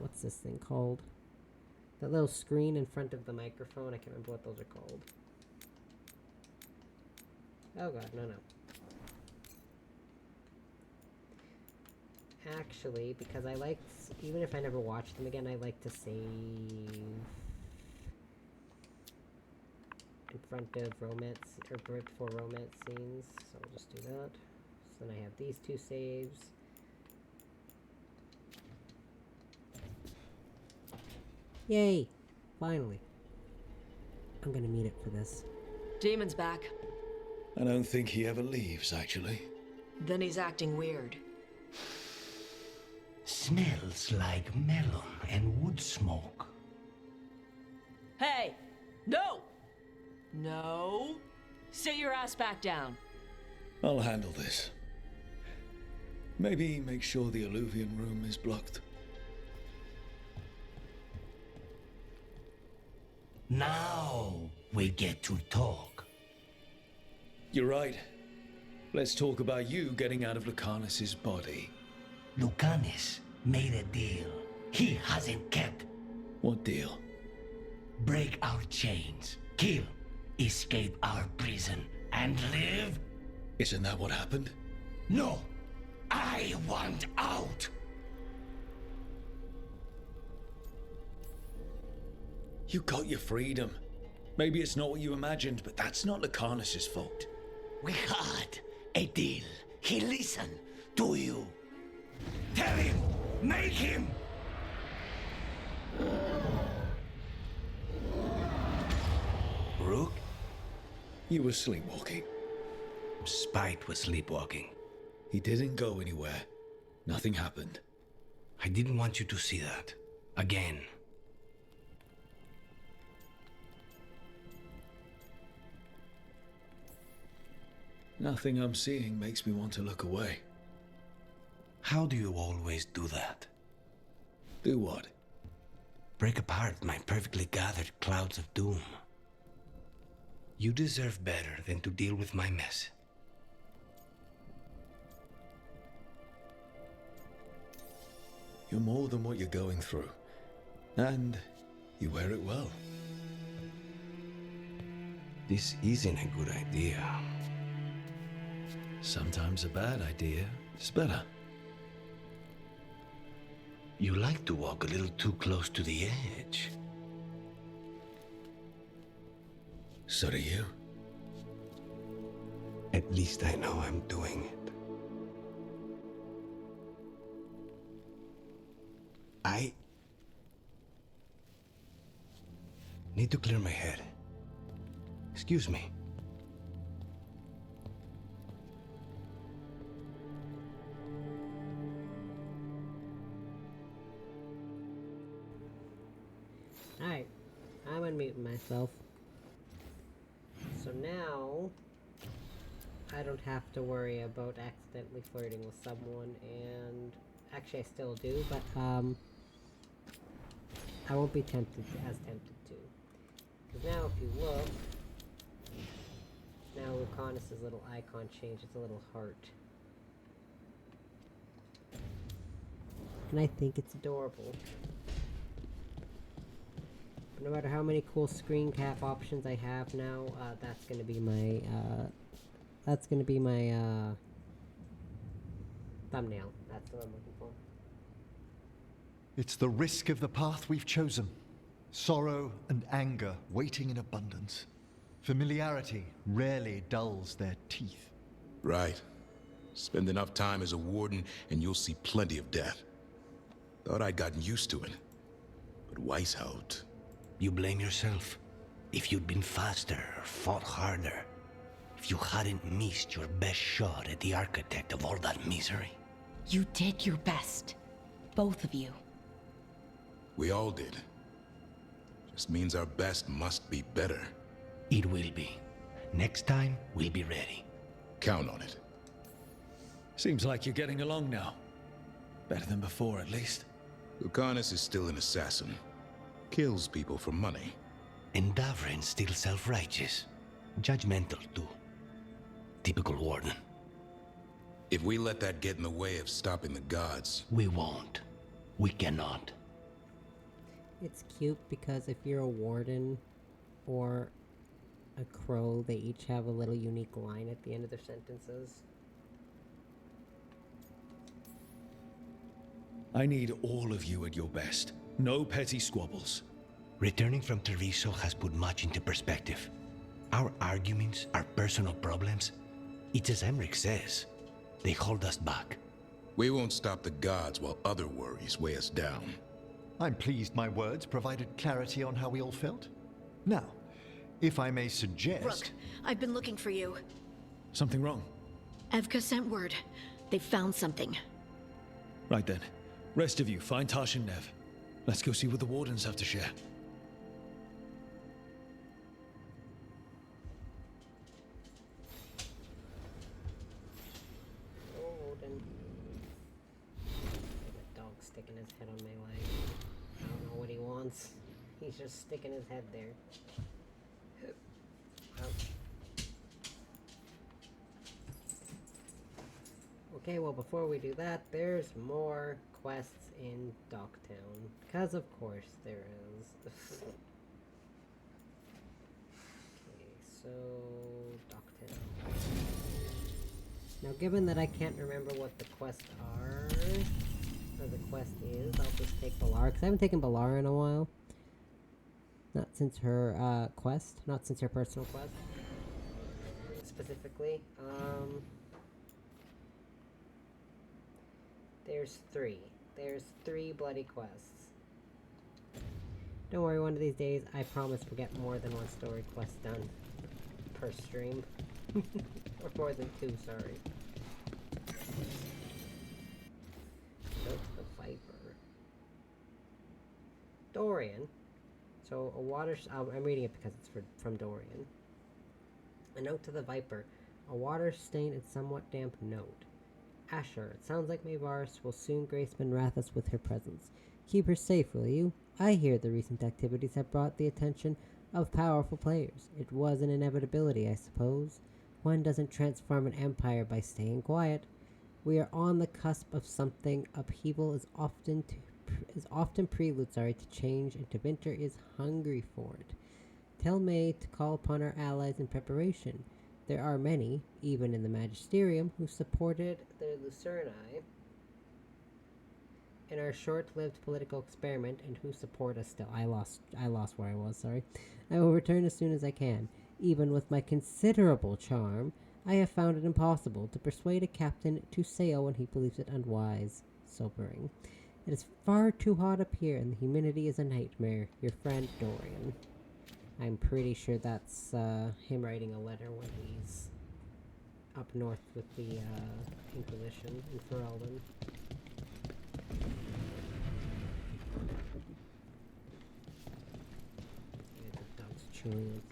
what's this thing called? That little screen in front of the microphone. I can't remember what those are called. Oh god, no. actually, because I like, even if I never watch them again, I like to save in front of romance, or before romance scenes, so I'll just do that. So then I have these two saves. Yay! Finally. I'm gonna need it for this. Demon's back. I don't think he ever leaves, actually. Then he's acting weird. Smells like melon and wood smoke. Hey! No! No! Sit your ass back down. I'll handle this. Maybe make sure the Alluvian room is blocked. Now we get to talk. You're right. Let's talk about you getting out of Lucanus's body. Lucanus made a deal he hasn't kept. What deal? Break our chains, kill, escape our prison, and live? Isn't that what happened? No! I want out! You got your freedom. Maybe it's not what you imagined, but that's not Lucanus's fault. We had a deal. He listened to you. Tell him! Make him! Rook? You were sleepwalking. Spite was sleepwalking. He didn't go anywhere. Nothing happened. I didn't want you to see that. Again. Nothing I'm seeing makes me want to look away. How do you always do that? Do what? Break apart my perfectly gathered clouds of doom. You deserve better than to deal with my mess. You're more than what you're going through. And you wear it well. This isn't a good idea. Sometimes a bad idea is better. You like to walk a little too close to the edge. So do you. At least I know I'm doing it. I need to clear my head. Excuse me. Alright, I'm unmuting myself. So now, I don't have to worry about accidentally flirting with someone, and actually I still do, but I won't be as tempted to. Because now if you look, now Lucanus' little icon changed, it's a little heart. And I think it's adorable. No matter how many cool screen cap options I have now, that's gonna be my thumbnail. That's what I'm looking for. It's the risk of the path we've chosen. Sorrow and anger waiting in abundance. Familiarity rarely dulls their teeth. Right. Spend enough time as a warden and you'll see plenty of death. Thought I'd gotten used to it. But Weishaupt... You blame yourself. If you'd been faster or fought harder. If you hadn't missed your best shot at the architect of all that misery. You did your best. Both of you. We all did. Just means our best must be better. It will be. Next time, we'll be ready. Count on it. Seems like you're getting along now. Better than before, at least. Lucanus is still an assassin. Kills people for money. And Davrin's still self-righteous. Judgmental, too. Typical warden. If we let that get in the way of stopping the gods... We won't. We cannot. It's cute because if you're a warden or a crow, they each have a little unique line at the end of their sentences. I need all of you at your best. No petty squabbles. Returning from Treviso has put much into perspective. Our arguments, our personal problems, it's as Emmerich says. They hold us back. We won't stop the gods while other worries weigh us down. I'm pleased my words provided clarity on how we all felt. Now, if I may suggest... Rook, I've been looking for you. Something wrong? Evka sent word. They found something. Right then. Rest of you, find Tash and Nev. Let's go see what the Wardens have to share. Sticking his head on my leg. I don't know what he wants. He's just sticking his head there. Oh. Okay, well before we do that, there's more quests in Docktown. Because of course there is. Okay, so Docktown. Now given that I can't remember what the quests are, the quest is, I'll just take Balar, because I haven't taken Balar in a while. Not since her quest, not since her personal quest specifically. There's three bloody quests. Don't worry, one of these days I promise we'll get more than one story quest done per stream. Or more than two, sorry. Note to the Viper. Dorian. So a water. I'm reading it because it's from Dorian. A note to the Viper. A water-stained and somewhat damp note. Asher. It sounds like Mavarus will soon grace Minrathous with her presence. Keep her safe, will you? I hear the recent activities have brought the attention of powerful players. It was an inevitability, I suppose. One doesn't transform an empire by staying quiet. We are on the cusp of something. Upheaval is often prelude, to change, and Tevinter is hungry for it. Tell May to call upon our allies in preparation. There are many, even in the Magisterium, who supported the Lucerni in our short-lived political experiment, and who support us still. I lost where I was. Sorry. I will return as soon as I can. Even with my considerable charm, I have found it impossible to persuade a captain to sail when he believes it unwise. Sobering. It is far too hot up here, and the humidity is a nightmare. Your friend, Dorian. I'm pretty sure that's him writing a letter when he's up north with the Inquisition in Ferelden. Yeah, the dog's chewing.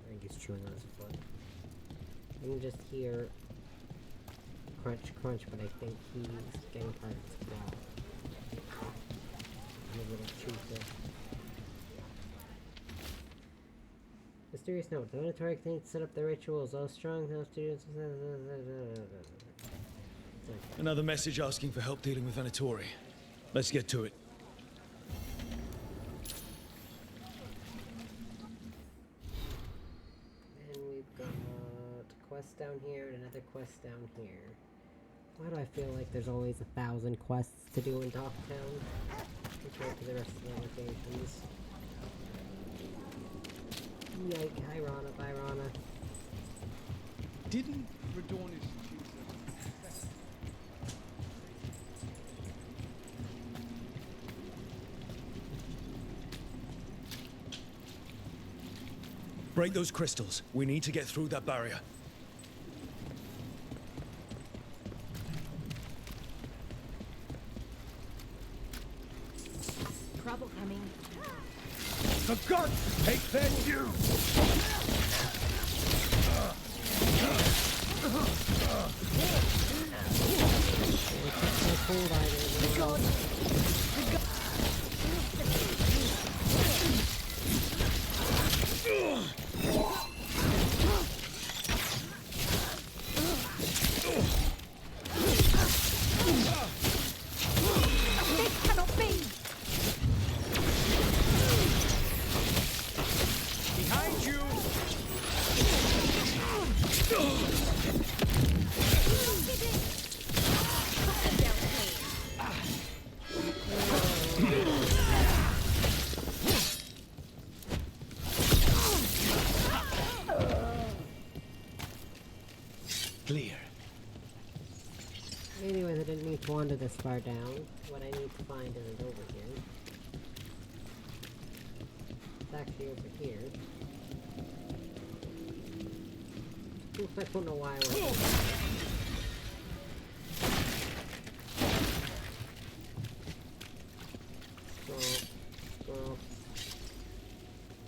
I think he's chewing on his foot. I can just hear crunch, crunch, but I think he's getting part of his claw. And a little chew there. Mysterious note. The Minotaur thing set up the rituals. All strong, no students. Another message asking for help dealing with Venatori. Let's get to it. And we've got a quest down here and another quest down here. Why do I feel like there's always 1,000 quests to do in Docktown compared to the rest of the locations? Yike, hi Rana, bye Rana. Didn't Radornis choose Break those crystals. We need to get through that barrier. Trouble coming. The gods take their due! wandered this far down. What I need to find isn't over here. It's actually over here. Oof, I don't know why I went there. Scroll.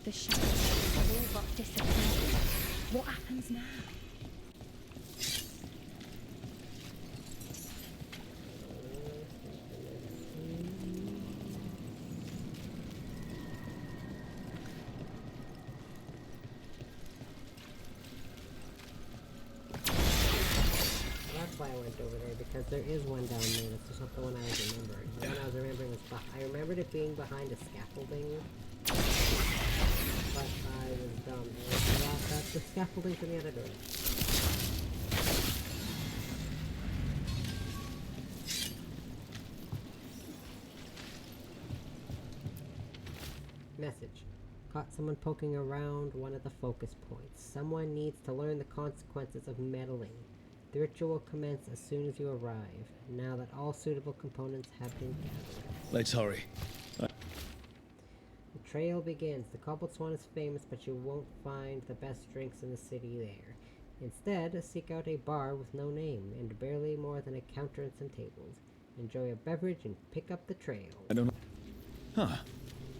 The shadows have all got disappeared. What happens now? That's why I went over there, because there is one down there. That's just not the one I was remembering. The one I was remembering was I remembered it being behind a scaffolding. But I was dumb. And I forgot that the scaffolding from the other door. Message. Caught someone poking around one of the focus points. Someone needs to learn the consequences of meddling. The ritual will commence as soon as you arrive, now that all suitable components have been gathered. Let's hurry. The trail begins. The Cobbled Swan is famous, but you won't find the best drinks in the city there. Instead, seek out a bar with no name, and barely more than a counter and some tables. Enjoy a beverage and pick up the trail. I don't know. Huh.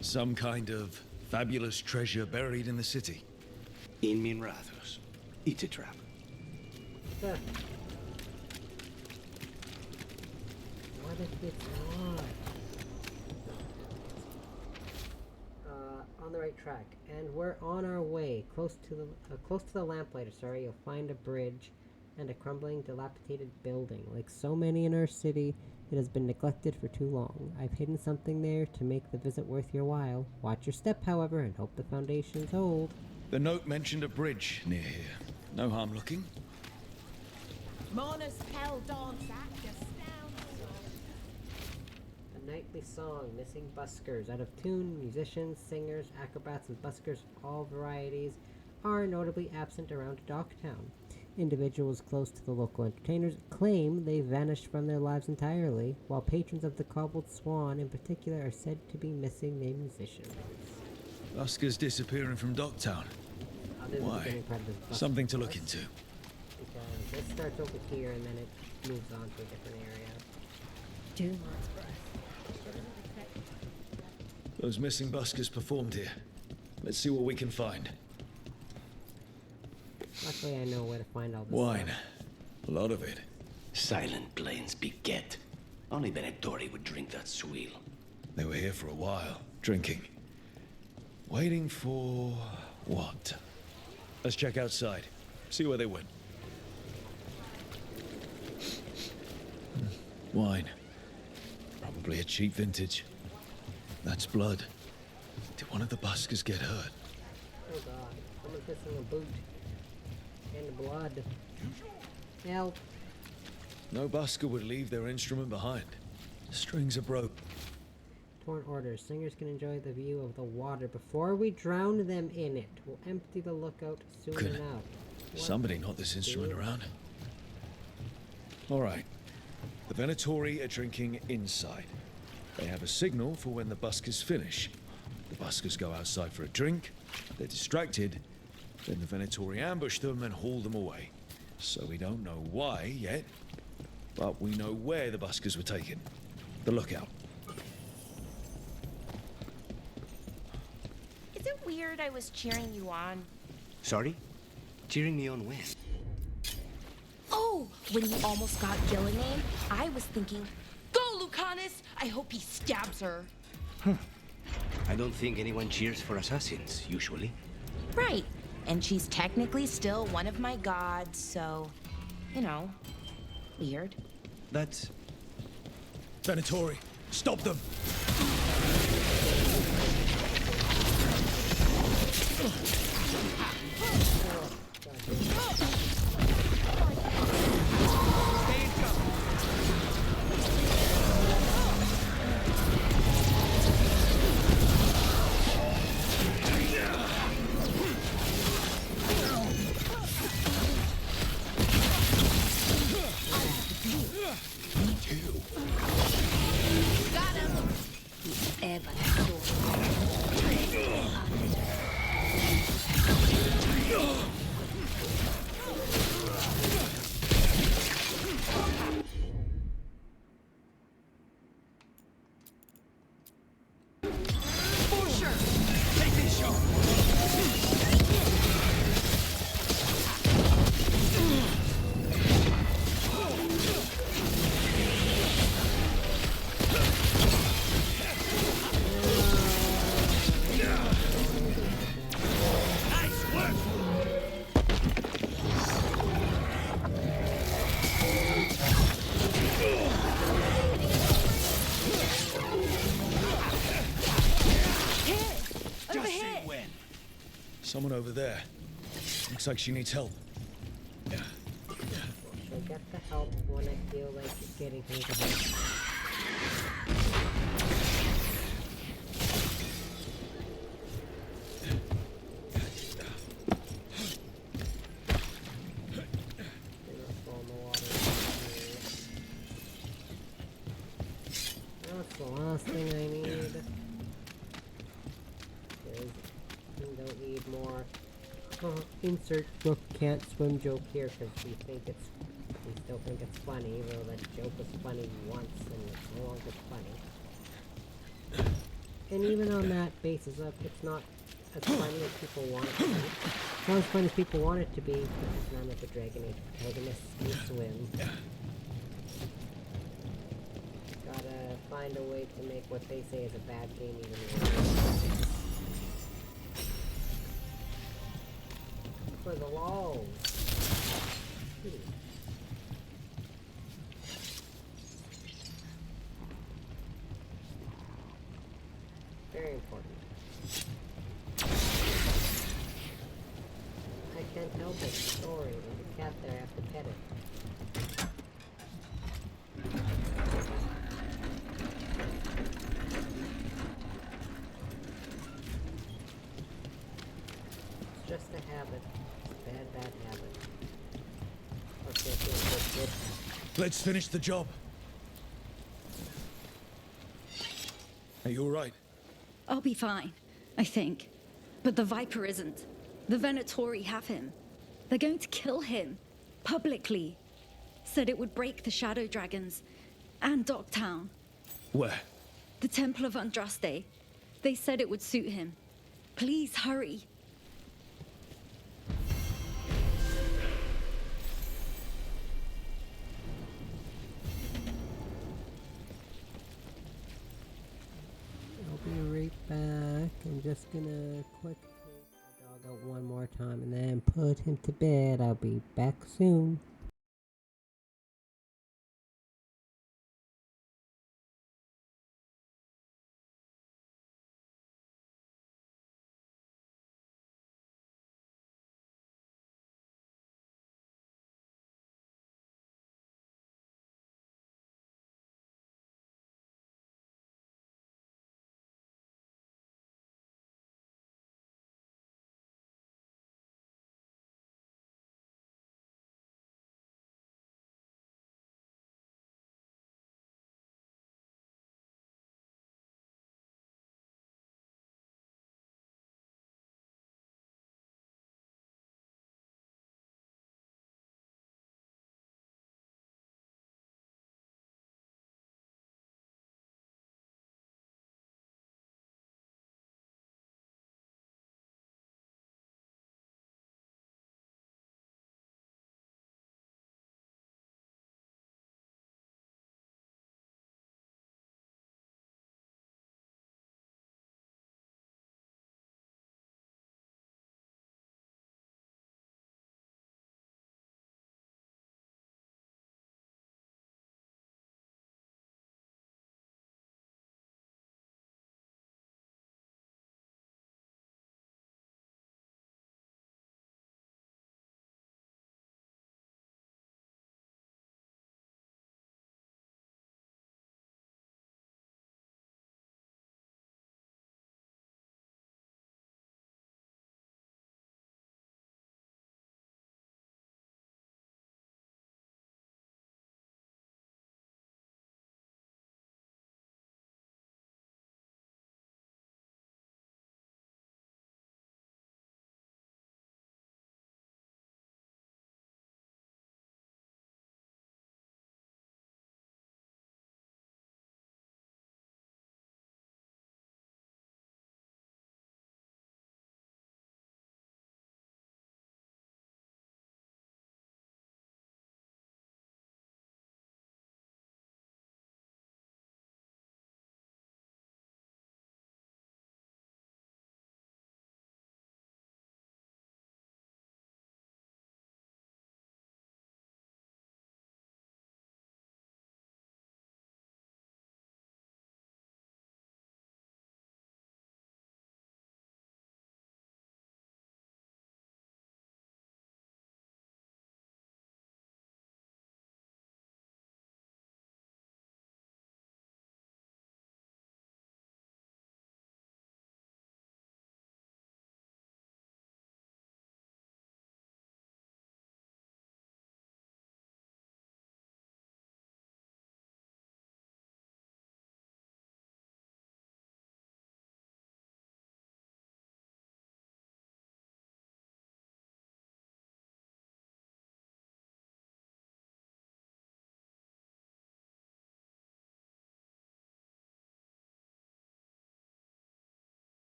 Some kind of fabulous treasure buried in the city. In Minrathos. It's a trap. What if it's not? On the right track, and we're on our way. Close to the lamplighter. Sorry, you'll find a bridge and a crumbling, dilapidated building. Like so many in our city, it has been neglected for too long. I've hidden something there to make the visit worth your while. Watch your step, however, and hope the foundations hold. The note mentioned a bridge near here. No harm looking. Mona's hell dance act astounds. A nightly song, missing buskers. Out of tune, musicians, singers, acrobats, and buskers of all varieties are notably absent around Docktown. Individuals close to the local entertainers claim they vanished from their lives entirely, while patrons of the Cobbled Swan in particular are said to be missing their musicians. Buskers disappearing from Docktown. Why? Something to look into. Because this starts over here and then it moves on to a different area. Those missing buskers performed here. Let's see what we can find. Luckily I know where to find all this Wine. stuff. A lot of it. Silent plains beget. Only Venatori would drink that swill. They were here for a while, drinking. Waiting for... what? Let's check outside. See where they went. Wine. Probably a cheap vintage. That's blood. Did one of the buskers get hurt? Oh god, someone's missing a boot. And blood. Help. No busker would leave their instrument behind. The strings are broke. Torn orders. Singers can enjoy the view of the water before we drown them in it. We'll empty the lookout soon Good. enough. Somebody knocked this instrument around. Alright. The Venatori are drinking inside. They have a signal for when the buskers finish. The buskers go outside for a drink. They're distracted. Then the Venatori ambush them and haul them away. So we don't know why yet, but we know where the buskers were taken. The lookout. Is it weird I was cheering you on? Sorry? Cheering me on when? Oh, when you almost got Gillian, I was thinking, go Lucanus! I hope he stabs her. I don't think anyone cheers for assassins, usually. Right. And she's technically still one of my gods, so, you know, weird. That's... Venatori, stop them! Me too. ever saw. Take this shot! Nice work! Over here! Someone over there. Looks like she needs help. She'll get the help when I feel like getting her the help. That's the last thing I need. We don't need more. Insert book can't swim joke here because we still think it's funny, even though that joke was funny once and it's no longer funny. And even on that basis of it's not as funny as people want it to be. It's not as funny as people want it to be because none of the Dragon Age protagonists can swim. Gotta find a way to make what they say is a bad game even worse. For the lols. Very important. I can't help it. Sorry, there's a cat there. I have to pet it. It's just a habit. Bad habit. Okay, good. Let's finish the job. Are you alright? I'll be fine, I think. But the Viper isn't. The Venatori have him. They're going to kill him. Publicly. Said it would break the Shadow Dragons. And Dogtown. Where? The Temple of Andraste. They said it would suit him. Please hurry. I'll be right back. I'm just gonna quick take my dog out one more time and then put him to bed. I'll be back soon.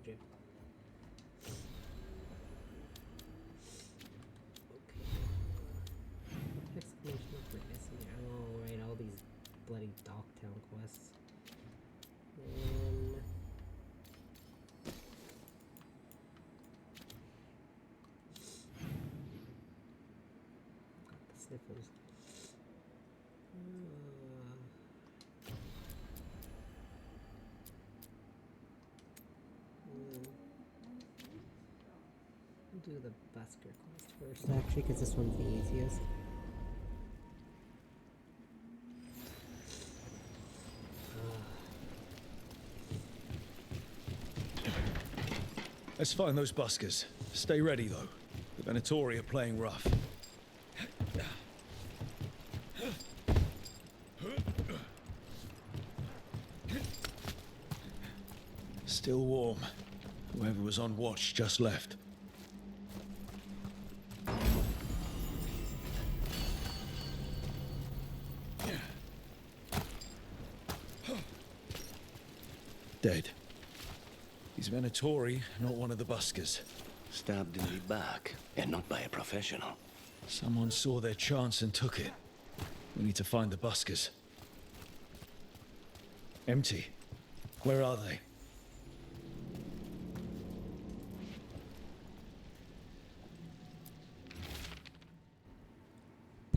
you. Okay. Exclamation mark for missing. Oh, right, all these bloody Docktown quests. Got the sniffles. We'll do the busker quest first, actually, because this one's the easiest. Let's find those buskers. Stay ready, though. The Venatori are playing rough. Still warm. Whoever was on watch just left. Dead. He's Venatori, not one of the buskers. Stabbed in the back, and not by a professional. Someone saw their chance and took it. We need to find the buskers. Empty. Where are they?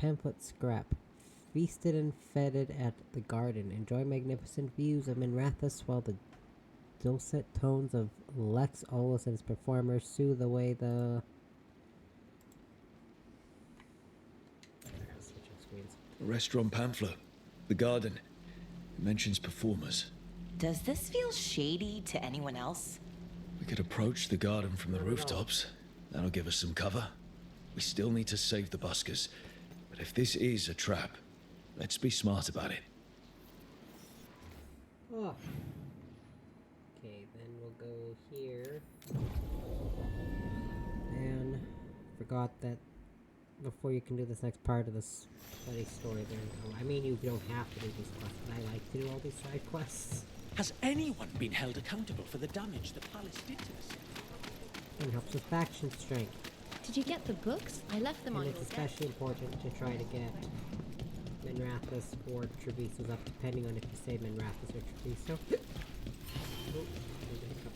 Pamphlet scrap. Feasted and feted at the garden. Enjoy magnificent views of Minrathous while the dulcet tones of Lex Olus and his performers soothe away the... A restaurant pamphlet. The garden. It mentions performers. Does this feel shady to anyone else? We could approach the garden from the rooftops. That'll give us some cover. We still need to save the buskers. But if this is a trap, let's be smart about it. Oh. Okay, then we'll go here. And forgot that before you can do this next part of this bloody story there. I mean, you don't have to do these quests, but I like to do all these side quests. Has anyone been held accountable for the damage the palace did to the city? And helps with faction strength. Did you get the books? I left them And on it's your especially important to try to get Minrathous or Treviso's up, depending on if you say Minrathous or Treviso. Oh, there's a hiccup.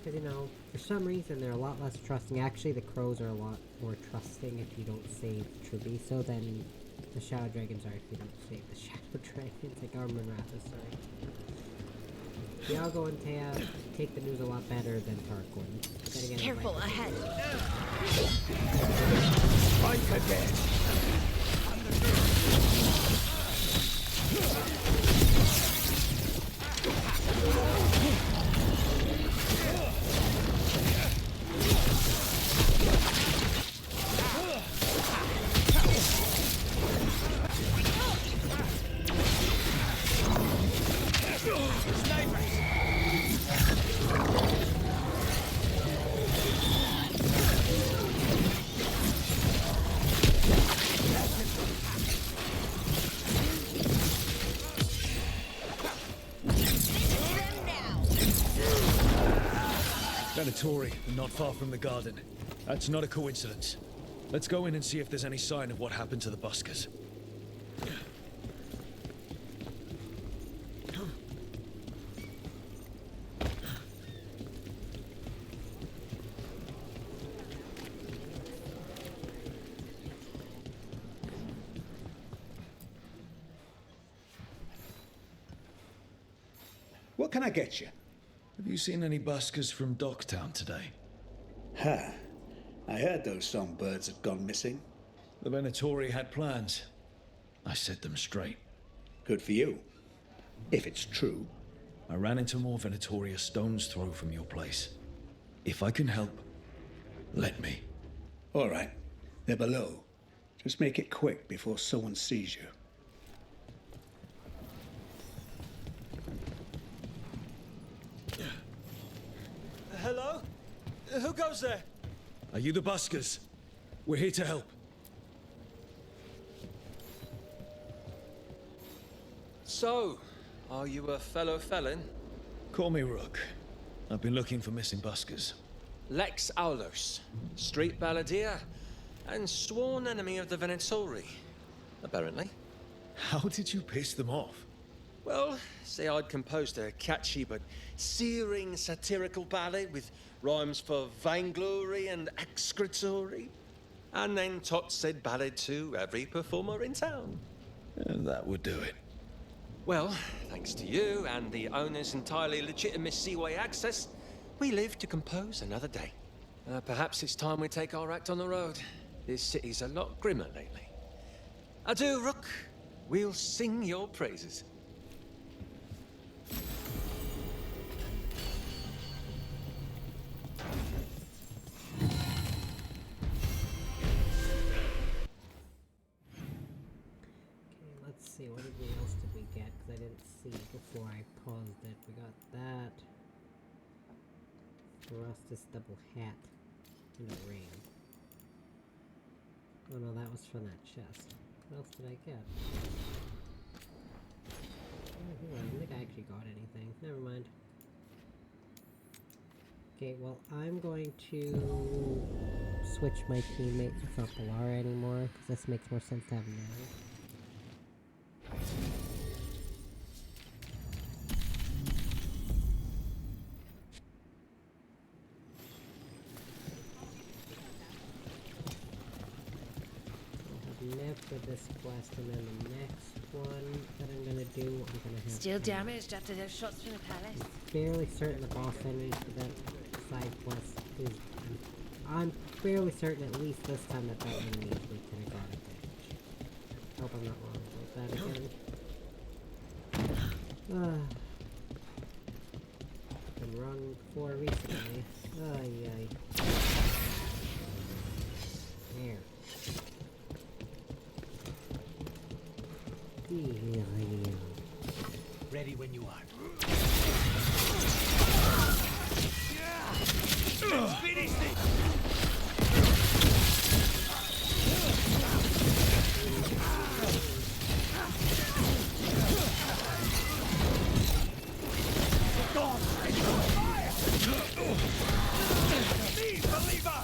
Because, you know, for some reason they're a lot less trusting. Actually, the crows are a lot more trusting if you don't save Treviso than the Shadow Dragons are if you don't save the Shadow Dragons. Like, our Minrathous, sorry. Dialgo and Taya take the news a lot better than Tarquin. Careful ahead. Strike again. Venatori, not far from the garden. That's not a coincidence. Let's go in and see if there's any sign of what happened to the buskers. What can I get you? Have you seen any buskers from Docktown today? Huh. I heard those songbirds had gone missing. The Venatori had plans. I set them straight. Good for you. If it's true. I ran into more Venatori a stone's throw from your place. If I can help, let me. All right. They're below. Just make it quick before someone sees you. Hello? Who goes there? Are you the buskers? We're here to help. So, Are you a fellow felon? Call me Rook. I've been looking for missing buskers. Lex Aulos, street balladeer, and sworn enemy of the Venatori, apparently. How did you piss them off? Well, say I'd composed a catchy but searing satirical ballad with rhymes for vainglory and excretory, and then taught said ballad to every performer in town. That would do it. Well, thanks to you and the owner's entirely legitimate seaway access, we live to compose another day. Perhaps it's time we take our act on the road. This city's a lot grimmer lately. Adieu, Rook. We'll sing your praises. Let's see, what else did we get? Because I didn't see before I paused it. We got that. Frostus double hat. And a ring. Oh no, that was from that chest. What else did I get? Oh, I don't think I actually got anything. Never mind. Okay, well, I'm going to switch my teammates without Balara anymore, because this makes more sense to have now. For this quest, and then the next one that I'm gonna do, I'm gonna have Still damaged after those shots from the palace. Fairly certain the boss enemy for that side quest is. I'm fairly certain at least this time that enemy is weak to necrotic damage. Hope I'm not wrong about that again. Been wrong before recently. Ay. There. Ready when you are. Finish this! God! Fire! Me, believer!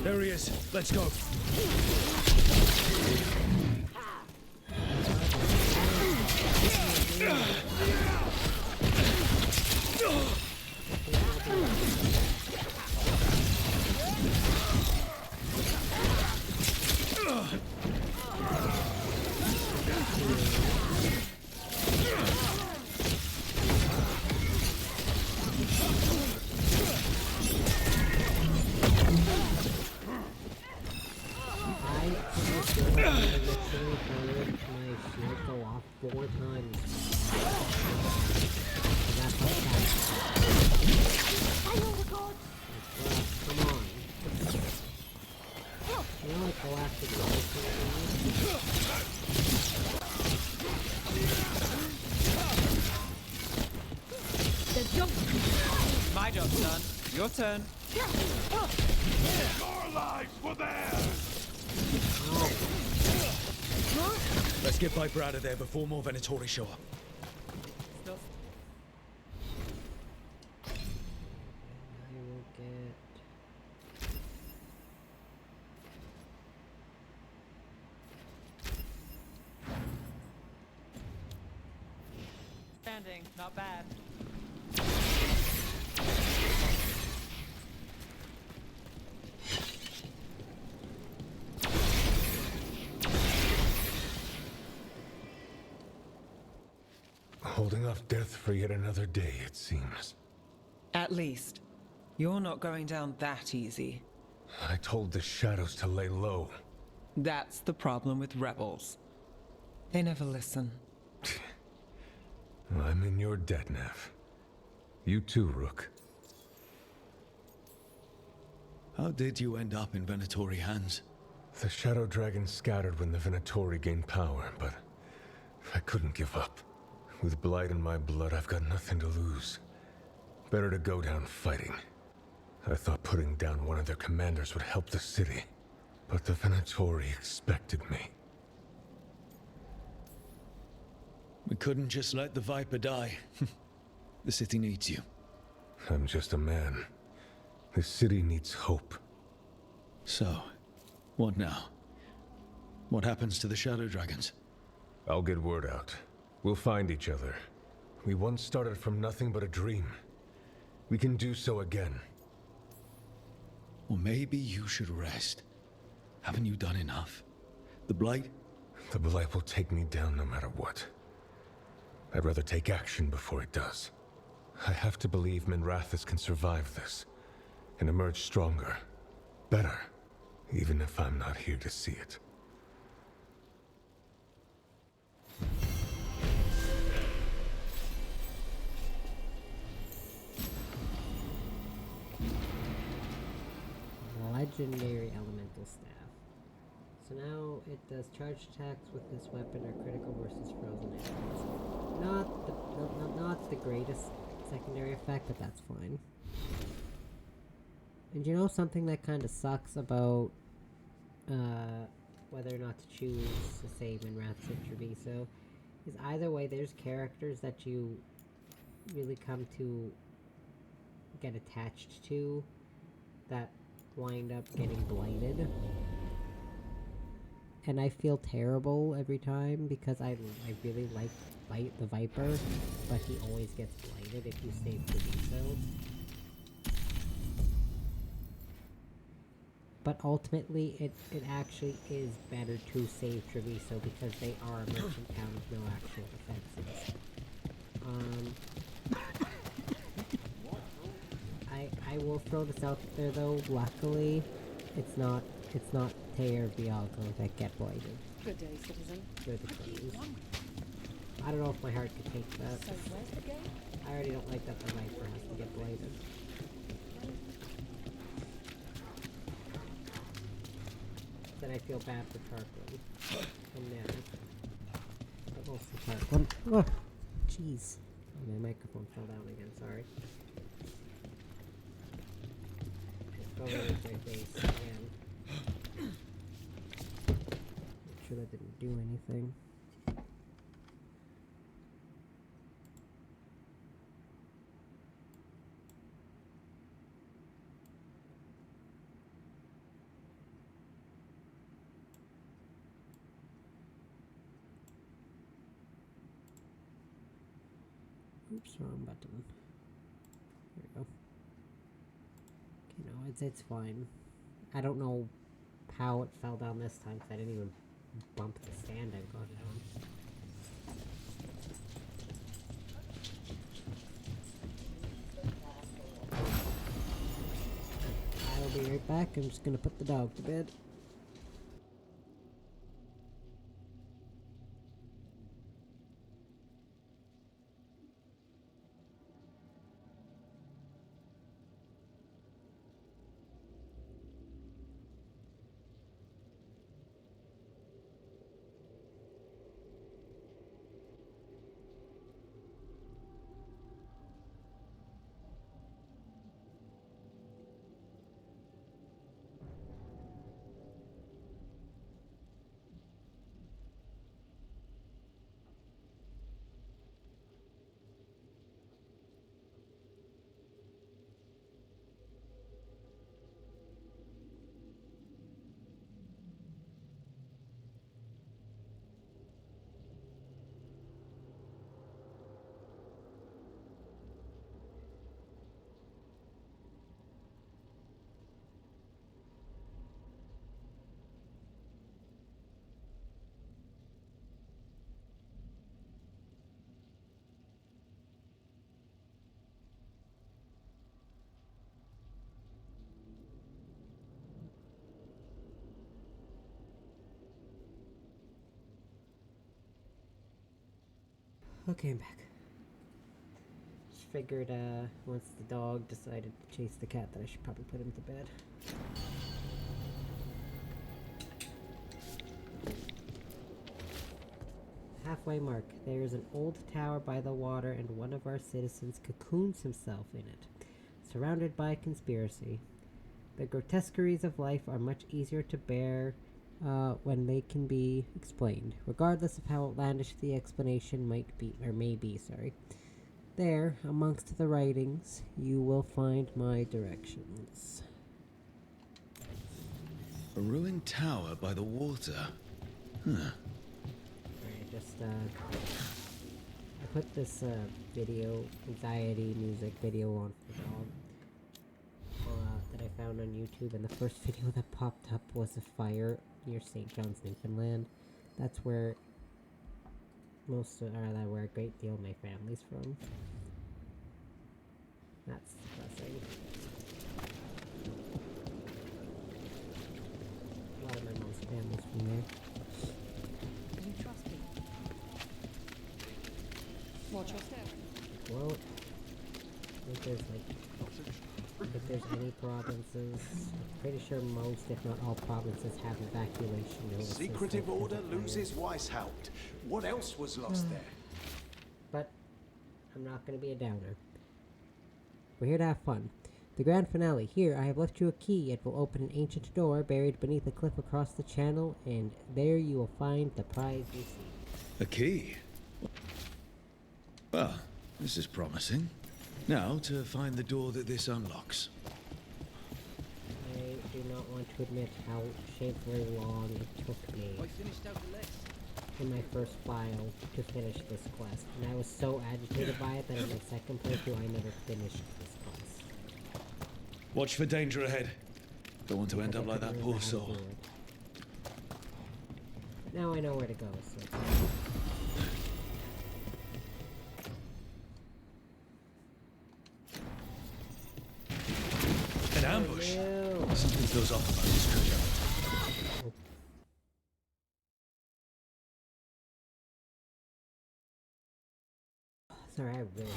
There he is. Let's go. My job's done. Your turn. Your lives were theirs! Let's get Viper out of there before more Venatori show up. Standing, not bad. Holding off death for yet another day, it seems. At least, you're not going down that easy. I told the shadows to lay low. That's the problem with rebels. They never listen. I'm in your debt, Nev. You too, Rook. How did you end up in Venatori hands? The Shadow Dragon scattered when the Venatori gained power, but I couldn't give up. With Blight in my blood, I've got nothing to lose. Better to go down fighting. I thought putting down one of their commanders would help the city, but the Venatori expected me. We couldn't just let the Viper die. The city needs you. I'm just a man. The city needs hope. So, what now? What happens to the Shadow Dragons? I'll get word out. We'll find each other. We once started from nothing but a dream. We can do so again. Or maybe you should rest. Haven't you done enough? The Blight? The Blight will take me down no matter what. I'd rather take action before it does. I have to believe Minrathis can survive this, and emerge stronger, better, even if I'm not here to see it. Legendary elemental staff. So now it does charge attacks with this weapon are critical versus frozen enemies. Not the greatest secondary effect, but that's fine. And you know something that kind of sucks about whether or not to choose to save in Wrath or Treviso is either way there's characters that you really come to get attached to that wind up getting blighted. And I feel terrible every time because I really like the Viper, but he always gets blighted if you save Treviso. But ultimately, it actually is better to save Treviso because they are a merchant town with no actual defenses. I will throw this out there though. Luckily, it's not Teir or Viago that get blighted. Good day, citizen. They're the crows. I don't know if my heart could take that. So where's the gate? I already don't like that the Viper has to get blighted. Then I feel bad for Tarquin. And Ned. But mostly Tarquin. Oh! Jeez. Oh, my microphone fell down again, sorry. Just go over my face again. Make sure that didn't do anything. Oops, wrong button. There we go. Okay, no, it's fine. I don't know how it fell down this time because I didn't even bump the stand I got down. I'll be right back. I'm just gonna put the dog to bed. Okay, I'm back. figured once the dog decided to chase the cat that I should probably put him to bed. Halfway mark. There is an old tower by the water and one of our citizens cocoons himself in it, surrounded by conspiracy. The grotesqueries of life are much easier to bear when they can be explained, regardless of how outlandish the explanation might be, or may be, sorry. There, amongst the writings, you will find my directions. A ruined tower by the water. Huh. Alright, just, I put this, video, anxiety music video on for the dog. That I found on YouTube, and the first video that popped up was a fire near St. John's, Newfoundland. That's where where a great deal of my family's from. That's depressing. A lot of my mom's family's from there. You trust me? Watch your step. Well, I think if there's any provinces, I'm pretty sure most, if not all provinces, have evacuation notices. Secretive order loses Weishaupt. What else was lost there? But I'm not going to be a downer. We're here to have fun. The grand finale. Here, I have left you a key. It will open an ancient door buried beneath a cliff across the channel, and there you will find the prize you seek. A key? Well, this is promising. Now, to find the door that this unlocks. I do not want to admit how shamefully long it took me in my first file to finish this quest, and I was so agitated by it that in my second playthrough I never finished this quest. Watch for danger ahead. Don't want to end up like that poor soul. Now I know where to go, so... An ambush. Something feels off about this treasure. Sorry, I really...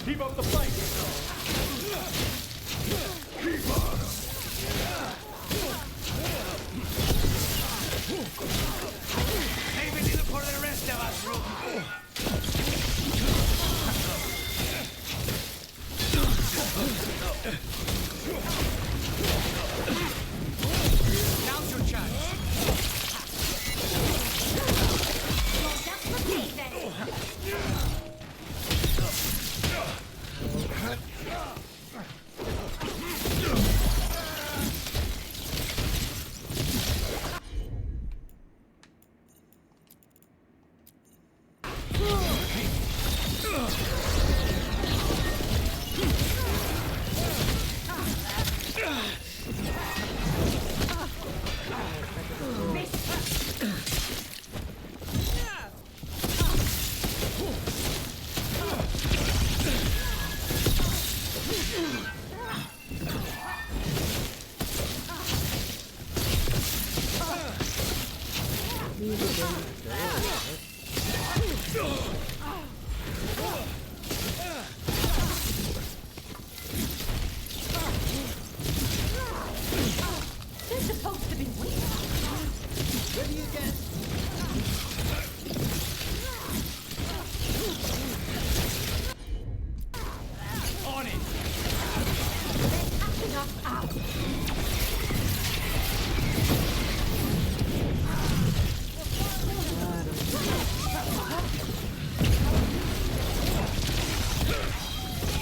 Keep up the fight! Keep on! Save it for the rest of us, Rook. Now's your chance. Well, that's for me then. They're supposed to be weak. Where do you get? On it! Acting us out.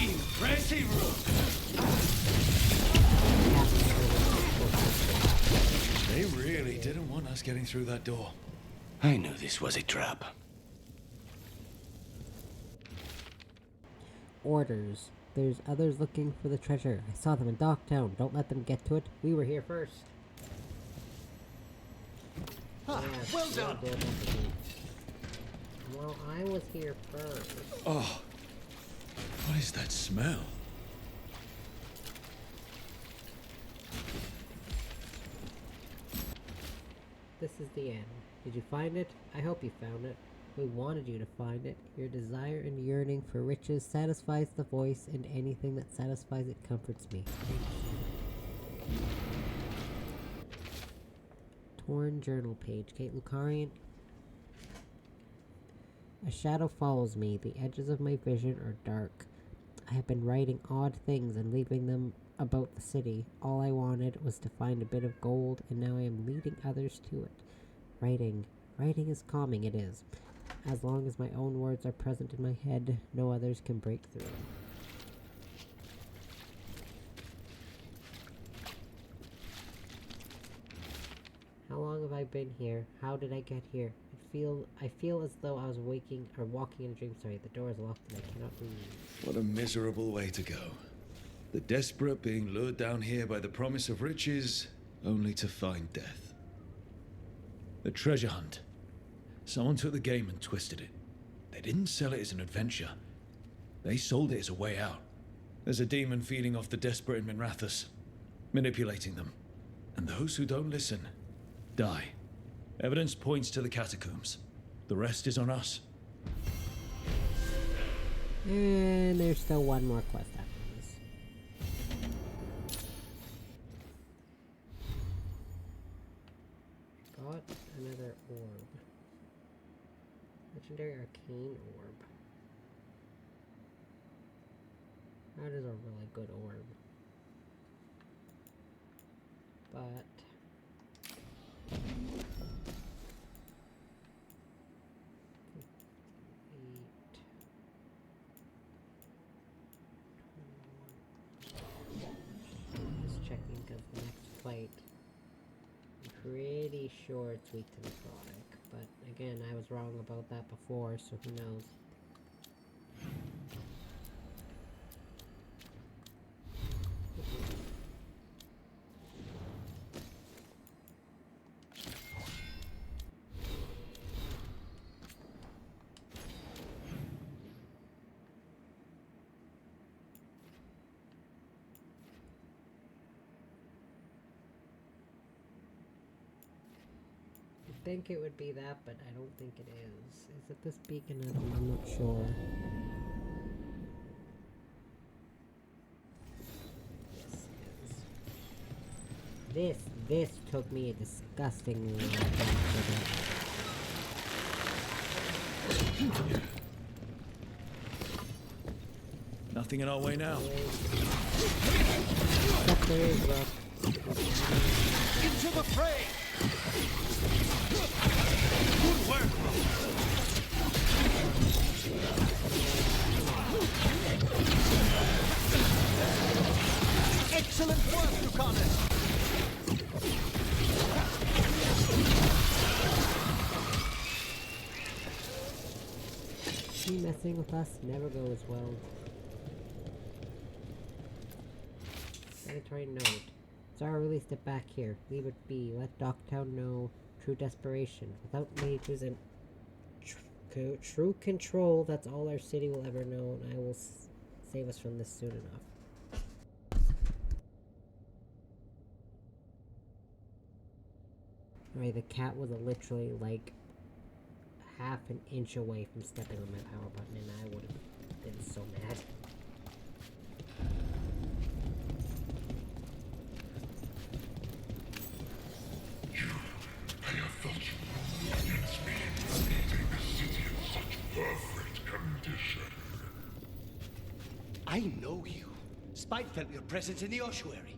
Impressive, Rook! They really didn't want us getting through that door. I knew this was a trap. Orders. There's others looking for the treasure. I saw them in Docktown. Don't let them get to it. We were here first. Ah, Yes, well we done. did. Well, I was here first. Oh, What is that smell? This is the end. Did you find it? I hope you found it. We wanted you to find it. Your desire and yearning for riches satisfies the voice, and anything that satisfies it comforts me. Torn journal page. Kate Lucarian. A shadow follows me. The edges of my vision are dark. I have been writing odd things and leaving them about the city. All I wanted was to find a bit of gold, and now I am leading others to it. Writing is calming, it is. As long as my own words are present in my head, no others can break through. How long have I been here? How did I get here? I feel as though I was waking or walking in a dream. Sorry, the door is locked and I cannot move. What a miserable way to go. The desperate being lured down here by the promise of riches, only to find death. The treasure hunt. Someone took the game and twisted it. They didn't sell it as an adventure. They sold it as a way out. There's a demon feeding off the desperate in Minrathous, manipulating them. And those who don't listen, die. Evidence points to the catacombs. The rest is on us. And there's still one more quest after this. Got another orb. Legendary arcane orb. That is a really good orb. But just checking because the next fight, I'm pretty sure it's weak to necrotic, but again, I was wrong about that before, so who knows. I think it would be that, but I don't think it is. Is it this beacon? I'm not sure. Yes, it is. This took me a disgustingly long time to get. Nothing in our way now. Yep, there is, bro. Into the fray! Good work, Excellent work, Lucanus! He messing with us never goes well. Mandatory note. Zara released it back here. Leave it be. Let Docktown know true desperation. Without mages and true control, that's all our city will ever know, and I will save us from this soon enough. Alright, the cat was literally like half an inch away from stepping on my power button, and I would have been so mad. I have felt you against me, leaving the city in such perfect condition. I know you. Spite felt your presence in the ossuary.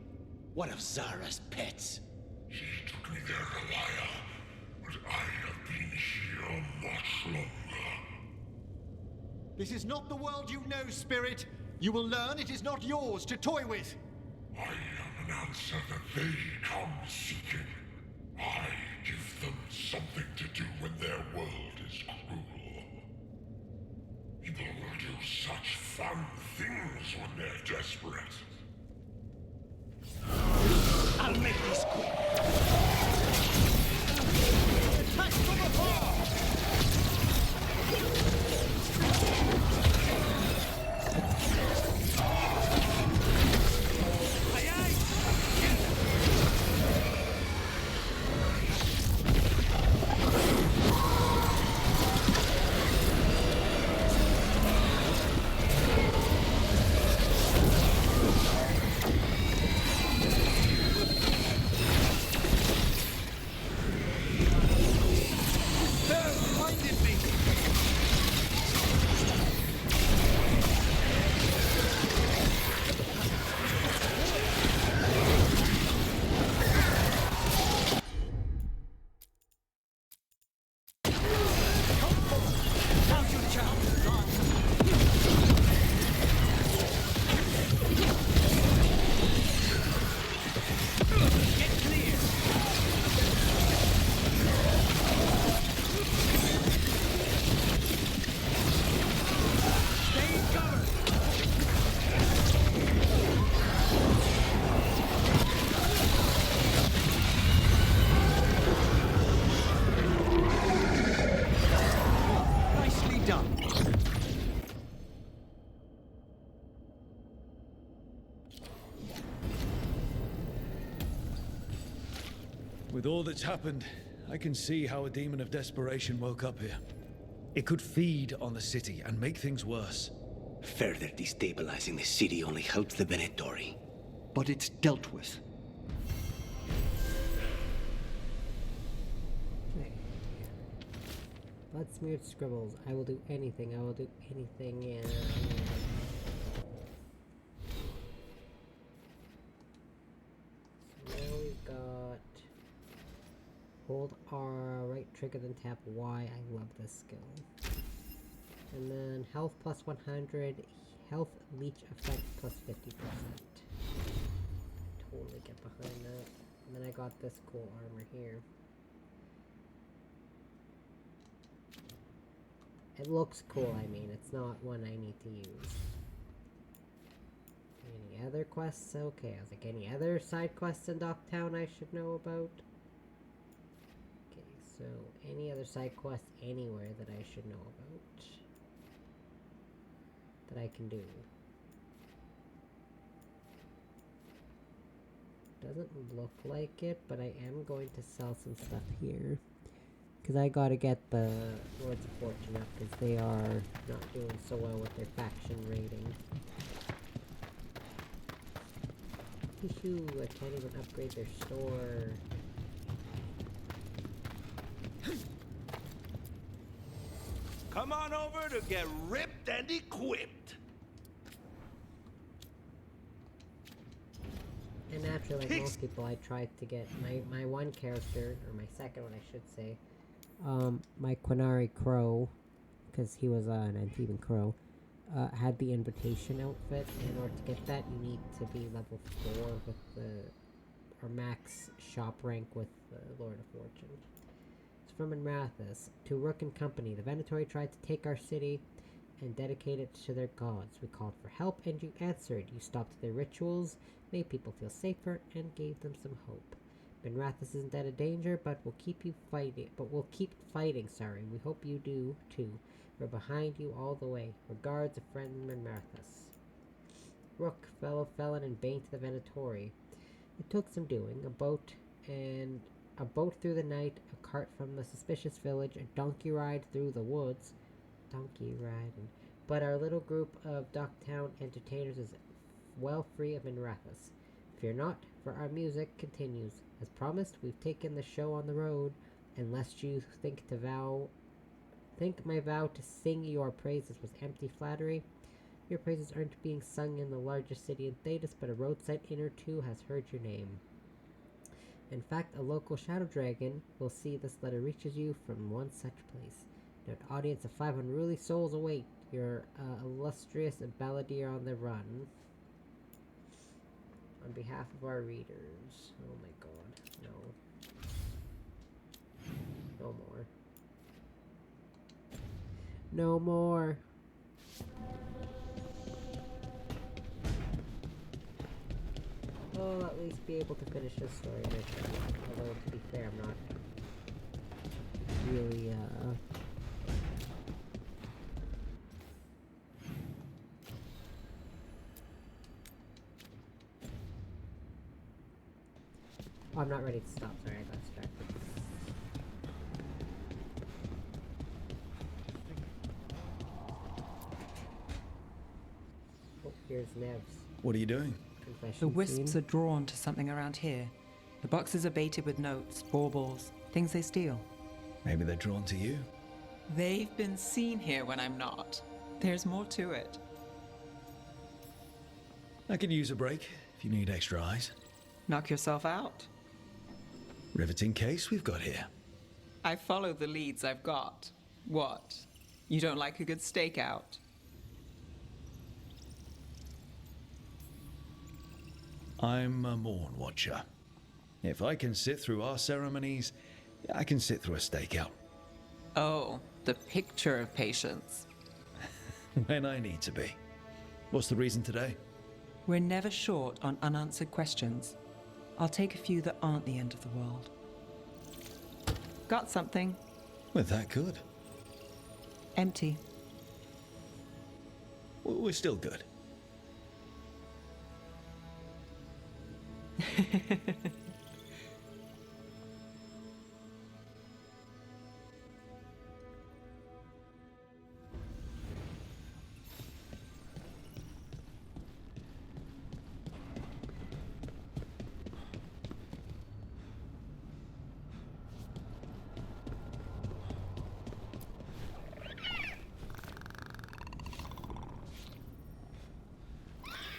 One of Zara's pets. She took me there, Goliath, but I have been here much longer. This is not the world you know, Spirit. You will learn it is not yours to toy with. I am an answer that they come seeking. I give them something to do when their world is cruel. People will do such fun things when they're desperate. I'll make this quick. Attack from afar! With all that's happened, I can see how a demon of desperation woke up here. It could feed on the city and make things worse. Further destabilizing the city only helps the Venatori. But it's dealt with. Blood smeared scribbles. I will do anything. I will do anything. Yeah. So now we've got hold R, right trigger, then tap Y. I love this skill. And then health plus 100, health leech effect plus 50%. Totally get behind that. And then I got this cool armor here. It looks cool, I mean, it's not one I need to use. Any other quests? Okay, I was like, any other side quests in Docktown I should know about? Okay, so any other side quests anywhere that I should know about? That I can do. Doesn't look like it, but I am going to sell some stuff here. Because I gotta get the Lords of Fortune up, because they are not doing so well with their faction rating. Hoo-hoo, I can't even upgrade their store. Come on over to get ripped and equipped. And naturally, like most people, I tried to get my one character, or my second one I should say, my Quinari Crow, because he was an Antivan Crow, had the invitation outfit. In order to get that, you need to be level 4 with or max shop rank with the Lord of Fortune. It's from Enrathus. To Rook and Company, the Venatori tried to take our city and dedicate it to their gods. We called for help and you answered. You stopped their rituals, made people feel safer, and gave them some hope. Benrathus isn't out of danger, but we'll keep fighting. Sorry. We hope you do too. We're behind you all the way. Regards, a friend, Benrathus. Rook, fellow felon and bane to the Venatori. It took some doing. A boat through the night, a cart from the suspicious village, a donkey ride through the woods. But our little group of Docktown entertainers is well free of Benrathus. Fear not, for our music continues. As promised, we've taken the show on the road, and lest you think my vow to sing your praises was empty flattery. Your praises aren't being sung in the largest city in Thedas, but a roadside inn or two has heard your name. In fact, a local shadow dragon will see this letter reaches you from one such place. An audience of 5 unruly souls await your illustrious balladeer on the run. On behalf of our readers. Oh my god, no. No more. No more. I'll at least be able to finish this story eventually. Although, to be fair, I'm not really, Oh, I'm not ready to stop. Sorry, I got distracted. Oh, here's Nev's. What are you doing? The wisps are drawn to something around here. The boxes are baited with notes, baubles, things they steal. Maybe they're drawn to you. They've been seen here when I'm not. There's more to it. I could use a break if you need extra eyes. Knock yourself out. Riveting case we've got here. I follow the leads I've got. What? You don't like a good stakeout? I'm a Morn Watcher. If I can sit through our ceremonies, I can sit through a stakeout. Oh, the picture of patience. When I need to be. What's the reason today? We're never short on unanswered questions. I'll take a few that aren't the end of the world. Got something? Well, that good. Empty. We're still good.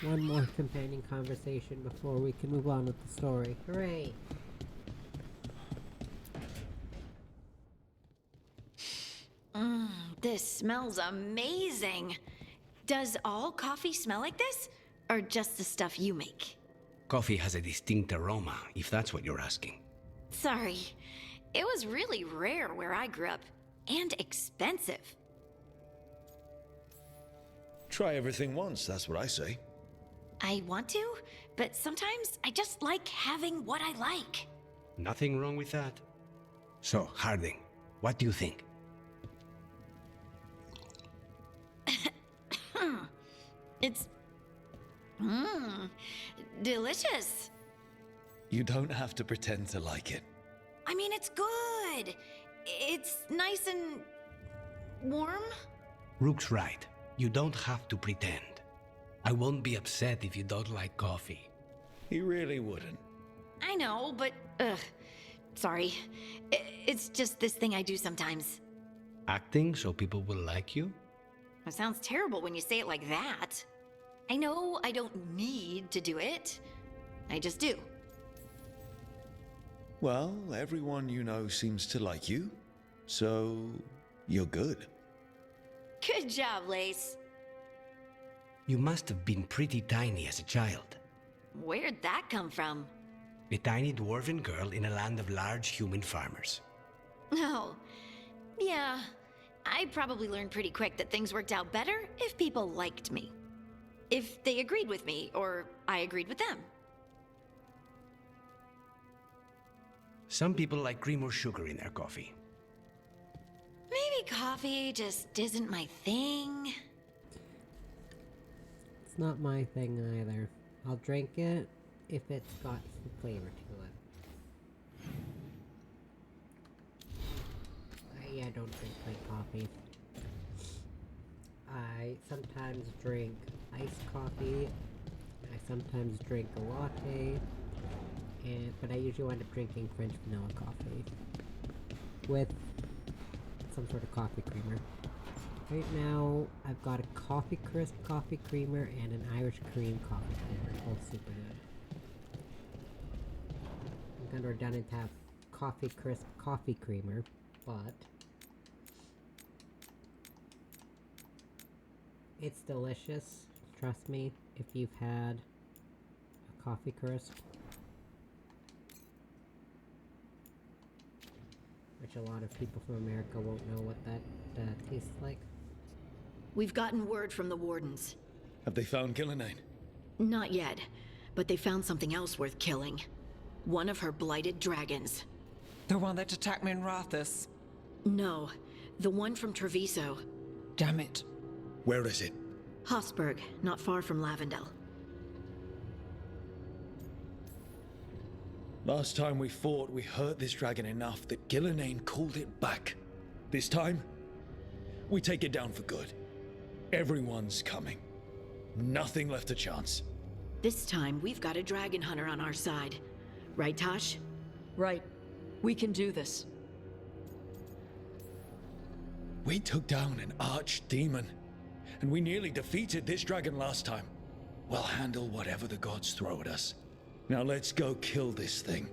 One more companion conversation before we can move on with the story. Hooray! This smells amazing. Does all coffee smell like this? Or just the stuff you make? Coffee has a distinct aroma, if that's what you're asking. Sorry. It was really rare where I grew up. And expensive. Try everything once, that's what I say. I want to, but sometimes I just like having what I like. Nothing wrong with that. So, Harding, what do you think? It's... delicious. You don't have to pretend to like it. I mean, it's good. It's nice and... warm? Rook's right. You don't have to pretend. I won't be upset if you don't like coffee. He really wouldn't. I know, but... sorry. It's just this thing I do sometimes. Acting so people will like you? It sounds terrible when you say it like that. I know I don't need to do it. I just do. Well, everyone you know seems to like you, so you're good. Good job, Lace. You must have been pretty tiny as a child. Where'd that come from? A tiny dwarven girl in a land of large human farmers. Oh, yeah. I probably learned pretty quick that things worked out better if people liked me. If they agreed with me, or I agreed with them. Some people like cream or sugar in their coffee. Maybe coffee just isn't my thing. It's not my thing either. I'll drink it if it's got some flavor to it. I don't drink plain coffee. I sometimes drink iced coffee. I sometimes drink a latte. But I usually wind up drinking French vanilla coffee. With some sort of coffee creamer. Right now, I've got a Coffee Crisp coffee creamer and an Irish cream coffee creamer. Both super good. I'm kind of redundant to have Coffee Crisp coffee creamer, but it's delicious. Trust me, if you've had a Coffee Crisp. Which a lot of people from America won't know what that tastes like. We've gotten word from the wardens. Have they found Gillenane? Not yet, but they found something else worth killing. One of her blighted dragons. The one that attacked me in Rathus? No, the one from Treviso. Damn it. Where is it? Hosberg, not far from Lavendel. Last time we fought, we hurt this dragon enough that Gillenane called it back. This time, we take it down for good. Everyone's coming. Nothing left to chance. This time, we've got a dragon hunter on our side. Right, Tosh? Right. We can do this. We took down an archdemon, and we nearly defeated this dragon last time. We'll handle whatever the gods throw at us. Now let's go kill this thing.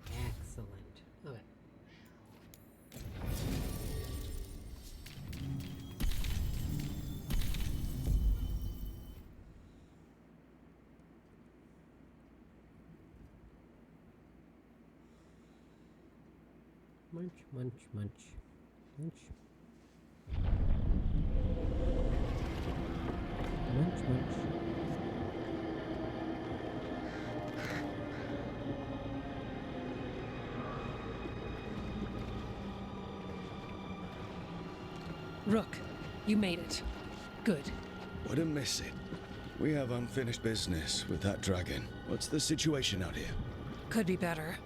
Excellent. Okay. Munch, munch, munch. Munch. Munch, munch. Rook, you made it. Good. Wouldn't miss it. We have unfinished business with that dragon. What's the situation out here? Could be better.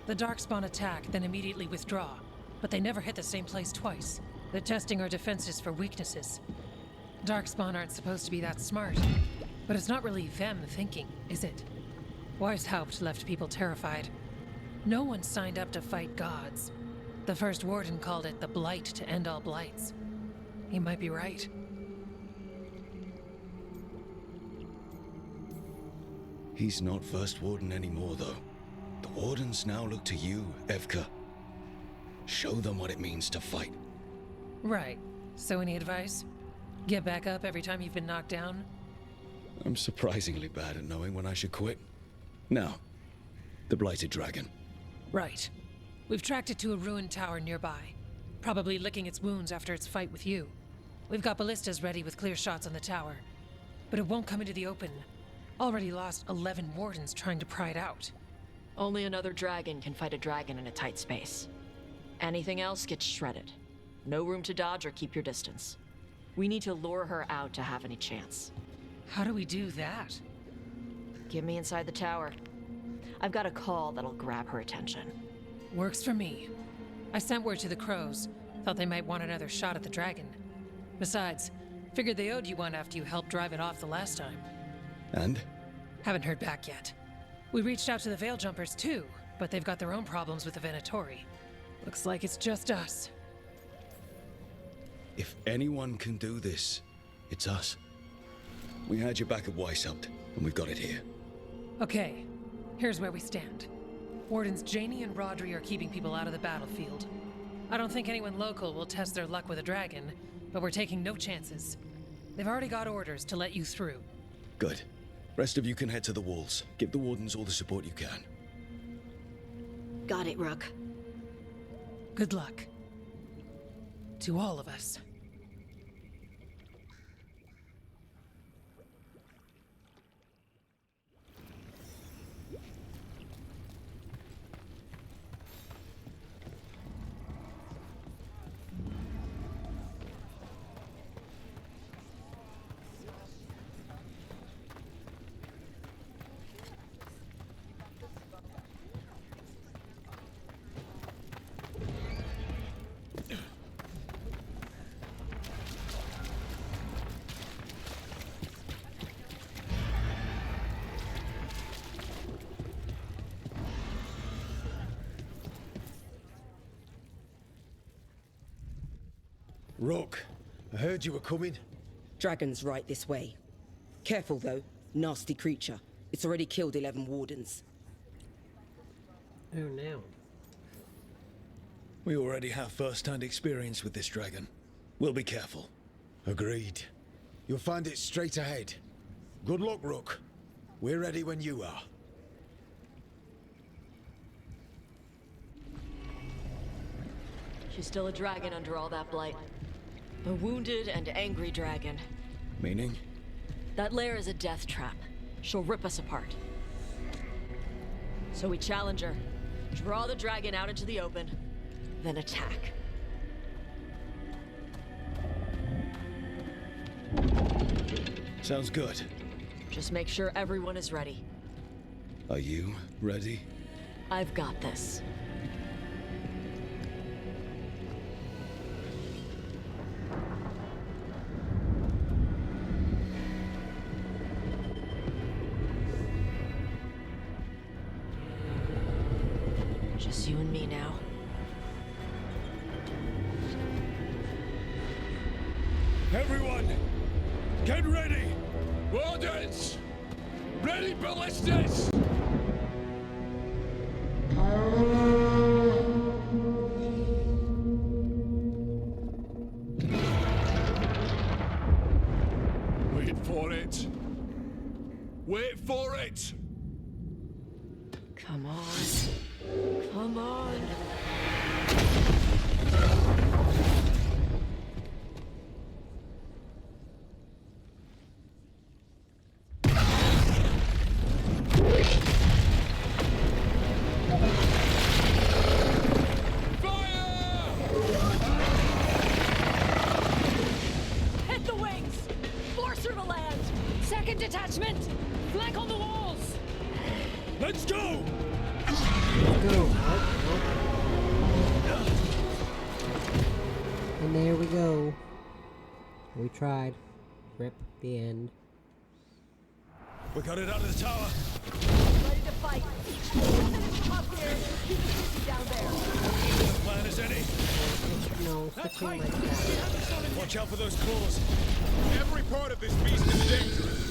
The Darkspawn attack, then immediately withdraw. But they never hit the same place twice. They're testing our defenses for weaknesses. Darkspawn aren't supposed to be that smart. But it's not really them thinking, is it? Weishaupt left people terrified. No one signed up to fight gods. The first warden called it the blight to end all blights. He might be right. He's not First Warden anymore, though. The Wardens now look to you, Evka. Show them what it means to fight. Right. So any advice? Get back up every time you've been knocked down? I'm surprisingly bad at knowing when I should quit. Now, the Blighted Dragon. Right. We've tracked it to a ruined tower nearby. Probably licking its wounds after its fight with you. We've got ballistas ready with clear shots on the tower. But it won't come into the open. Already lost 11 wardens trying to pry it out. Only another dragon can fight a dragon in a tight space. Anything else gets shredded. No room to dodge or keep your distance. We need to lure her out to have any chance. How do we do that? Get me inside the tower. I've got a call that'll grab her attention. Works for me. I sent word to the crows. Thought they might want another shot at the dragon. Besides, figured they owed you one after you helped drive it off the last time. And? Haven't heard back yet. We reached out to the Veil Jumpers too, but they've got their own problems with the Venatori. Looks like it's just us. If anyone can do this, it's us. We had your back at Weishaupt, and we've got it here. Okay, here's where we stand. Wardens Janie and Rodri are keeping people out of the battlefield. I don't think anyone local will test their luck with a dragon, but we're taking no chances. They've already got orders to let you through. Good. Rest of you can head to the walls. Give the Wardens all the support you can. Got it, Rook. Good luck. To all of us. Rook, I heard you were coming. Dragon's right this way. Careful though, nasty creature. It's already killed 11 wardens. Oh no. We already have first-hand experience with this dragon. We'll be careful. Agreed. You'll find it straight ahead. Good luck, Rook. We're ready when you are. She's still a dragon under all that blight. A wounded and angry dragon. Meaning? That lair is a death trap. She'll rip us apart. So we challenge her, draw the dragon out into the open, then attack. Sounds good. Just make sure everyone is ready. Are you ready? I've got this. Just you and me now. Everyone, get ready! Wardens! Ready ballistas! Wait for it! Wait for it! Come on. Come on. Hit the wings! Force her to land! Second detachment! Flank on the walls! Let's go! Go. And there we go. We tried. Rip the end. We got it out of the tower. Ready to fight. Finish them up here. Keep it busy down there. The plan is any. No, switching like that. Watch out for those claws. Every part of this beast is dangerous.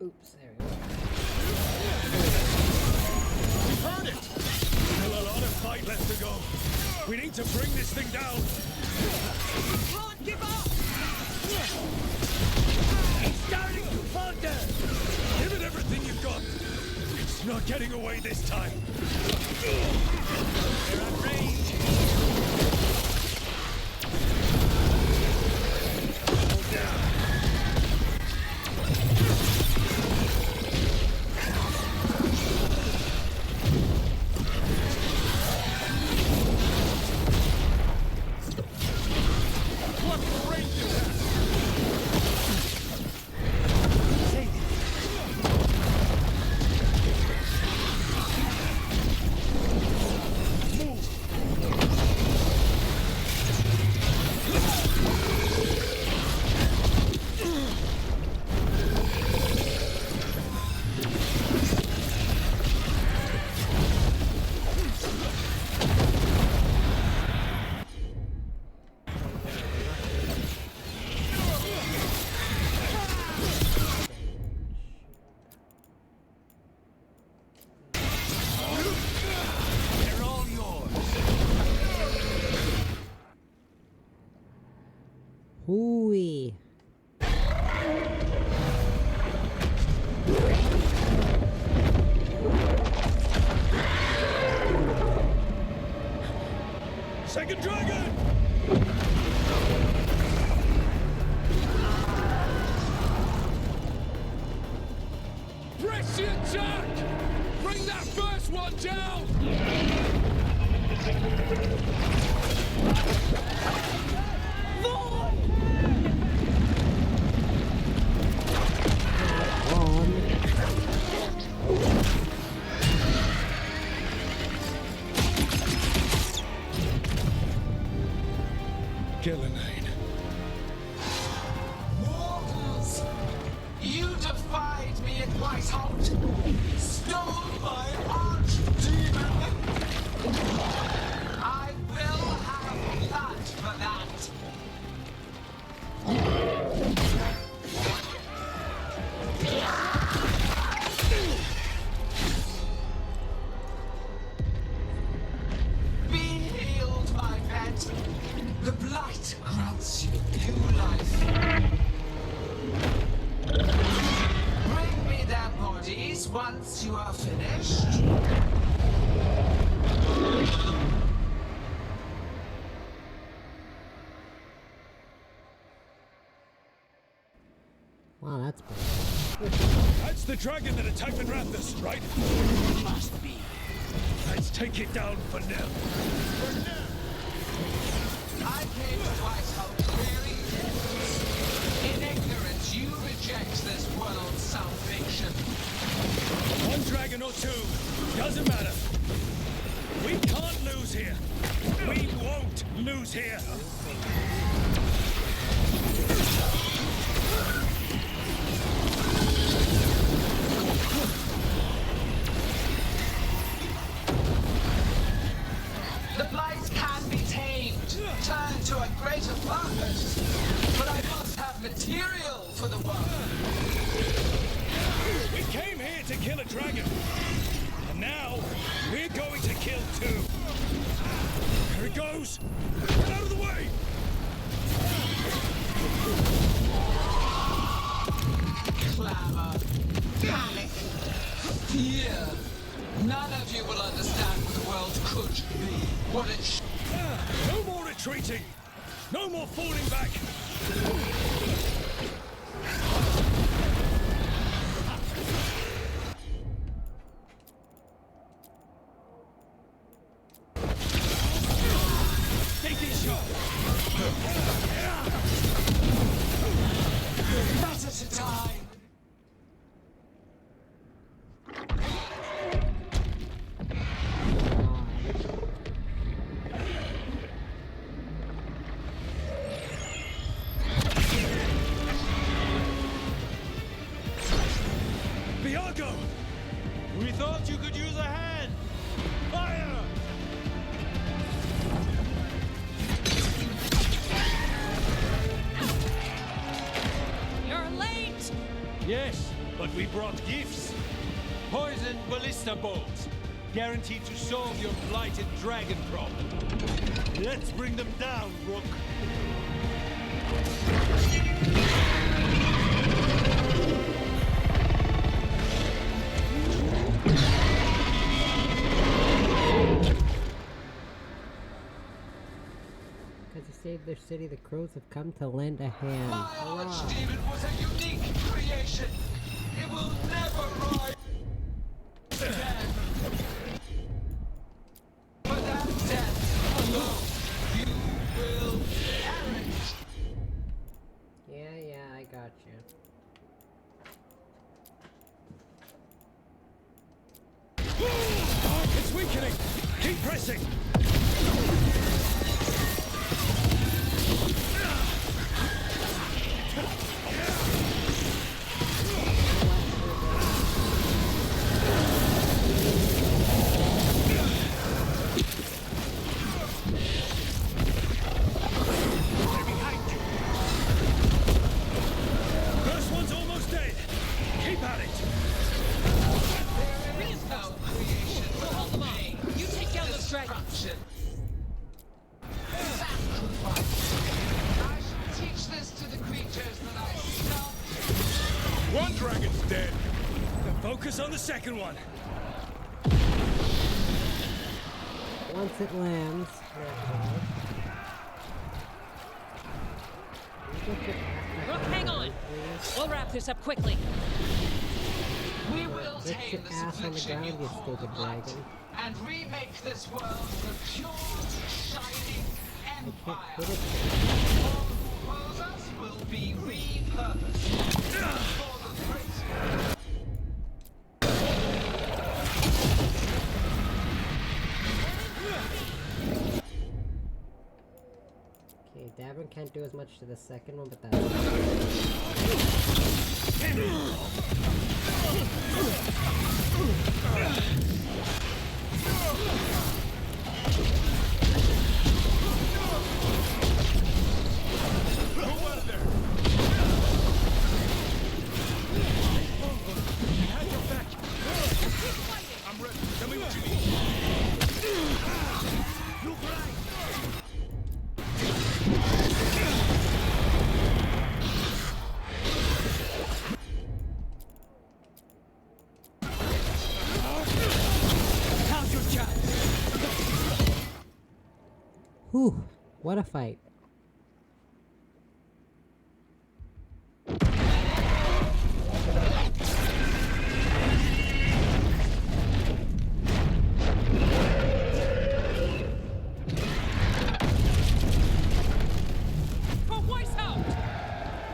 Oops, there we go. We've heard it! Still a lot of fight left to go. We need to bring this thing down. Can't give up! It's starting to falter! Give it everything you've got. It's not getting away this time. They're at range. Hold down. Hooey. Second dragon! Press the attack! Bring that first one down! Gillenade. Mortals! You defied me at Whiteholt! Stole my archdemon! I will have blood for that! Be healed, my pet! The blight grants you new life. Bring me their bodies once you are finished. Wow, that's bad. That's the dragon that attacked the Raptors, right? Must be. Let's take it down for now. I came to Whiteholt weary. In ignorance, you reject this world's salvation. One dragon or two, doesn't matter. We can't lose here. We won't lose here. The blight can be tamed, turned to a greater purpose. But I must have material for the work. We came here to kill a dragon. And now, we're going to kill two. Here it goes. Get out of the way! Clamor, panic, fear. None of you will understand what the world could be, what it No more retreating! No more falling back! Better to die. Viago! We thought you could use a hand! Fire! You're late! Yes, but we brought gifts. Poison ballista bolts. Guaranteed to solve your blighted dragon problem. Let's bring them down, Rook. Because to save their city, the crows have come to lend a hand. My archdemon was a unique creation. It will never rise again. But at death alone, you will perish. Yeah, I got you. It's weakening! Keep pressing! First one's almost dead! Keep at it! There is no creation without pain. You take down those dragons. Destruction. Sacrifice. I shall teach this to the creatures that I stuff. One dragon's dead! Then focus on the second one! Once it lands, Rook, hang on! We'll wrap this up quickly. We will get tame your this ass on the affliction ground, you you call stupid the blight, dragon. and remake this world the pure, shining empire. Hit it. All who oppose us will be repurposed for the great. Okay, Davin can't do as much to the second one, but that's... I'm ready. Tell me what you need. Look right. How's your job? Whew, what a fight. For Weishaupt!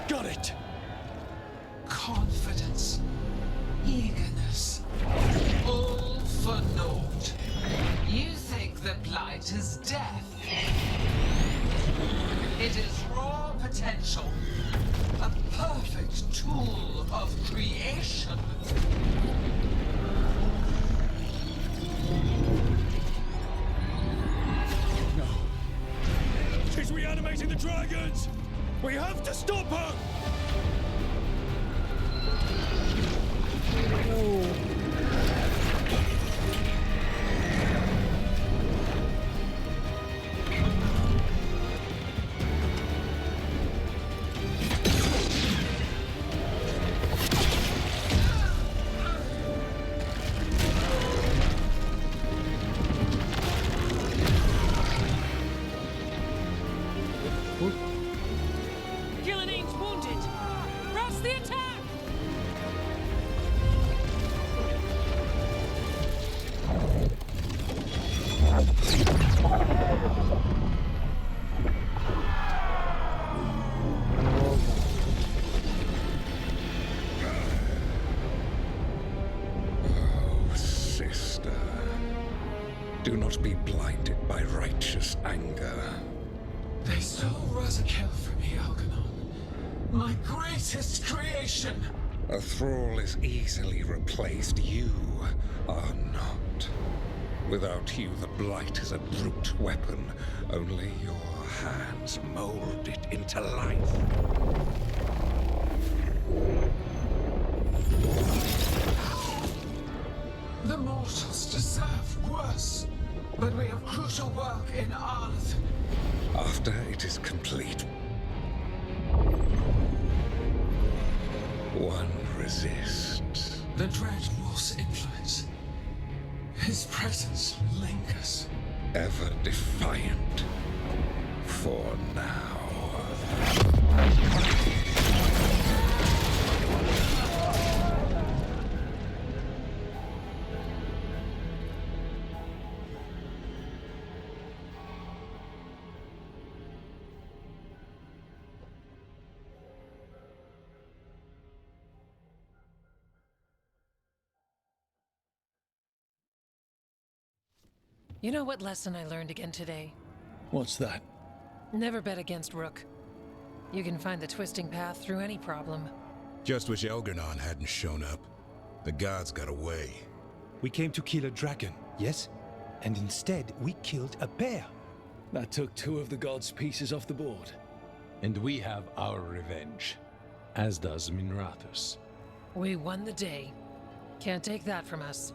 Got it! Confidence, eagerness, all for naught. You think the blight is death? It is raw potential, a perfect tool of creation. No. She's reanimating the dragons! We have to stop her! Gillinane's wounded! Press the attack! be blinded by righteous anger. They stole Razakel from me, Algernon. My greatest creation! A thrall is easily replaced. You are not. Without you, the Blight is a brute weapon. Only your hands mold it into life. The mortals deserve worse, but we have crucial work in Arleth. After it is complete, one resists. The Dreadwolf's influence. His presence lingers. Ever defiant. For now. You know what lesson I learned again today? What's that? Never bet against Rook. You can find the twisting path through any problem. Just wish Elgernon hadn't shown up. The gods got away. We came to kill a dragon, yes? And instead, we killed a bear. That took 2 of the gods' pieces off the board. And we have our revenge, as does Minrathus. We won the day. Can't take that from us.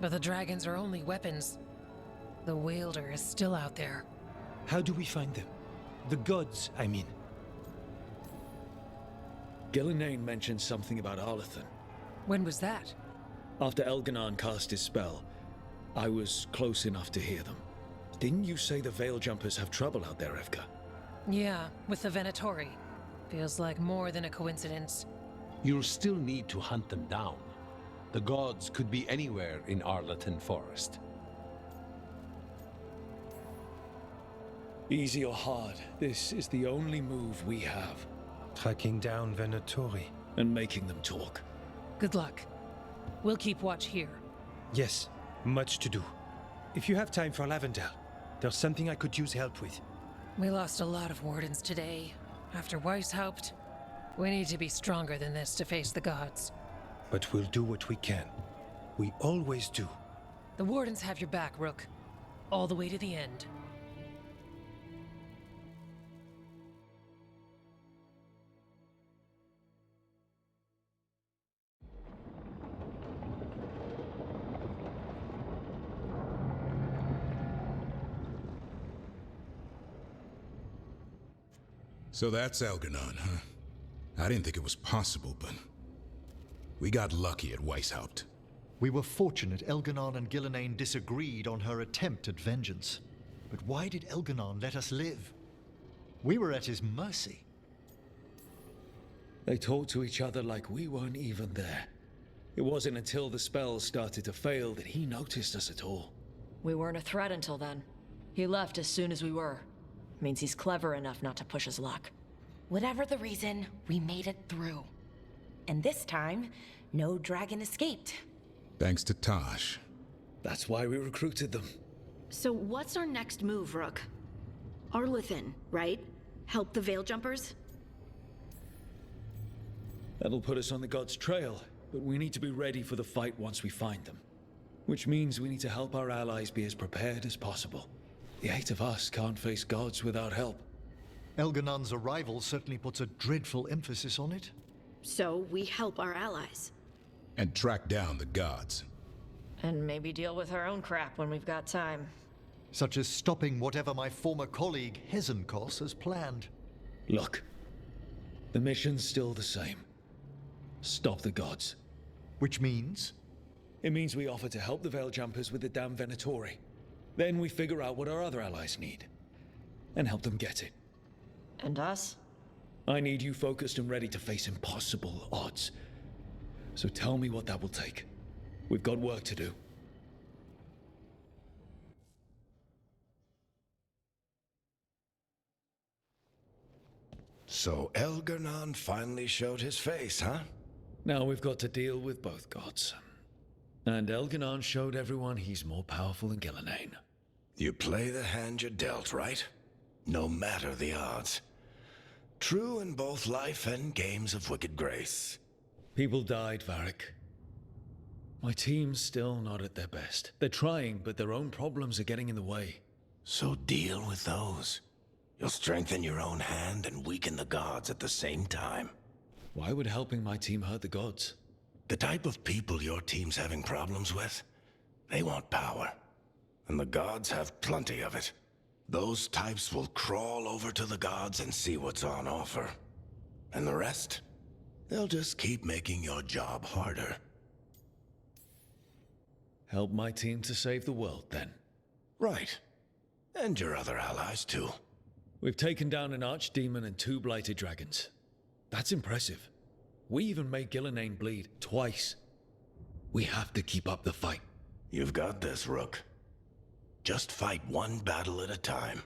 But the dragons are only weapons. The Wielder is still out there. How do we find them? The gods, I mean. Gillenane mentioned something about Arlethan. When was that? After Elgernon cast his spell, I was close enough to hear them. Didn't you say the Veiljumpers have trouble out there, Evka? Yeah, with the Venatori. Feels like more than a coincidence. You'll still need to hunt them down. The gods could be anywhere in Arlethan Forest. Easy or hard, this is the only move we have. Tracking down Venatori. And making them talk. Good luck. We'll keep watch here. Yes, much to do. If you have time for Lavendel, there's something I could use help with. We lost a lot of wardens today. After Weishaupt, we need to be stronger than this to face the gods. But we'll do what we can. We always do. The wardens have your back, Rook. All the way to the end. So that's Elgernon, huh? I didn't think it was possible, but we got lucky at Weishaupt. We were fortunate Elgernon and Gillenane disagreed on her attempt at vengeance. But why did Elgernon let us live? We were at his mercy. They talked to each other like we weren't even there. It wasn't until the spells started to fail that he noticed us at all. We weren't a threat until then. He left as soon as we were. Means he's clever enough not to push his luck. Whatever the reason, we made it through. And this time, no dragon escaped. Thanks to Tosh. That's why we recruited them. So what's our next move, Rook? Arlethan, right? Help the Veiljumpers? That'll put us on the gods' trail, but we need to be ready for the fight once we find them. Which means we need to help our allies be as prepared as possible. The 8 of us can't face gods without help. Elgernon's arrival certainly puts a dreadful emphasis on it. So we help our allies. And track down the gods. And maybe deal with our own crap when we've got time. Such as stopping whatever my former colleague Hezenkos has planned. Look, the mission's still the same. Stop the gods. Which means? It means we offer to help the Veiljumpers with the damn Venatori. Then we figure out what our other allies need. And help them get it. And us? I need you focused and ready to face impossible odds. So tell me what that will take. We've got work to do. So Elgernon finally showed his face, huh? Now we've got to deal with both gods. And Elgernon showed everyone he's more powerful than Gillenane. You play the hand you're dealt, right? No matter the odds. True in both life and games of wicked grace. People died, Varric. My team's still not at their best. They're trying, but their own problems are getting in the way. So deal with those. You'll strengthen your own hand and weaken the gods at the same time. Why would helping my team hurt the gods? The type of people your team's having problems with, they want power. And the gods have plenty of it. Those types will crawl over to the gods and see what's on offer. And the rest? They'll just keep making your job harder. Help my team to save the world, then. Right. And your other allies, too. We've taken down an archdemon and 2 blighted dragons. That's impressive. We even made Gillenane bleed twice. We have to keep up the fight. You've got this, Rook. Just fight one battle at a time.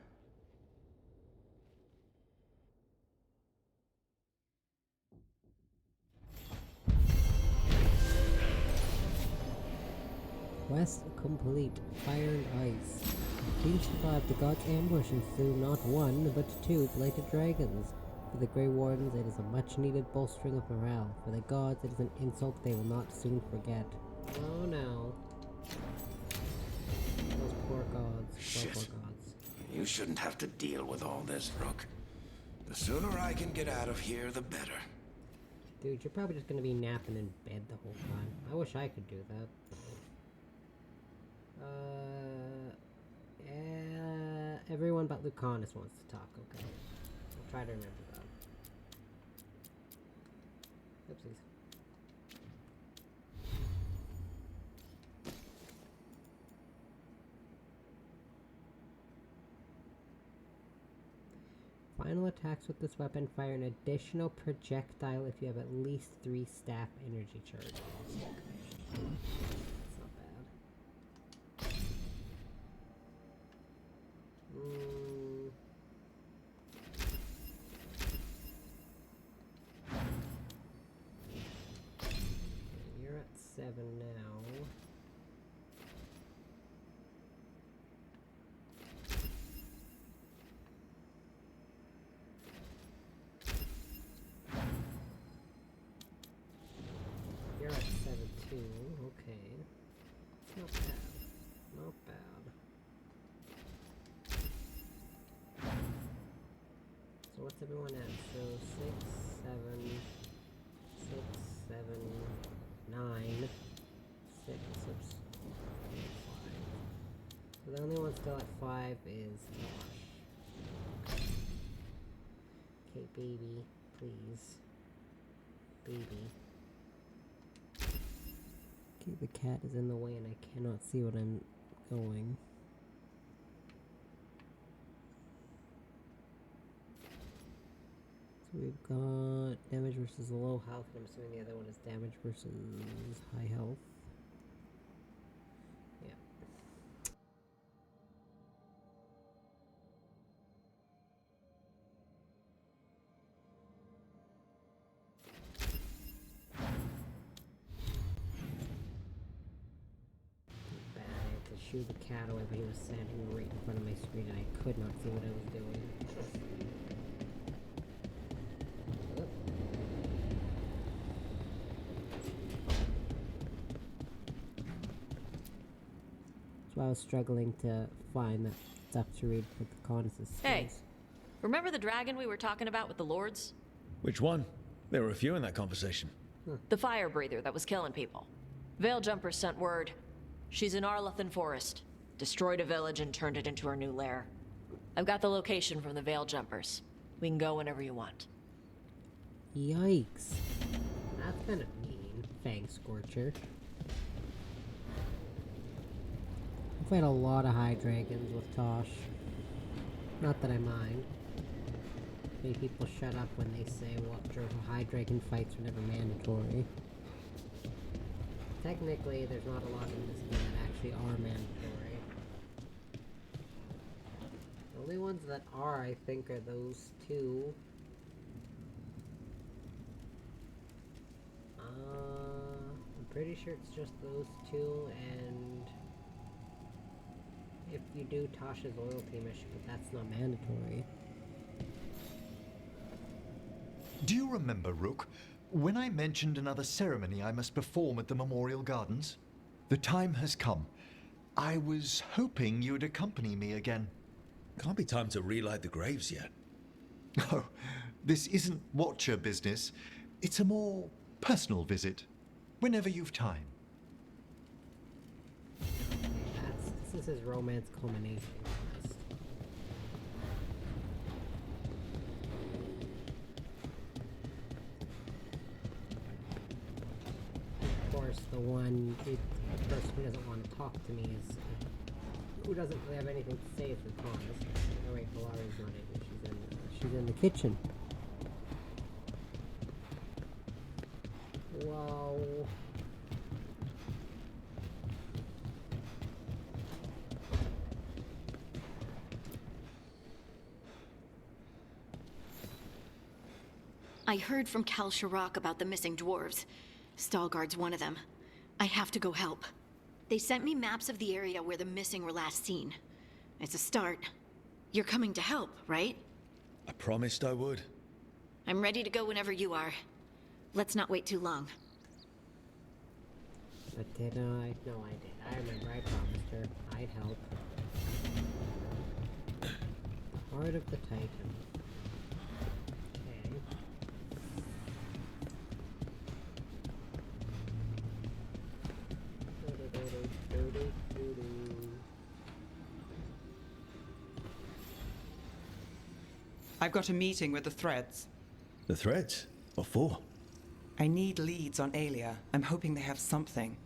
Quest complete. Fire and ice. Team survived the gods' ambush and slew not 1, but 2 blighted dragons. For the Grey Wardens, it is a much-needed bolstering of morale. For the gods, it is an insult they will not soon forget. Oh no. Those poor gods. Shit. Poor gods. You shouldn't have to deal with all this, Rook. The sooner I can get out of here, the better. Dude, you're probably just gonna be napping in bed the whole time. I wish I could do that. Everyone but Lucanus wants to talk, okay. I'll try to remember that. Oopsies. Final attacks with this weapon fire an additional projectile if you have at least 3 staff energy charges. That's not bad. You're at 7 now. You're at 7 too. Okay. Not bad. Not bad. So what's everyone at? So 6, 7, 6, 7, 9, 6, oops, 5. So the only one still at 5 is Tosh. Okay, baby, please. Baby. Okay, the cat is in the way and I cannot see what I'm going. We've got damage versus low health, and I'm assuming the other one is damage versus high health. Yeah. Bad. I had to shoo the cat away, but he was standing right in front of my screen and I could not see what I was doing. So I was struggling to find that stuff to read with the Conus' Hey, remember the dragon we were talking about with the lords? Which one? There were a few in that conversation. The fire breather that was killing people. Veiljumpers sent word. She's in Arlathan Forest. Destroyed a village and turned it into her new lair. I've got the location from the Veiljumpers. We can go whenever you want. Yikes. That's kind of mean, Fang Scorcher. I've had a lot of high dragons with Tosh. Not that I mind. Many people shut up when they say, well, high dragon fights are never mandatory. Technically, there's not a lot in this game that actually are mandatory. The only ones that are, I think, are those 2. I'm pretty sure it's just those 2 and... if you do Tasha's loyalty mission, but that's not mandatory. Do you remember, Rook, when I mentioned another ceremony I must perform at the Memorial Gardens? The time has come. I was hoping you'd accompany me again. Can't be time to relight the graves yet. Oh, this isn't Watcher business. It's a more personal visit. Whenever you've time. This is his romance culmination. Of course, the person who doesn't want to talk to me is who doesn't really have anything to say is the cause. Oh wait, Valari's running. She's in the kitchen. Whoa. I heard from Kal Shirak about the missing dwarves. Stalgard's one of them. I have to go help. They sent me maps of the area where the missing were last seen. It's a start. You're coming to help, right? I promised I would. I'm ready to go whenever you are. Let's not wait too long. But did I? No, I did. I remember I promised her I'd help. Heart of the Titan. Okay. I've got a meeting with the Threads. The Threads? What for? I need leads on Aelia. I'm hoping they have something.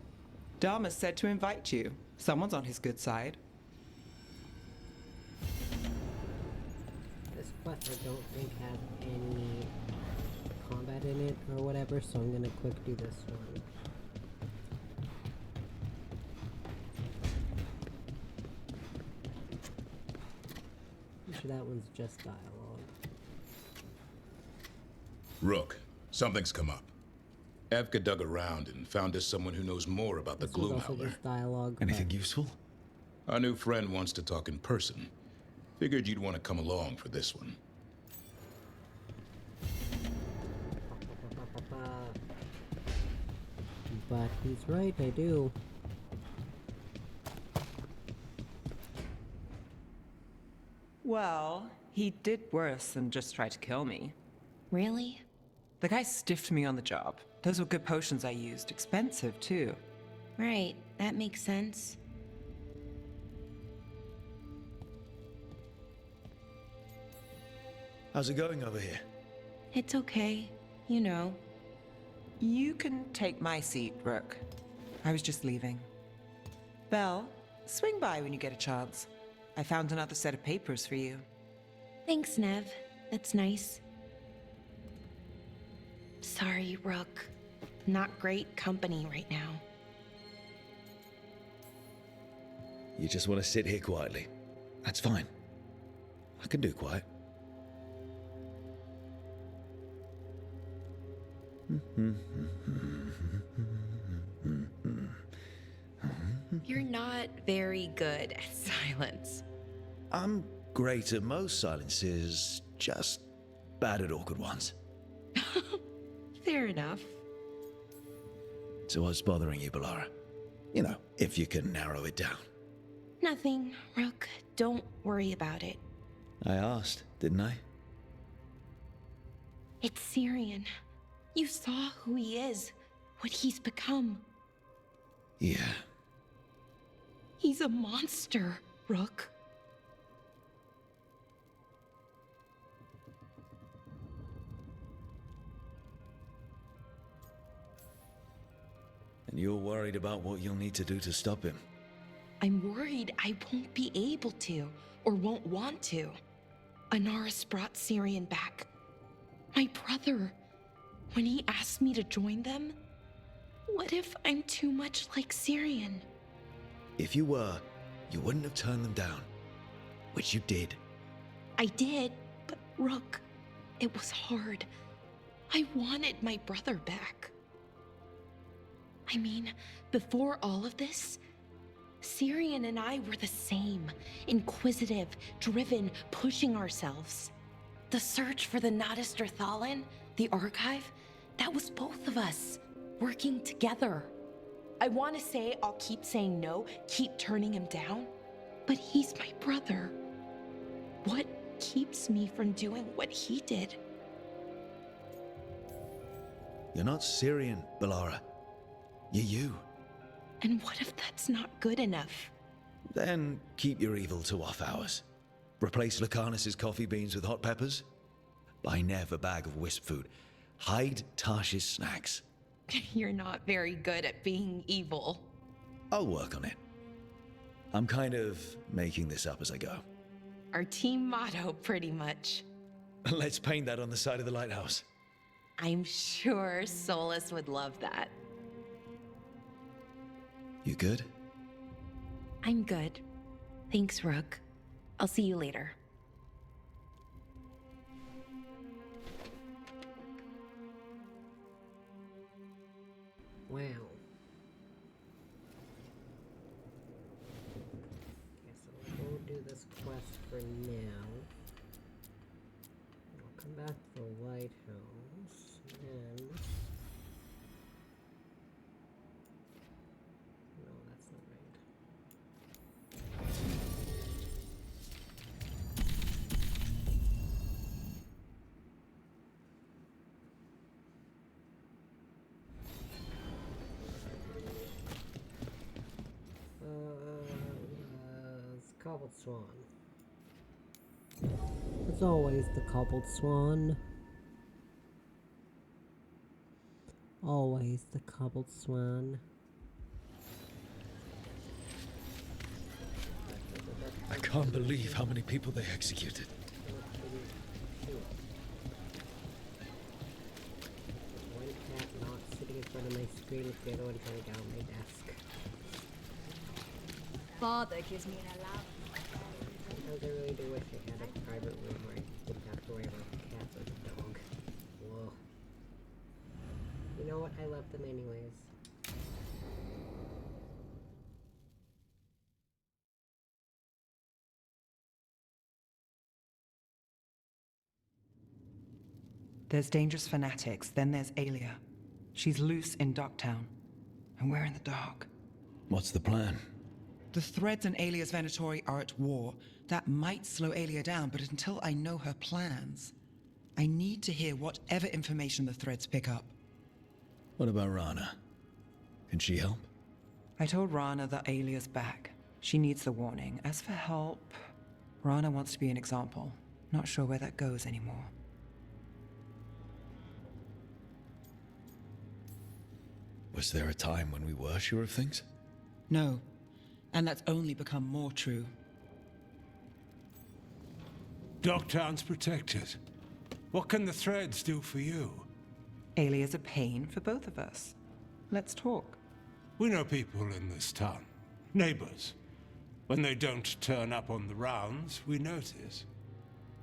Dharma said to invite you. Someone's on his good side. This quest I don't think has any combat in it or whatever, so I'm gonna quick do this one. Sure that one's just dialogue. Rook, something's come up. Evka dug around and found us someone who knows more about the Gloomhowler. Dialogue. Anything useful? Our new friend wants to talk in person. Figured you'd want to come along for this one. But he's right, I do. Well, he did worse than just try to kill me. Really? The guy stiffed me on the job. Those were good potions I used. Expensive, too. Right, that makes sense. How's it going over here? It's okay. You know. You can take my seat, Rook. I was just leaving. Belle, swing by when you get a chance. I found another set of papers for you. Thanks, Nev. That's nice. Sorry, Rook. Not great company right now. You just want to sit here quietly. That's fine. I can do quiet. You're not very good at silence. I'm great at most silences, just bad at awkward ones. Fair enough. So what's bothering you, Balara? You know, if you can narrow it down. Nothing, Rook. Don't worry about it. I asked, didn't I? It's Syrian. You saw who he is, what he's become. Yeah. He's a monster, Rook. And you're worried about what you'll need to do to stop him. I'm worried I won't be able to, or won't want to. Anaris brought Syrian back. My brother. When he asked me to join them, what if I'm too much like Syrian? If you were, you wouldn't have turned them down. Which you did. I did, but Rook, it was hard. I wanted my brother back. I mean, before all of this, Syrian and I were the same. Inquisitive, driven, pushing ourselves. The search for the Nadister Thalin, the archive, that was both of us, working together. I want to say I'll keep saying no, keep turning him down, but he's my brother. What keeps me from doing what he did? You're not Syrian, Balara. You're you. And what if that's not good enough? Then keep your evil to off hours. Replace Lucanus's coffee beans with hot peppers. Buy Nev a bag of wisp food. Hide Tarsh's snacks. You're not very good at being evil. I'll work on it. I'm kind of making this up as I go. Our team motto, pretty much. Let's paint that on the side of the lighthouse. I'm sure Solus would love that. You good? I'm good. Thanks, Rook. I'll see you later. Wow. Okay, so we'll do this quest for now. We'll come back to the lighthouse, and... No, that's not right. It's Cobbled Swan. It's always the Cobbled Swan. Always the Cobbled Swan. I can't believe how many people they executed. One cat not sitting in front of my screen with the other one trying to get on my desk. Father gives me an allowance. Sometimes I really do wish I had a private room where I didn't have to worry about cats or the dog. Whoa. You know what? I love them anyways. There's dangerous fanatics, then there's Aelia. She's loose in Docktown, and we're in the dark. What's the plan? The Threads and Aelia's Venatori are at war. That might slow Aelia down, but until I know her plans, I need to hear whatever information the Threads pick up. What about Rana? Can she help? I told Rana that Aelia's back. She needs the warning. As for help, Rana wants to be an example. Not sure where that goes anymore. Was there a time when we were sure of things? No, and that's only become more true. Docktown's protected. What can the Threads do for you? Aelia's a pain for both of us. Let's talk. We know people in this town. Neighbors. When they don't turn up on the rounds, we notice.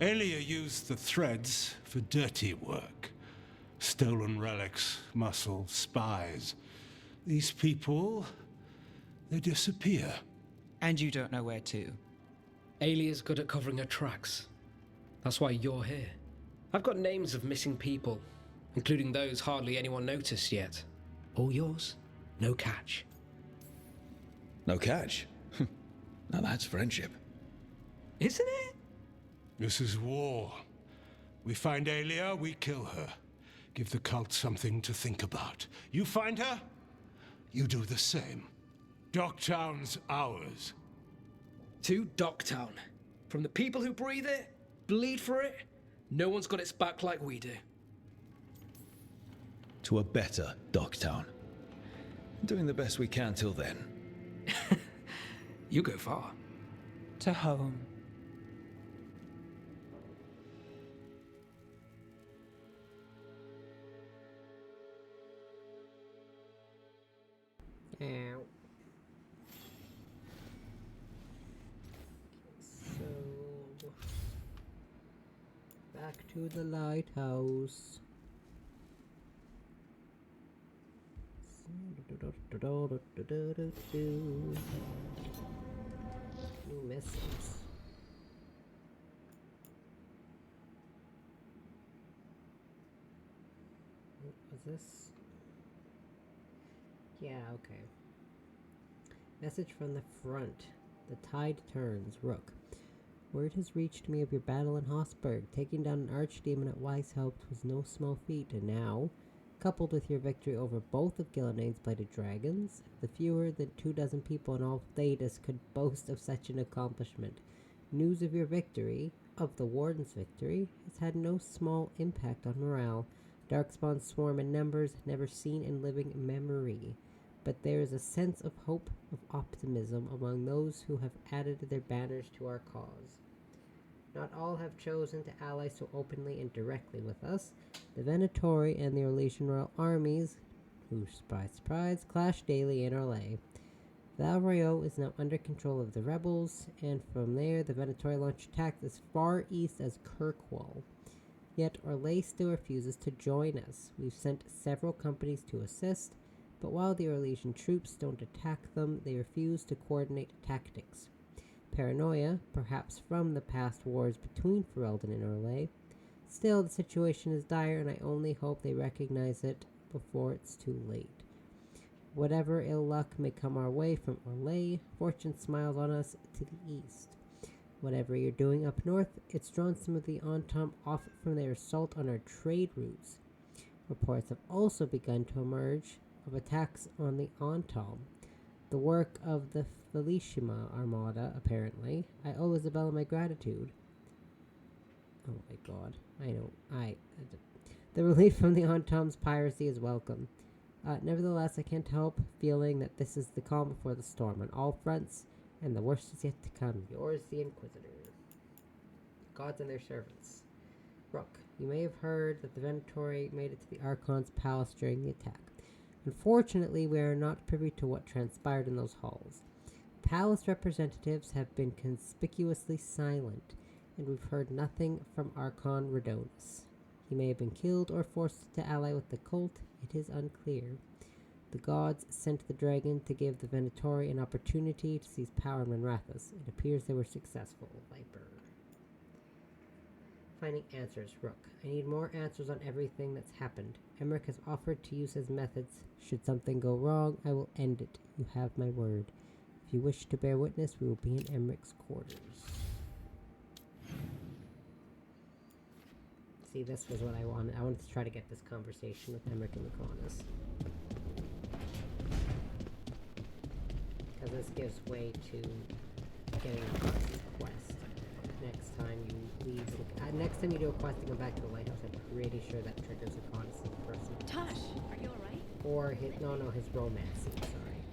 Aelia used the Threads for dirty work. Stolen relics, muscle, spies. These people, they disappear. And you don't know where to. Aelia's good at covering her tracks. That's why you're here. I've got names of missing people, including those hardly anyone noticed yet. All yours, no catch. No catch? Now that's friendship. Isn't it? This is war. We find Aelia, we kill her. Give the cult something to think about. You find her, you do the same. Docktown's ours. To Docktown. From the people who breathe it, bleed for it, no one's got its back like we do. To a better Docktown. Doing the best we can till then. You go far. To home. Ow. So, back to the lighthouse. So New missiles. Was this? Yeah, okay. Message from the front. The tide turns. Rook. Word has reached me of your battle in Hossberg. Taking down an archdemon at Weishaupt was no small feat, and now, coupled with your victory over both of Gilneade's blighted dragons, the fewer than 24 people in all Thedas could boast of such an accomplishment. News of your victory, of the Warden's victory, has had no small impact on morale. Darkspawn swarm in numbers never seen in living memory. But there is a sense of hope, of optimism among those who have added their banners to our cause. Not all have chosen to ally so openly and directly with us. The Venatori and the Orlesian Royal Armies, who, surprise, surprise, clash daily in Orlais. Valrayo is now under control of the rebels, and from there the Venatori launch attacks as far east as Kirkwall. Yet Orlais still refuses to join us. We've sent several companies to assist, but while the Orlesian troops don't attack them, they refuse to coordinate tactics. Paranoia, perhaps from the past wars between Ferelden and Orlais. Still, the situation is dire, and I only hope they recognize it before it's too late. Whatever ill luck may come our way from Orlais, fortune smiles on us to the east. Whatever you're doing up north, it's drawn some of the Entom off from their assault on our trade routes. Reports have also begun to emerge of attacks on the Entom, the work of the Felishima Armada, apparently. I owe Isabella my gratitude. Oh my god. I know. The relief from the Entom's piracy is welcome. Nevertheless, I can't help feeling that this is the calm before the storm on all fronts, and the worst is yet to come. Yours, the Inquisitor. Gods and their servants. Rook, you may have heard that the Venatori made it to the Archon's palace during the attack. Unfortunately, we are not privy to what transpired in those halls. Palace representatives have been conspicuously silent, and we've heard nothing from Archon Radonus. He may have been killed or forced to ally with the cult. It is unclear. The gods sent the dragon to give the Venatori an opportunity to seize power in Manrathus. It appears they were successful. Viper. Finding answers. Rook. I need more answers on everything that's happened. Emmerich has offered to use his methods. Should something go wrong, I will end it. You have my word. If you wish to bear witness, we will be in Emmerich's quarters. See, this was what I wanted. I wanted to try to get this conversation with Emmerich and Lucanus. Because this gives way to getting across this quest. Next time you leave, next time you do a quest and go back to the lighthouse, I'm pretty sure that triggers a constant person. Tosh, are you alright? Or his romance scene, sorry.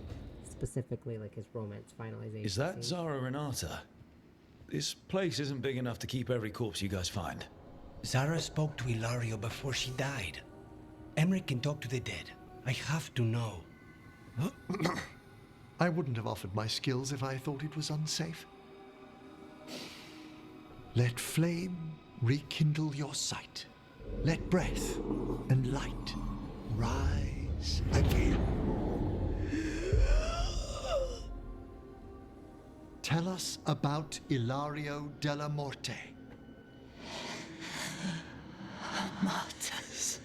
Specifically, like his romance finalization. Is that scene. Zara Renata? This place isn't big enough to keep every corpse you guys find. Zara spoke to Ilario before she died. Emmerich can talk to the dead. I have to know. I wouldn't have offered my skills if I thought it was unsafe. Let flame rekindle your sight. Let breath and light rise again. Tell us about Ilario della Morte. Martyrs.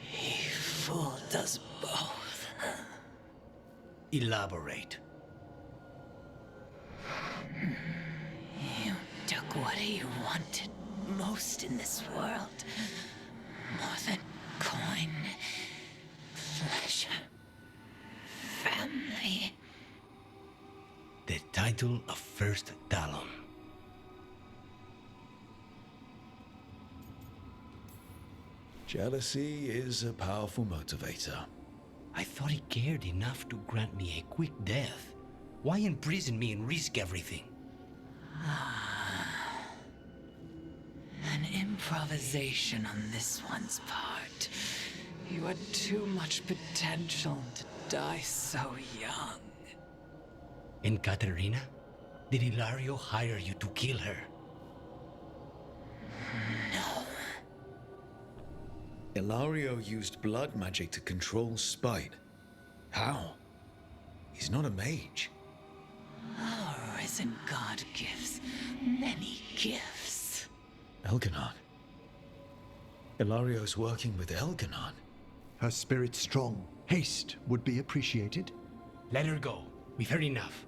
He fooled us both. Elaborate. You took what he wanted most in this world. More than coin, pleasure, family. The title of First Talon. Jealousy is a powerful motivator. I thought he cared enough to grant me a quick death. Why imprison me and risk everything? An improvisation on this one's part. You had too much potential to die so young. And Katerina? Did Ilario hire you to kill her? No. Ilario used blood magic to control spite. How? He's not a mage. Our risen god gives many gifts. Elganon. Ilario's working with Elganon. Her spirit's strong. Haste would be appreciated. Let her go. We've heard enough.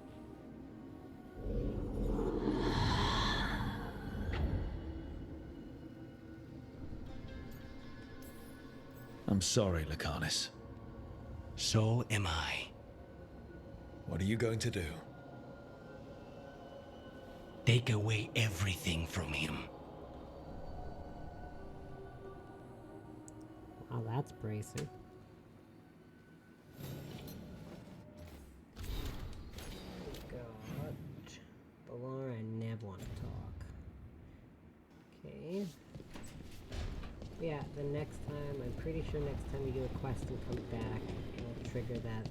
I'm sorry, Lucanus. So am I. What are you going to do? Take away everything from him. Oh, that's bracing. Got Balara and Nev want to talk. Okay. Yeah, the next time, I'm pretty sure next time we do a quest and come back, it'll trigger that,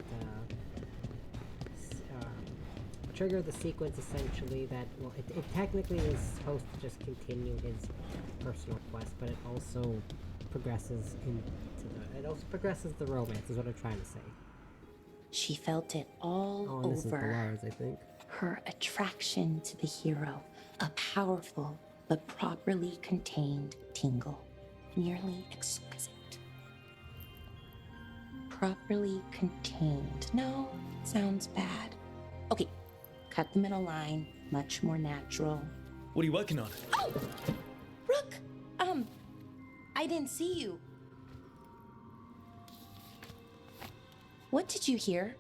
trigger the sequence essentially that, well, it technically is supposed to just continue his personal quest, but it also progresses it also progresses the romance, is what I'm trying to say. She felt it all This is over. Balara's, I think. Her attraction to the hero, a powerful but properly contained tingle, nearly exquisite. Properly contained. No, sounds bad. Okay, cut the middle line, much more natural. What are you working on? Oh! Rook! I didn't see you. What did you hear?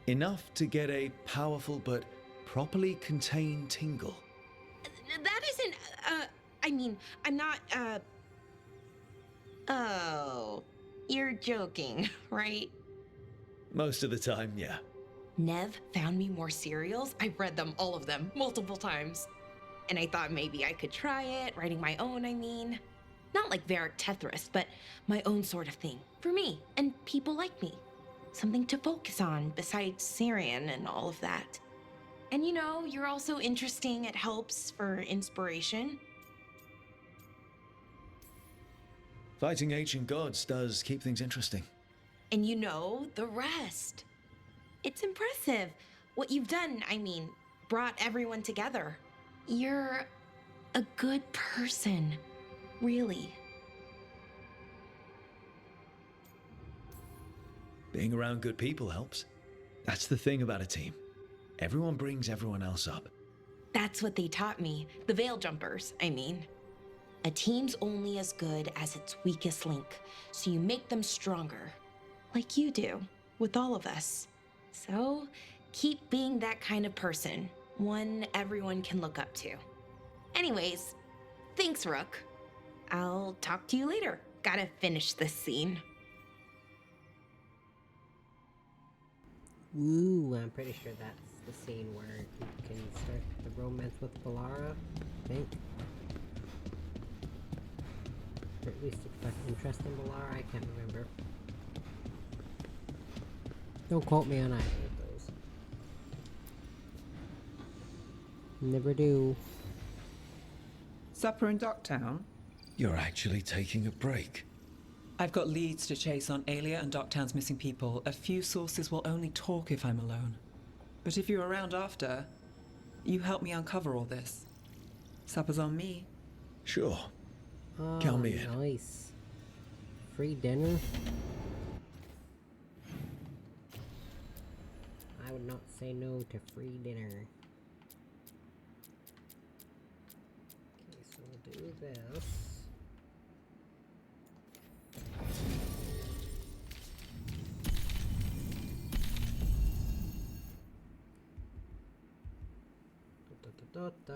Enough to get a powerful but properly contained tingle. That isn't, I mean, I'm not, Oh, you're joking, right? Most of the time, yeah. Nev found me more cereals. I've read them, all of them, multiple times. And I thought maybe I could try it, writing my own, I mean. Not like Varric Tethrist, but my own sort of thing. For me, and people like me. Something to focus on, besides Syrian and all of that. And you know, you're also interesting, it helps for inspiration. Fighting ancient gods does keep things interesting. And you know the rest. It's impressive. What you've done, I mean, brought everyone together. You're a good person, really. Being around good people helps. That's the thing about a team. Everyone brings everyone else up. That's what they taught me. The Veil Jumpers, I mean. A team's only as good as its weakest link, so you make them stronger. Like you do, with all of us. So, keep being that kind of person. One everyone can look up to. Anyways, thanks, Rook. I'll talk to you later. Gotta finish this scene. Ooh, I'm pretty sure that's the scene where you can start the romance with Balara, I think. Or at least express interest in Balara, I can't remember. Don't quote me on either of those. Never do. Supper in Docktown? You're actually taking a break. I've got leads to chase on Aelia and Docktown's missing people. A few sources will only talk if I'm alone. But if you're around after, you help me uncover all this. Supper's on me. Sure. Oh, Count me in. Nice. Free dinner? I would not say no to free dinner. Okay, so we'll do this. I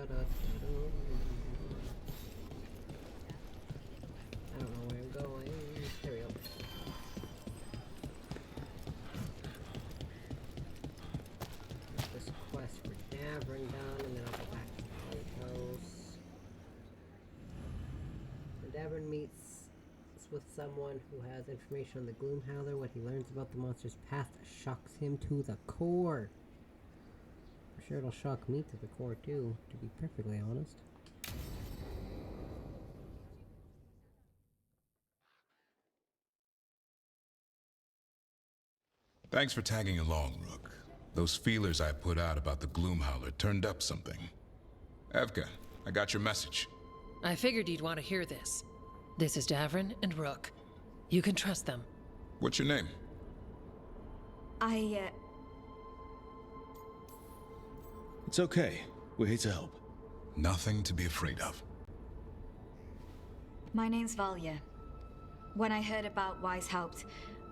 don't know where I'm going. There we go. Get this quest for Davern done, and then I'll go back to the lighthouse. When Davern meets with someone who has information on the Gloomhowler, what he learns about the monster's past shocks him to the core. I'm sure it'll shock me to the core too, to be perfectly honest. Thanks for tagging along, Rook. Those feelers I put out about the Gloomhowler turned up something. Evka, I got your message. I figured you'd want to hear this. This is Davrin and Rook. You can trust them. What's your name? It's okay. We're here to help. Nothing to be afraid of. My name's Valya. When I heard about Weishaupt,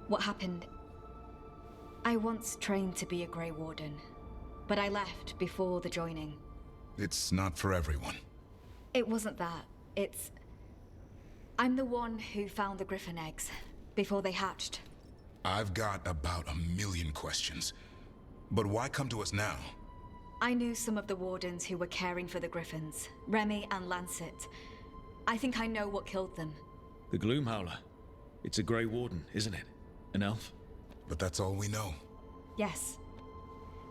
what happened, I once trained to be a Grey Warden, but I left before the joining. It's not for everyone. It wasn't that. I'm the one who found the griffin eggs before they hatched. I've got about 1,000,000 questions. But why come to us now? I knew some of the wardens who were caring for the griffins, Remy and Lancet. I think I know what killed them. The Gloomhowler. It's a Grey Warden, isn't it? An elf? But that's all we know. Yes.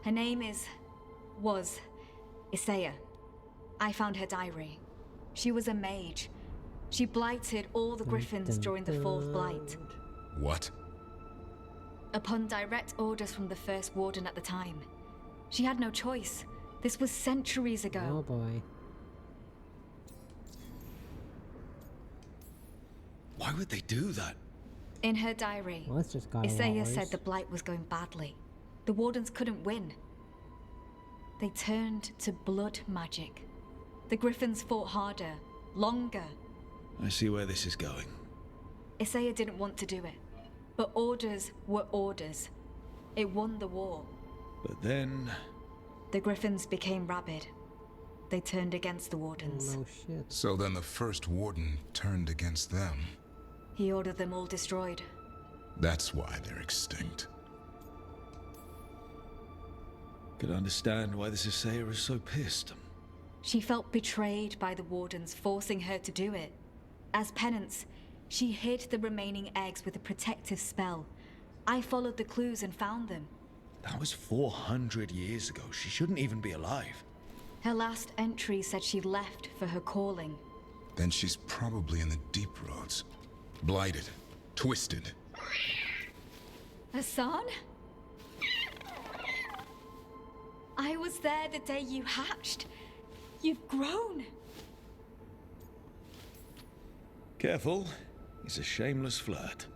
Her name was Isaiah. I found her diary. She was a mage. She blighted all the griffins during the fourth blight. What? Upon direct orders from the first warden at the time. She had no choice. This was centuries ago. Oh boy. Why would they do that? In her diary, Well, it's just got a lot Isaiah worse. said the blight was going badly. The wardens couldn't win. They turned to blood magic. The griffins fought harder, longer. I see where this is going. Isaiah didn't want to do it, but orders were orders. It won the war. But then... The griffins became rabid. They turned against the wardens. Oh shit. So then the first warden turned against them. He ordered them all destroyed. That's why they're extinct. Could understand why this Isaiah is so pissed. She felt betrayed by the wardens, forcing her to do it. As penance, she hid the remaining eggs with a protective spell. I followed the clues and found them. That was 400 years ago. She shouldn't even be alive. Her last entry said she left for her calling. Then she's probably in the deep roads. Blighted. Twisted. Hassan? I was there the day you hatched. You've grown. Careful. He's a shameless flirt.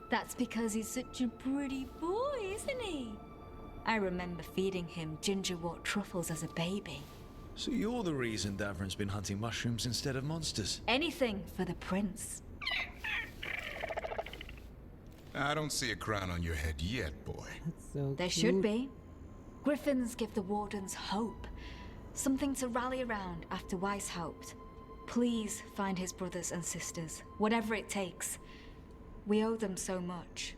That's because he's such a pretty boy, isn't he? I remember feeding him gingerwort truffles as a baby. So you're the reason Davrin's been hunting mushrooms instead of monsters? Anything for the prince. I don't see a crown on your head yet, boy. That's so There cute. should be. Griffins give the wardens hope. Something to rally around after Weishaupt. Please find his brothers and sisters, whatever it takes. We owe them so much.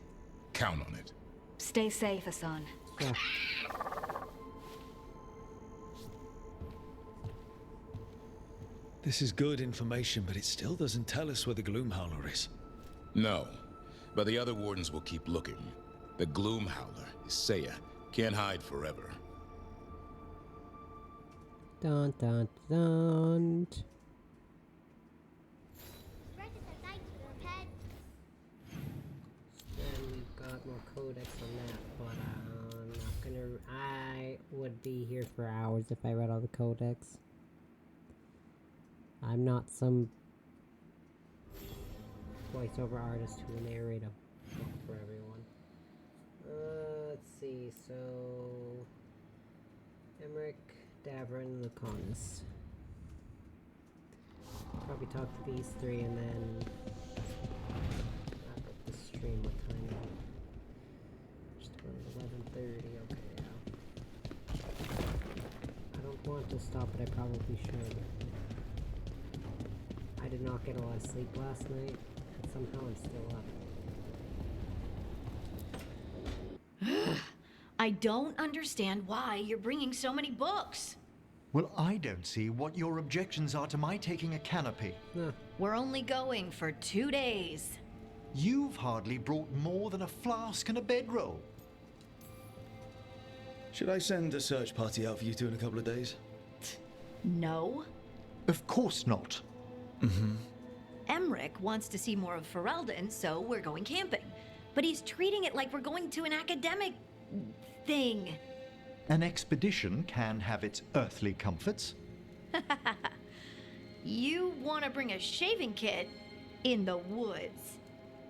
Count on it. Stay safe, Hassan. Yeah. This is good information, but it still doesn't tell us where the Gloomhowler is. No, but the other wardens will keep looking. The Gloomhowler, Isaiah, can't hide forever. Dun dun dun. And we've got more codex on that, but I'm not gonna. I would be here for hours if I read all the codex. I'm not some voiceover artist who will narrate a book for everyone. Let's see. So, Emmerich, Davrin, Lucanus. Probably talk to these three and then wrap up the stream. What time? Just about 11:30. Okay, yeah. I don't want to stop, but I probably should. I did not get a lot of sleep last night, and somehow I'm still up. I don't understand why you're bringing so many books. Well, I don't see what your objections are to my taking a canopy. We're only going for 2 days. You've hardly brought more than a flask and a bedroll. Should I send a search party out for you two in a couple of days? No. Of course not. Mm-hmm. Emmerich wants to see more of Ferelden, so we're going camping. But he's treating it like we're going to an academic thing. An expedition can have its earthly comforts. You want to bring a shaving kit in the woods?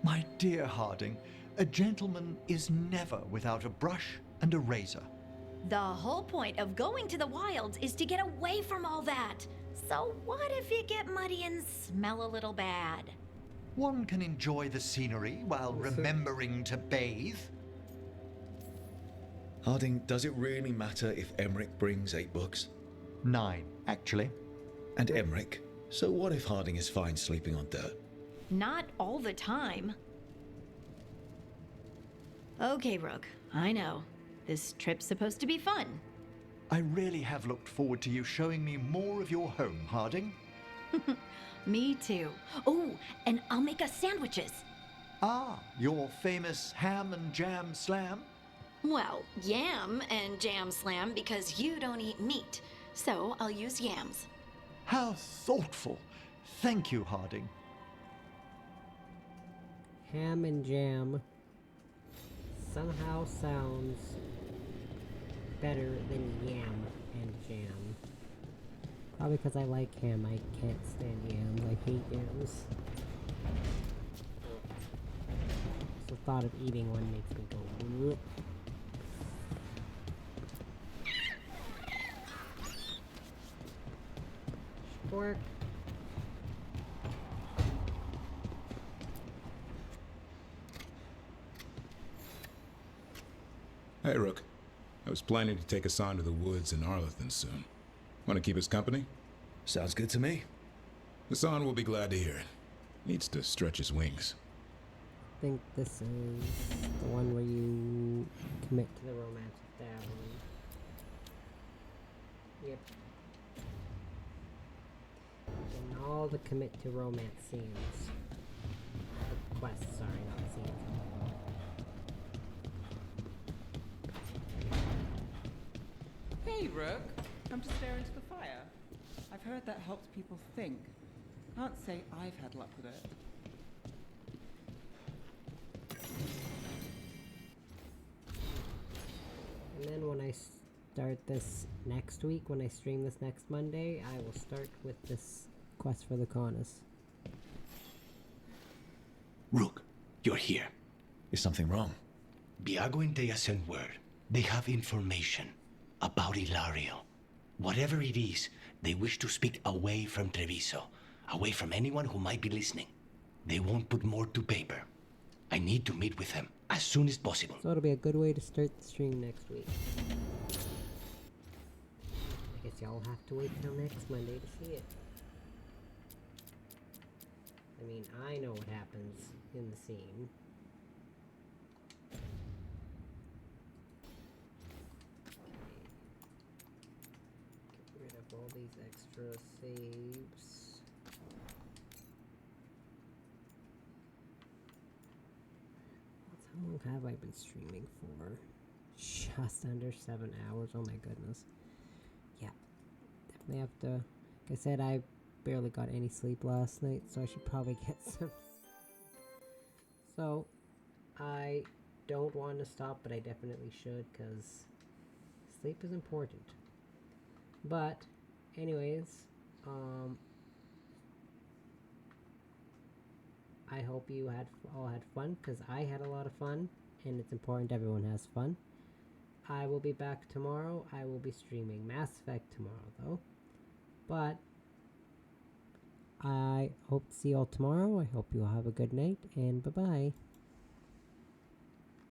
My dear Harding, a gentleman is never without a brush and a razor. The whole point of going to the wilds is to get away from all that. So what if you get muddy and smell a little bad? One can enjoy the scenery while remembering to bathe. Harding, does it really matter if Emmerich brings 8 books? 9, actually. And Emmerich? So what if Harding is fine sleeping on dirt? Not all the time. Okay, Rook, I know. This trip's supposed to be fun. I really have looked forward to you showing me more of your home, Harding. Me too. Oh, and I'll make us sandwiches. Ah, your famous ham and jam slam? Well, yam and jam slam because you don't eat meat. So I'll use yams. How thoughtful. Thank you, Harding. Ham and jam somehow sounds better than yam and jam. Probably because I like ham. I can't stand yams. I hate yams. So the thought of eating one makes me go whoop. Work. Hey, Rook. I was planning to take us on to the woods in Arlathan soon. Want to keep us company? Sounds good to me. Hassan will be glad to hear it. Needs to stretch his wings. I think this is the one where you commit to the romance with that one. Yep. And all the commit to romance scenes. Quests, sorry, not scenes. Hey, Rook. Come to stare into the fire. I've heard that helps people think. Can't say I've had luck with it. And then when I start this next week, when I stream this next Monday, I will start with this quest for the Cornus. Rook, you're here. Is something wrong? Biago and Dea sent word. They have information about Ilario. Whatever it is, they wish to speak away from Treviso, away from anyone who might be listening. They won't put more to paper. I need to meet with them as soon as possible. So it'll be a good way to start the stream next week. I guess y'all have to wait till next Monday to see it. I mean, I know what happens in the scene. Get rid of all these extra saves. How long have I been streaming for? Just under 7 hours. Oh my goodness. Yeah. Definitely have to... Like I said, I barely got any sleep last night, so I should probably get some. So, I don't want to stop, but I definitely should, because sleep is important. But, anyways, I hope you all had fun, because I had a lot of fun, and it's important everyone has fun. I will be back tomorrow. I will be streaming Mass Effect tomorrow, though. But I hope to see you all tomorrow. I hope you all have a good night, and bye-bye.